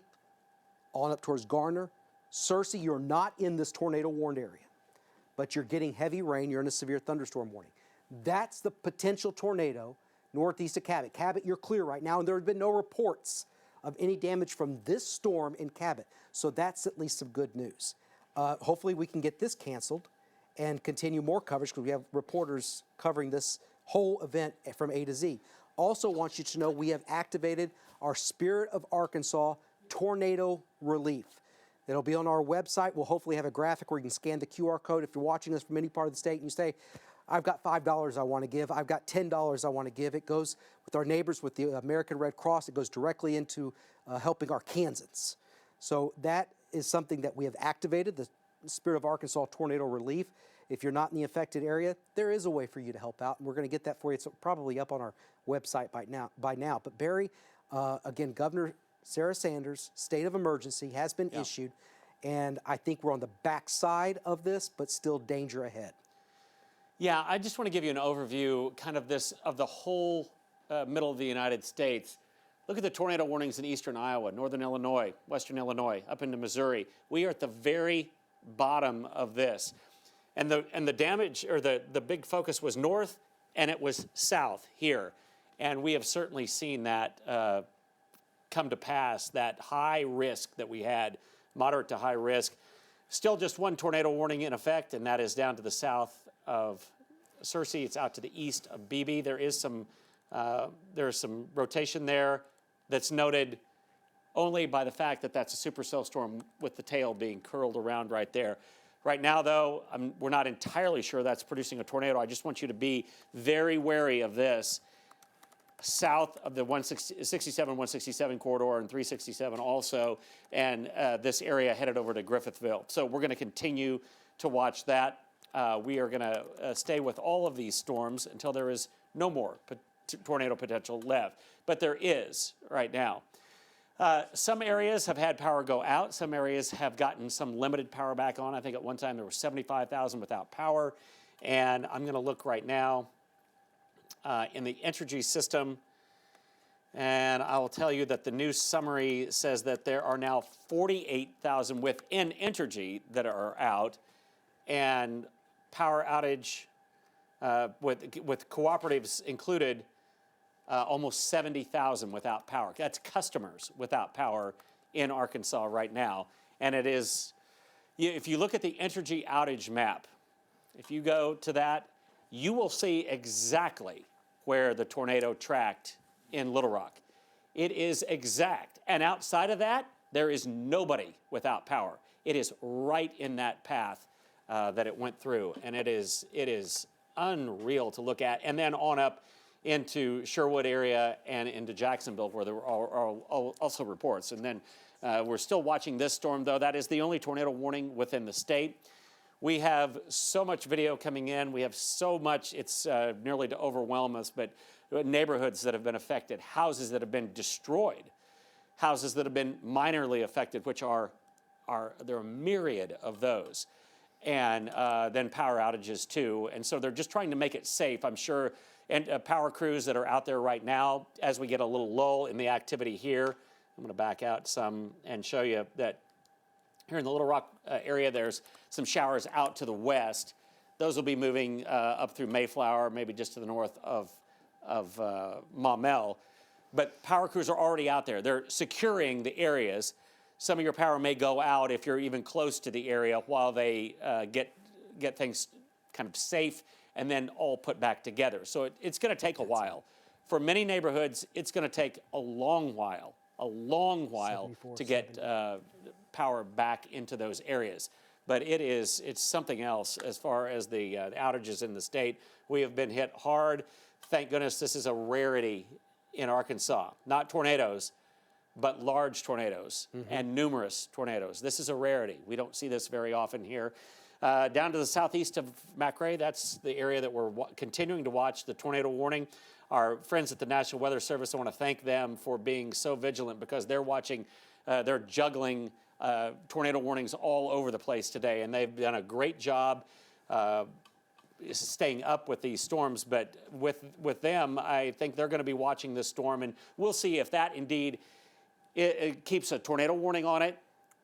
A: on up towards Garner. Searcy, you're not in this tornado warned area, but you're getting heavy rain. You're in a severe thunderstorm warning. That's the potential tornado northeast of Cabot. Cabot, you're clear right now, and there have been no reports of any damage from this storm in Cabot. So that's at least some good news. Hopefully we can get this canceled and continue more coverage because we have reporters covering this whole event from A to Z. Also want you to know we have activated our Spirit of Arkansas Tornado Relief. It'll be on our website. We'll hopefully have a graphic where you can scan the QR code. If you're watching us from any part of the state and you say, I've got $5 I want to give, I've got $10 I want to give, it goes with our neighbors with the American Red Cross. It goes directly into helping our Kansans. So that is something that we have activated, the Spirit of Arkansas Tornado Relief. If you're not in the affected area, there is a way for you to help out, and we're going to get that for you. It's probably up on our website by now. But Barry, again, Governor Sarah Sanders' state of emergency has been issued, and I think we're on the backside of this, but still danger ahead.
B: Yeah, I just want to give you an overview kind of of the whole middle of the United States. Look at the tornado warnings in eastern Iowa, northern Illinois, western Illinois, up into Missouri. We are at the very bottom of this. And the damage, or the big focus was north, and it was south here. And we have certainly seen that come to pass, that high risk that we had moderate to high risk. Still just one tornado warning in effect, and that is down to the south of Searcy. It's out to the east of Beebe. There's some rotation there that's noted only by the fact that that's a supercell storm with the tail being curled around right there. Right now, though, we're not entirely sure that's producing a tornado. I just want you to be very wary of this. South of the 167 corridor and 367 also, and this area headed over to Griffithville. So we're going to continue to watch that. We are going to stay with all of these storms until there is no more tornado potential left. But there is right now. Some areas have had power go out. Some areas have gotten some limited power back on. I think at one time there were 75,000 without power. And I'm going to look right now in the Entergy system. And I will tell you that the new summary says that there are now 48,000 within Entergy that are out. And power outage with cooperatives included, almost 70,000 without power. That's customers without power in Arkansas right now. And it is, if you look at the Entergy outage map, if you go to that, you will see exactly where the tornado tracked in Little Rock. It is exact. And outside of that, there is nobody without power. It is right in that path that it went through. And it is unreal to look at. And then on up into Sherwood area and into Jacksonville, where there are also reports. And then we're still watching this storm, though. That is the only tornado warning within the state. We have so much video coming in. We have so much, it's nearly to overwhelm us, but neighborhoods that have been affected, houses that have been destroyed, houses that have been minorly affected, which there are a myriad of those. And then power outages, too. And so they're just trying to make it safe, I'm sure. And power crews that are out there right now, as we get a little lull in the activity here. I'm going to back out some and show you that here in the Little Rock area, there's some showers out to the west. Those will be moving up through Mayflower, maybe just to the north of Maumelle. But power crews are already out there. They're securing the areas. Some of your power may go out if you're even close to the area while they get things kind of safe and then all put back together. So it's going to take a while. For many neighborhoods, it's going to take a long while to get power back into those areas. But it's something else as far as the outages in the state. We have been hit hard. Thank goodness this is a rarity in Arkansas. Not tornadoes, but large tornadoes and numerous tornadoes. This is a rarity. We don't see this very often here. Down to the southeast of McRae, that's the area that we're continuing to watch the tornado warning. Our friends at the National Weather Service, I want to thank them for being so vigilant because they're watching, they're juggling tornado warnings all over the place today, and they've done a great job staying up with these storms. But with them, I think they're going to be watching this storm, and we'll see if that indeed it keeps a tornado warning on it,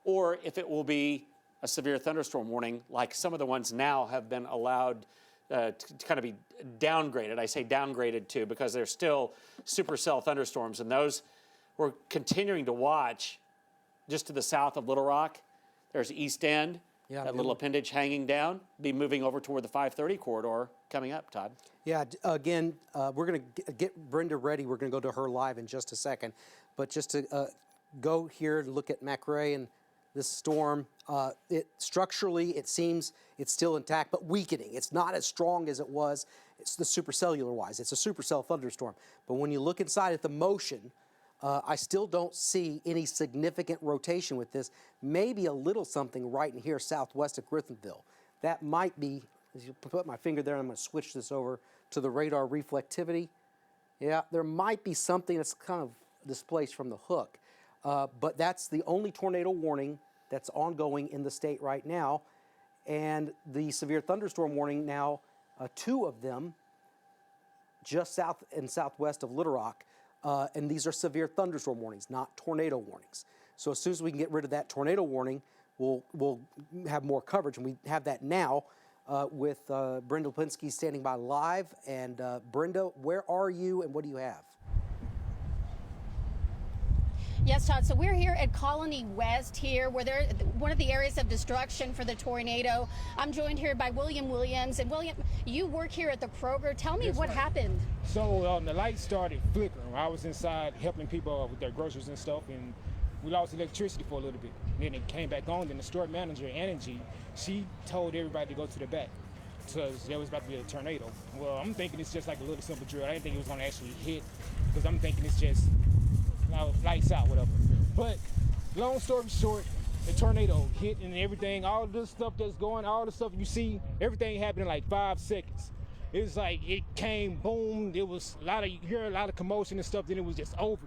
B: or if it will be a severe thunderstorm warning, like some of the ones now have been allowed to kind of be downgraded. I say downgraded too, because they're still supercell thunderstorms, and those we're continuing to watch. Just to the south of Little Rock, there's East End, that little appendage hanging down, be moving over toward the 530 corridor coming up, Todd.
A: Yeah, again, we're going to get Brenda ready. We're going to go to her live in just a second. But just to go here to look at McRae and this storm, structurally, it seems it's still intact, but weakening. It's not as strong as it was. It's the supercellular-wise. It's a supercell thunderstorm. But when you look inside at the motion, I still don't see any significant rotation with this. Maybe a little something right in here southwest of Griffithville. That might be, as you put my finger there, I'm going to switch this over to the radar reflectivity. Yeah, there might be something that's kind of displaced from the hook. But that's the only tornado warning that's ongoing in the state right now. And the severe thunderstorm warning now, 2 of them just south and southwest of Little Rock. And these are severe thunderstorm warnings, not tornado warnings. So as soon as we can get rid of that tornado warning, we'll have more coverage. And we have that now with Brenda Lipinski standing by live. And Brenda, where are you and what do you have?
L: Yes, Todd. So we're here at Colony West here, where they're one of the areas of destruction for the tornado. I'm joined here by William Williams. And William, you work here at the Kroger. Tell me what happened.
M: So the lights started flickering. I was inside helping people with their groceries and stuff, and we lost electricity for a little bit. Then it came back on. Then the store manager, Angie, she told everybody to go to the back because there was about to be a tornado. Well, I'm thinking it's just like a little simple drill. I didn't think it was going to actually hit because I'm thinking it's just lights out, whatever. But long story short, the tornado hit and everything, all this stuff that's going, all the stuff you see, everything happened in like 5 seconds. It was like it came, boom. It was you hear a lot of commotion and stuff. Then it was just over.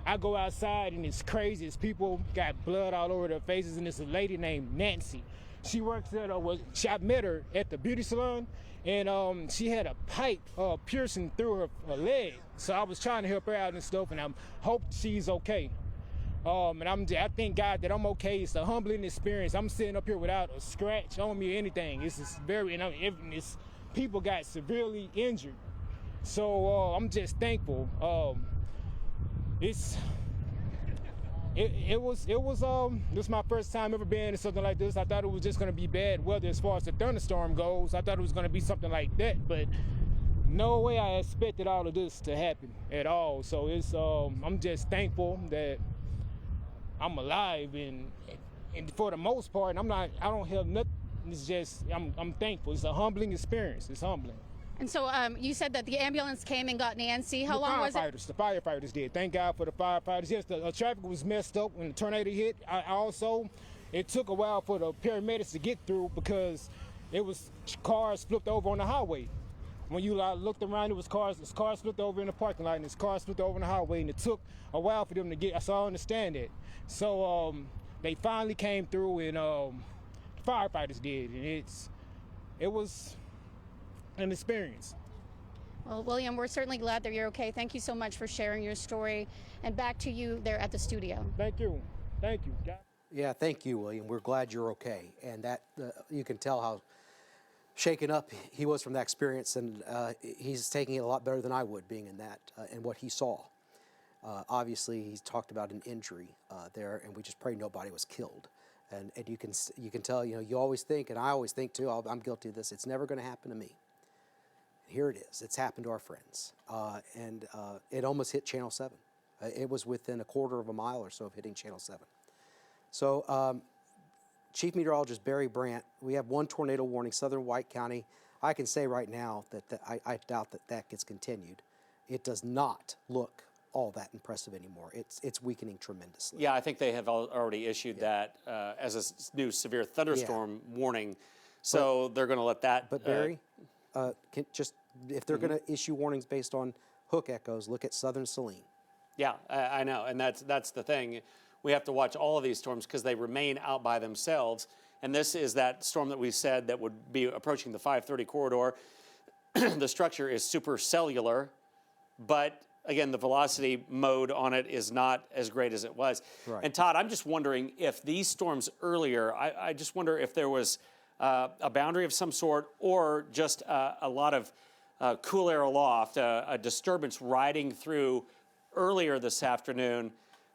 M: I go outside and it's crazy. It's people got blood all over their faces, and it's a lady named Nancy. She works at I met her at the beauty salon, and she had a pipe piercing through her leg. So I was trying to help her out and stuff, and I hope she's okay. And I thank God that I'm okay. It's a humbling experience. I'm sitting up here without a scratch on me or anything. It's just people got severely injured. So I'm just thankful. This was my first time ever being in something like this. I thought it was just going to be bad weather as far as the thunderstorm goes. I thought it was going to be something like that, but no way I expected all of this to happen at all. So I'm just thankful that I'm alive, and for the most part, I don't have nothing. It's just I'm thankful. It's a humbling experience. It's humbling.
L: And so you said that the ambulance came and got Nancy. How long was it?
M: The firefighters did. Thank God for the firefighters. Yes, the traffic was messed up when the tornado hit. It took a while for the paramedics to get through because cars flipped over on the highway. When you looked around, cars flipped over in the parking lot, and there's cars flipped over in the highway, and it took a while for them to get. So I understand that. So they finally came through, and the firefighters did, and it was an experience.
L: Well, William, we're certainly glad that you're okay. Thank you so much for sharing your story. And back to you there at the studio.
M: Thank you. Thank you.
A: Yeah, thank you, William. We're glad you're okay. And that you can tell how shaken up he was from that experience, and he's taking it a lot better than I would, being in that and what he saw. Obviously, he's talked about an injury there, and we just pray nobody was killed. And you can tell, you always think, and I always think too, I'm guilty of this, it's never going to happen to me. Here it is. It's happened to our friends. And it almost hit Channel 7. It was within a quarter of a mile or so of hitting Channel 7. So Chief Meteorologist Barry Brandt, we have one tornado warning, southern White County. I can say right now that I doubt that gets continued. It does not look all that impressive anymore. It's weakening tremendously.
B: Yeah, I think they have already issued that as a new severe thunderstorm warning. So they're going to let that.
A: But Barry, if they're going to issue warnings based on hook echoes, look at southern Saline.
B: Yeah, I know, and that's the thing. We have to watch all of these storms because they remain out by themselves. And this is that storm that we said that would be approaching the 530 corridor. The structure is supercellular, but again, the velocity mode on it is not as great as it was.
A: Right.
B: And Todd, I'm just wondering if these storms earlier, I just wonder if there was a boundary of some sort or just a lot of cool air aloft, a disturbance riding through earlier this afternoon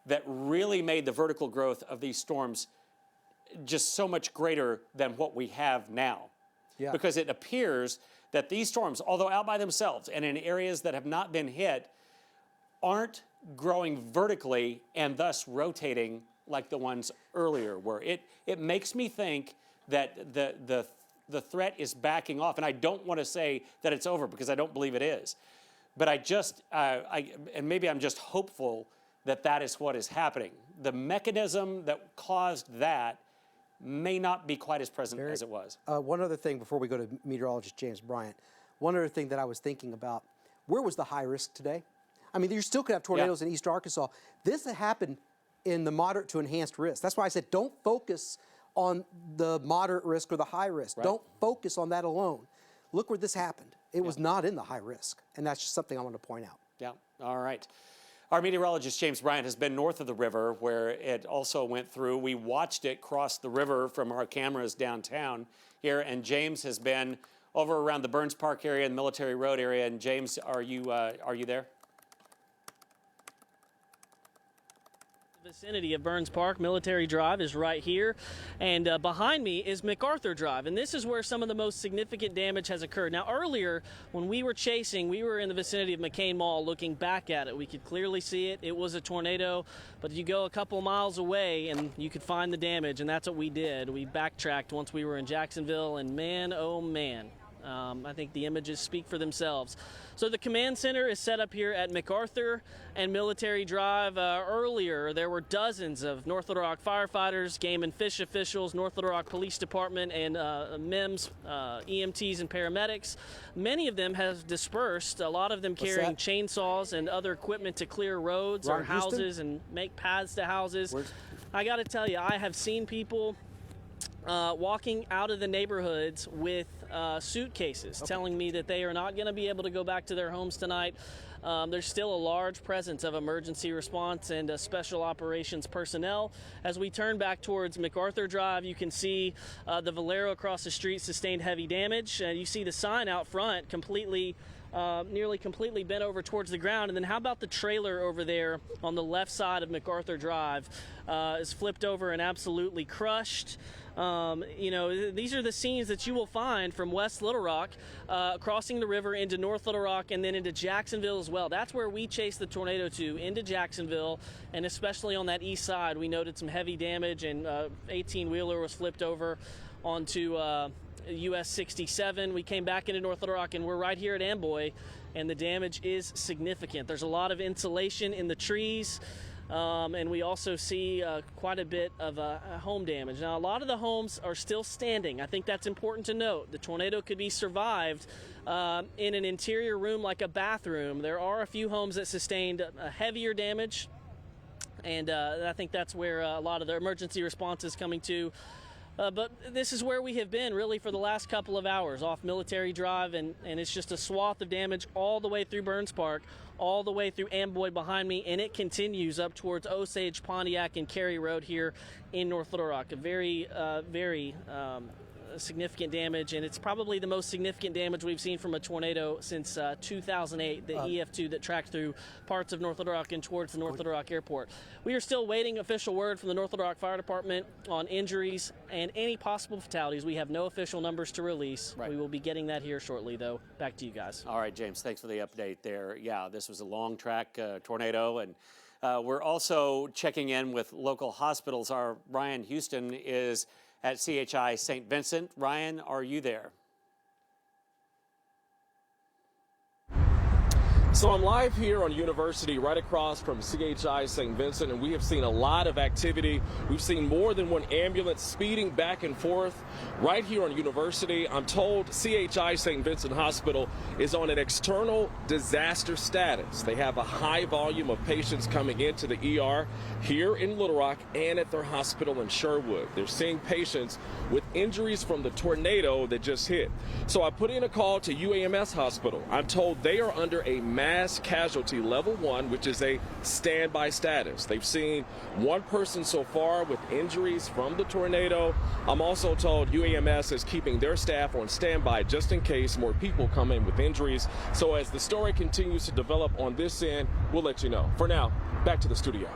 B: that really made the vertical growth of these storms just so much greater than what we have now.
A: Yeah.
B: Because it appears that these storms, although out by themselves and in areas that have not been hit, aren't growing vertically and thus rotating like the ones earlier were. It makes me think that the threat is backing off, and I don't want to say that it's over because I don't believe it is. But and maybe I'm just hopeful that is what is happening. The mechanism that caused that may not be quite as present as it was.
A: One other thing before we go to meteorologist James Bryant, one other thing that I was thinking about, where was the high risk today? I mean, you still could have tornadoes in East Arkansas. This happened in the moderate to enhanced risk. That's why I said don't focus on the moderate risk or the high risk. Right. Don't focus on that alone. Look where this happened. It was not in the high risk, and that's just something I want to point out.
B: Yeah, all right. Our meteorologist, James Bryant, has been north of the river where it also went through. We watched it cross the river from our cameras downtown here, and James has been over around the Burns Park area and Military Road area. And James, are you there?
G: Vicinity of Burns Park. Military Drive is right here, and behind me is MacArthur Drive, and this is where some of the most significant damage has occurred. Now earlier when we were chasing, we were in the vicinity of McCain Mall looking back at it. We could clearly see it. It was a tornado, but you go a couple miles away and you could find the damage, and that's what we did. We backtracked once we were in Jacksonville, and man, oh man, I think the images speak for themselves. So the command center is set up here at MacArthur and Military Drive. Earlier, there were dozens of North Little Rock firefighters, game and fish officials, North Little Rock Police Department, and MEMS, EMTs, and paramedics. Many of them have dispersed, a lot of them carrying chainsaws and other equipment to clear roads or houses and make paths to houses. I got to tell you, I have seen people walking out of the neighborhoods with suitcases, telling me that they are not going to be able to go back to their homes tonight. There's still a large presence of emergency response and special operations personnel. As we turn back towards MacArthur Drive, you can see the Valero across the street sustained heavy damage. You see the sign out front completely nearly completely bent over towards the ground. And then how about the trailer over there on the left side of MacArthur Drive is flipped over and absolutely crushed. You know, these are the scenes that you will find from West Little Rock, crossing the river into North Little Rock and then into Jacksonville as well. That's where we chased the tornado to, into Jacksonville, and especially on that east side, we noted some heavy damage, and 18-wheeler was flipped over onto US 67. We came back into North Little Rock, and we're right here at Amboy, and the damage is significant. There's a lot of insulation in the trees. And we also see quite a bit of home damage. Now, a lot of the homes are still standing. I think that's important to note. The tornado could be survived in an interior room like a bathroom. There are a few homes that sustained heavier damage, and I think that's where a lot of the emergency response is coming to. But this is where we have been really for the last couple of hours off Military Drive, and it's just a swath of damage all the way through Burns Park, all the way through Amboy behind me, and it continues up towards Osage, Pontiac, and Cary Road here in North Little Rock. A very, very significant damage, and it's probably the most significant damage we've seen from a tornado since 2008, the EF2 that tracked through parts of North Little Rock and towards the North Little Rock Airport. We are still waiting official word from the North Little Rock Fire Department on injuries and any possible fatalities. We have no official numbers to release. Right. We will be getting that here shortly, though. Back to you guys.
B: All right, James, thanks for the update there. Yeah, this was a long track tornado, and we're also checking in with local hospitals. Our Ryan Houston is at CHI St. Vincent. Ryan, are you there?
N: So I'm live here on University right across from CHI St. Vincent, and we have seen a lot of activity. We've seen more than one ambulance speeding back and forth right here on University. I'm told CHI St. Vincent Hospital is on an external disaster status. They have a high volume of patients coming into the ER here in Little Rock and at their hospital in Sherwood. They're seeing patients with injuries from the tornado that just hit. So I put in a call to UAMS Hospital. I'm told they are under a mass casualty level 1, which is a standby status. They've seen one person so far with injuries from the tornado. I'm also told UAMS is keeping their staff on standby just in case more people come in with injuries. So as the story continues to develop on this end, we'll let you know. For now, back to the studio.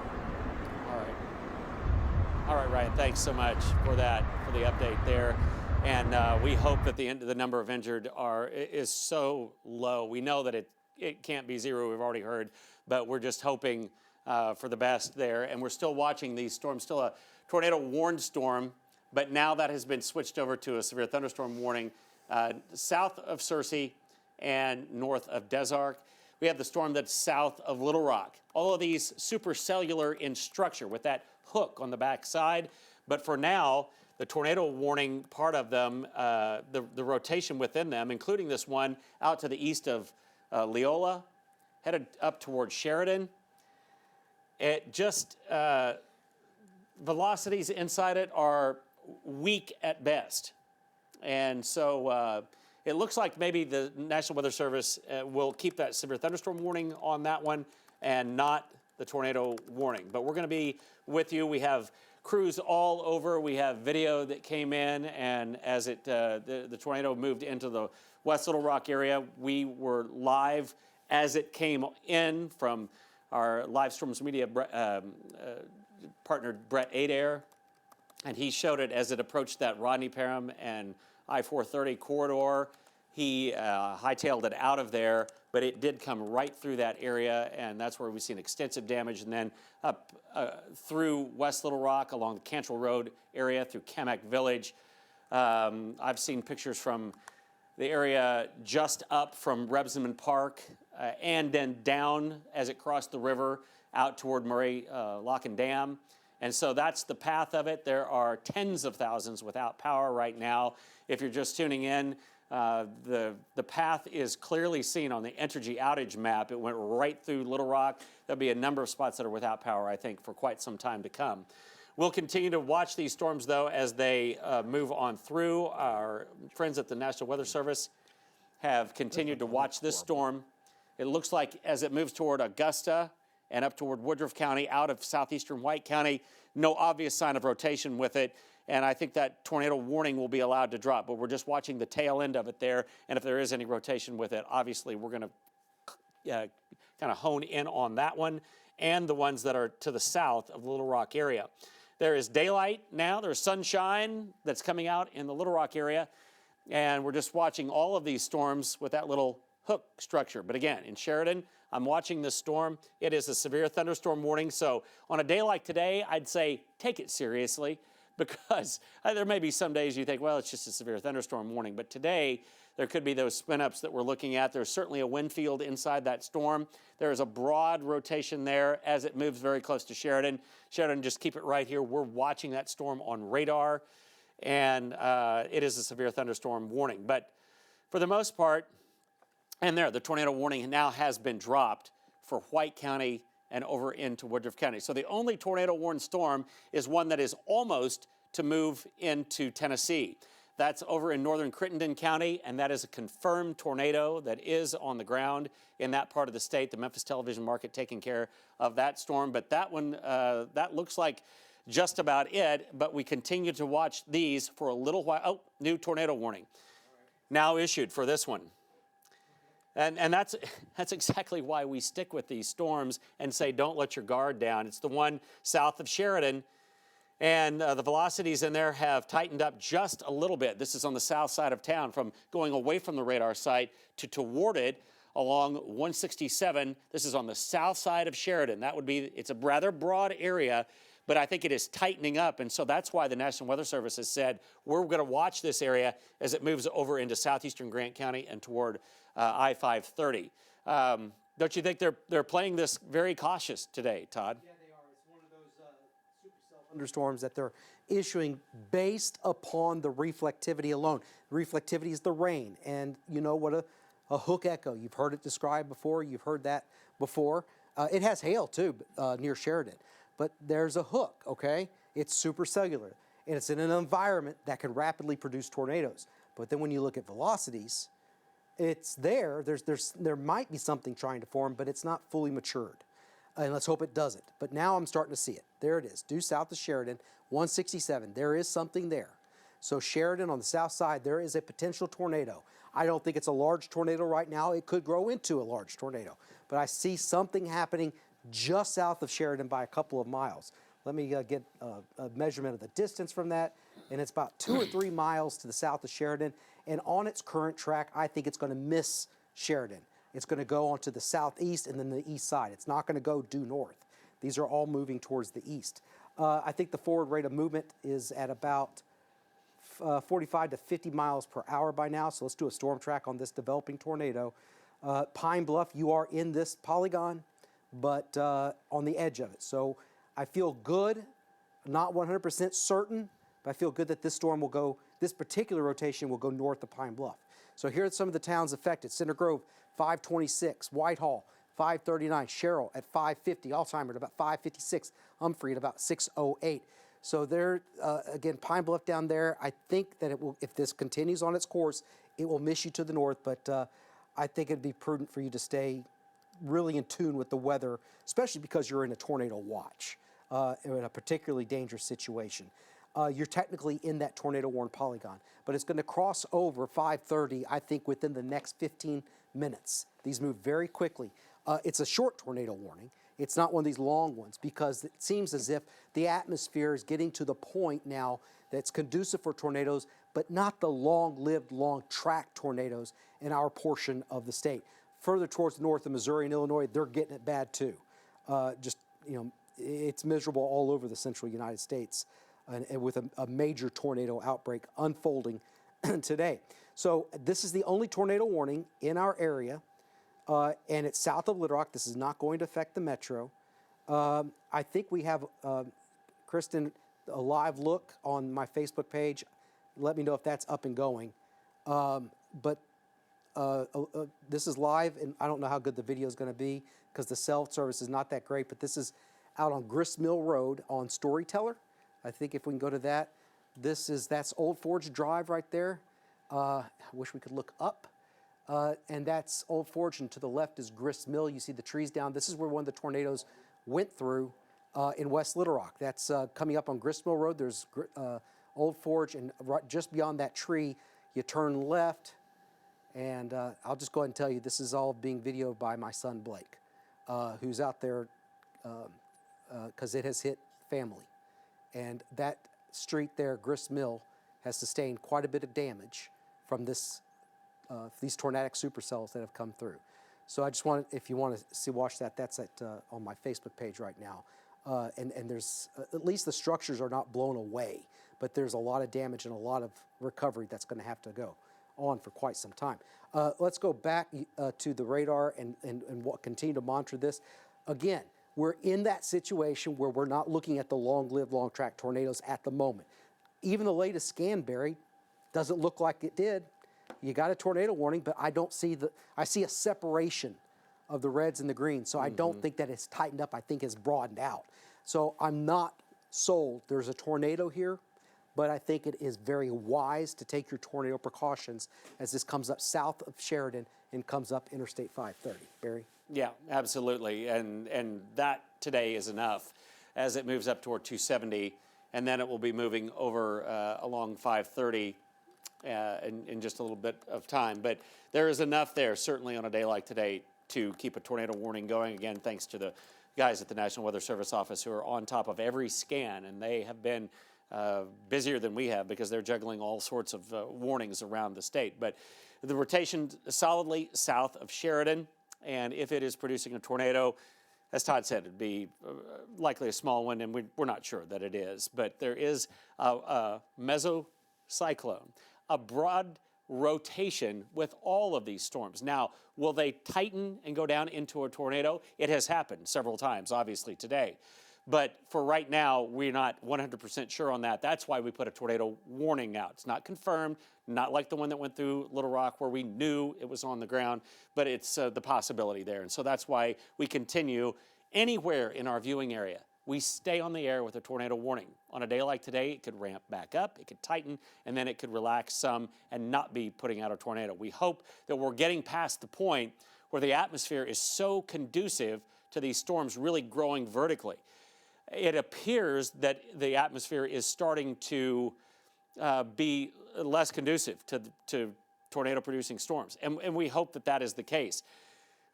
B: All right, Ryan, thanks so much for that, for the update there. And we hope that the number of injured is so low. We know that it can't be zero, we've already heard, but we're just hoping for the best there. And we're still watching these storms, still a tornado warned storm, but now that has been switched over to a severe thunderstorm warning south of Searcy and north of Des Arc. We have the storm that's south of Little Rock. All of these supercellular in structure with that hook on the back side. But for now, the tornado warning part of them, the rotation within them, including this one out to the east of Leola, headed up towards Sheridan. It just, velocities inside it are weak at best. And so it looks like maybe the National Weather Service will keep that severe thunderstorm warning on that one and not the tornado warning. But we're going to be with you. We have crews all over. We have video that came in, and as the tornado moved into the West Little Rock area, we were live as it came in from our Live Storms Media partnered Brett Adair, and he showed it as it approached that Rodney Parham and I-430 corridor. He hightailed it out of there, but it did come right through that area, and that's where we've seen extensive damage. And then up through West Little Rock along the Cantrell Road area through Kamak Village. I've seen pictures from the area just up from Rebsamen Park and then down as it crossed the river out toward Murray Lock and Dam. And so that's the path of it. There are tens of thousands without power right now. If you're just tuning in, the path is clearly seen on the Entergy outage map. It went right through Little Rock. There'll be a number of spots that are without power, I think, for quite some time to come. We'll continue to watch these storms, though, as they move on through. Our friends at the National Weather Service have continued to watch this storm. It looks like as it moves toward Augusta and up toward Woodruff County, out of southeastern White County, no obvious sign of rotation with it. And I think that tornado warning will be allowed to drop, but we're just watching the tail end of it there. And if there is any rotation with it, obviously we're going to kind of hone in on that one and the ones that are to the south of the Little Rock area. There is daylight now. There's sunshine that's coming out in the Little Rock area. And we're just watching all of these storms with that little hook structure. But again, in Sheridan, I'm watching this storm. It is a severe thunderstorm warning. So on a day like today, I'd say take it seriously, because there may be some days you think, well, it's just a severe thunderstorm warning. But today, there could be those spin-ups that we're looking at. There's certainly a wind field inside that storm. There is a broad rotation there as it moves very close to Sheridan. Sheridan, just keep it right here. We're watching that storm on radar, and it is a severe thunderstorm warning. But for the most part, and there, the tornado warning now has been dropped for White County and over into Woodruff County. So the only tornado warned storm is one that is almost to move into Tennessee. That's over in northern Crittenden County, and that is a confirmed tornado that is on the ground in that part of the state. The Memphis television market taking care of that storm. But that one, that looks like just about it. But we continue to watch these for a little while. Oh, new tornado warning now issued for this one. And that's exactly why we stick with these storms and say don't let your guard down. It's the one south of Sheridan, and the velocities in there have tightened up just a little bit. This is on the south side of town, from going away from the radar site to toward it along 167. This is on the south side of Sheridan. That would be, it's a rather broad area, but I think it is tightening up. And so that's why the National Weather Service has said we're going to watch this area as it moves over into southeastern Grant County and toward I-530. Don't you think they're playing this very cautious today, Todd?
A: Yeah, they are. It's one of those supercell thunderstorms that they're issuing based upon the reflectivity alone. Reflectivity is the rain, and you know what a hook echo. You've heard it described before. You've heard that before. It has hail too near Sheridan, but there's a hook. Okay, it's supercellular, and it's in an environment that can rapidly produce tornadoes. But then when you look at velocities, it's there. There might be something trying to form, but it's not fully matured. And let's hope it doesn't. But now I'm starting to see it. There it is, due south of Sheridan, 167. There is something there. So Sheridan on the south side, there is a potential tornado. I don't think it's a large tornado right now. It could grow into a large tornado. But I see something happening just south of Sheridan by a couple of miles. Let me get a measurement of the distance from that. And it's about 2 or 3 miles to the south of Sheridan. And on its current track, I think it's going to miss Sheridan. It's going to go onto the southeast and then the east side. It's not going to go due north. These are all moving towards the east. I think the forward rate of movement is at about 45 to 50 miles per hour by now. So let's do a storm track on this developing tornado. Pine Bluff, you are in this polygon, but on the edge of it. So I feel good, not 100% certain, but I feel good that this storm will go, this particular rotation will go north of Pine Bluff. So here are some of the towns affected. Center Grove, 526. Whitehall, 539. Sherrill at 550. Alzheimer at about 556. Humphrey at about 608. So there, again, Pine Bluff down there, I think that it will, if this continues on its course, it will miss you to the north, but I think it'd be prudent for you to stay really in tune with the weather, especially because you're in a tornado watch, in a particularly dangerous situation. You're technically in that tornado warned polygon, but it's going to cross over 530, I think, within the next 15 minutes. These move very quickly. It's a short tornado warning. It's not one of these long ones, because it seems as if the atmosphere is getting to the point now that's conducive for tornadoes, but not the long-lived, long-track tornadoes in our portion of the state. Further towards the north of Missouri and Illinois, they're getting it bad too. It's miserable all over the central United States, and with a major tornado outbreak unfolding today. So this is the only tornado warning in our area, and it's south of Little Rock. This is not going to affect the metro. I think we have, Kristen, a live look on my Facebook page. Let me know if that's up and going. This is live, and I don't know how good the video is going to be because the cell service is not that great, but this is out on Grist Mill Road on Storyteller. I think if we can go to that. That's Old Forge Drive right there. I wish we could look up. And that's Old Forge, and to the left is Grist Mill. You see the trees down. This is where one of the tornadoes went through in West Little Rock. That's coming up on Grist Mill Road. There's Old Forge, and right just beyond that tree, you turn left. And I'll just go ahead and tell you, this is all being videoed by my son Blake, who's out there because it has hit family. And that street there, Grist Mill, has sustained quite a bit of damage from these tornadic supercells that have come through. So I just want, if you want to watch that, that's on my Facebook page right now. And there's, at least the structures are not blown away, but there's a lot of damage and a lot of recovery that's going to have to go on for quite some time. Let's go back to the radar and continue to monitor this. Again, we're in that situation where we're not looking at the long-lived, long-track tornadoes at the moment. Even the latest scan, Barry, doesn't look like it did. You got a tornado warning, but I don't see I see a separation of the reds and the greens. So I don't think that it's tightened up. I think it's broadened out. So I'm not sold. There's a tornado here, but I think it is very wise to take your tornado precautions as this comes up south of Sheridan and comes up Interstate 530. Barry?
B: Yeah, absolutely. And that today is enough as it moves up toward 270, and then it will be moving over along 530 in just a little bit of time. But there is enough there, certainly on a day like today, to keep a tornado warning going. Again, thanks to the guys at the National Weather Service office who are on top of every scan, and they have been busier than we have because they're juggling all sorts of warnings around the state. But the rotation solidly south of Sheridan, and if it is producing a tornado, as Todd said, it'd be likely a small one, and we're not sure that it is. But there is a mesocyclone, a broad rotation with all of these storms. Now, will they tighten and go down into a tornado? It has happened several times, obviously, today. But for right now, we're not 100% sure on that. That's why we put a tornado warning out. It's not confirmed, not like the one that went through Little Rock where we knew it was on the ground, but it's the possibility there. And so that's why we continue anywhere in our viewing area. We stay on the air with a tornado warning. On a day like today, it could ramp back up, it could tighten, and then it could relax some and not be putting out a tornado. We hope that we're getting past the point where the atmosphere is so conducive to these storms really growing vertically. It appears that the atmosphere is starting to be less conducive to tornado-producing storms, and we hope that that is the case.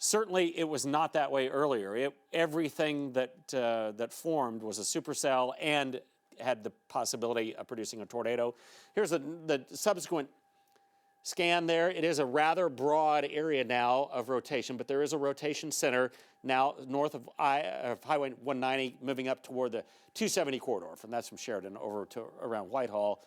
B: Certainly, it was not that way earlier. Everything that formed was a supercell and had the possibility of producing a tornado. Here's the subsequent scan there. It is a rather broad area now of rotation, but there is a rotation center now north of Highway 190, moving up toward the 270 corridor. That's from Sheridan over to around Whitehall,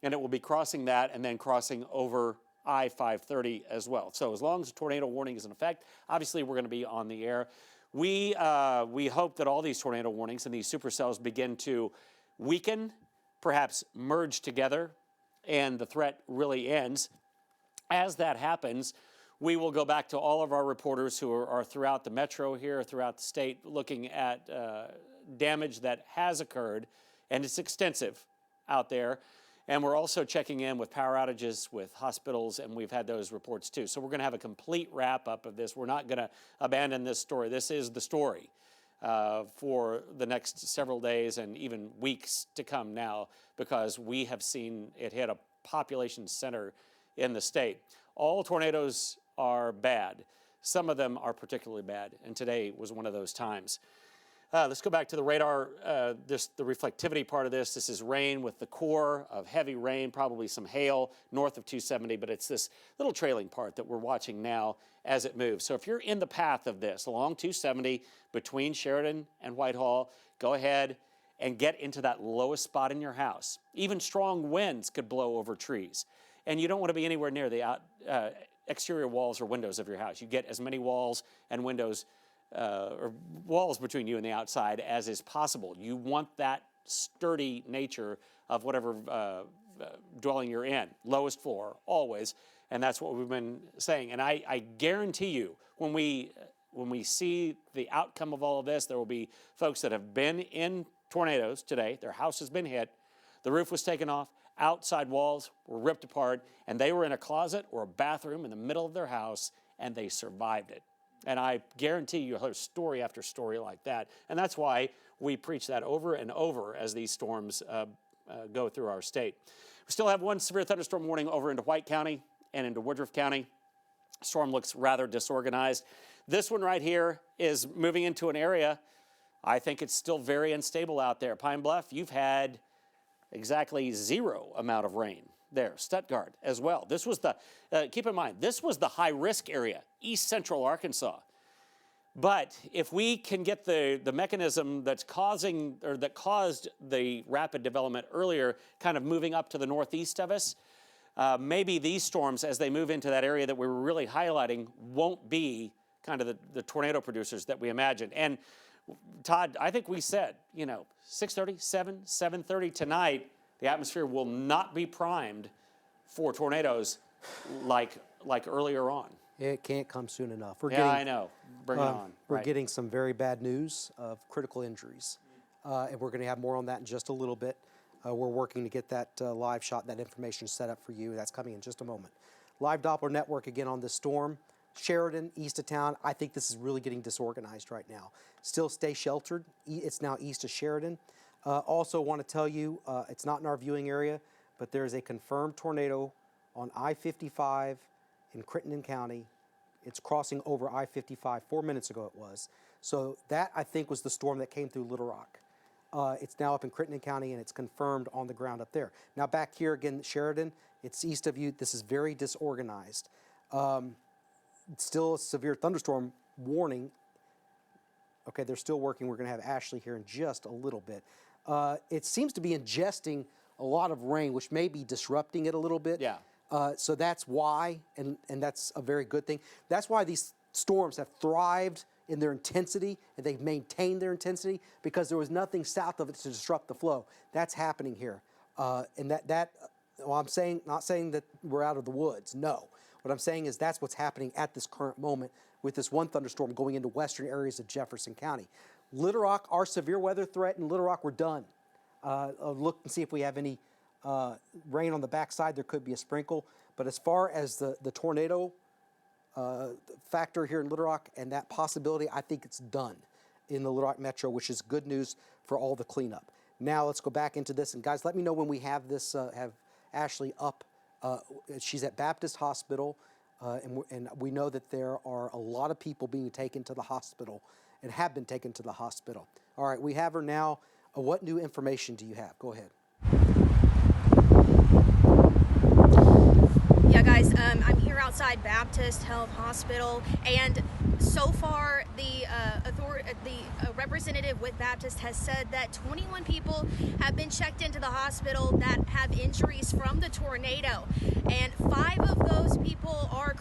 B: and it will be crossing that and then crossing over I-530 as well. So as long as the tornado warning is in effect, obviously we're going to be on the air. We hope that all these tornado warnings and these supercells begin to weaken, perhaps merge together, and the threat really ends. As that happens, we will go back to all of our reporters who are throughout the metro here, throughout the state, looking at damage that has occurred, and it's extensive out there. And we're also checking in with power outages, with hospitals, and we've had those reports too. So we're going to have a complete wrap-up of this. We're not going to abandon this story. This is the story for the next several days and even weeks to come now, because we have seen it hit a population center in the state. All tornadoes are bad. some of them are particularly bad, and today was one of those times. Let's go back to the radar, the reflectivity part of this. This is rain with the core of heavy rain, probably some hail north of 270, but it's this little trailing part that we're watching now as it moves. So if you're in the path of this along 270 between Sheridan and Whitehall, go ahead and get into that lowest spot in your house. Even strong winds could blow over trees. And you don't want to be anywhere near the exterior walls or windows of your house. You get as many walls and windows or walls between you and the outside as is possible. You want that sturdy nature of whatever dwelling you're in. Lowest floor, always. And that's what we've been saying. And I guarantee you, when we see the outcome of all of this, there will be folks that have been in tornadoes today. Their house has been hit. The roof was taken off. Outside walls were ripped apart. And they were in a closet or a bathroom in the middle of their house, and they survived it. And I guarantee you'll hear story after story like that. And that's why we preach that over and over as these storms go through our state. We still have one severe thunderstorm warning over into White County and into Woodruff County. Storm looks rather disorganized. This one right here is moving into an area. I think it's still very unstable out there. Pine Bluff, you've had exactly zero amount of rain there. Stuttgart as well. This was the, keep in mind, this was the high risk area, east central Arkansas. But if we can get the mechanism that's causing, or that caused the rapid development earlier, kind of moving up to the northeast of us, maybe these storms, as they move into that area that we were really highlighting, won't be kind of the tornado producers that we imagined. And Todd, I think we said, 6:30, 7:30 tonight, the atmosphere will not be primed for tornadoes like earlier on.
A: It can't come soon enough.
B: I know. Bring it on.
A: We're getting some very bad news of critical injuries, and we're going to have more on that in just a little bit. We're working to get that live shot, that information set up for you. That's coming in just a moment. Live Doppler network again on this storm. Sheridan, east of town. I think this is really getting disorganized right now. Still stay sheltered. It's now east of Sheridan. Also want to tell you, it's not in our viewing area, but there is a confirmed tornado on I-55 in Crittenden County. It's crossing over I-55. 4 minutes ago it was. So that, I think, was the storm that came through Little Rock. It's now up in Crittenden County, and it's confirmed on the ground up there. Now back here again, Sheridan, it's east of you. This is very disorganized. Still a severe thunderstorm warning. Okay, they're still working. We're going to have Ashley here in just a little bit. It seems to be ingesting a lot of rain, which may be disrupting it a little bit.
B: Yeah.
A: So that's why, and that's a very good thing. That's why these storms have thrived in their intensity, and they've maintained their intensity, because there was nothing south of it to disrupt the flow. That's happening here. And well, I'm saying, not saying that we're out of the woods, no. What I'm saying is that's what's happening at this current moment with this one thunderstorm going into western areas of Jefferson County. Little Rock, our severe weather threat in Little Rock, we're done. Look and see if we have any rain on the backside. There could be a sprinkle. But as far as the tornado factor here in Little Rock and that possibility, I think it's done in the Little Rock Metro, which is good news for all the cleanup. Now let's go back into this. And guys, let me know when we have this, have Ashley up. She's at Baptist Hospital, and we know that there are a lot of people being taken to the hospital and have been taken to the hospital. All right, we have her now. What new information do you have? Go ahead.
O: Yeah, guys, I'm here outside Baptist Health Hospital, and so far the representative with Baptist has said that 21 people have been checked into the hospital that have injuries from the tornado, and 5 of those people are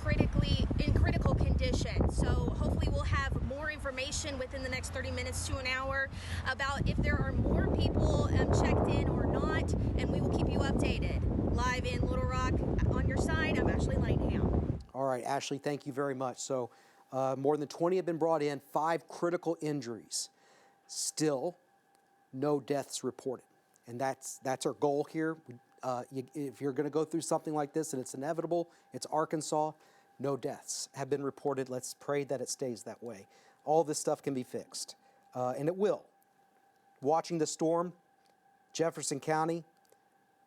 O: in critical condition. So hopefully we'll have more information within the next 30 minutes to an hour about if there are more people checked in or not, and we will keep you updated. Live in Little Rock, on your side, I'm Ashley Langham.
A: All right, Ashley, thank you very much. So more than 20 have been brought in, 5 critical injuries. Still, no deaths reported. And that's our goal here. If you're going to go through something like this and it's inevitable, it's Arkansas, no deaths have been reported. Let's pray that it stays that way. All this stuff can be fixed, and it will. Watching the storm, Jefferson County,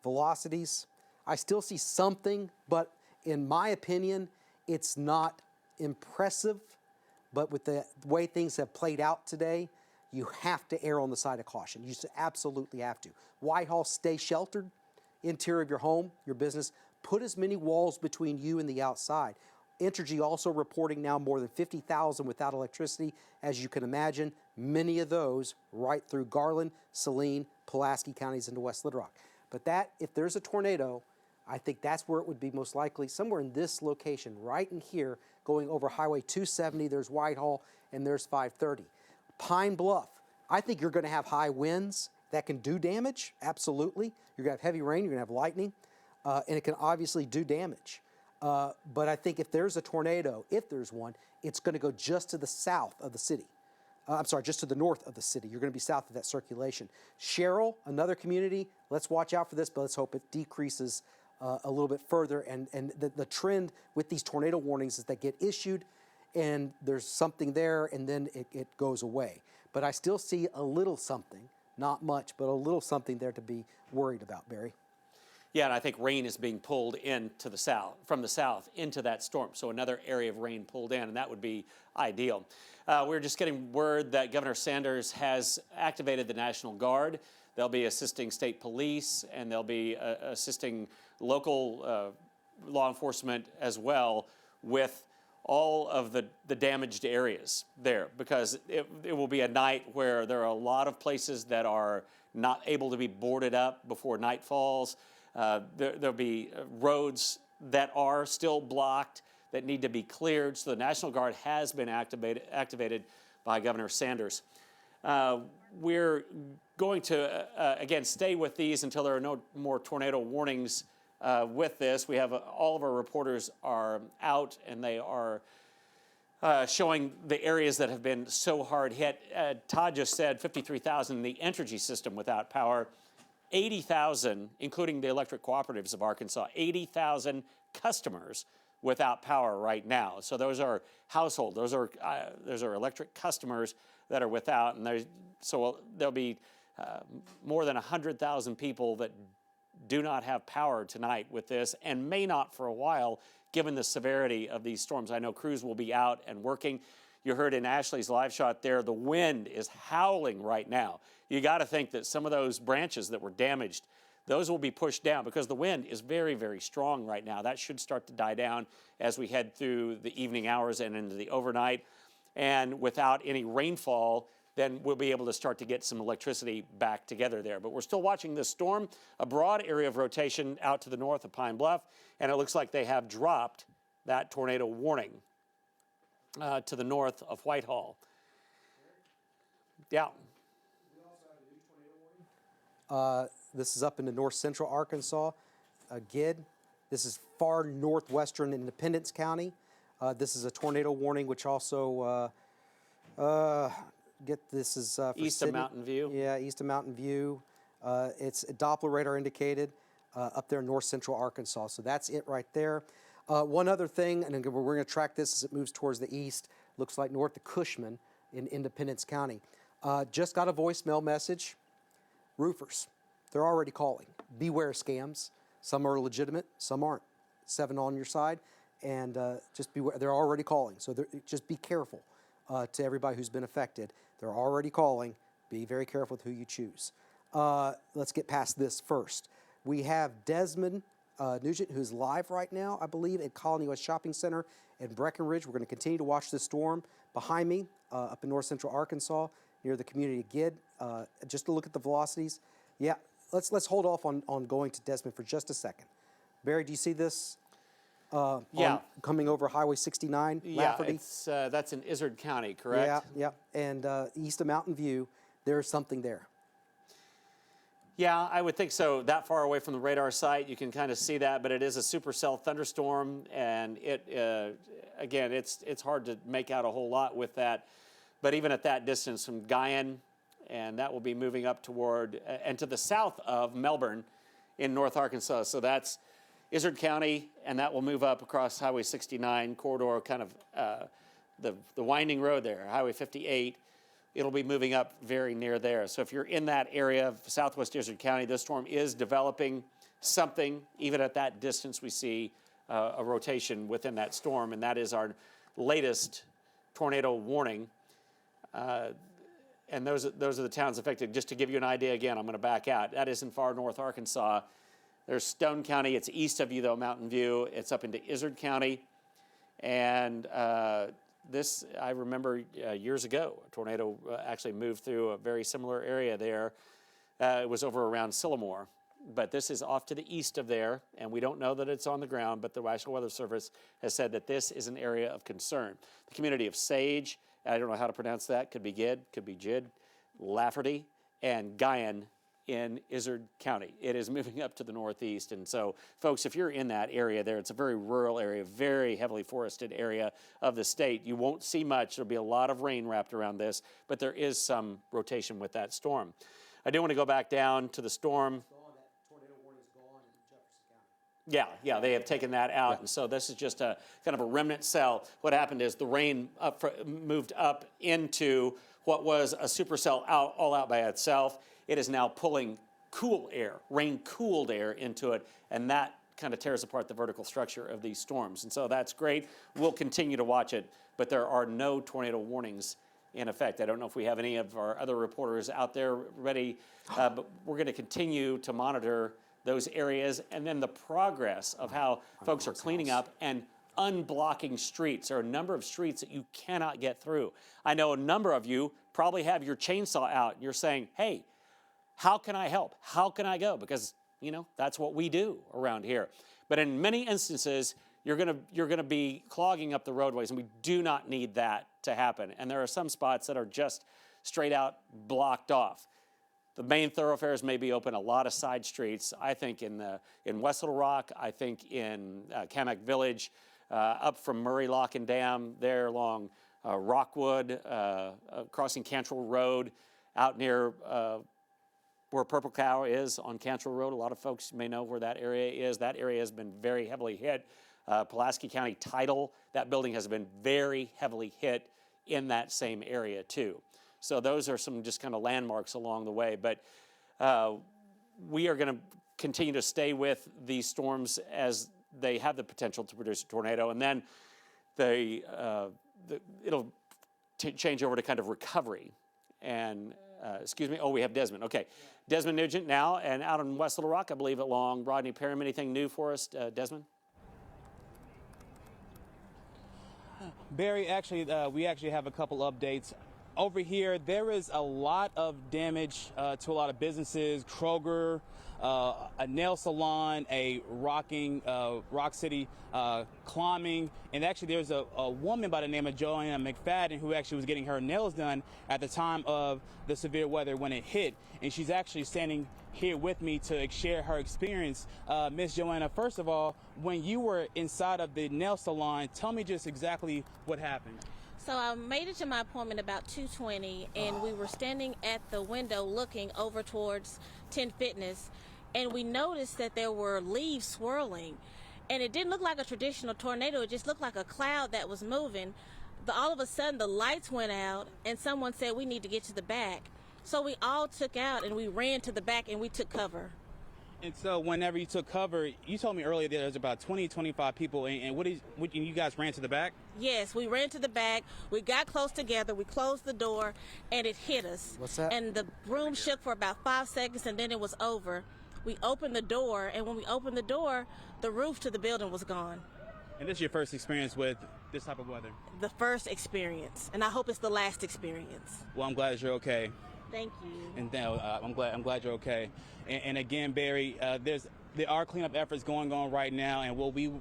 A: velocities, I still see something, but in my opinion, it's not impressive, but with the way things have played out today, you have to err on the side of caution. You just absolutely have to. Whitehall, stay sheltered. Interior of your home, your business, put as many walls between you and the outside. Entergy also reporting now more than 50,000 without electricity. As you can imagine, many of those right through Garland, Saline, Pulaski counties into West Little Rock. But that, if there's a tornado, I think that's where it would be most likely, somewhere in this location, right in here, going over Highway 270, there's Whitehall, and there's 530. Pine Bluff, I think you're gonna have high winds that can do damage, absolutely. You're gonna have heavy rain, you're gonna have lightning, and it can obviously do damage. But I think if there's a tornado, if there's one, it's gonna go just to the south of the city. I'm sorry, just to the north of the city. You're gonna be south of that circulation. Sherrill, another community, let's watch out for this, but let's hope it decreases a little bit further. And the trend with these tornado warnings is they get issued and there's something there and then it goes away. But I still see a little something, not much, but a little something there to be worried about, Barry.
B: Yeah, and I think rain is being pulled into the south, from the south into that storm. So another area of rain pulled in, and that would be ideal. We're just getting word that Governor Sanders has activated the National Guard. They'll be assisting state police, and they'll be assisting local law enforcement as well with all of the damaged areas there, because it will be a night where there are a lot of places that are not able to be boarded up before night falls. There'll be roads that are still blocked that need to be cleared. So the National Guard has been activated by Governor Sanders. We're going to, again, stay with these until there are no more tornado warnings with this. We have all of our reporters are out, and they are showing the areas that have been so hard hit. Todd just said 53,000 in the Entergy system without power. 80,000, including the electric cooperatives of Arkansas, 80,000 customers without power right now. So those are household, those are electric customers that are without, and so there'll be more than 100,000 people that do not have power tonight with this, and may not for a while, given the severity of these storms. I know crews will be out and working. You heard in Ashley's live shot there, the wind is howling right now. You got to think that some of those branches that were damaged, those will be pushed down because the wind is very, very strong right now. That should start to die down as we head through the evening hours and into the overnight. And without any rainfall, then we'll be able to start to get some electricity back together there. But we're still watching this storm, a broad area of rotation out to the north of Pine Bluff, and it looks like they have dropped that tornado warning to the north of Whitehall. Yeah.
A: This is up into north central Arkansas. Gid, this is far northwestern Independence County. This is a tornado warning, which also, this is for
B: east of Mountain View.
A: Yeah, east of Mountain View. It's Doppler radar indicated up there in north central Arkansas. So that's it right there. One other thing, and we're going to track this as it moves towards the east. Looks like north of Cushman in Independence County. Just got a voicemail message. Roofers, they're already calling. Beware scams. Some are legitimate, some aren't. 7 on your side, and just beware. They're already calling, so just be careful to everybody who's been affected. They're already calling. Be very careful with who you choose. Let's get past this first. We have Desmond Nugent, who's live right now, I believe, at Colony West Shopping Center in Breckenridge. We're going to continue to watch this storm. Behind me, up in north central Arkansas, near the community of Gid, just to look at the velocities. Yeah, let's hold off on going to Desmond for just a second. Barry, do you see this?
B: Yeah.
A: Coming over Highway 69, Lafferty?
B: Yeah, that's in Izard County, correct?
A: Yeah. And east of Mountain View, there's something there.
B: Yeah, I would think so. That far away from the radar site, you can kind of see that, but it is a supercell thunderstorm, and again, it's hard to make out a whole lot with that. But even at that distance from Guyan, and that will be moving up toward and to the south of Melbourne in North Arkansas. So that's Izard County, and that will move up across Highway 69 corridor, kind of the winding road there, Highway 58. It'll be moving up very near there. So if you're in that area of southwest Izard County, this storm is developing something. Even at that distance, we see a rotation within that storm, and that is our latest tornado warning. And those are the towns affected. Just to give you an idea, again, I'm going to back out. That is in far north Arkansas. There's Stone County. It's east of you, though, Mountain View. It's up into Izard County. And this, I remember years ago, a tornado actually moved through a very similar area there. It was over around Sylamore. But this is off to the east of there, and we don't know that it's on the ground, but the National Weather Service has said that this is an area of concern. The community of Sage, I don't know how to pronounce that, could be Gid, could be Jid, Lafferty, and Guyan in Izard County. It is moving up to the northeast, and so, folks, if you're in that area there, it's a very rural area, very heavily forested area of the state. You won't see much. There'll be a lot of rain wrapped around this, but there is some rotation with that storm. I do want to go back down to the storm. Yeah, they have taken that out, and so this is just a kind of a remnant cell. What happened is the rain moved up into what was a supercell all out by itself. It is now pulling cool air, rain-cooled air into it, and that kind of tears apart the vertical structure of these storms. And so that's great. We'll continue to watch it, but there are no tornado warnings in effect. I don't know if we have any of our other reporters out there ready, but we're going to continue to monitor those areas, and then the progress of how folks are cleaning up and unblocking streets. There are a number of streets that you cannot get through. I know a number of you probably have your chainsaw out, and you're saying, hey, how can I help? How can I go? Because, you know, that's what we do around here. But in many instances, you're gonna be clogging up the roadways, and we do not need that to happen. And there are some spots that are just straight out blocked off. The main thoroughfares may be open, a lot of side streets. I think in West Little Rock, I think in Kamak Village, up from Murray Lock and Dam, there along Rockwood, crossing Cantrell Road, out near where Purple Cow is on Cantrell Road. A lot of folks may know where that area is. That area has been very heavily hit. Pulaski County Tidal, that building has been very heavily hit in that same area too. So those are some just kind of landmarks along the way. But we are going to continue to stay with these storms as they have the potential to produce a tornado. And then it'll change over to kind of recovery. And, excuse me, we have Desmond. Okay. Desmond Nugent now, and out in West Little Rock, I believe, along Rodney Parham. Anything new for us, Desmond?
H: Barry, actually, we actually have a couple updates. Over here, there is a lot of damage to a lot of businesses. Kroger, a nail salon, a Rock City climbing, and actually there's a woman by the name of Joanna McFadden who actually was getting her nails done at the time of the severe weather when it hit, and she's actually standing here with me to share her experience. Miss Joanna, first of all, when you were inside of the nail salon, tell me just exactly what happened.
P: So I made it to my appointment about 2:20, and we were standing at the window looking over towards 10 Fitness, and we noticed that there were leaves swirling, and it didn't look like a traditional tornado. It just looked like a cloud that was moving. But all of a sudden, the lights went out, and someone said, we need to get to the back. So we all took out, and we ran to the back, and we took cover.
H: And so whenever you took cover, you told me earlier there was about 20, 25 people, and you guys ran to the back?
P: Yes, we ran to the back. We got close together. We closed the door, and it hit us.
A: What's that?
P: And the room shook for about 5 seconds, and then it was over. We opened the door, and when we opened the door, the roof to the building was gone.
H: And this is your first experience with this type of weather?
P: The first experience, and I hope it's the last experience.
H: Well, I'm glad you're okay.
P: Thank you.
H: And I'm glad you're okay. And again, Barry, there are cleanup efforts going on right now, and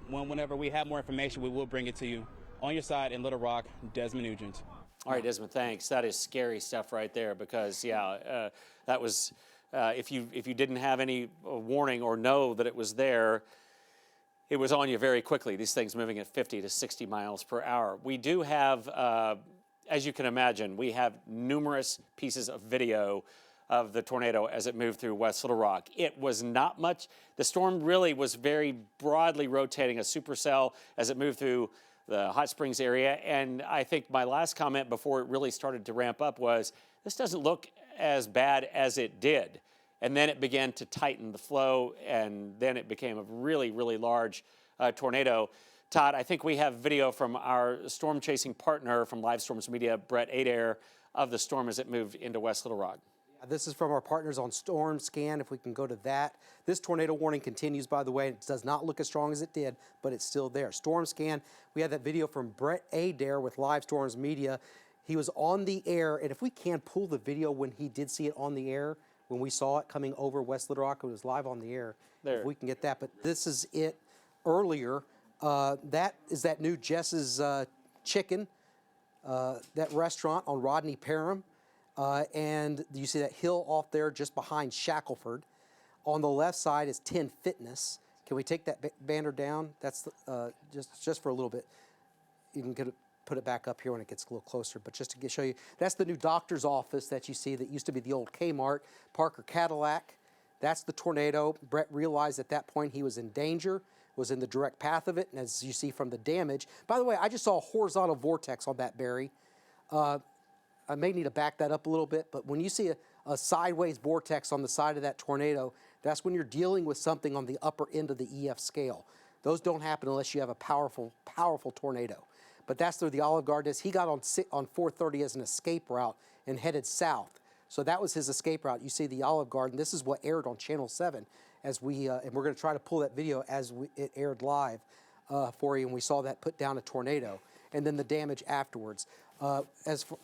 H: whenever we have more information, we will bring it to you. On your side in Little Rock, Desmond Nugent.
B: All right, Desmond, thanks. That is scary stuff right there, because that was if you didn't have any warning or know that it was there, it was on you very quickly. These things moving at 50 to 60 miles per hour. We do have, as you can imagine, we have numerous pieces of video of the tornado as it moved through West Little Rock. It was not much. The storm really was very broadly rotating, a supercell as it moved through the Hot Springs area. And I think my last comment before it really started to ramp up was, this doesn't look as bad as it did. And then it began to tighten the flow, and then it became a really, really large tornado. Todd, I think we have video from our storm chasing partner from Live Storms Media, Brett Adair, of the storm as it moved into West Little Rock.
A: This is from our partners on Storm Scan, if we can go to that. This tornado warning continues, by the way. It does not look as strong as it did, but it's still there. Storm Scan, we had that video from Brett Adair with Live Storms Media. He was on the air, and if we can pull the video when he did see it on the air, when we saw it coming over West Little Rock, it was live on the air.
B: There.
A: If we can get that, but this is it earlier. That is that new Jess's Chicken, that restaurant on Rodney Parham. And you see that hill off there just behind Shackelford. On the left side is 10 Fitness. Can we take that banner down? That's just for a little bit. You can put it back up here when it gets a little closer, but just to show you, that's the new doctor's office that you see that used to be the old Kmart, Parker Cadillac. That's the tornado. Brett realized at that point he was in danger, was in the direct path of it, and as you see from the damage. By the way, I just saw a horizontal vortex on that, Barry. I may need to back that up a little bit, but when you see a sideways vortex on the side of that tornado, that's when you're dealing with something on the upper end of the EF scale. Those don't happen unless you have a powerful, powerful tornado. But that's where the Olive Garden is. He got on 430 as an escape route and headed south. So that was his escape route. You see the Olive Garden. This is what aired on Channel 7 as we, and we're going to try to pull that video as it aired live for you, and we saw that put down a tornado. And then the damage afterwards.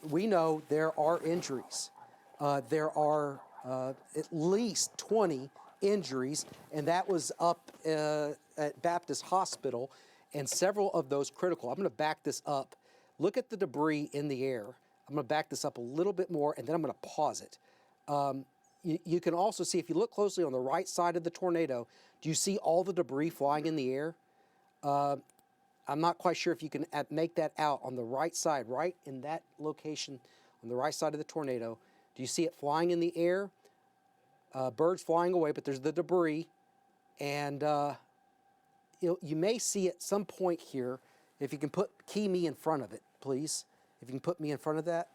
A: We know, there are injuries. There are at least 20 injuries, and that was up at Baptist Hospital, and several of those critical. I'm going to back this up. Look at the debris in the air. I'm going to back this up a little bit more, and then I'm going to pause it. You can also see, if you look closely on the right side of the tornado, do you see all the debris flying in the air? I'm not quite sure if you can make that out on the right side, right in that location, on the right side of the tornado. Do you see it flying in the air? Birds flying away, but there's the debris. And you may see at some point here, if you can key me in front of it, please. If you can put me in front of that.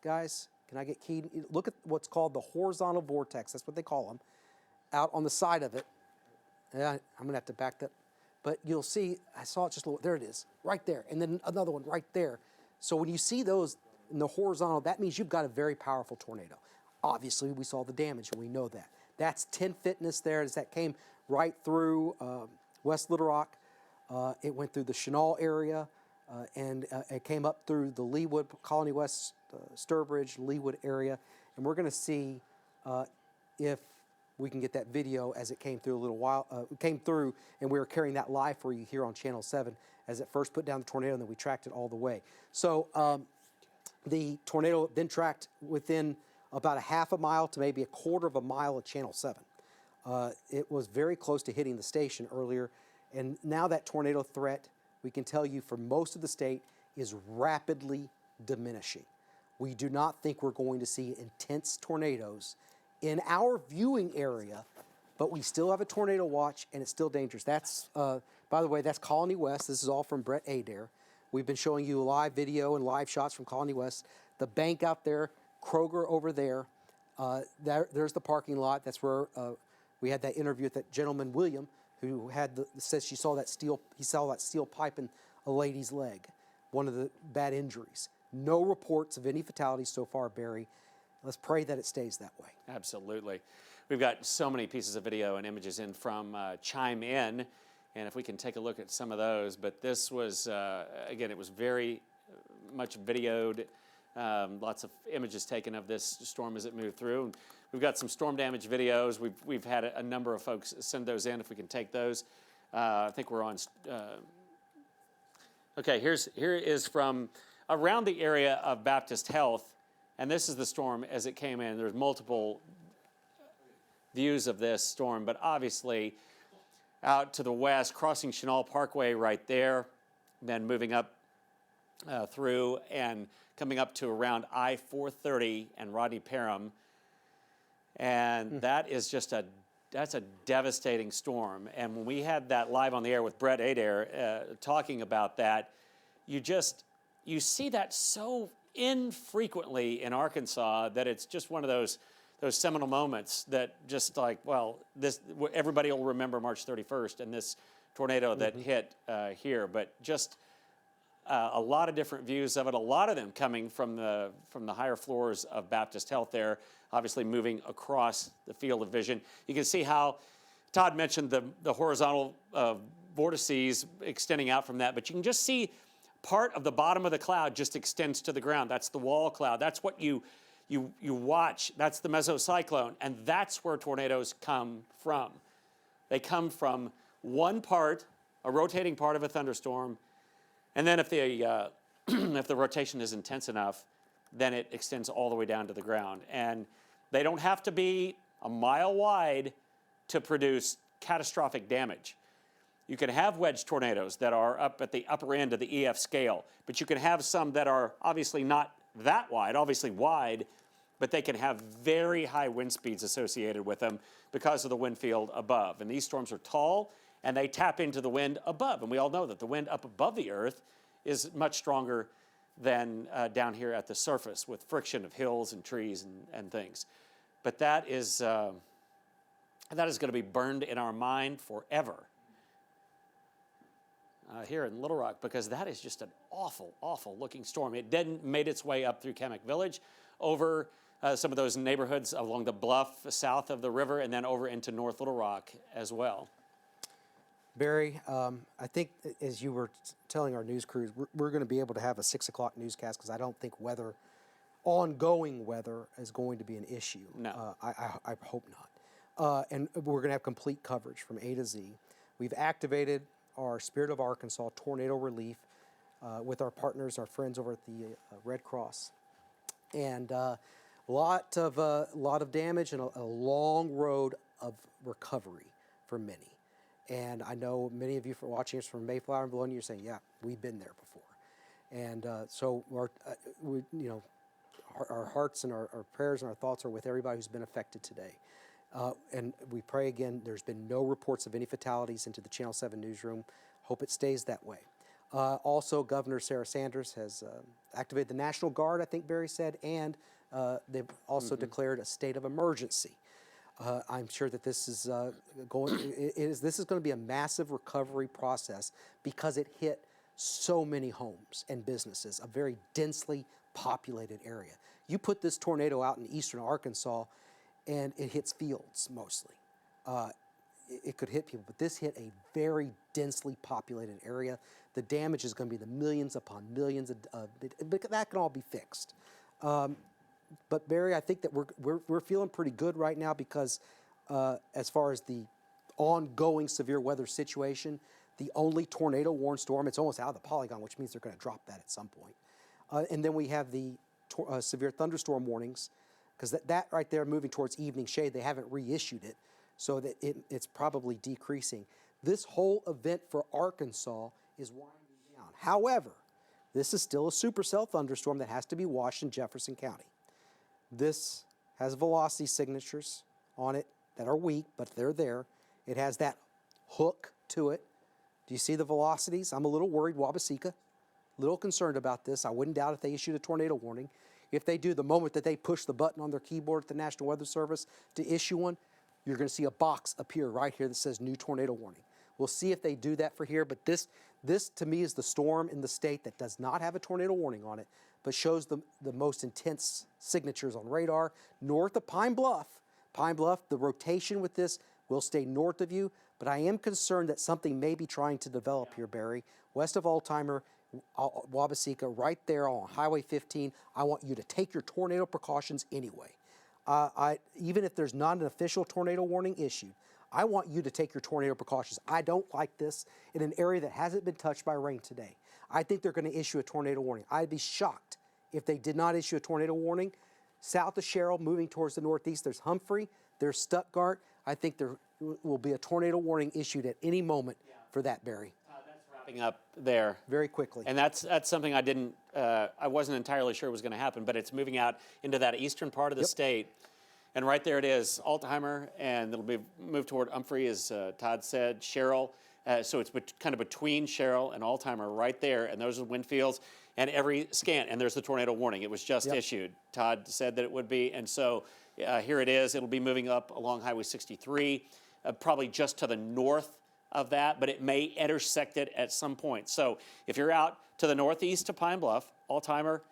A: Guys, can I get keyed? Look at what's called the horizontal vortex. That's what they call them. Out on the side of it. Yeah, I'm going to have to back that. But you'll see, I saw it just a little, there it is, right there. And then another one right there. So when you see those in the horizontal, that means you've got a very powerful tornado. Obviously, we saw the damage, and we know that. That's 10 Fitness there as that came right through West Little Rock. It went through the Chenal area, and it came up through the Leawood, Colony West, Sturbridge, Leawood area. And we're going to see if we can get that video as it came through a little while. It came through, and we were carrying that live for you here on Channel 7 as it first put down the tornado, and then we tracked it all the way. So the tornado then tracked within about a half a mile to maybe a quarter of a mile of Channel 7. It was very close to hitting the station earlier, and now that tornado threat, we can tell you for most of the state, is rapidly diminishing. We do not think we're going to see intense tornadoes in our viewing area, but we still have a tornado watch, and it's still dangerous. That's, by the way, that's Colony West. This is all from Brett Adair. We've been showing you live video and live shots from Colony West. The bank out there, Kroger over there. There's the parking lot. That's where we had that interview with that gentleman, William, who says he saw that steel pipe in a lady's leg. One of the bad injuries. No reports of any fatalities so far, Barry. Let's pray that it stays that way.
B: Absolutely. We've got so many pieces of video and images in from Chime In, and if we can take a look at some of those. But this was, again, it was very much videoed, lots of images taken of this storm as it moved through. We've got some storm damage videos. We've had a number of folks send those in, if we can take those. I think we're on. Okay, here is from around the area of Baptist Health. And this is the storm as it came in. There's multiple views of this storm, but obviously out to the west, crossing Chenal Parkway right there, then moving up through and coming up to around I-430 and Rodney Parham. And that is just that's a devastating storm. And when we had that live on the air with Brett Adair talking about that, you see that so infrequently in Arkansas that it's just one of those seminal moments that just like, well, everybody will remember March 31st, and this tornado that hit here, but just a lot of different views of it. A lot of them coming from the higher floors of Baptist Health there, obviously moving across the field of vision. You can see how Todd mentioned the horizontal vortices extending out from that, but you can just see part of the bottom of the cloud just extends to the ground. That's the wall cloud. That's what you watch. That's the mesocyclone, and that's where tornadoes come from. They come from one part, a rotating part of a thunderstorm, and then if the if the rotation is intense enough, then it extends all the way down to the ground. And they don't have to be a mile wide to produce catastrophic damage. You can have wedge tornadoes that are up at the upper end of the EF scale, but you can have some that are obviously not that wide, obviously wide, but they can have very high wind speeds associated with them because of the wind field above. And these storms are tall, and they tap into the wind above. And we all know that the wind up above the earth is much stronger than down here at the surface with friction of hills and trees and things. But that is going to be burned in our mind forever here in Little Rock, because that is just an awful, awful looking storm. It then made its way up through Kamek Village, over some of those neighborhoods along the bluff south of the river, and then over into North Little Rock as well.
A: Barry, I think as you were telling our news crews, we're going to be able to have a 6 o'clock newscast, because I don't think ongoing weather is going to be an issue.
B: No.
A: I hope not. And we're going to have complete coverage from A to Z. We've activated our Spirit of Arkansas tornado relief with our partners, our friends over at the Red Cross. And a lot of damage and a long road of recovery for many. And I know many of you for watching us from Mayflower and Bologna, you're saying, yeah, we've been there before. And so our hearts and our prayers and our thoughts are with everybody who's been affected today. And we pray again, there's been no reports of any fatalities into the Channel 7 newsroom. Hope it stays that way. Also, Governor Sarah Sanders has activated the National Guard, I think Barry said, and they've also declared a state of emergency. I'm sure that this is going to be a massive recovery process, because it hit so many homes and businesses, a very densely populated area. You put this tornado out in eastern Arkansas, and it hits fields mostly. It could hit people, but this hit a very densely populated area. The damage is going to be the millions upon millions but that can all be fixed. But Barry, I think that we're feeling pretty good right now, because as far as the ongoing severe weather situation, the only tornado warned storm, it's almost out of the polygon, which means they're going to drop that at some point. And then we have the severe thunderstorm warnings, because that right there moving towards evening shade, they haven't reissued it, so that it's probably decreasing. This whole event for Arkansas is winding down. However, this is still a supercell thunderstorm that has to be watched in Jefferson County. This has velocity signatures on it that are weak, but they're there. It has that hook to it. Do you see the velocities? I'm a little worried, Wabaseka. A little concerned about this. I wouldn't doubt if they issued a tornado warning. If they do, the moment that they push the button on their keyboard at the National Weather Service to issue one, you're going to see a box appear right here that says new tornado warning. We'll see if they do that for here, but this to me is the storm in the state that does not have a tornado warning on it, but shows the most intense signatures on radar. North of Pine Bluff, the rotation with this will stay north of you, but I am concerned that something may be trying to develop here, Barry. West of Alzheimer, Wabaseka, right there on Highway 15. I want you to take your tornado precautions anyway. Even if there's not an official tornado warning issued, I want you to take your tornado precautions. I don't like this in an area that hasn't been touched by rain today. I think they're going to issue a tornado warning. I'd be shocked if they did not issue a tornado warning. South of Sherrill, moving towards the northeast, there's Humphrey, there's Stuttgart. I think there will be a tornado warning issued at any moment for that, Barry.
B: Wrapping up there
A: very quickly,
B: and that's something I wasn't entirely sure was going to happen, but it's moving out into that eastern part of the state, and right there it is, Alzheimer, and it'll be moved toward Humphrey, as Todd said, Sherrill. So it's kind of between Sherrill and Alzheimer right there, and those are the wind fields. And every scan, and there's the tornado warning. It was just issued. Todd said that it would be, and so here it is. It'll be moving up along Highway 63, probably just to the north of that, but it may intersect it at some point. So if you're out to the northeast of Pine Bluff, all-timer,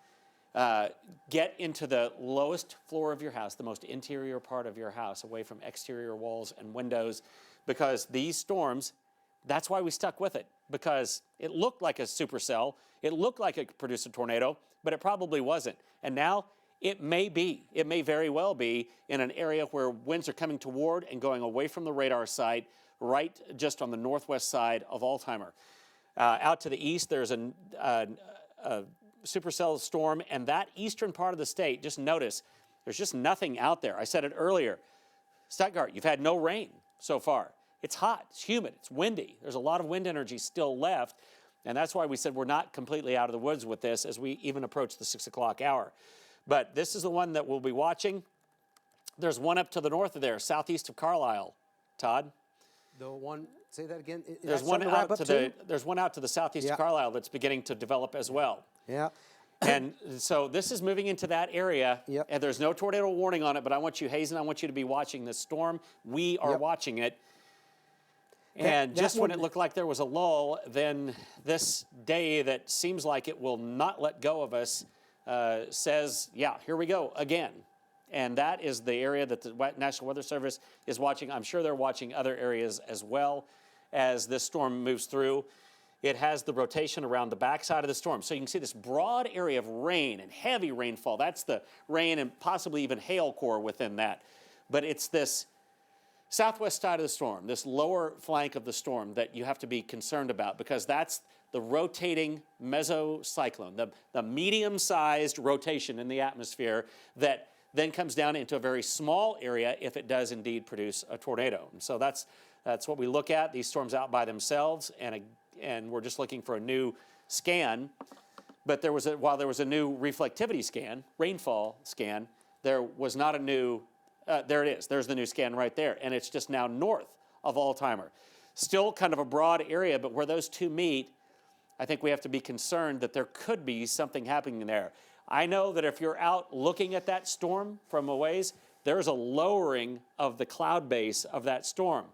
B: get into the lowest floor of your house, the most interior part of your house, away from exterior walls and windows, because these storms, that's why we stuck with it, because it looked like a supercell. It looked like it could produce a tornado, but it probably wasn't. And now it may very well be in an area where winds are coming toward and going away from the radar site, right just on the northwest side of all-timer. Out to the east, there's a supercell storm, and that eastern part of the state, just notice, there's just nothing out there. I said it earlier. Stuttgart, you've had no rain so far. It's hot, it's humid, it's windy. There's a lot of wind energy still left, and that's why we said we're not completely out of the woods with this as we even approach the 6 o'clock hour. But this is the one that we'll be watching. There's one up to the north of there, southeast of Carlisle. Todd?
A: The one, say that again?
B: There's one out to the southeast of Carlisle that's beginning to develop as well.
A: Yeah.
B: And so this is moving into that area, and there's no tornado warning on it, but I want you, Hazen, I want you to be watching this storm. We are watching it. And just when it looked like there was a lull, then this day that seems like it will not let go of us says, yeah, here we go again. And that is the area that the National Weather Service is watching. I'm sure they're watching other areas as well as this storm moves through. It has the rotation around the backside of the storm. So you can see this broad area of rain and heavy rainfall. That's the rain and possibly even hail core within that. But it's this southwest side of the storm, this lower flank of the storm that you have to be concerned about, because that's the rotating mesocyclone, the medium-sized rotation in the atmosphere that then comes down into a very small area if it does indeed produce a tornado. And so that's what we look at, these storms out by themselves, and we're just looking for a new scan. But while there was a new reflectivity scan, rainfall scan, there was not a new, there it is, there's the new scan right there, and it's just now north of all-timer. Still kind of a broad area, but where those two meet, I think we have to be concerned that there could be something happening there. I know that if you're out looking at that storm from a ways, there's a lowering of the cloud base of that storm.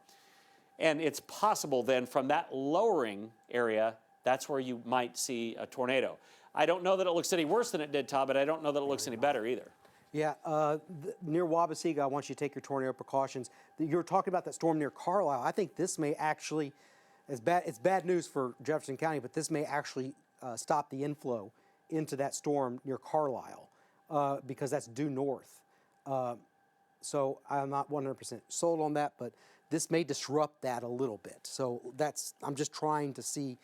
B: And it's possible then from that lowering area, that's where you might see a tornado. I don't know that it looks any worse than it did, Todd, but I don't know that it looks any better either.
A: Yeah, near Wabasega, I want you to take your tornado precautions. You're talking about that storm near Carlisle. I think this may actually, it's bad news for Jefferson County, but this may actually stop the inflow into that storm near Carlisle because that's due north. So I'm not 100% sold on that, but this may disrupt that a little bit. So I'm just trying to see,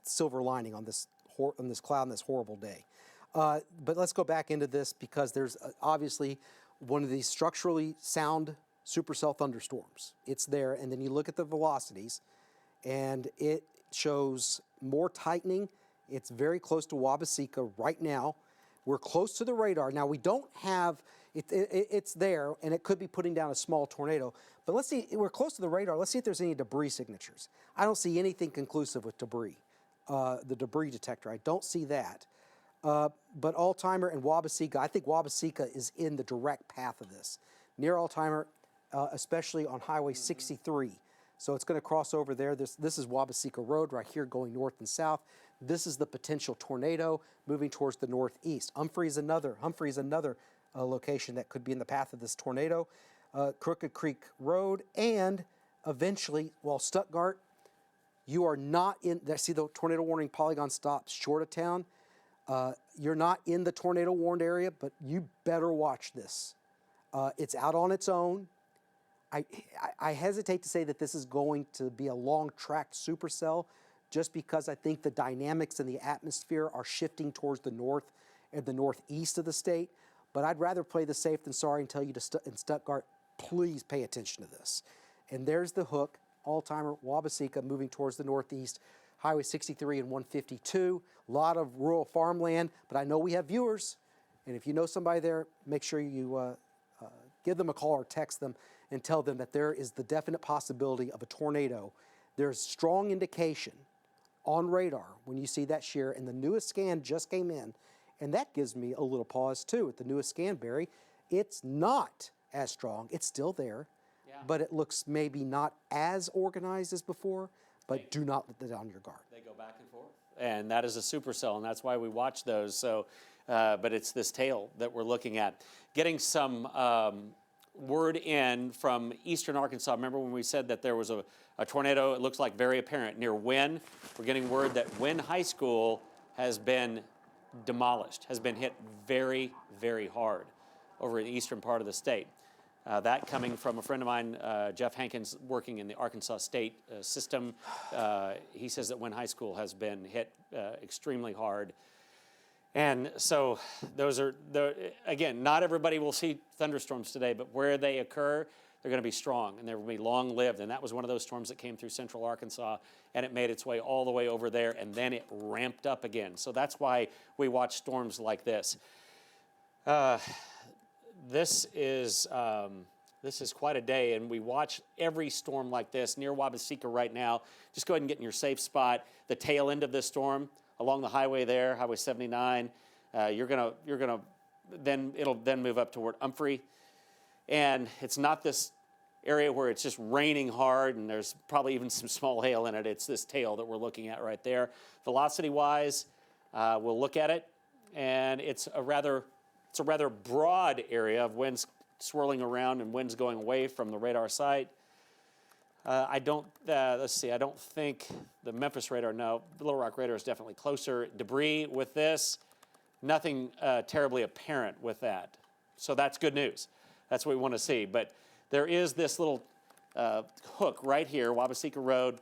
A: silver lining on this cloud and this horrible day. But let's go back into this because there's obviously one of these structurally sound supercell thunderstorms. It's there, and then you look at the velocities, and it shows more tightening. It's very close to Wabaseka right now. We're close to the radar. Now, we don't have, it's there, and it could be putting down a small tornado. But let's see, we're close to the radar. Let's see if there's any debris signatures. I don't see anything conclusive with debris, the debris detector. I don't see that. But all-timer and Wabaseka, I think Wabaseka is in the direct path of this. Near all-timer, especially on Highway 63. So it's going to cross over there. This is Wabaseka Road right here going north and south. This is the potential tornado moving towards the northeast. Humphrey is another location that could be in the path of this tornado. Crooked Creek Road, and eventually, Stuttgart, you are not in, see the tornado warning polygon stops short of town. You're not in the tornado warned area, but you better watch this. It's out on its own. I hesitate to say that this is going to be a long-tracked supercell just because I think the dynamics in the atmosphere are shifting towards the north and the northeast of the state. But I'd rather play the safe than sorry and tell you in Stuttgart, please pay attention to this. And there's the hook, all-timer, Wabaseka moving towards the northeast, Highway 63 and 152, a lot of rural farmland, but I know we have viewers, and if you know somebody there, make sure you give them a call or text them and tell them that there is the definite possibility of a tornado. There's strong indication on radar when you see that shear, and the newest scan just came in, and that gives me a little pause too. At the newest scan, Barry, it's not as strong. It's still there, but it looks maybe not as organized as before. But do not let that on your guard.
B: They go back and forth. And that is a supercell, and that's why we watch those. So, but it's this tail that we're looking at. Getting some word in from eastern Arkansas. Remember when we said that there was a tornado, it looks like very apparent, near Wynne? We're getting word that Wynne High School has been demolished, has been hit very, very hard over in the eastern part of the state. That coming from a friend of mine, Jeff Hankins, working in the Arkansas State system. He says that Wynne High School has been hit extremely hard. And so those are, again, not everybody will see thunderstorms today, but where they occur, they're going to be strong and they will be long-lived. And that was one of those storms that came through central Arkansas, and it made its way all the way over there, and then it ramped up again. So that's why we watch storms like this. This is quite a day, and we watch every storm like this near Wabaseka right now. Just go ahead and get in your safe spot. The tail end of this storm along the highway there, Highway 79. It'll then move up toward Umphrey, and it's not this area where it's just raining hard and there's probably even some small hail in it. It's this tail that we're looking at right there. Velocity-wise, we'll look at it, and it's a rather broad area of winds swirling around and winds going away from the radar site. Let's see, I don't think the Memphis radar, no, the Little Rock radar is definitely closer. Debris with this, nothing terribly apparent with that. So that's good news. That's what we want to see. But there is this little hook right here, Wabaseka Road.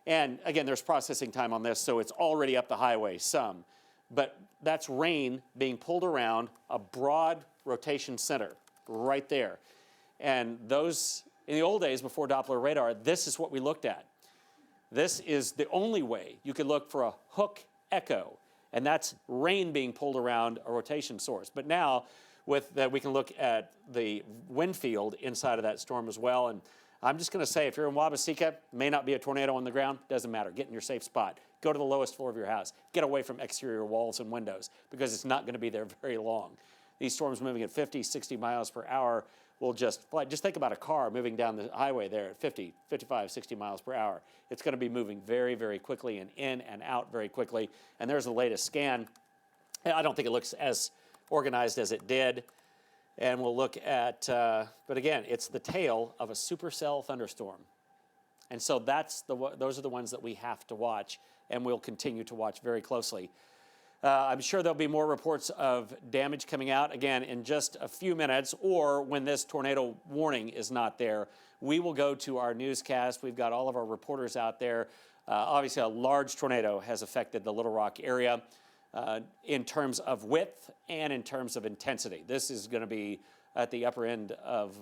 B: And again, there's processing time on this, so it's already up the highway some. But that's rain being pulled around a broad rotation center right there. And those, in the old days before Doppler radar, this is what we looked at. This is the only way you could look for a hook echo, and that's rain being pulled around a rotation source. But now, with that, we can look at the wind field inside of that storm as well. And I'm just going to say, if you're in Wabaseka, may not be a tornado on the ground, doesn't matter. Get in your safe spot. Go to the lowest floor of your house. Get away from exterior walls and windows, because it's not going to be there very long. These storms moving at 50, 60 miles per hour will just fly. Just think about a car moving down the highway there at 50, 55, 60 miles per hour. It's going to be moving very, very quickly and in and out very quickly. And there's the latest scan. I don't think it looks as organized as it did. And we'll look at, but again, it's the tail of a supercell thunderstorm. And so those are the ones that we have to watch, and we'll continue to watch very closely. I'm sure there'll be more reports of damage coming out, again, in just a few minutes, or when this tornado warning is not there. We will go to our newscast. We've got all of our reporters out there. Obviously, a large tornado has affected the Little Rock area in terms of width and in terms of intensity. This is going to be at the upper end of,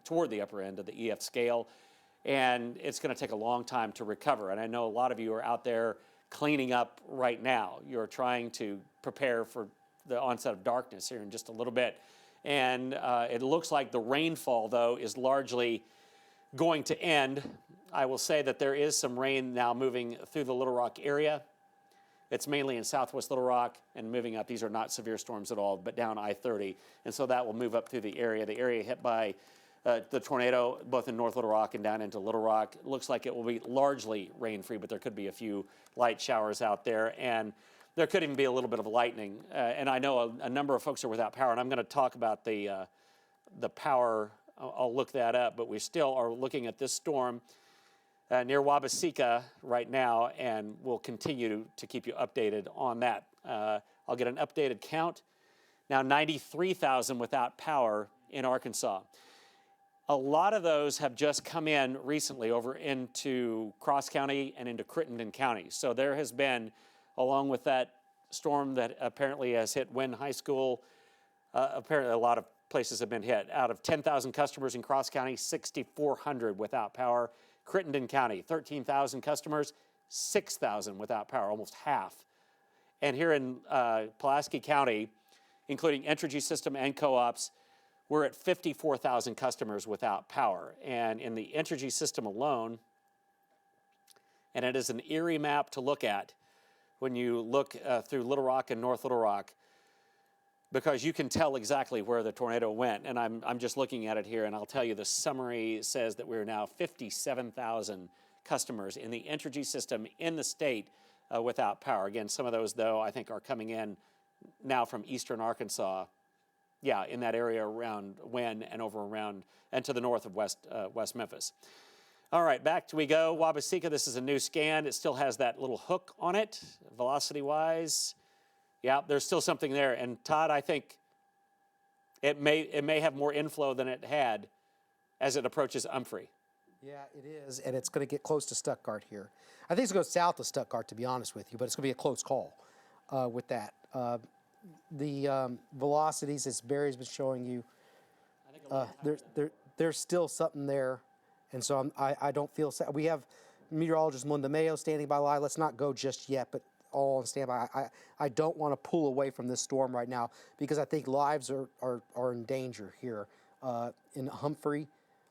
B: toward the upper end of the EF scale, and it's going to take a long time to recover. And I know a lot of you are out there cleaning up right now. You're trying to prepare for the onset of darkness here in just a little bit. And it looks like the rainfall, though, is largely going to end. I will say that there is some rain now moving through the Little Rock area. It's mainly in southwest Little Rock and moving up. These are not severe storms at all, but down I-30. And so that will move up through the area hit by the tornado, both in North Little Rock and down into Little Rock. It looks like it will be largely rain-free, but there could be a few light showers out there. And there could even be a little bit of lightning. And I know a number of folks are without power, and I'm going to talk about the power. I'll look that up, but we still are looking at this storm near Wabaseka right now, and we'll continue to keep you updated on that. I'll get an updated count. Now 93,000 without power in Arkansas. A lot of those have just come in recently over into Cross County and into Crittenden County. So there has been, along with that storm that apparently has hit Wynne High School, apparently a lot of places have been hit. Out of 10,000 customers in Cross County, 6,400 without power. Crittenden County, 13,000 customers, 6,000 without power, almost half. And here in Pulaski County, including Entergy System and co-ops, we're at 54,000 customers without power. And in the Entergy System alone, and it is an eerie map to look at when you look through Little Rock and North Little Rock, because you can tell exactly where the tornado went. And I'm just looking at it here, and I'll tell you the summary says that we're now 57,000 customers in the Entergy system in the state without power. Again, some of those, though, I think are coming in now from eastern Arkansas. Yeah, in that area around Wynne and over around and to the north of West Memphis. All right, back we go. Wabaseka, this is a new scan. It still has that little hook on it, velocity-wise. Yeah, there's still something there. And Todd, I think it may have more inflow than it had as it approaches Humphrey.
A: Yeah, it is, and it's going to get close to Stuttgart here. I think it's going to go south of Stuttgart, to be honest with you, but it's going to be a close call with that. The velocities, as Barry's been showing you, there's still something there, and so I don't feel sad. We have meteorologist Melinda Mayo standing by live. Let's not go just yet, but all on standby. I don't want to pull away from this storm right now because I think lives are in danger here in Humphrey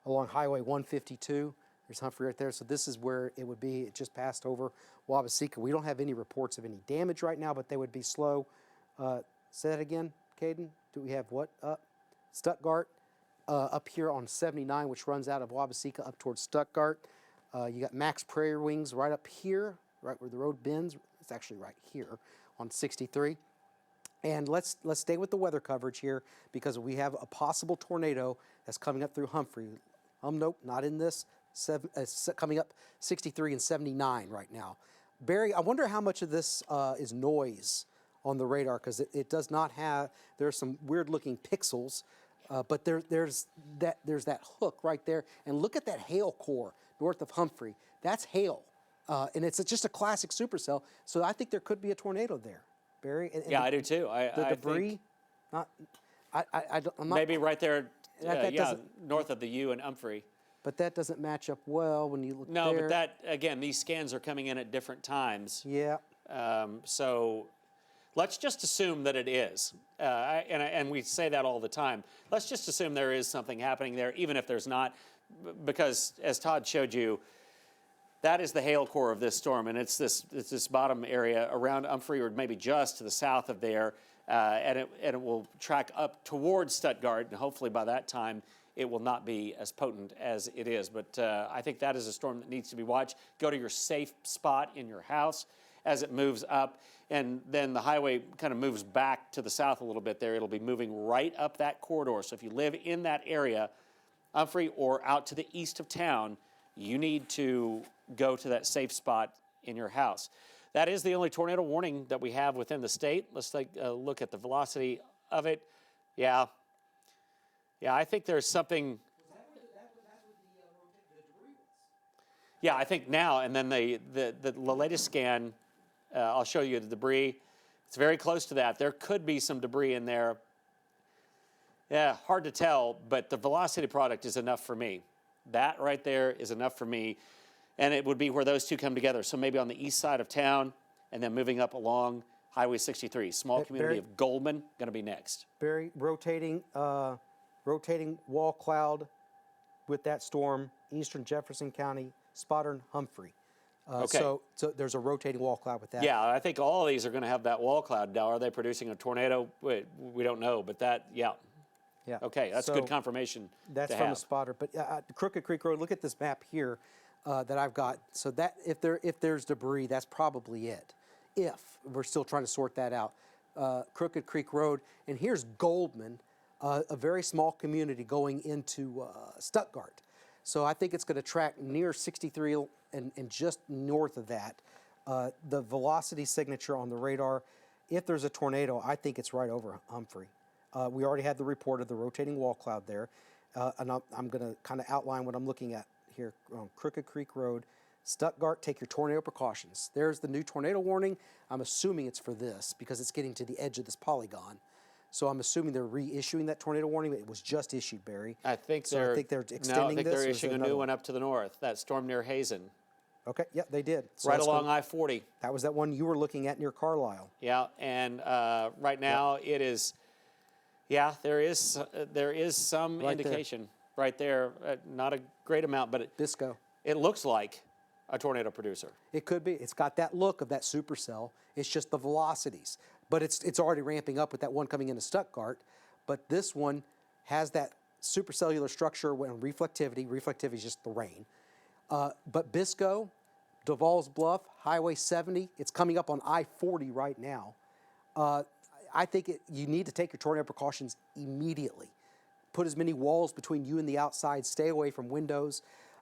A: along Highway 152. There's Humphrey right there. So this is where it would be. It just passed over Wabaseka. We don't have any reports of any damage right now, but they would be slow. Say that again, Caden. Do we have what up? Stuttgart up here on 79, which runs out of Wabaseka up towards Stuttgart. You got Max Prairie Wings right up here, right where the road bends. It's actually right here on 63. And let's stay with the weather coverage here because we have a possible tornado that's coming up through Humphrey. Nope, not in this. Coming up 63 and 79 right now. Barry, I wonder how much of this is noise on the radar because it does not have. There's some weird-looking pixels, but there's that hook right there. And look at that hail core north of Humphrey. That's hail, and it's just a classic supercell. So I think there could be a tornado there, Barry. And
B: yeah, I do too.
A: The debris, I'm not,
B: maybe right there. North of the U and Humphrey.
A: But that doesn't match up well when you look there.
B: No, but that, again, these scans are coming in at different times.
A: Yeah.
B: So let's just assume that it is. And we say that all the time. Let's just assume there is something happening there, even if there's not. Because, as Todd showed you, that is the hail core of this storm. And it's this bottom area around Humphrey or maybe just to the south of there. And it will track up towards Stuttgart. And hopefully by that time, it will not be as potent as it is. But I think that is a storm that needs to be watched. Go to your safe spot in your house as it moves up. And then the highway kind of moves back to the south a little bit there. It'll be moving right up that corridor. So if you live in that area, Humphrey or out to the east of town, you need to go to that safe spot in your house. That is the only tornado warning that we have within the state. Let's take a look at the velocity of it. Yeah, I think there's something. Yeah, I think now, and then the latest scan, I'll show you the debris. It's very close to that. There could be some debris in there. Yeah, hard to tell, but the velocity product is enough for me. That right there is enough for me. And it would be where those two come together. So maybe on the east side of town and then moving up along Highway 63. Small community of Goldman, going to be next.
A: Barry, rotating wall cloud with that storm, eastern Jefferson County, spotter and Humphrey.
B: Okay.
A: So there's a rotating wall cloud with that.
B: Yeah, I think all of these are going to have that wall cloud. Now, are they producing a tornado? We don't know, but that, yeah.
A: Yeah.
B: Okay, that's good confirmation.
A: That's from a spotter. But Crooked Creek Road, look at this map here that I've got. So that if there's debris, that's probably it. If we're still trying to sort that out. Crooked Creek Road, and here's Goldman, a very small community going into Stuttgart. So I think it's going to track near 63 and just north of that. The velocity signature on the radar, if there's a tornado, I think it's right over Humphrey. We already had the report of the rotating wall cloud there. And I'm going to kind of outline what I'm looking at here on Crooked Creek Road. Stuttgart, take your tornado precautions. There's the new tornado warning. I'm assuming it's for this because it's getting to the edge of this polygon. So I'm assuming they're reissuing that tornado warning. It was just issued, Barry.
B: I think
A: they're extending this.
B: No, I think they're issuing a new one up to the north. That storm near Hazen.
A: Okay, yeah, they did.
B: So right along I-40.
A: That was that one you were looking at near Carlisle.
B: Yeah, and right now it is. Yeah, there is some
A: right
B: indication right there. Not a great amount, but
A: Bisco.
B: It looks like a tornado producer.
A: It could be. It's got that look of that supercell. It's just the velocities. but it's already ramping up with that one coming into Stuttgart. But this one has that supercellular structure when reflectivity. Reflectivity is just the rain. But Bisco, Duval's Bluff, Highway 70, it's coming up on I-40 right now. I think you need to take your tornado precautions immediately. Put as many walls between you and the outside. Stay away from windows.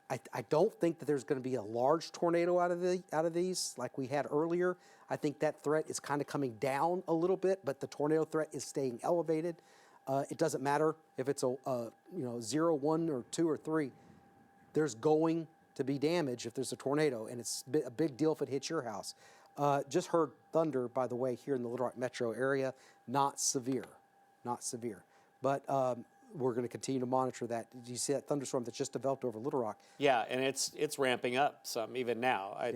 A: I don't think that there's going to be a large tornado out of these like we had earlier. I think that threat is kind of coming down a little bit, but the tornado threat is staying elevated. It doesn't matter if it's a 0, 1, or 2, or 3. There's going to be damage if there's a tornado, and it's a big deal if it hits your house. Just heard thunder, by the way, here in the Little Rock metro area. Not severe, but we're going to continue to monitor that. Did you see that thunderstorm that just developed over Little Rock?
B: Yeah, and it's ramping up some even now. I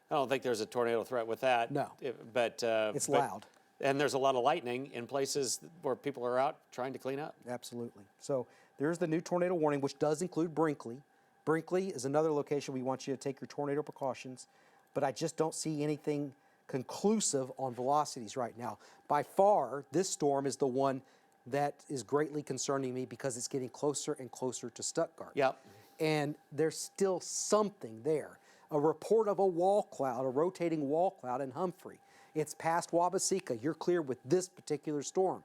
B: don't think there's a tornado threat with that.
A: No,
B: but
A: it's loud.
B: And there's a lot of lightning in places where people are out trying to clean up.
A: Absolutely. So there's the new tornado warning, which does include Brinkley. Brinkley is another location we want you to take your tornado precautions, but I just don't see anything conclusive on velocities right now. By far, this storm is the one that is greatly concerning me because it's getting closer and closer to Stuttgart.
B: Yep.
A: And there's still something there. A report of a wall cloud, a rotating wall cloud in Humphrey. It's past Wabaseka. You're clear with this particular storm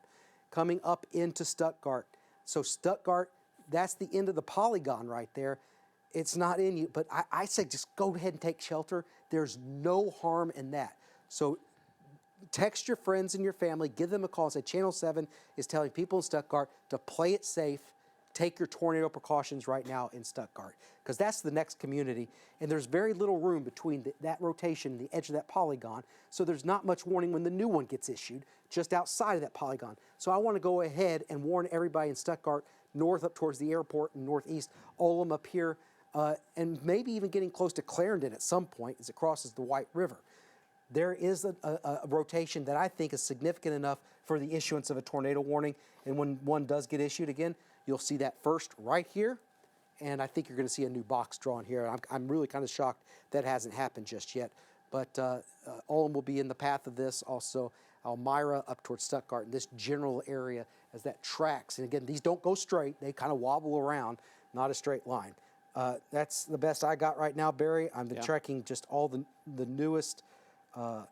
A: coming up into Stuttgart. So Stuttgart, that's the end of the polygon right there. It's not in you, but I say just go ahead and take shelter. There's no harm in that. So text your friends and your family, give them a call and say Channel 7 is telling people in Stuttgart to play it safe. Take your tornado precautions right now in Stuttgart, because that's the next community, and there's very little room between that rotation and the edge of that polygon, so there's not much warning when the new one gets issued just outside of that polygon. So I want to go ahead and warn everybody in Stuttgart, north up towards the airport and northeast, Olem up here, and maybe even getting close to Clarendon at some point as it crosses the White River. There is a rotation that I think is significant enough for the issuance of a tornado warning, and when one does get issued again, you'll see that first right here, and I think you're going to see a new box drawn here. I'm really kind of shocked that hasn't happened just yet, but Olem will be in the path of this. Also, Elmira up towards Stuttgart in this general area as that tracks. And again, these don't go straight. They kind of wobble around, not a straight line. That's the best I got right now, Barry. I'm tracking just all the newest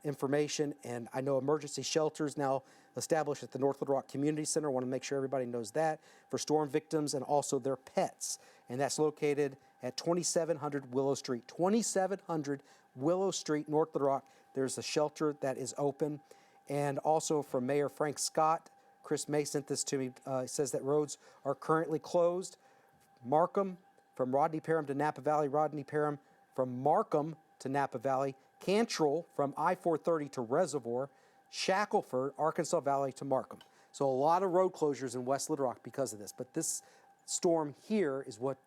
A: information, and I know emergency shelters now established at the North Little Rock Community Center. I want to make sure everybody knows that for storm victims and also their pets, and that's located at 2700 Willow Street. 2700 Willow Street, North Little Rock. There's a shelter that is open, and also from Mayor Frank Scott, Chris May sent this to me. Says that roads are currently closed. Markham from Rodney Parham to Napa Valley. Rodney Parham from Markham to Napa Valley. Cantrell from I-430 to Reservoir, Shackelford, Arkansas Valley to Markham. So a lot of road closures in West Little Rock because of this. But this storm here is what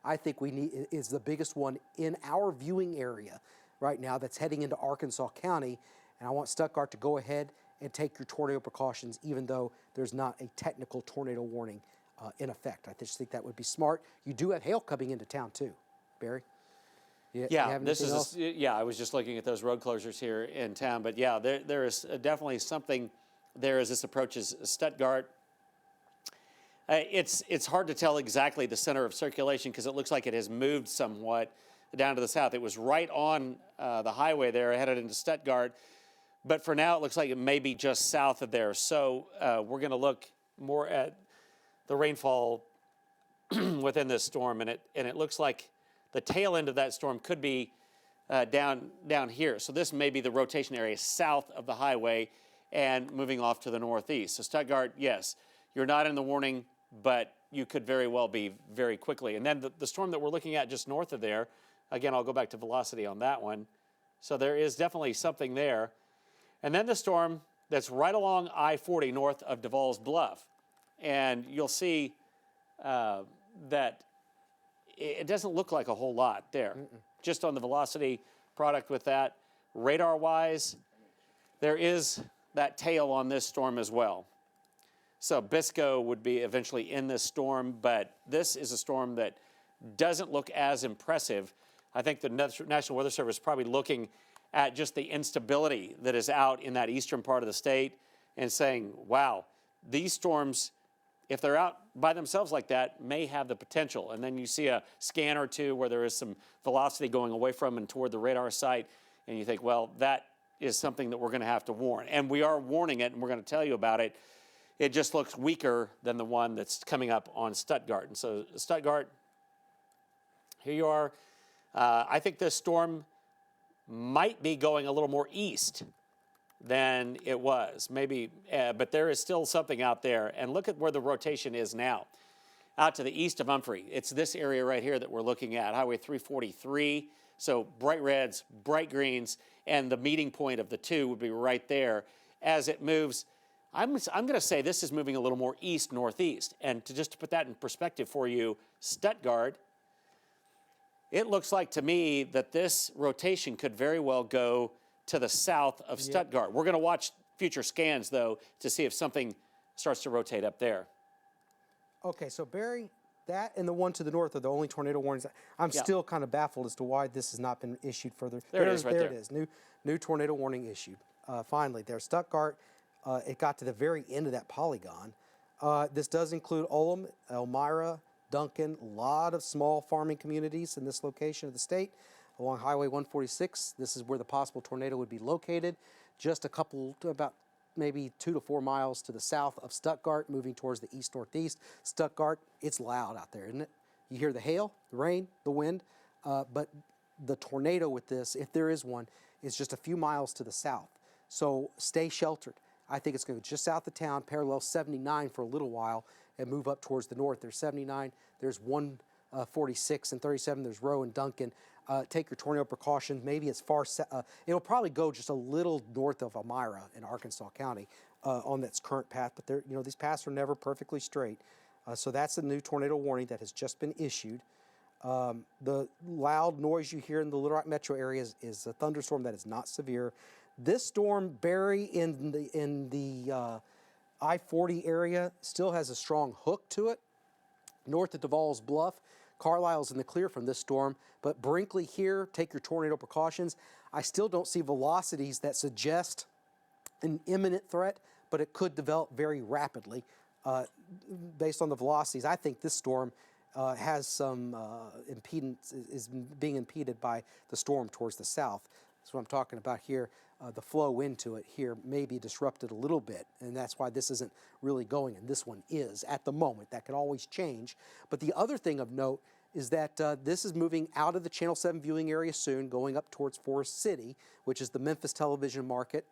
A: I think we need, is the biggest one in our viewing area right now that's heading into Arkansas County. And I want Stuttgart to go ahead and take your tornado precautions, even though there's not a technical tornado warning in effect. I just think that would be smart. You do have hail coming into town too, Barry.
B: Yeah, I was just looking at those road closures here in town, but yeah, there is definitely something there as this approaches Stuttgart. It's hard to tell exactly the center of circulation because it looks like it has moved somewhat down to the south. It was right on the highway there, headed into Stuttgart, but for now it looks like it may be just south of there. So we're going to look more at the rainfall within this storm, and it looks like the tail end of that storm could be down here. So this may be the rotation area south of the highway and moving off to the northeast. So Stuttgart, yes, you're not in the warning, but you could very well be very quickly. And then the storm that we're looking at just north of there, again, I'll go back to velocity on that one. So there is definitely something there. And then the storm that's right along I-40 north of Duval's Bluff. And you'll see that it doesn't look like a whole lot there. Just on the velocity product with that. Radar-wise, there is that tail on this storm as well. So Bisco would be eventually in this storm, but this is a storm that doesn't look as impressive. I think the National Weather Service is probably looking at just the instability that is out in that eastern part of the state and saying, wow, these storms, if they're out by themselves like that, may have the potential. And then you see a scan or two where there is some velocity going away from and toward the radar site, and you think, well, that is something that we're going to have to warn. And we are warning it, and we're going to tell you about it. It just looks weaker than the one that's coming up on Stuttgart. And so Stuttgart, here you are. I think this storm might be going a little more east than it was, maybe, but there is still something out there. And look at where the rotation is now, out to the east of Humphrey. It's this area right here that we're looking at, Highway 343. So bright reds, bright greens, and the meeting point of the two would be right there. As it moves, I'm going to say this is moving a little more east-northeast. And just to put that in perspective for you, Stuttgart, it looks like to me that this rotation could very well go to the south of Stuttgart. We're going to watch future scans, though, to see if something starts to rotate up there.
A: Okay, so Barry, that and the one to the north are the only tornado warnings. I'm still kind of baffled as to why this has not been issued further.
B: There it is right there.
A: There it is, new tornado warning issued. Finally, there's Stuttgart. It got to the very end of that polygon. This does include Ullum, Elmira, Duncan, a lot of small farming communities in this location of the state. Along Highway 146, this is where the possible tornado would be located. Just about maybe 2 to 4 miles to the south of Stuttgart, moving towards the east-northeast. Stuttgart, it's loud out there, isn't it? You hear the hail, the rain, the wind, but the tornado with this, if there is one, is just a few miles to the south. So stay sheltered. I think it's going to go just south of town, parallel 79 for a little while, and move up towards the north. There's 79, there's 146 and 37, there's Rowe and Duncan. Take your tornado precautions. Maybe as far, it'll probably go just a little north of Elmira in Arkansas County on its current path, but these paths are never perfectly straight. So that's a new tornado warning that has just been issued. The loud noise you hear in the Little Rock metro area is a thunderstorm that is not severe. This storm, Barry, in the I-40 area, still has a strong hook to it. North of Duval's Bluff, Carlisle's in the clear from this storm, but Brinkley here, take your tornado precautions. I still don't see velocities that suggest an imminent threat, but it could develop very rapidly based on the velocities. I think this storm has some impedance, is being impeded by the storm towards the south. That's what I'm talking about here. The flow into it here may be disrupted a little bit, and that's why this isn't really going, and this one is at the moment. That could always change. But the other thing of note is that this is moving out of the Channel 7 viewing area soon, going up towards Forest City, which is the Memphis television market.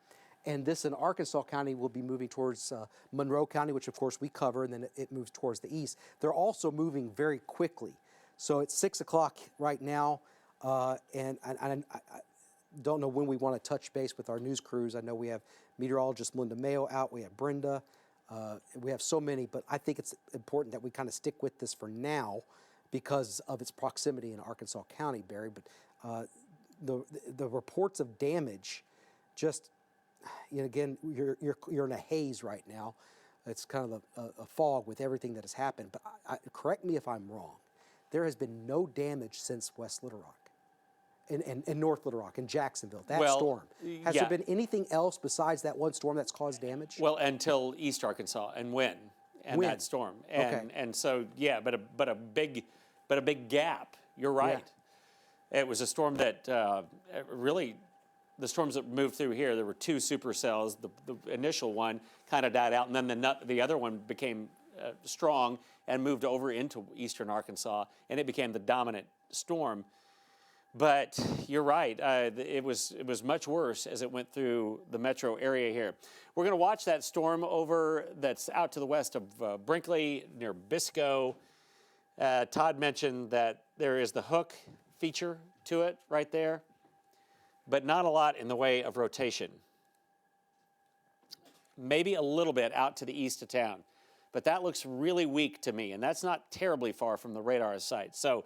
A: And this in Arkansas County will be moving towards Monroe County, which of course we cover, and then it moves towards the east. They're also moving very quickly. So it's 6 o'clock right now, and I don't know when we want to touch base with our news crews. I know we have meteorologist Linda Mayo out. We have Brenda. We have so many, but I think it's important that we kind of stick with this for now because of its proximity in Arkansas County, Barry. But the reports of damage, just again, you're in a haze right now. It's kind of a fog with everything that has happened. But correct me if I'm wrong. There has been no damage since West Little Rock. In North Little Rock, in Jacksonville, that storm. Has there been anything else besides that one storm that's caused damage?
B: Well, until East Arkansas and Wynne and that storm. And so, but a big gap. You're right. Yeah. It was a storm that really, the storms that moved through here, there were 2 supercells. The initial one kind of died out, and then the other one became strong and moved over into eastern Arkansas, and it became the dominant storm. But you're right. It was much worse as it went through the metro area here. We're going to watch that storm over that's out to the west of Brinkley near Bisco. Todd mentioned that there is the hook feature to it right there, but not a lot in the way of rotation. Maybe a little bit out to the east of town, but that looks really weak to me, and that's not terribly far from the radar site. So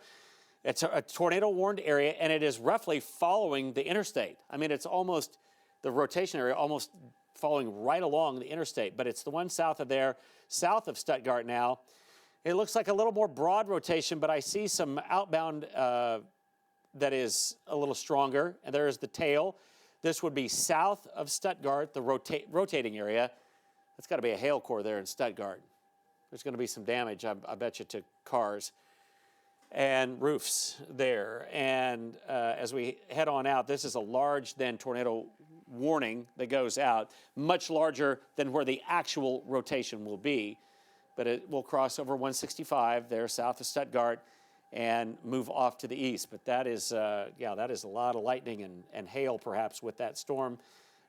B: it's a tornado-warned area, and it is roughly following the interstate. I mean, it's almost, the rotation area almost following right along the interstate, but it's the one south of there, south of Stuttgart now. It looks like a little more broad rotation, but I see some outbound that is a little stronger, and there is the tail. This would be south of Stuttgart, the rotating area. That's got to be a hail core there in Stuttgart. There's going to be some damage, I bet you, to cars and roofs there. And as we head on out, this is a large then tornado warning that goes out, much larger than where the actual rotation will be. But it will cross over 165 there south of Stuttgart and move off to the east. But that is, that is a lot of lightning and hail perhaps with that storm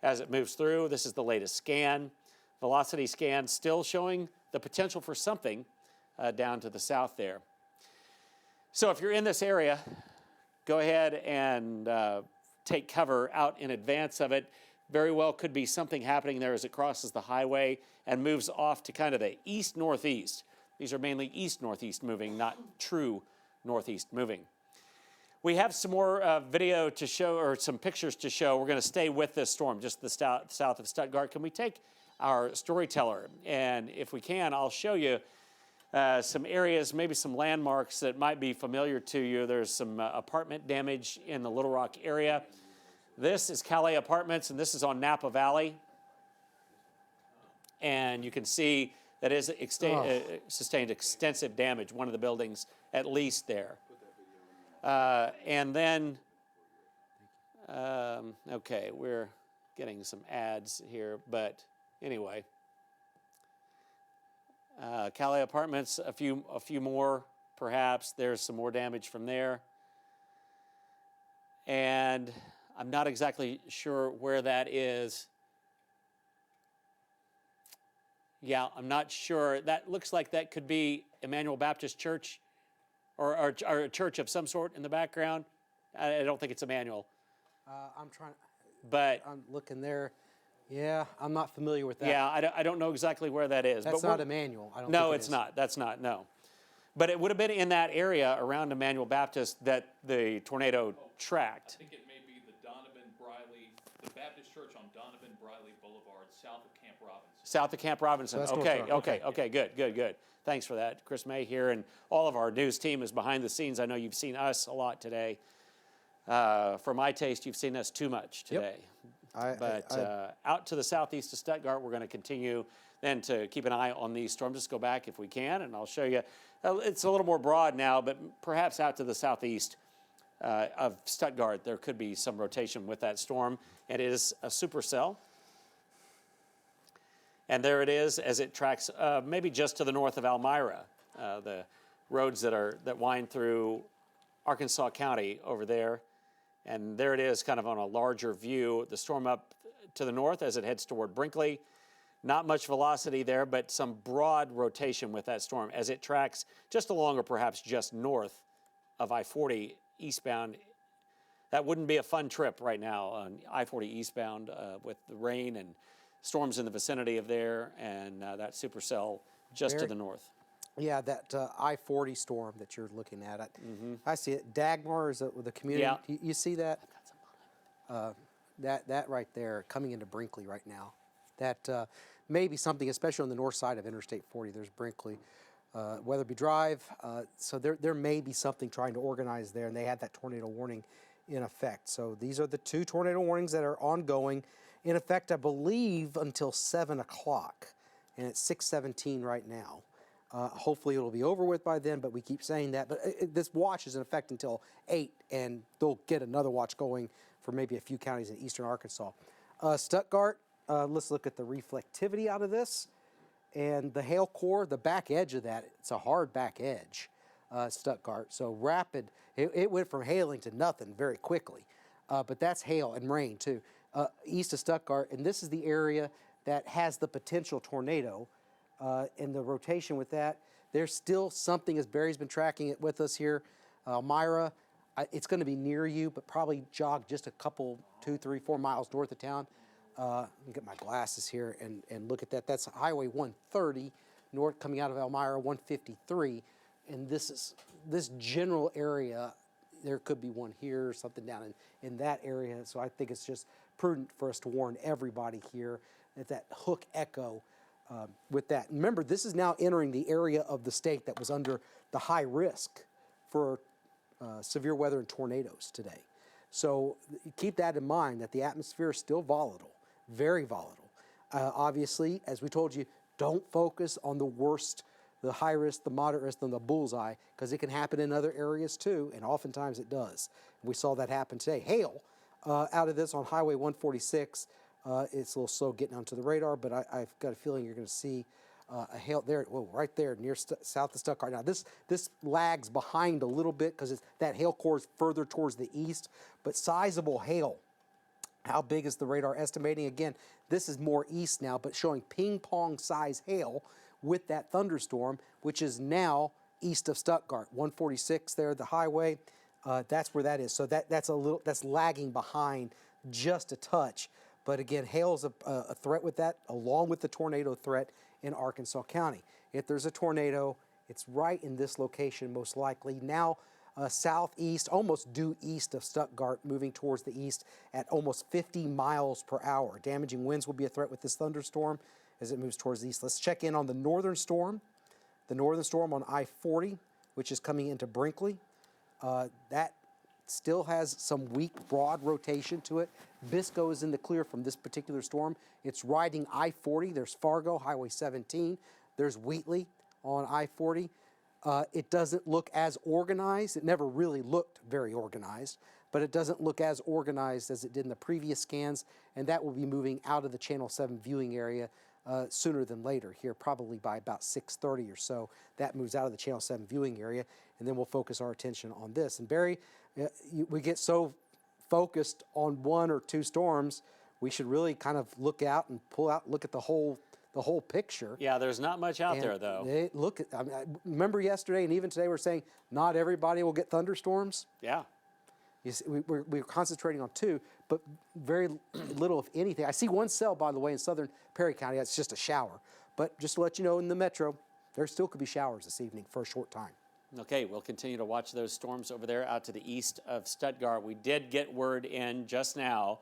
B: as it moves through. This is the latest scan. Velocity scan still showing the potential for something down to the south there. So if you're in this area, go ahead and take cover out in advance of it. Very well could be something happening there as it crosses the highway and moves off to kind of the east-northeast. These are mainly east-northeast moving, not true northeast moving. We have some more video to show, or some pictures to show. We're going to stay with this storm, just the south of Stuttgart. Can we take our storyteller? And if we can, I'll show you some areas, maybe some landmarks that might be familiar to you. There's some apartment damage in the Little Rock area. This is Calais Apartments, and this is on Napa Valley. And you can see that is sustained extensive damage, one of the buildings at least there. And then, okay, we're getting some ads here, but anyway. Calais Apartments, a few more, perhaps. There's some more damage from there. And I'm not exactly sure where that is. Yeah, I'm not sure. That looks like that could be Emmanuel Baptist Church or a church of some sort in the background. I don't think it's Emmanuel. But
A: I'm looking there. Yeah, I'm not familiar with that.
B: Yeah, I don't know exactly where that is.
A: That's not Emmanuel. I don't
B: No,
A: think
B: it's not. That's not, no. But it would have been in that area around Emmanuel Baptist that the tornado tracked.
Q: I think it may be the Baptist Church on Donovan Briley Boulevard, south of Camp Robinson.
B: South of Camp Robinson.
A: So
B: Okay, good. Thanks for that. Chris May here, and all of our news team is behind the scenes. I know you've seen us a lot today. For my taste, you've seen us too much today. But out to the southeast of Stuttgart, we're going to continue then to keep an eye on these storms. Just go back if we can, and I'll show you. It's a little more broad now, but perhaps out to the southeast of Stuttgart, there could be some rotation with that storm. It is a supercell. And there it is as it tracks maybe just to the north of Elmira, the roads that wind through Arkansas County over there. And there it is kind of on a larger view. The storm up to the north as it heads toward Brinkley. Not much velocity there, but some broad rotation with that storm as it tracks just along or perhaps just north of I-40 eastbound. That wouldn't be a fun trip right now on I-40 eastbound with the rain and storms in the vicinity of there and that supercell just to the north.
A: Yeah, that I-40 storm that you're looking at. I see it. Dagmar is the community.
B: Yeah.
A: You see that? That right there, coming into Brinkley right now. That may be something, especially on the north side of Interstate 40. There's Brinkley, Weatherby Drive. So there may be something trying to organize there, and they had that tornado warning in effect. So these are the two tornado warnings that are ongoing. In effect, I believe, until 7 o'clock, and it's 6:17 right now. Hopefully it'll be over with by then, but we keep saying that. But this watch is in effect until 8, and they'll get another watch going for maybe a few counties in eastern Arkansas. Stuttgart, let's look at the reflectivity out of this. And the hail core, the back edge of that, it's a hard back edge, Stuttgart. So rapid, it went from hailing to nothing very quickly. But that's hail and rain too. East of Stuttgart, and this is the area that has the potential tornado. And the rotation with that, there's still something, as Barry's been tracking it with us here. Elmira, it's going to be near you, but probably jog just a couple, 2, 3, 4 miles north of town. Let me get my glasses here and look at that. That's Highway 130 north coming out of Elmira, 153. And this general area, there could be one here or something down in that area. So I think it's just prudent for us to warn everybody here that hook echo with that. Remember, this is now entering the area of the state that was under the high risk for severe weather and tornadoes today. So keep that in mind, that the atmosphere is still volatile, very volatile. Obviously, as we told you, don't focus on the worst, the high risk, the moderate risk, and the bullseye, because it can happen in other areas too, and oftentimes it does. We saw that happen today. Hail out of this on Highway 146. It's a little slow getting onto the radar, but I've got a feeling you're going to see a hail there, right there near south of Stuttgart. Now this lags behind a little bit because that hail core is further towards the east, but sizable hail. How big is the radar estimating? Again, this is more east now, but showing ping pong size hail with that thunderstorm, which is now east of Stuttgart, 146 there, the highway. That's where that is. So that's lagging behind just a touch. But again, hail is a threat with that, along with the tornado threat in Arkansas County. If there's a tornado, it's right in this location most likely. Now southeast, almost due east of Stuttgart, moving towards the east at almost 50 miles per hour. Damaging winds will be a threat with this thunderstorm as it moves towards the east. Let's check in on the northern storm. The northern storm on I-40, which is coming into Brinkley. That still has some weak, broad rotation to it. Bisco is in the clear from this particular storm. It's riding I-40. There's Fargo, Highway 17. There's Wheatley on I-40. It doesn't look as organized. It never really looked very organized, but it doesn't look as organized as it did in the previous scans, and that will be moving out of the Channel 7 viewing area sooner than later here, probably by about 6:30 or so. That moves out of the Channel 7 viewing area, and then we'll focus our attention on this. And Barry, we get so focused on one or two storms, we should really kind of look out and look at the whole picture.
B: Yeah, there's not much out there, though.
A: I remember yesterday and even today we're saying not everybody will get thunderstorms.
B: Yeah.
A: You see, we're concentrating on two, but very little, if anything. I see one cell, by the way, in southern Perry County. That's just a shower. But just to let you know, in the metro, there still could be showers this evening for a short time.
B: Okay, we'll continue to watch those storms over there out to the east of Stuttgart. We did get word in just now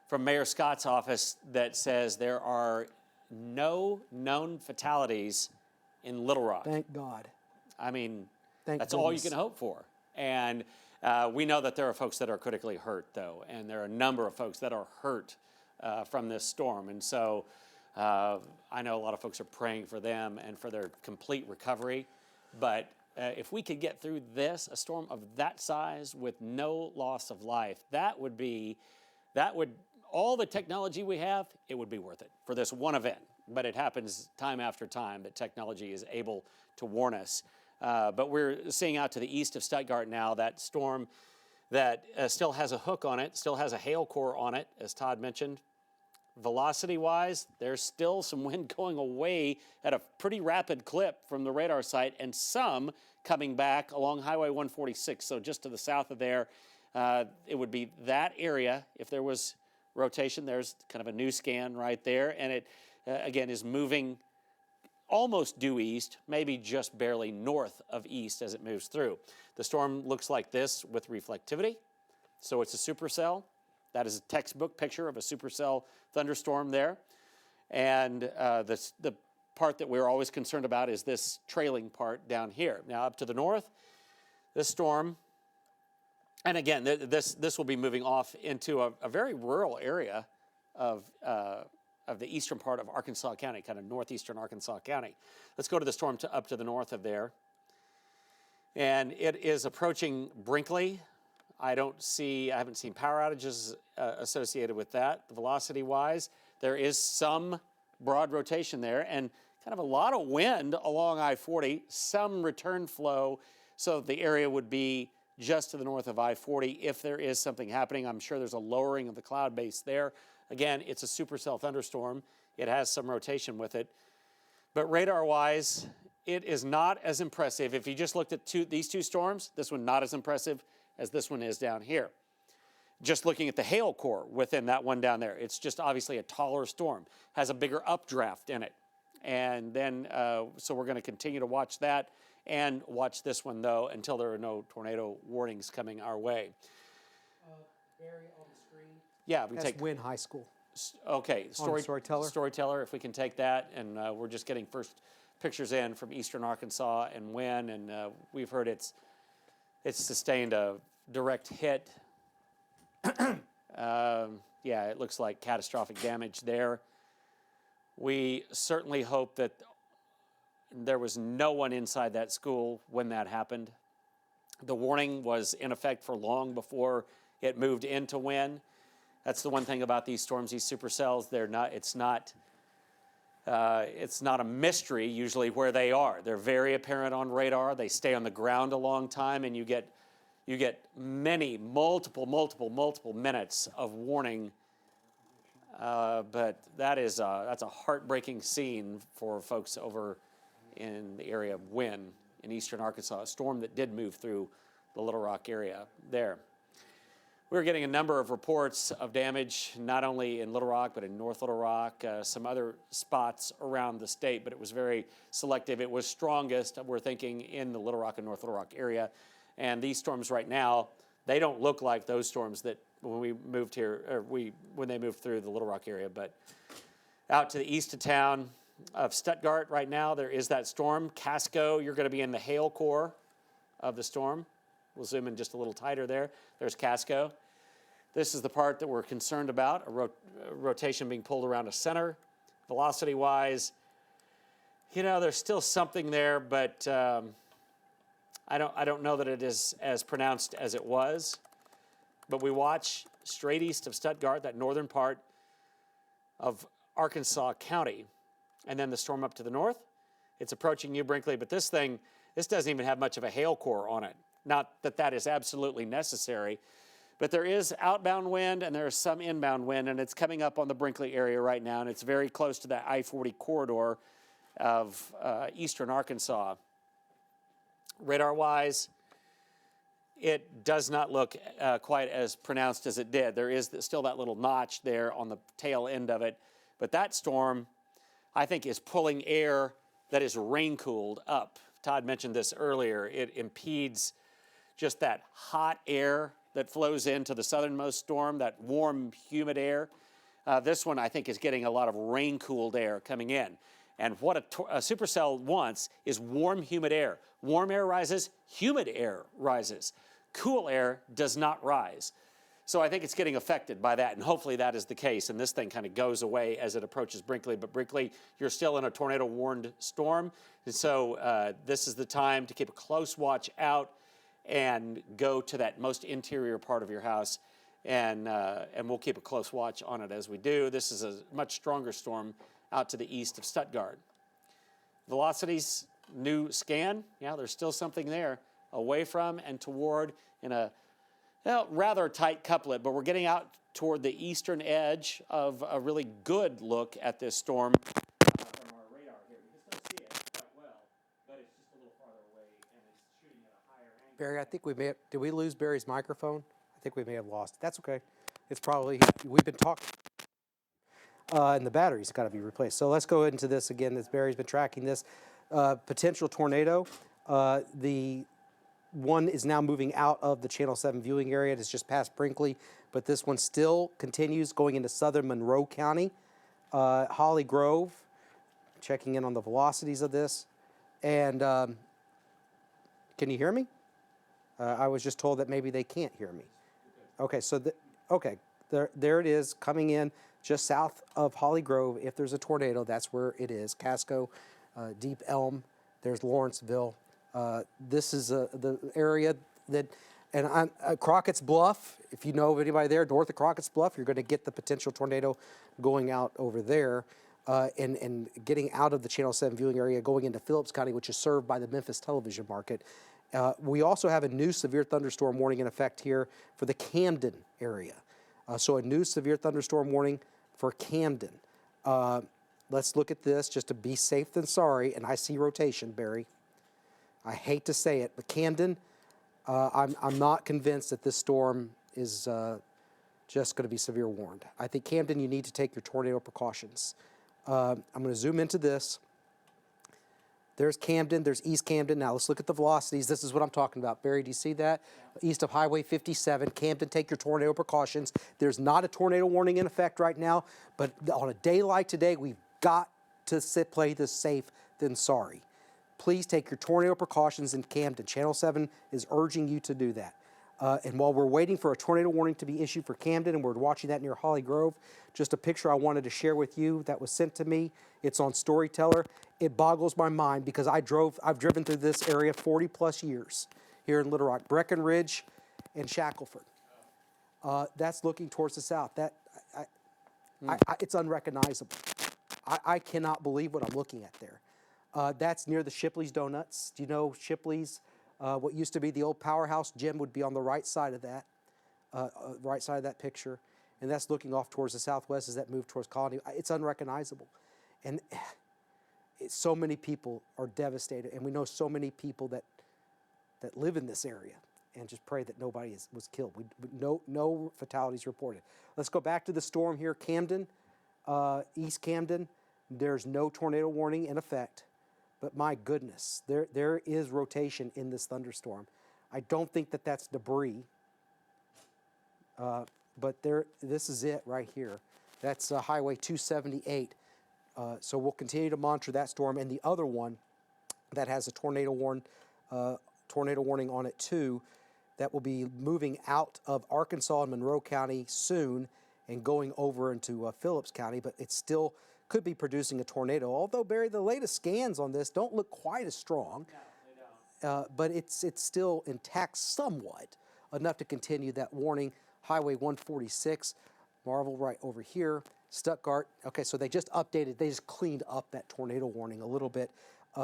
B: from Mayor Scott's office that says there are no known fatalities in Little Rock.
A: Thank God.
B: I mean,
A: that's
B: all you can hope for. And we know that there are folks that are critically hurt, though, and there are a number of folks that are hurt from this storm. And so I know a lot of folks are praying for them and for their complete recovery. But if we could get through this, a storm of that size with no loss of life, all the technology we have, it would be worth it for this one event. But it happens time after time that technology is able to warn us. But we're seeing out to the east of Stuttgart now that storm that still has a hook on it, still has a hail core on it, as Todd mentioned. Velocity-wise, there's still some wind going away at a pretty rapid clip from the radar site, and some coming back along Highway 146. So just to the south of there, it would be that area. If there was rotation, there's kind of a new scan right there, and it, again, is moving almost due east, maybe just barely north of east as it moves through. The storm looks like this with reflectivity. So it's a supercell. That is a textbook picture of a supercell thunderstorm there. And the part that we're always concerned about is this trailing part down here. Now up to the north, this storm, and again, this will be moving off into a very rural area of the eastern part of Arkansas County, kind of northeastern Arkansas County. Let's go to the storm up to the north of there. And it is approaching Brinkley. I haven't seen power outages associated with that. Velocity-wise, there is some broad rotation there and kind of a lot of wind along I-40, some return flow, so the area would be just to the north of I-40 if there is something happening. I'm sure there's a lowering of the cloud base there. Again, it's a supercell thunderstorm. It has some rotation with it. But radar-wise, it is not as impressive. If you just looked at these two storms, this one not as impressive as this one is down here. Just looking at the hail core within that one down there, it's just obviously a taller storm, has a bigger updraft in it. And then, so we're going to continue to watch that and watch this one, though, until there are no tornado warnings coming our way.
A: Barry, on the screen.
B: Yeah, we
A: That's
B: take
A: Wynne High School.
B: Okay,
A: Storyteller.
B: Storyteller, if we can take that, and we're just getting first pictures in from eastern Arkansas and Wynne, and we've heard it's sustained a direct hit Yeah, it looks like catastrophic damage there. We certainly hope that there was no one inside that school when that happened. The warning was in effect for long before it moved into Wynne. That's the one thing about these storms, these supercells. It's not a mystery usually where they are. They're very apparent on radar. They stay on the ground a long time, and you get multiple minutes of warning. But that's a heartbreaking scene for folks over in the area of Wynne in eastern Arkansas, a storm that did move through the Little Rock area there. We're getting a number of reports of damage, not only in Little Rock, but in North Little Rock, some other spots around the state, but it was very selective. It was strongest, we're thinking, in the Little Rock and North Little Rock area. And these storms right now, they don't look like those storms that when we moved here, or when they moved through the Little Rock area. But out to the east of town of Stuttgart right now, there is that storm. Casco, you're going to be in the hail core of the storm. We'll zoom in just a little tighter there. There's Casco. This is the part that we're concerned about, a rotation being pulled around a center. Velocity-wise, there's still something there, but I don't know that it is as pronounced as it was. But we watch straight east of Stuttgart, that northern part of Arkansas County, and then the storm up to the north. It's approaching New Brinkley, but this doesn't even have much of a hail core on it. Not that that is absolutely necessary, but there is outbound wind and there is some inbound wind, and it's coming up on the Brinkley area right now, and it's very close to that I-40 corridor of eastern Arkansas. Radar-wise, it does not look quite as pronounced as it did. There is still that little notch there on the tail end of it, but that storm, I think, is pulling air that is rain-cooled up. Todd mentioned this earlier. It impedes just that hot air that flows into the southernmost storm, that warm, humid air. This one, I think, is getting a lot of rain-cooled air coming in. And what a supercell wants is warm, humid air. Warm air rises, humid air rises. Cool air does not rise. So I think it's getting affected by that, and hopefully that is the case, and this thing kind of goes away as it approaches Brinkley. But Brinkley, you're still in a tornado-warned storm, and so this is the time to keep a close watch out and go to that most interior part of your house, and we'll keep a close watch on it as we do. This is a much stronger storm out to the east of Stuttgart. Velocities, new scan, yeah, there's still something there, away from and toward in a rather tight couplet, but we're getting out toward the eastern edge of a really good look at this storm from our radar here. We can still see it quite well, but it's just a little farther away and it's shooting at a higher angle.
A: Barry, I think did we lose Barry's microphone? I think we may have lost it. That's okay. It's probably, we've been talking, and the battery's got to be replaced. So let's go into this again. Barry's been tracking this potential tornado. The one is now moving out of the Channel 7 viewing area. It is just past Brinkley, but this one still continues going into southern Monroe County. Holly Grove, checking in on the velocities of this. And can you hear me? I was just told that maybe they can't hear me. Okay, so there it is coming in just south of Holly Grove. If there's a tornado, that's where it is. Casco, Deep Elm, there's Lawrenceville. This is the area that, and Crockett's Bluff, if you know of anybody there, north of Crockett's Bluff, you're going to get the potential tornado going out over there and getting out of the Channel 7 viewing area, going into Phillips County, which is served by the Memphis television market. We also have a new severe thunderstorm warning in effect here for the Camden area. So a new severe thunderstorm warning for Camden. Let's look at this just to be safe than sorry, and I see rotation, Barry. I hate to say it, but Camden, I'm not convinced that this storm is just going to be severe warned. I think Camden, you need to take your tornado precautions. I'm going to zoom into this. There's Camden, there's East Camden. Now let's look at the velocities. This is what I'm talking about. Barry, do you see that? Yeah. East of Highway 57, Camden, take your tornado precautions. There's not a tornado warning in effect right now, but on a day like today, we've got to play this safe than sorry. Please take your tornado precautions in Camden. Channel 7 is urging you to do that. And while we're waiting for a tornado warning to be issued for Camden, and we're watching that near Holly Grove, just a picture I wanted to share with you that was sent to me. It's on Storyteller. It boggles my mind because I've driven through this area 40 plus years here in Little Rock, Breckenridge and Shackleford. That's looking towards the south. It's unrecognizable. I cannot believe what I'm looking at there. That's near the Shipley's Donuts. Do you know Shipley's? What used to be the old powerhouse gym would be on the right side of that, picture. And that's looking off towards the southwest as that move towards Colony. It's unrecognizable. And so many people are devastated. And we know so many people that live in this area. And just pray that nobody was killed. No fatalities reported. Let's go back to the storm here. Camden, East Camden, there's no tornado warning in effect. But my goodness, there is rotation in this thunderstorm. I don't think that's debris. But this is it right here. That's Highway 278. So we'll continue to monitor that storm. And the other one that has a tornado warning on it too, that will be moving out of Arkansas and Monroe County soon and going over into Phillips County, but it still could be producing a tornado. Although, Barry, the latest scans on this don't look quite as strong, but it's still intact somewhat, enough to continue that warning. Highway 146, Marvel right over here, Stuttgart. Okay, so they just updated, they just cleaned up that tornado warning a little bit.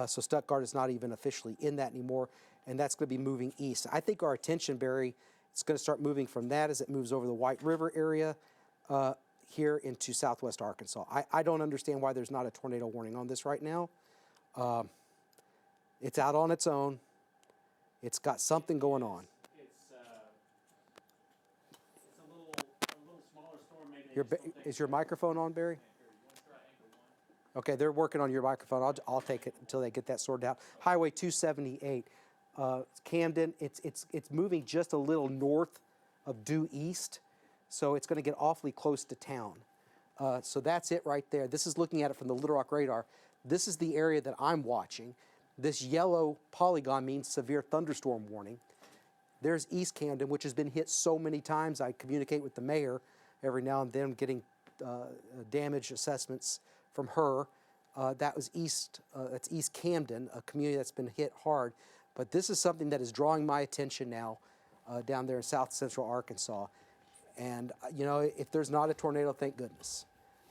A: So Stuttgart is not even officially in that anymore, and that's going to be moving east. I think our attention, Barry, is going to start moving from that as it moves over the White River area here into southwest Arkansas. I don't understand why there's not a tornado warning on this right now. It's out on its own. It's got something going on. Is your microphone on, Barry? Okay, they're working on your microphone. I'll take it until they get that sorted out. Highway 278, Camden. It's moving just a little north of due east, so it's going to get awfully close to town. So that's it right there. This is looking at it from the Little Rock radar. This is the area that I'm watching. This yellow polygon means severe thunderstorm warning. There's East Camden, which has been hit so many times. I communicate with the mayor every now and then, getting damage assessments from her. That's East Camden, a community that's been hit hard. But this is something that is drawing my attention now down there in south central Arkansas. And, if there's not a tornado, thank goodness.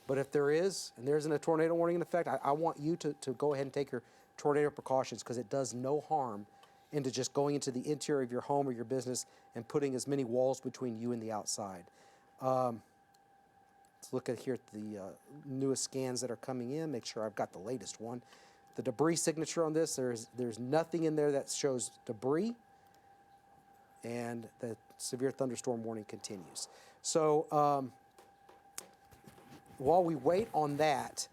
A: But if there is, and there isn't a tornado warning in effect, I want you to go ahead and take your tornado precautions, because it does no harm into just going into the interior of your home or your business and putting as many walls between you and the outside. Let's look at here at the newest scans that are coming in, make sure I've got the latest one. The debris signature on this, there's nothing in there that shows debris, and the severe thunderstorm warning continues. So while we wait on that,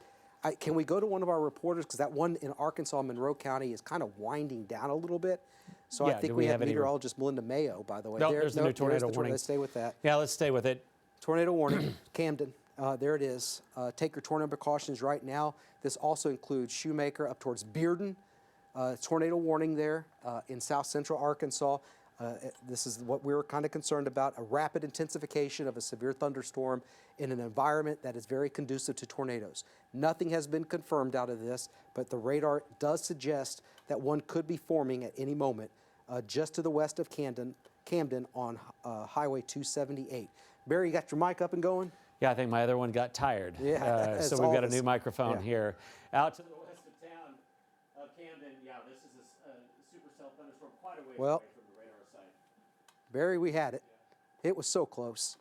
A: can we go to one of our reporters? Because that one in Arkansas, Monroe County, is kind of winding down a little bit. So I think we have meteorologist Melinda Mayo, by the way.
R: No, there's the new tornado warning.
A: Let's stay with that.
R: Yeah, let's stay with it.
A: Tornado warning, Camden. There it is. Take your tornado precautions right now. This also includes Shoemaker up towards Bearden. Tornado warning there in south central Arkansas. This is what we were kind of concerned about, a rapid intensification of a severe thunderstorm in an environment that is very conducive to tornadoes. Nothing has been confirmed out of this, but the radar does suggest that one could be forming at any moment just to the west of Camden on Highway 278. Barry, you got your mic up and going?
R: Yeah, I think my other one got tired.
A: Yeah,
R: so we've got a new microphone here. Out to the west of town of Camden, yeah, this is a supercell thunderstorm quite a ways away from the radar site.
A: Barry, we had it. It was so close.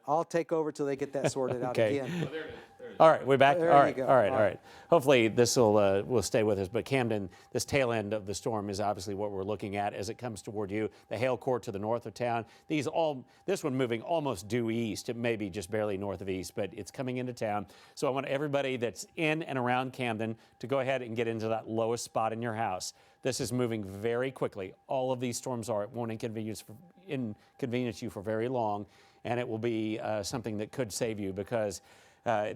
A: I'll take over till they get that sorted out again.
R: Oh, there it is. All right, we're back. All right. Hopefully this will stay with us. But Camden, this tail end of the storm is obviously what we're looking at as it comes toward you. The hail core to the north of town. This one moving almost due east. It may be just barely north of east, but it's coming into town. So I want everybody that's in and around Camden to go ahead and get into that lowest spot in your house. This is moving very quickly. All of these storms are. It won't inconvenience you for very long, and it will be something that could save you, because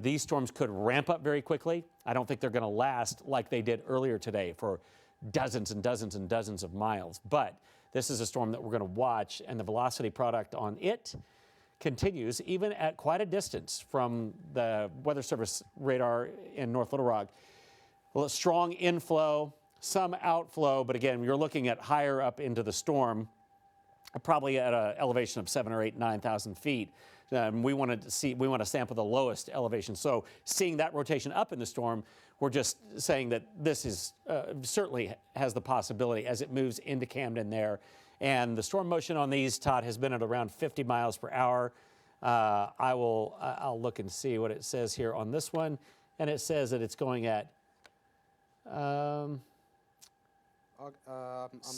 R: these storms could ramp up very quickly. I don't think they're going to last like they did earlier today for dozens and dozens and dozens of miles, but This is a storm that we're going to watch, and the velocity product on it continues even at quite a distance from the Weather Service radar in North Little Rock. Well, a strong inflow, some outflow, but again, you're looking at higher up into the storm, probably at an elevation of 7,000 or 8,000, 9,000 feet. We want to sample the lowest elevation. So seeing that rotation up in the storm, we're just saying that this is certainly has the possibility as it moves into Camden there. And the storm motion on these, Todd, has been at around 50 miles per hour. I'll look and see what it says here on this one. And it says that it's going at,
A: I'm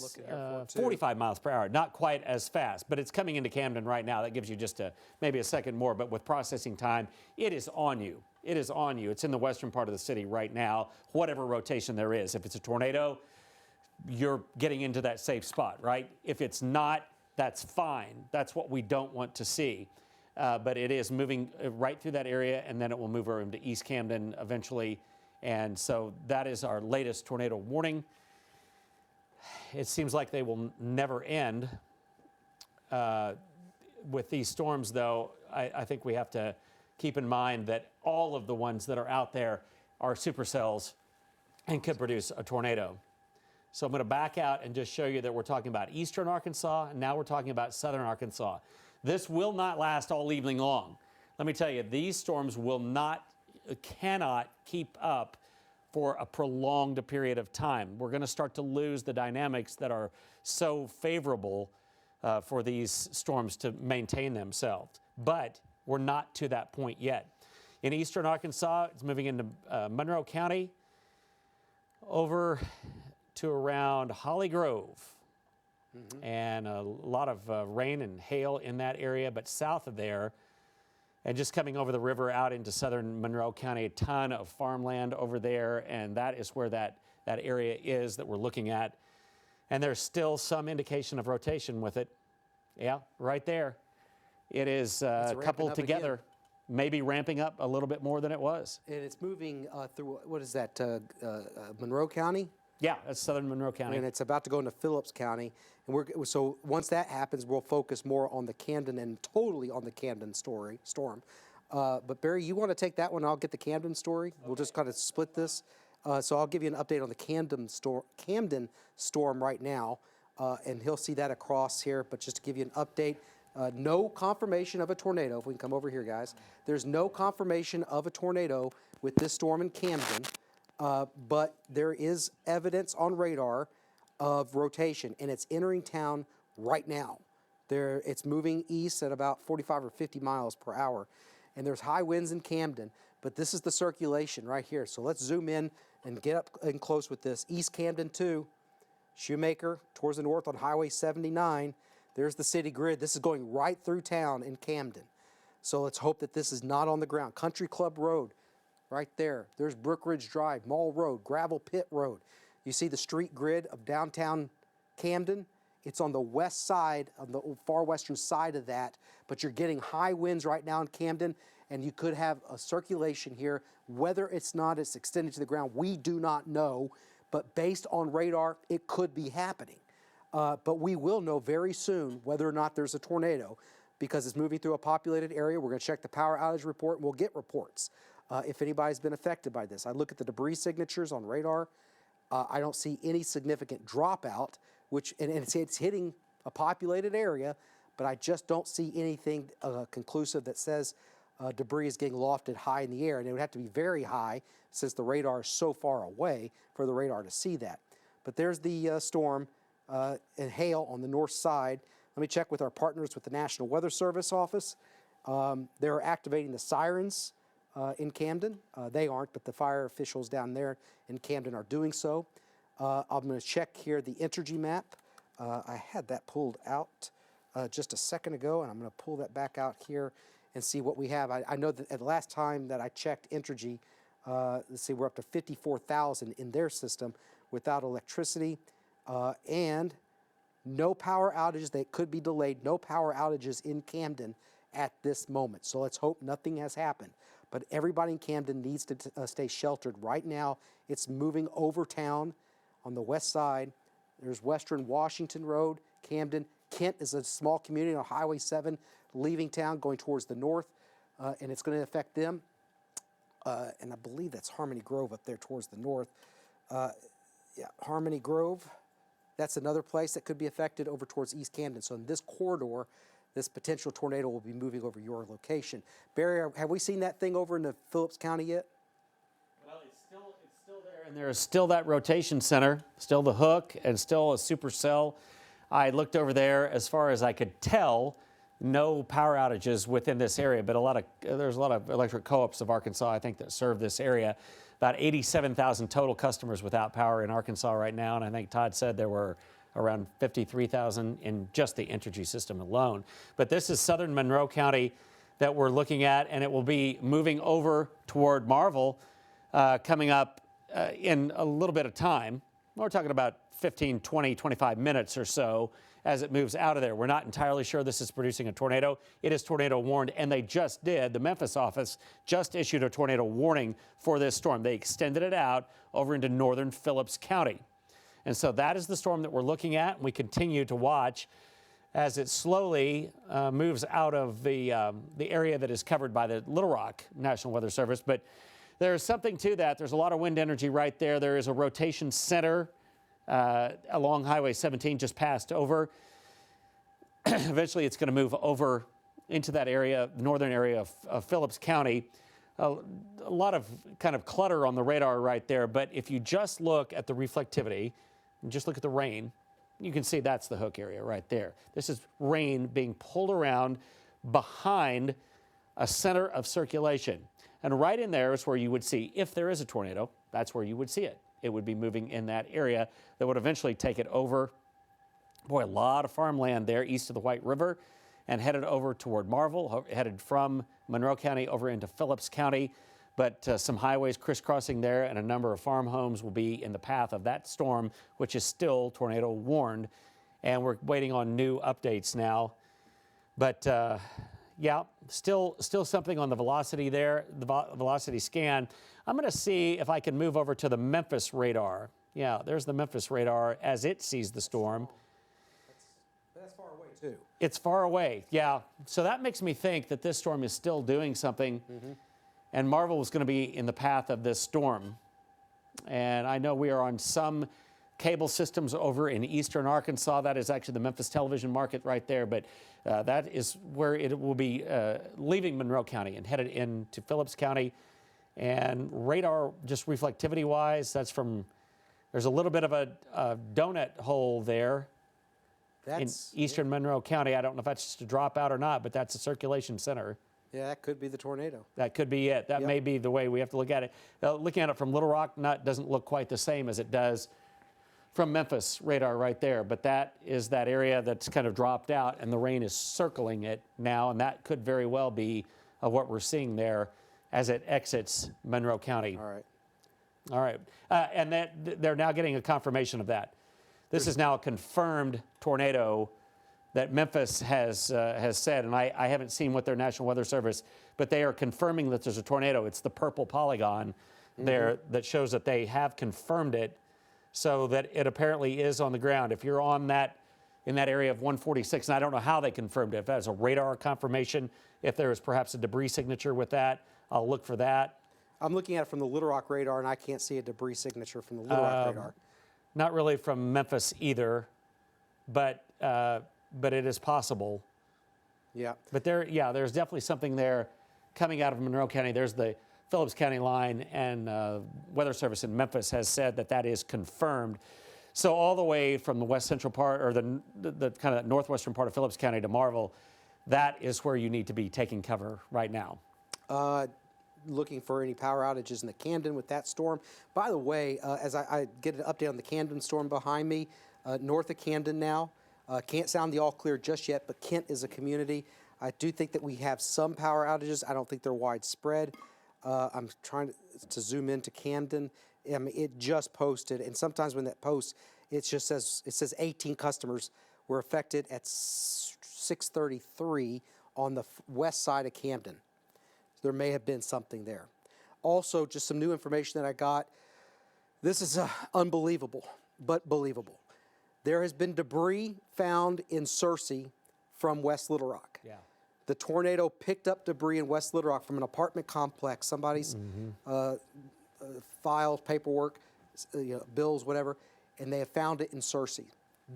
A: looking here for
R: 45 miles per hour. Not quite as fast, but it's coming into Camden right now. That gives you just maybe a second more, but with processing time, it is on you. It is on you. It's in the western part of the city right now, whatever rotation there is. If it's a tornado, you're getting into that safe spot, right? If it's not, that's fine. That's what we don't want to see. But it is moving right through that area, and then it will move over into East Camden eventually. And so that is our latest tornado warning. It seems like they will never end. With these storms, though, I think we have to keep in mind that all of the ones that are out there are supercells and could produce a tornado. So I'm going to back out and just show you that we're talking about eastern Arkansas, and now we're talking about southern Arkansas. This will not last all evening long. Let me tell you, these storms cannot keep up for a prolonged period of time. We're going to start to lose the dynamics that are so favorable for these storms to maintain themselves. But we're not to that point yet. In eastern Arkansas, it's moving into Monroe County over to around Holly Grove. And a lot of rain and hail in that area, but south of there, and just coming over the river out into southern Monroe County, a ton of farmland over there, and that is where that area is that we're looking at. And there's still some indication of rotation with it. Yeah, right there. It is coupled together, again. Maybe ramping up a little bit more than it was.
A: And it's moving through, what is that, Monroe County?
R: Yeah, that's southern Monroe County.
A: And it's about to go into Phillips County. And so once that happens, we'll focus more on the Camden and totally on the Camden storm. But Barry, you want to take that one? I'll get the Camden story. Okay. We'll just kind of split this. So I'll give you an update on the Camden storm right now. And he'll see that across here. But just to give you an update, no confirmation of a tornado. If we can come over here, guys. There's no confirmation of a tornado with this storm in Camden. But there is evidence on radar of rotation, and it's entering town right now. It's moving east at about 45 or 50 miles per hour, and there's high winds in Camden, but this is the circulation right here. So let's zoom in and get up and close with this. East Camden 2, Shoemaker, towards the north on Highway 79. There's the city grid. This is going right through town in Camden. So let's hope that this is not on the ground. Country Club Road, right there. There's Brook Ridge Drive, Mall Road, Gravel Pit Road. You see the street grid of downtown Camden? It's on the west side, on the far western side of that, but you're getting high winds right now in Camden, and you could have a circulation here. Whether it's extended to the ground, we do not know, but based on radar, it could be happening. But we will know very soon whether or not there's a tornado because it's moving through a populated area. We're going to check the power outage report, and we'll get reports if anybody's been affected by this. I look at the debris signatures on radar. I don't see any significant dropout, and it's hitting a populated area, but I just don't see anything conclusive that says debris is getting lofted high in the air, and it would have to be very high since the radar is so far away for the radar to see that. But there's the storm and hail on the north side. Let me check with our partners with the National Weather Service office. They're activating the sirens in Camden. They aren't, but the fire officials down there in Camden are doing so. I'm going to check here the Entergy map. I had that pulled out just a second ago, and I'm going to pull that back out here and see what we have. I know that at the last time that I checked Entergy, let's see, we're up to 54,000 in their system without electricity and no power outages. They could be delayed. No power outages in Camden at this moment. So let's hope nothing has happened. But everybody in Camden needs to stay sheltered. Right now, it's moving over town on the west side. There's Western Washington Road, Camden. Kent is a small community on Highway 7, leaving town, going towards the north, and it's going to affect them. And I believe that's Harmony Grove up there towards the north. Yeah, Harmony Grove. That's another place that could be affected over towards East Camden. So in this corridor, this potential tornado will be moving over your location. Barry, have we seen that thing over in the Phillips County yet?
R: Well, it's still there, and there is still that rotation center, still the hook, and still a supercell. I looked over there. As far as I could tell, no power outages within this area, but there's a lot of electric co-ops of Arkansas, I think, that serve this area. About 87,000 total customers without power in Arkansas right now, and I think Todd said there were around 53,000 in just the Entergy system alone. But this is southern Monroe County that we're looking at, and it will be moving over toward Marvel coming up in a little bit of time. We're talking about 15, 20, 25 minutes or so as it moves out of there. We're not entirely sure this is producing a tornado. It is tornado warned, and they just did. The Memphis office just issued a tornado warning for this storm. They extended it out over into northern Phillips County. And so that is the storm that we're looking at. We continue to watch as it slowly moves out of the area that is covered by the Little Rock National Weather Service. But there's something to that. There's a lot of wind energy right there. There is a rotation center along Highway 17 just passed over. Eventually, it's going to move over into that area, the northern area of Phillips County. A lot of kind of clutter on the radar right there, but if you just look at the reflectivity and just look at the rain, you can see that's the hook area right there. This is rain being pulled around behind a center of circulation. And right in there is where you would see, if there is a tornado, that's where you would see it. It would be moving in that area that would eventually take it over. Boy, a lot of farmland there east of the White River and headed over toward Marvel, headed from Monroe County over into Phillips County. But some highways crisscrossing there, and a number of farm homes will be in the path of that storm, which is still tornado warned. And we're waiting on new updates now. But yeah, still something on the velocity there, the velocity scan. I'm going to see if I can move over to the Memphis radar. Yeah, there's the Memphis radar as it sees the storm.
A: That's far away, too.
R: It's far away, yeah. So that makes me think that this storm is still doing something, and Marvel is going to be in the path of this storm. And I know we are on some cable systems over in eastern Arkansas. That is actually the Memphis television market right there, but that is where it will be leaving Monroe County and headed into Phillips County. And radar, just reflectivity-wise, that's from, there's a little bit of a donut hole there in eastern Monroe County. I don't know if that's just a dropout or not, but that's a circulation center.
A: Yeah, that could be the tornado.
R: That could be it. That may be the way we have to look at it. Looking at it from Little Rock doesn't look quite the same as it does from Memphis radar right there, but that is that area that's kind of dropped out, and the rain is circling it now, and that could very well be what we're seeing there as it exits Monroe County. All right. And they're now getting a confirmation of that. This is now a confirmed tornado that Memphis has said, and I haven't seen what their National Weather Service, but they are confirming that there's a tornado. It's the purple polygon there that shows that they have confirmed it, so that it apparently is on the ground. If you're on that, in that area of 146, and I don't know how they confirmed it, if that was a radar confirmation, if there was perhaps a debris signature with that, I'll look for that.
A: I'm looking at it from the Little Rock radar, and I can't see a debris signature from the Little Rock radar.
R: Not really from Memphis either, but it is possible.
A: Yeah.
R: But there's definitely something there coming out of Monroe County. There's the Phillips County line, and Weather Service in Memphis has said that is confirmed. So all the way from the west central part, or the kind of northwestern part of Phillips County to Marvel, that is where you need to be taking cover right now.
A: Looking for any power outages in the Camden with that storm. By the way, as I get an update on the Camden storm behind me, north of Camden now, can't sound the all clear just yet, but Kent is a community. I do think that we have some power outages. I don't think they're widespread. I'm trying to zoom into Camden. I mean, it just posted, and sometimes when that posts, it just says 18 customers were affected at 6:33 on the west side of Camden. There may have been something there. Also, just some new information that I got. This is unbelievable, but believable. There has been debris found in Searcy from West Little Rock.
R: Yeah.
A: The tornado picked up debris in West Little Rock from an apartment complex, somebody's files, paperwork, bills, whatever, and they have found it in Searcy.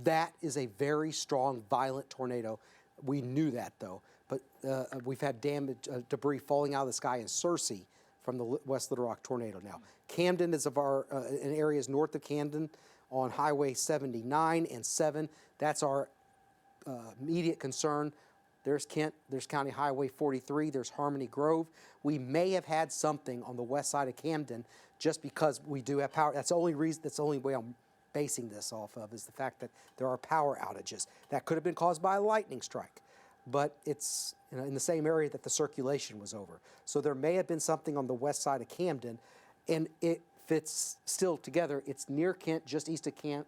A: That is a very strong, violent tornado. We knew that, though. But we've had damage, debris falling out of the sky in Searcy from the West Little Rock tornado now. Camden is in areas north of Camden on Highway 79 and 7. That's our immediate concern. There's Kent, there's County Highway 43, there's Harmony Grove. We may have had something on the west side of Camden just because we do have power. That's the only reason, that's the only way I'm basing this off of, is the fact that there are power outages. That could have been caused by a lightning strike, but it's in the same area that the circulation was over. So there may have been something on the west side of Camden, and it fits still together. It's near Kent, just east of Kent,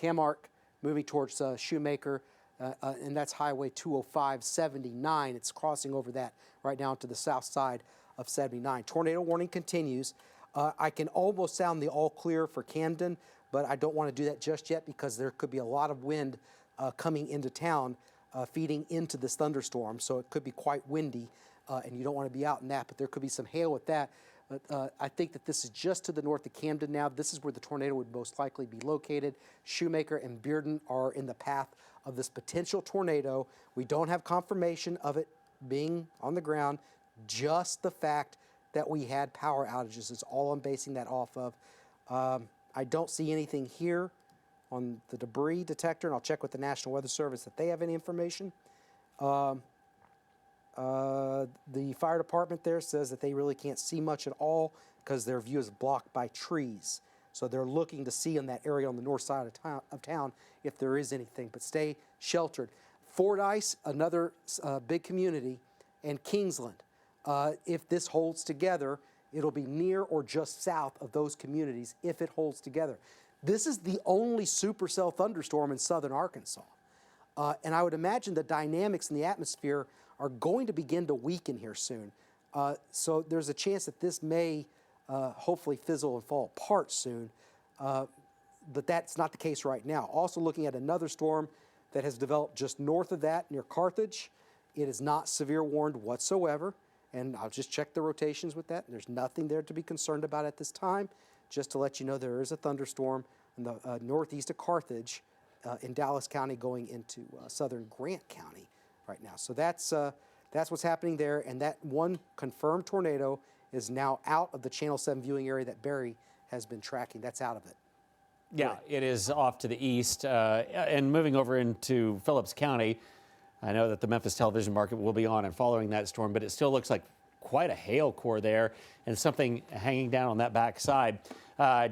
A: Camark, moving towards Shoemaker, and that's Highway 205-79. It's crossing over that right now to the south side of 79. Tornado warning continues. I can almost sound the all clear for Camden, but I don't want to do that just yet because there could be a lot of wind coming into town, feeding into this thunderstorm, so it could be quite windy, and you don't want to be out in that, but there could be some hail with that. But I think that this is just to the north of Camden now. This is where the tornado would most likely be located. Shoemaker and Bearden are in the path of this potential tornado. We don't have confirmation of it being on the ground, just the fact that we had power outages is all I'm basing that off of. I don't see anything here on the debris detector, and I'll check with the National Weather Service if they have any information. The fire department there says that they really can't see much at all because their view is blocked by trees. So they're looking to see in that area on the north side of town if there is anything, but stay sheltered. Fordyce, another big community, and Kingsland. If this holds together, it'll be near or just south of those communities if it holds together. This is the only supercell thunderstorm in southern Arkansas. And I would imagine the dynamics in the atmosphere are going to begin to weaken here soon. So there's a chance that this may hopefully fizzle and fall apart soon. But that's not the case right now. Also looking at another storm that has developed just north of that near Carthage. It is not severe warned whatsoever. And I'll just check the rotations with that. There's nothing there to be concerned about at this time. Just to let you know, there is a thunderstorm in the northeast of Carthage in Dallas County going into southern Grant County right now. So that's what's happening there. And that one confirmed tornado is now out of the Channel 7 viewing area that Barry has been tracking. That's out of it.
R: Yeah, it is off to the east. And moving over into Phillips County, I know that the Memphis television market will be on and following that storm, but it still looks like quite a hail core there and something hanging down on that back side.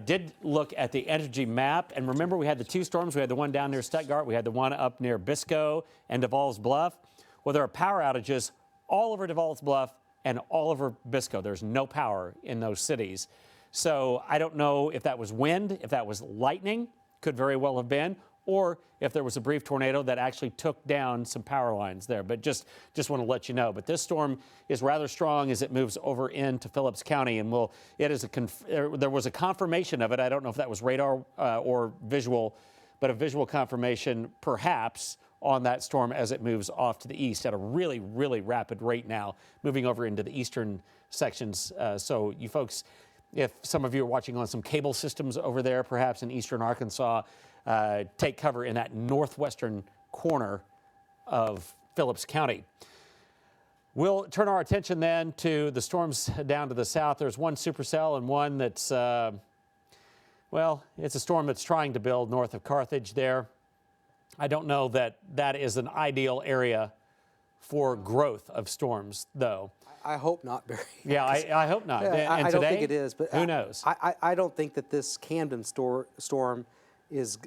R: Did look at the energy map, and remember we had the two storms. We had the one down near Stuttgart. We had the one up near Biscoe and Devall's Bluff. Well, there are power outages all over Devall's Bluff and all over Biscoe. There's no power in those cities. So I don't know if that was wind, if that was lightning, could very well have been, or if there was a brief tornado that actually took down some power lines there. But just want to let you know. But this storm is rather strong as it moves over into Phillips County, and there was a confirmation of it. I don't know if that was radar or visual, but a visual confirmation perhaps on that storm as it moves off to the east at a really, really rapid rate now, moving over into the eastern sections. So you folks, if some of you are watching on some cable systems over there, perhaps in eastern Arkansas, take cover in that northwestern corner of Phillips County. We'll turn our attention then to the storms down to the south. There's one supercell and one that's, well, it's a storm that's trying to build north of Carthage there. I don't know that that is an ideal area for growth of storms, though.
A: I hope not, Barry.
R: Yeah, I hope not.
A: Yeah,
R: and
A: I
R: today,
A: don't think it is, but
R: who knows?
A: I don't think that this Camden storm is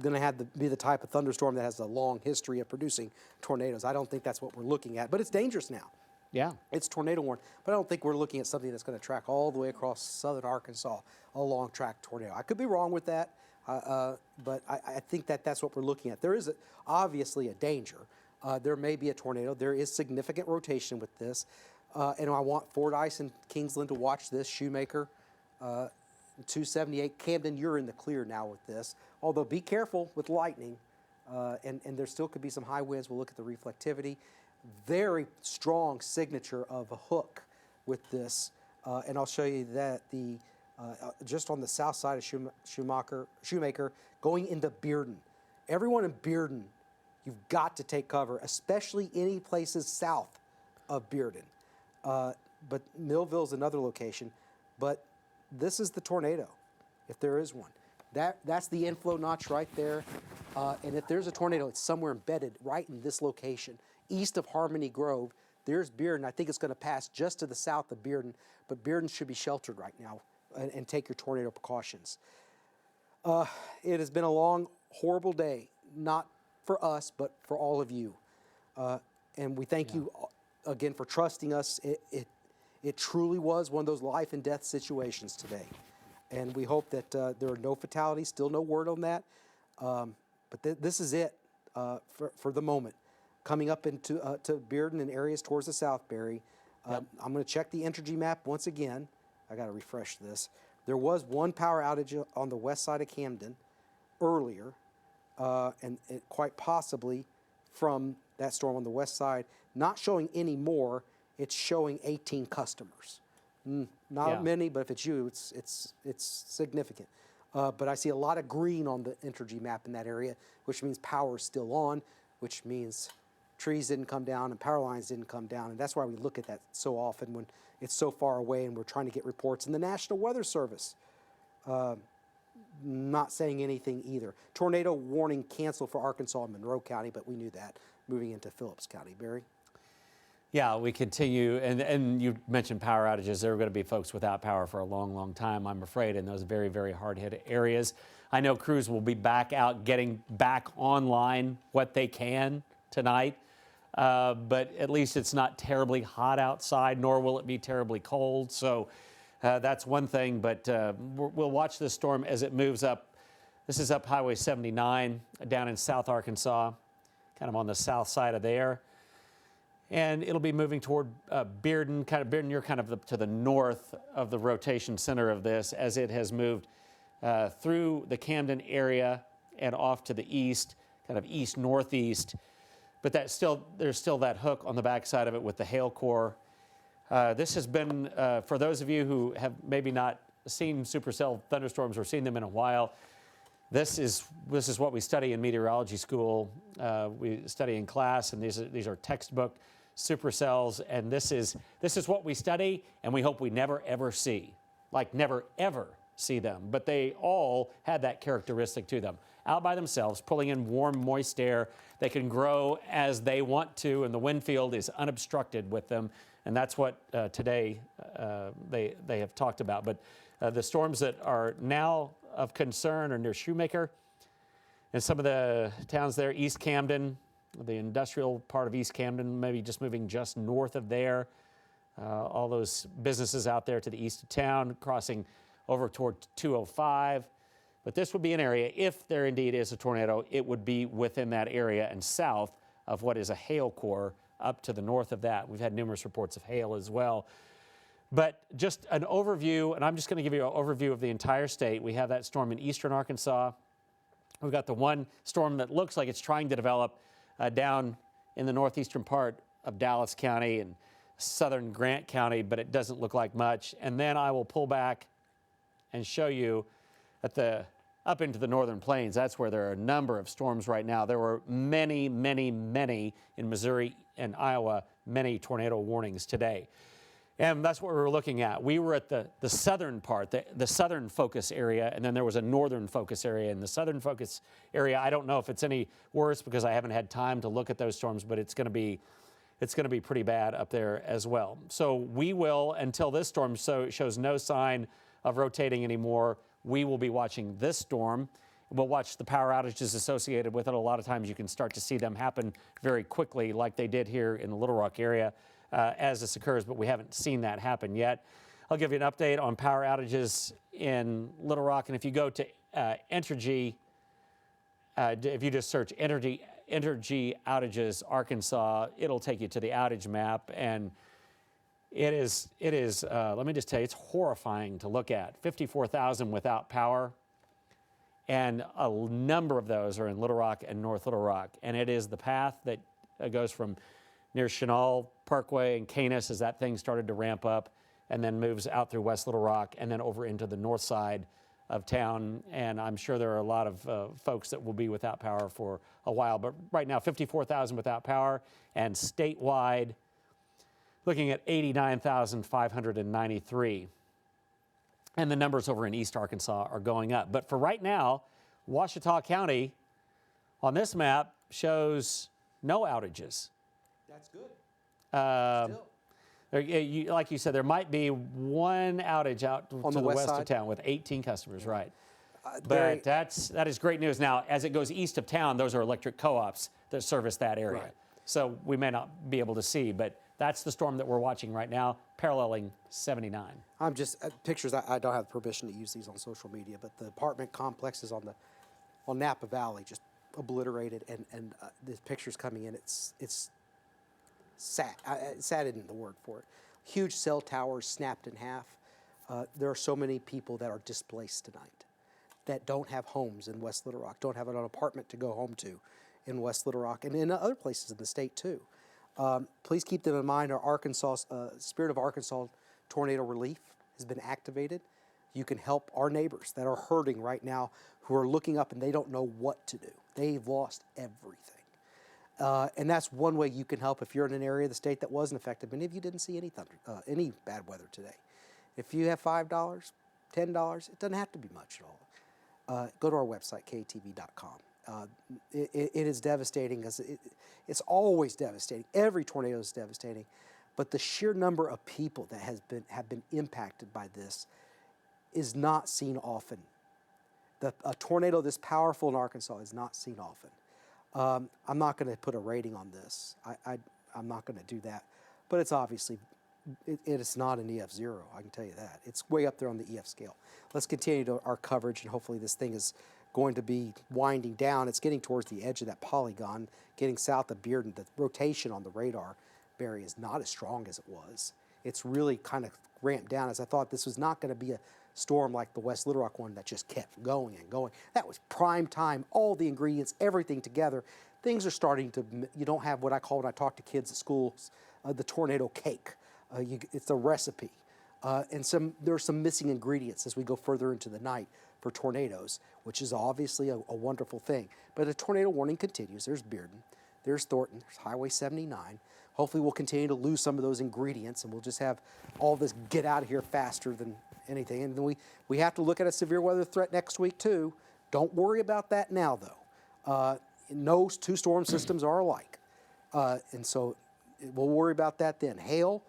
A: going to be the type of thunderstorm that has a long history of producing tornadoes. I don't think that's what we're looking at, but it's dangerous now.
R: Yeah.
A: It's tornado warned, but I don't think we're looking at something that's going to track all the way across southern Arkansas, a long track tornado. I could be wrong with that, but I think that that's what we're looking at. There is obviously a danger. There may be a tornado. There is significant rotation with this, and I want Fordyce and Kingsland to watch this. Shoemaker, 278. Camden, you're in the clear now with this. although be careful with lightning, and there still could be some high winds. We'll look at the reflectivity. Very strong signature of a hook with this, and I'll show you that just on the south side of Shoemaker, going into Bearden. Everyone in Bearden, you've got to take cover, especially any places south of Bearden. But Millville's another location. But this is the tornado, if there is one. That's the inflow notch right there. And if there's a tornado, it's somewhere embedded right in this location, east of Harmony Grove. There's Bearden. I think it's going to pass just to the south of Bearden, but Bearden should be sheltered right now and take your tornado precautions. It has been a long, horrible day, not for us, but for all of you. And we thank you again for trusting us. It truly was one of those life and death situations today. And we hope that there are no fatalities, still no word on that. But this is it for the moment. Coming up into to Bearden and areas towards the Southbury. I'm going to check the Entergy map once again. I got to refresh this. There was one power outage on the west side of Camden earlier, and quite possibly from that storm on the west side. Not showing any more. It's showing 18 customers. Not many, but if it's you, it's significant. But I see a lot of green on the Entergy map in that area, which means power is still on, which means trees didn't come down and power lines didn't come down. And that's why we look at that so often when it's so far away and we're trying to get reports. And the National Weather Service not saying anything either. Tornado warning canceled for Arkansas and Monroe County, but we knew that moving into Phillips County. Barry?
R: Yeah, we continue, and you mentioned power outages. There are going to be folks without power for a long, long time, I'm afraid, in those very, very hard-hit areas. I know crews will be back out getting back online what they can tonight, but at least it's not terribly hot outside, nor will it be terribly cold. So that's one thing, but we'll watch this storm as it moves up. This is up Highway 79 down in South Arkansas, kind of on the south side of there. And it'll be moving toward Bearden, Bearden, you're kind of to the north of the rotation center of this as it has moved through the Camden area and off to the east, kind of east-northeast. But there's still that hook on the backside of it with the hail core. This has been, for those of you who have maybe not seen supercell thunderstorms or seen them in a while, this is what we study in meteorology school. We study in class, and these are textbook supercells, and this is what we study, and we hope we never ever see, like never ever see them. But they all had that characteristic to them. Out by themselves, pulling in warm, moist air. They can grow as they want to, and the wind field is unobstructed with them, and that's what today they have talked about. But the storms that are now of concern are near Shoemaker and some of the towns there, East Camden, the industrial part of East Camden, maybe just moving just north of there. All those businesses out there to the east of town, crossing over toward 205. But this would be an area, if there indeed is a tornado, it would be within that area and south of what is a hail core up to the north of that. We've had numerous reports of hail as well. But just an overview, and I'm just going to give you an overview of the entire state. We have that storm in eastern Arkansas. We've got the one storm that looks like it's trying to develop down in the northeastern part of Dallas County and southern Grant County, but it doesn't look like much. And then I will pull back and show you up into the northern plains. That's where there are a number of storms right now. There were many, many, many in Missouri and Iowa, many tornado warnings today. And that's what we were looking at. We were at the southern part, the southern focus area, and then there was a northern focus area. In the southern focus area, I don't know if it's any worse because I haven't had time to look at those storms, but it's going to be pretty bad up there as well. So we will, until this storm shows no sign of rotating anymore, we will be watching this storm. We'll watch the power outages associated with it. A lot of times you can start to see them happen very quickly like they did here in the Little Rock area. As this occurs, but we haven't seen that happen yet. I'll give you an update on power outages in Little Rock, and if you go to Entergy, if you just search Entergy outages Arkansas, it'll take you to the outage map, and it is. Let me just tell you, it's horrifying to look at. 54,000 without power, And a number of those are in Little Rock and North Little Rock. And it is the path that goes from near Chenal Parkway and Canis as that thing started to ramp up, and then moves out through West Little Rock and then over into the north side of town. And I'm sure there are a lot of folks that will be without power for a while. But right now, 54,000 without power, and statewide, looking at 89,593. And the numbers over in East Arkansas are going up. But for right now, Ouachita County on this map shows no outages.
A: That's good.
R: Like you said, there might be one outage out to the west of town with 18 customers, right? But that is great news. Now, as it goes east of town, those are electric co-ops that service that area. Right. So we may not be able to see, but that's the storm that we're watching right now, paralleling 79.
A: I'm just pictures. I don't have permission to use these on social media, but the apartment complexes on Napa Valley just obliterated, and the pictures coming in. It's sad. Sad isn't the word for it. Huge cell towers snapped in half. There are so many people that are displaced tonight that don't have homes in West Little Rock, don't have an apartment to go home to in West Little Rock, and in other places in the state too. Please keep them in mind. Our Arkansas Spirit of Arkansas Tornado Relief has been activated. You can help our neighbors that are hurting right now, who are looking up and they don't know what to do. They've lost everything. And that's one way you can help if you're in an area of the state that wasn't affected. Many of you didn't see any bad weather today. If you have $5, $10, it doesn't have to be much at all. Go to our website, KATV.com. It is devastating. It's always devastating. Every tornado is devastating. But the sheer number of people that have been impacted by this is not seen often. A tornado this powerful in Arkansas is not seen often. I'm not going to put a rating on this. I'm not going to do that. But it's obviously, it's not an EF0, I can tell you that. It's way up there on the EF scale. Let's continue our coverage, and hopefully this thing is going to be winding down. It's getting towards the edge of that polygon, getting south of Bearden. The rotation on the radar, Barry, is not as strong as it was. It's really kind of ramped down, as I thought this was not going to be a storm like the West Little Rock one that just kept going and going. That was prime time, all the ingredients, everything together. Things are starting to, you don't have what I call when I talk to kids at schools, the tornado cake. It's a recipe. And there are some missing ingredients as we go further into the night for tornadoes, which is obviously a wonderful thing. But the tornado warning continues. There's Bearden, there's Thornton, there's Highway 79. Hopefully we'll continue to lose some of those ingredients, and we'll just have all this get out of here faster than anything. And then we have to look at a severe weather threat next week too. Don't worry about that now though. No two storm systems are alike. And so we'll worry about that then. Hail,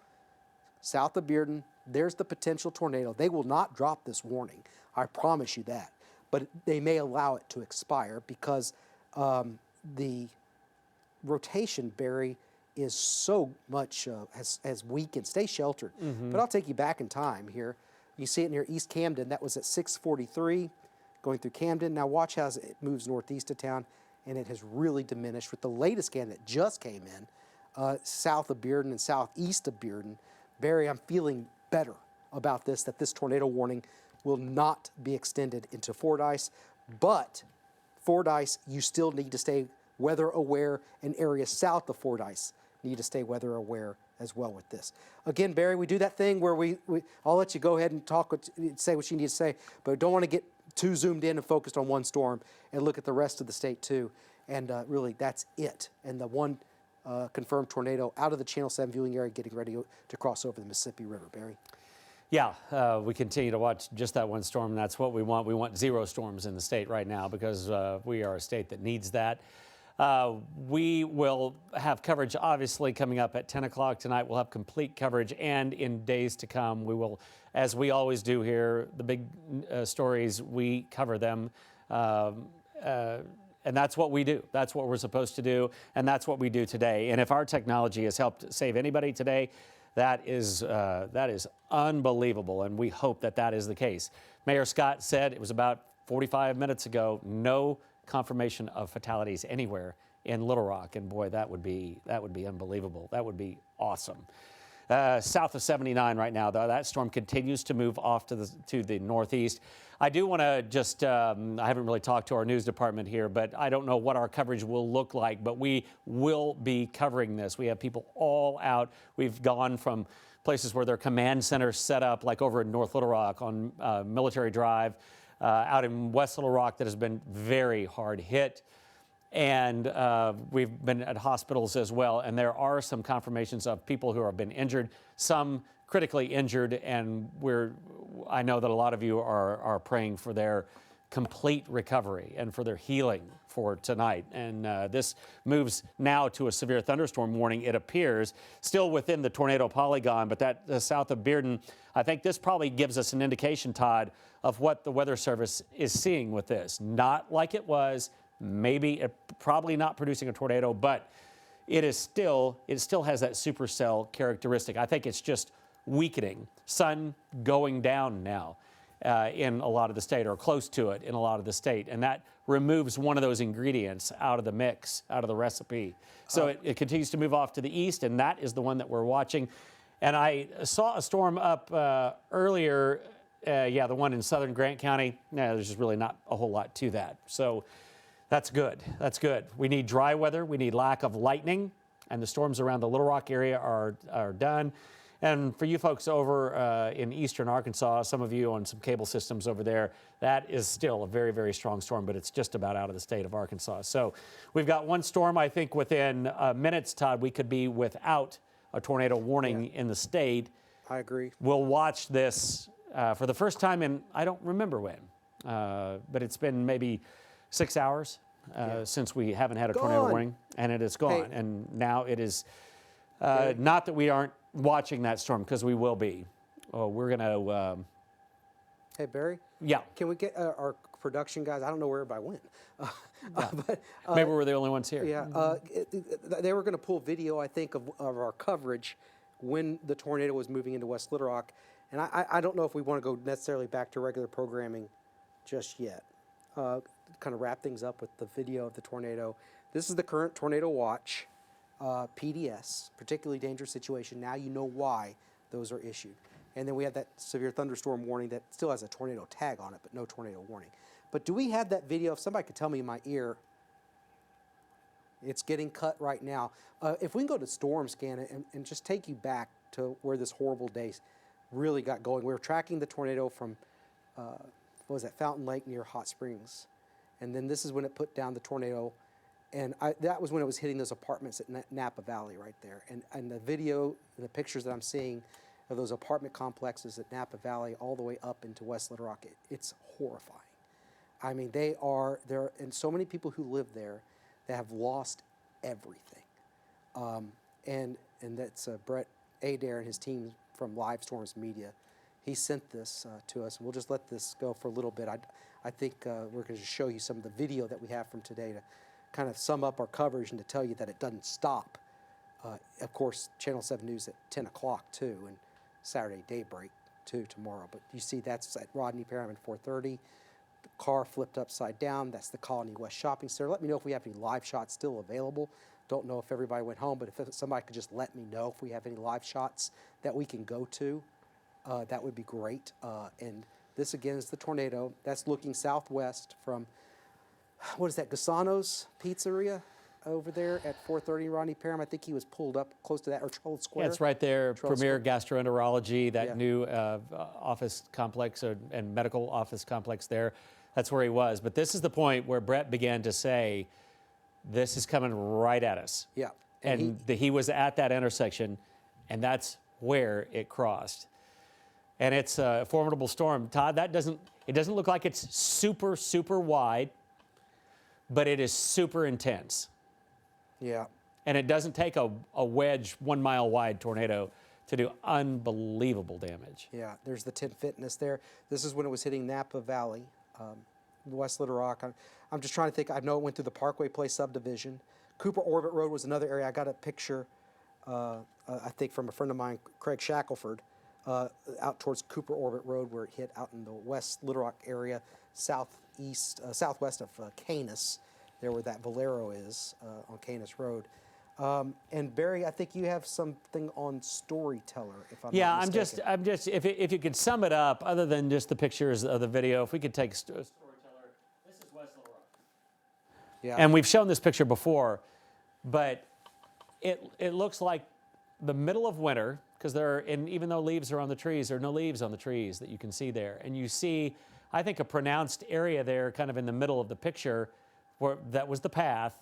A: south of Bearden, there's the potential tornado. They will not drop this warning. I promise you that. But they may allow it to expire because the rotation, Barry, is so much has weakened. Stay sheltered. Mm-hmm. But I'll take you back in time here. You see it near East Camden. That was at 643 going through Camden. Now watch how it moves northeast of town, and it has really diminished with the latest scan that just came in south of Bearden and southeast of Bearden. Barry, I'm feeling better about this, that this tornado warning will not be extended into Fordyce. But Fordyce, you still need to stay weather aware, and areas south of Fordyce need to stay weather aware as well with this. Again, Barry, we do that thing where I'll let you go ahead and say what you need to say, but don't want to get too zoomed in and focused on one storm, and look at the rest of the state too. And really, that's it. And the one confirmed tornado out of the Channel 7 viewing area getting ready to cross over the Mississippi River. Barry?
R: Yeah, we continue to watch just that one storm, and that's what we want. We want zero storms in the state right now because we are a state that needs that. We will have coverage, obviously, coming up at 10 o'clock tonight. We'll have complete coverage, and in days to come, we will, as we always do here, the big stories, we cover them. And that's what we do. That's what we're supposed to do, and that's what we do today. And if our technology has helped save anybody today, that is unbelievable, and we hope that that is the case. Mayor Scott said it was about 45 minutes ago, no confirmation of fatalities anywhere in Little Rock, and boy, that would be unbelievable. That would be awesome. south of 79 right now, though. That storm continues to move off to the northeast. I do want to just, I haven't really talked to our news department here, but I don't know what our coverage will look like, but we will be covering this. We have people all out. We've gone from places where their command centers set up, like over in North Little Rock on Military Drive, out in West Little Rock that has been very hard hit. And we've been at hospitals as well. And there are some confirmations of people who have been injured, some critically injured. And I know that a lot of you are praying for their complete recovery and for their healing for tonight. And this moves now to a severe thunderstorm warning, it appears, still within the tornado polygon, but that south of Bearden. I think this probably gives us an indication, Todd, of what the Weather Service is seeing with this. Not like it was, probably not producing a tornado, but it still has that supercell characteristic. I think it's just weakening. Sun going down now in a lot of the state, or close to it in a lot of the state, and that removes one of those ingredients out of the mix, out of the recipe. So it continues to move off to the east, and that is the one that we're watching. And I saw a storm up earlier, the one in southern Grant County. There's just really not a whole lot to that. So that's good. That's good. We need dry weather. We need lack of lightning, and the storms around the Little Rock area are done. And for you folks over in eastern Arkansas, some of you on some cable systems over there, that is still a very, very strong storm, but it's just about out of the state of Arkansas. So we've got one storm. I think within minutes, Todd, we could be without a tornado warning in the state.
A: I agree.
R: We'll watch this for the first time in, I don't remember when, but it's been maybe 6 hours since we haven't had a tornado warning, and it is gone.
A: Hey.
R: And now it is not that we aren't watching that storm, because we will be. We're going to...
A: Hey, Barry?
R: Yeah.
A: Can we get our production guys? I don't know where everybody went. But,
R: maybe we're the only ones here.
A: Yeah. They were going to pull video, I think, of our coverage when the tornado was moving into West Little Rock. And I don't know if we want to go necessarily back to regular programming just yet. Kind of wrap things up with the video of the tornado. This is the current tornado watch. PDS, particularly dangerous situation. Now you know why those are issued. And then we have that severe thunderstorm warning that still has a tornado tag on it, but no tornado warning. But do we have that video? If somebody could tell me in my ear, it's getting cut right now. If we can go to Storm Scan and just take you back to where this horrible day really got going. We were tracking the tornado from, what was that, Fountain Lake near Hot Springs. And then this is when it put down the tornado. And that was when it was hitting those apartments at Napa Valley right there. And the video and the pictures that I'm seeing of those apartment complexes at Napa Valley all the way up into West Little Rock, it's horrifying. I mean, there and so many people who live there that have lost everything. And that's Brett Adair and his team from Live Storms Media. He sent this to us, and we'll just let this go for a little bit. I think we're going to show you some of the video that we have from today to kind of sum up our coverage and to tell you that it doesn't stop. Of course, Channel 7 News at 10 o'clock, too, and Saturday Daybreak, too, tomorrow. But you see that's at Rodney Perham at 4:30. The car flipped upside down. That's the Colony West Shopping Center. Let me know if we have any live shots still available. Don't know if everybody went home, but if somebody could just let me know if we have any live shots that we can go to, that would be great. And this, again, is the tornado. That's looking southwest from... what is that, Gasano's Pizzeria over there at 430 Rodney Perham? I think he was pulled up close to that, or Troll Square.
R: Yeah, it's right there. Premier Gastroenterology, that new office complex and medical office complex there. That's where he was. But this is the point where Brett began to say, this is coming right at us.
A: Yeah.
R: And he was at that intersection, and that's where it crossed. And it's a formidable storm. Todd, it doesn't look like it's super, super wide, but it is super intense.
A: Yeah.
R: And it doesn't take a wedge 1 mile wide tornado to do unbelievable damage.
A: Yeah, there's the Tent Fitness there. This is when it was hitting Napa Valley, West Little Rock. I'm just trying to think. I know it went through the Parkway Place subdivision. Cooper Orbit Road was another area. I got a picture, I think, from a friend of mine, Craig Shackelford, out towards Cooper Orbit Road, where it hit out in the West Little Rock area, southwest of Canis, there where that Valero is on Canis Road. And Barry, I think you have something on Storyteller, if I'm
R: Yeah,
A: not mistaken.
R: I'm just, if you could sum it up, other than just the pictures of the video, if we could take Storyteller. This is West Little Rock.
A: Yeah.
R: And we've shown this picture before, but it looks like the middle of winter, because and even though leaves are on the trees, there are no leaves on the trees that you can see there. And you see, I think, a pronounced area there kind of in the middle of the picture where that was the path.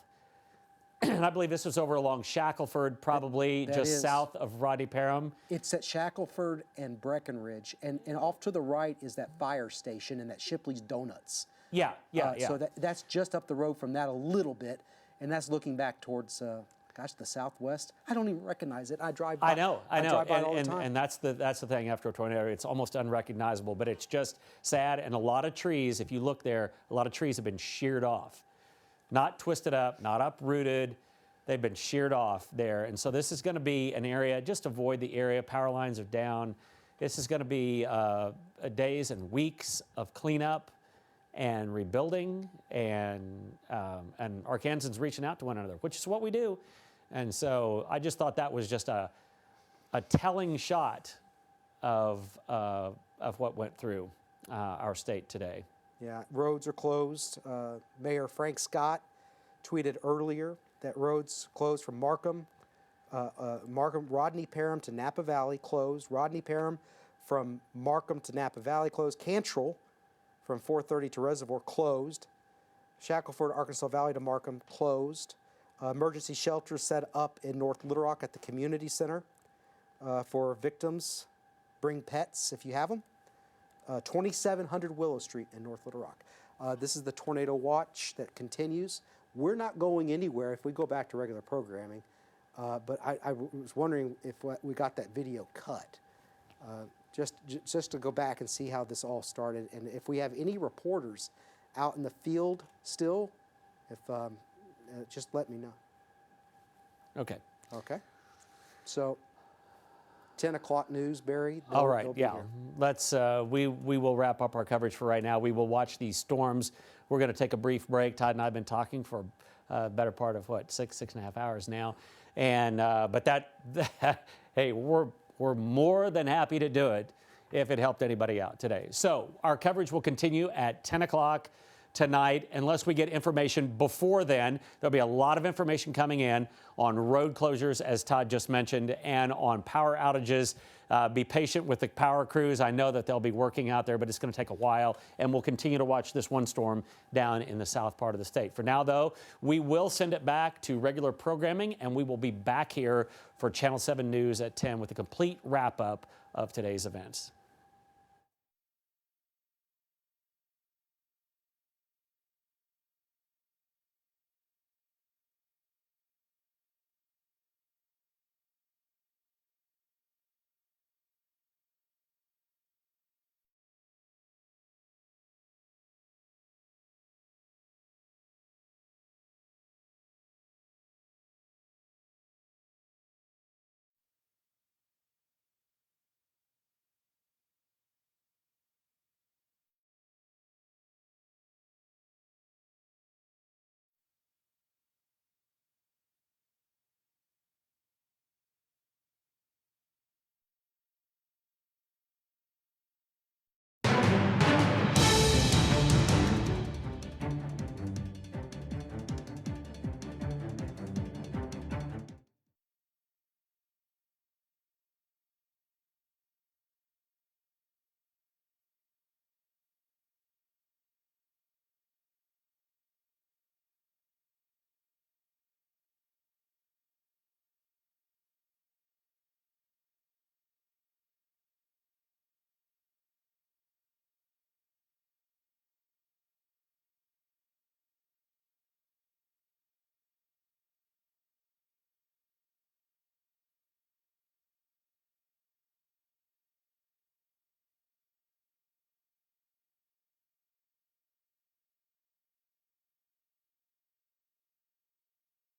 R: And I believe this was over along Shackelford, probably
A: that
R: just
A: is.
R: south of Rodney Parham.
A: It's at Shackelford and Breckenridge, and off to the right is that fire station and that Shipley's Donuts.
R: Yeah.
A: So that's just up the road from that a little bit, and that's looking back towards, the southwest. I don't even recognize it. I drive by.
R: I know.
A: drive by it all the time.
R: And that's the thing after a tornado. It's almost unrecognizable, but it's just sad. And a lot of trees, if you look there, a lot of trees have been sheared off. Not twisted up, not uprooted. They've been sheared off there. And so this is going to be an area, just avoid the area. Power lines are down. This is going to be days and weeks of cleanup and rebuilding, and Arkansans reaching out to one another, which is what we do. And so I just thought that was just a telling shot of what went through our state today.
A: Yeah, roads are closed. Mayor Frank Scott tweeted earlier that roads closed from Markham, Rodney Parham to Napa Valley closed. Rodney Parham from Markham to Napa Valley closed. Cantrell from 430 to Reservoir closed. Shackelford, Arkansas Valley to Markham closed. Emergency shelters set up in North Little Rock at the community center for victims. Bring pets if you have them. 2700 Willow Street in North Little Rock. This is the tornado watch that continues. We're not going anywhere if we go back to regular programming, but I was wondering if we got that video cut, just to go back and see how this all started, and if we have any reporters out in the field still, if just let me know.
R: Okay.
A: Okay. So 10 o'clock news, Barry.
R: All right, yeah. Let's, we will wrap up our coverage for right now. We will watch these storms. We're going to take a brief break. Todd and I have been talking for a better part of, six and a half hours now. And, but hey, we're more than happy to do it if it helped anybody out today. So our coverage will continue at 10 o'clock tonight, unless we get information before then. There'll be a lot of information coming in on road closures, as Todd just mentioned, and on power outages. Be patient with the power crews. I know that they'll be working out there, but it's going to take a while, and we'll continue to watch this one storm down in the south part of the state. For now, though, we will send it back to regular programming, and we will be back here for Channel 7 News at 10 with a complete wrap-up of today's events.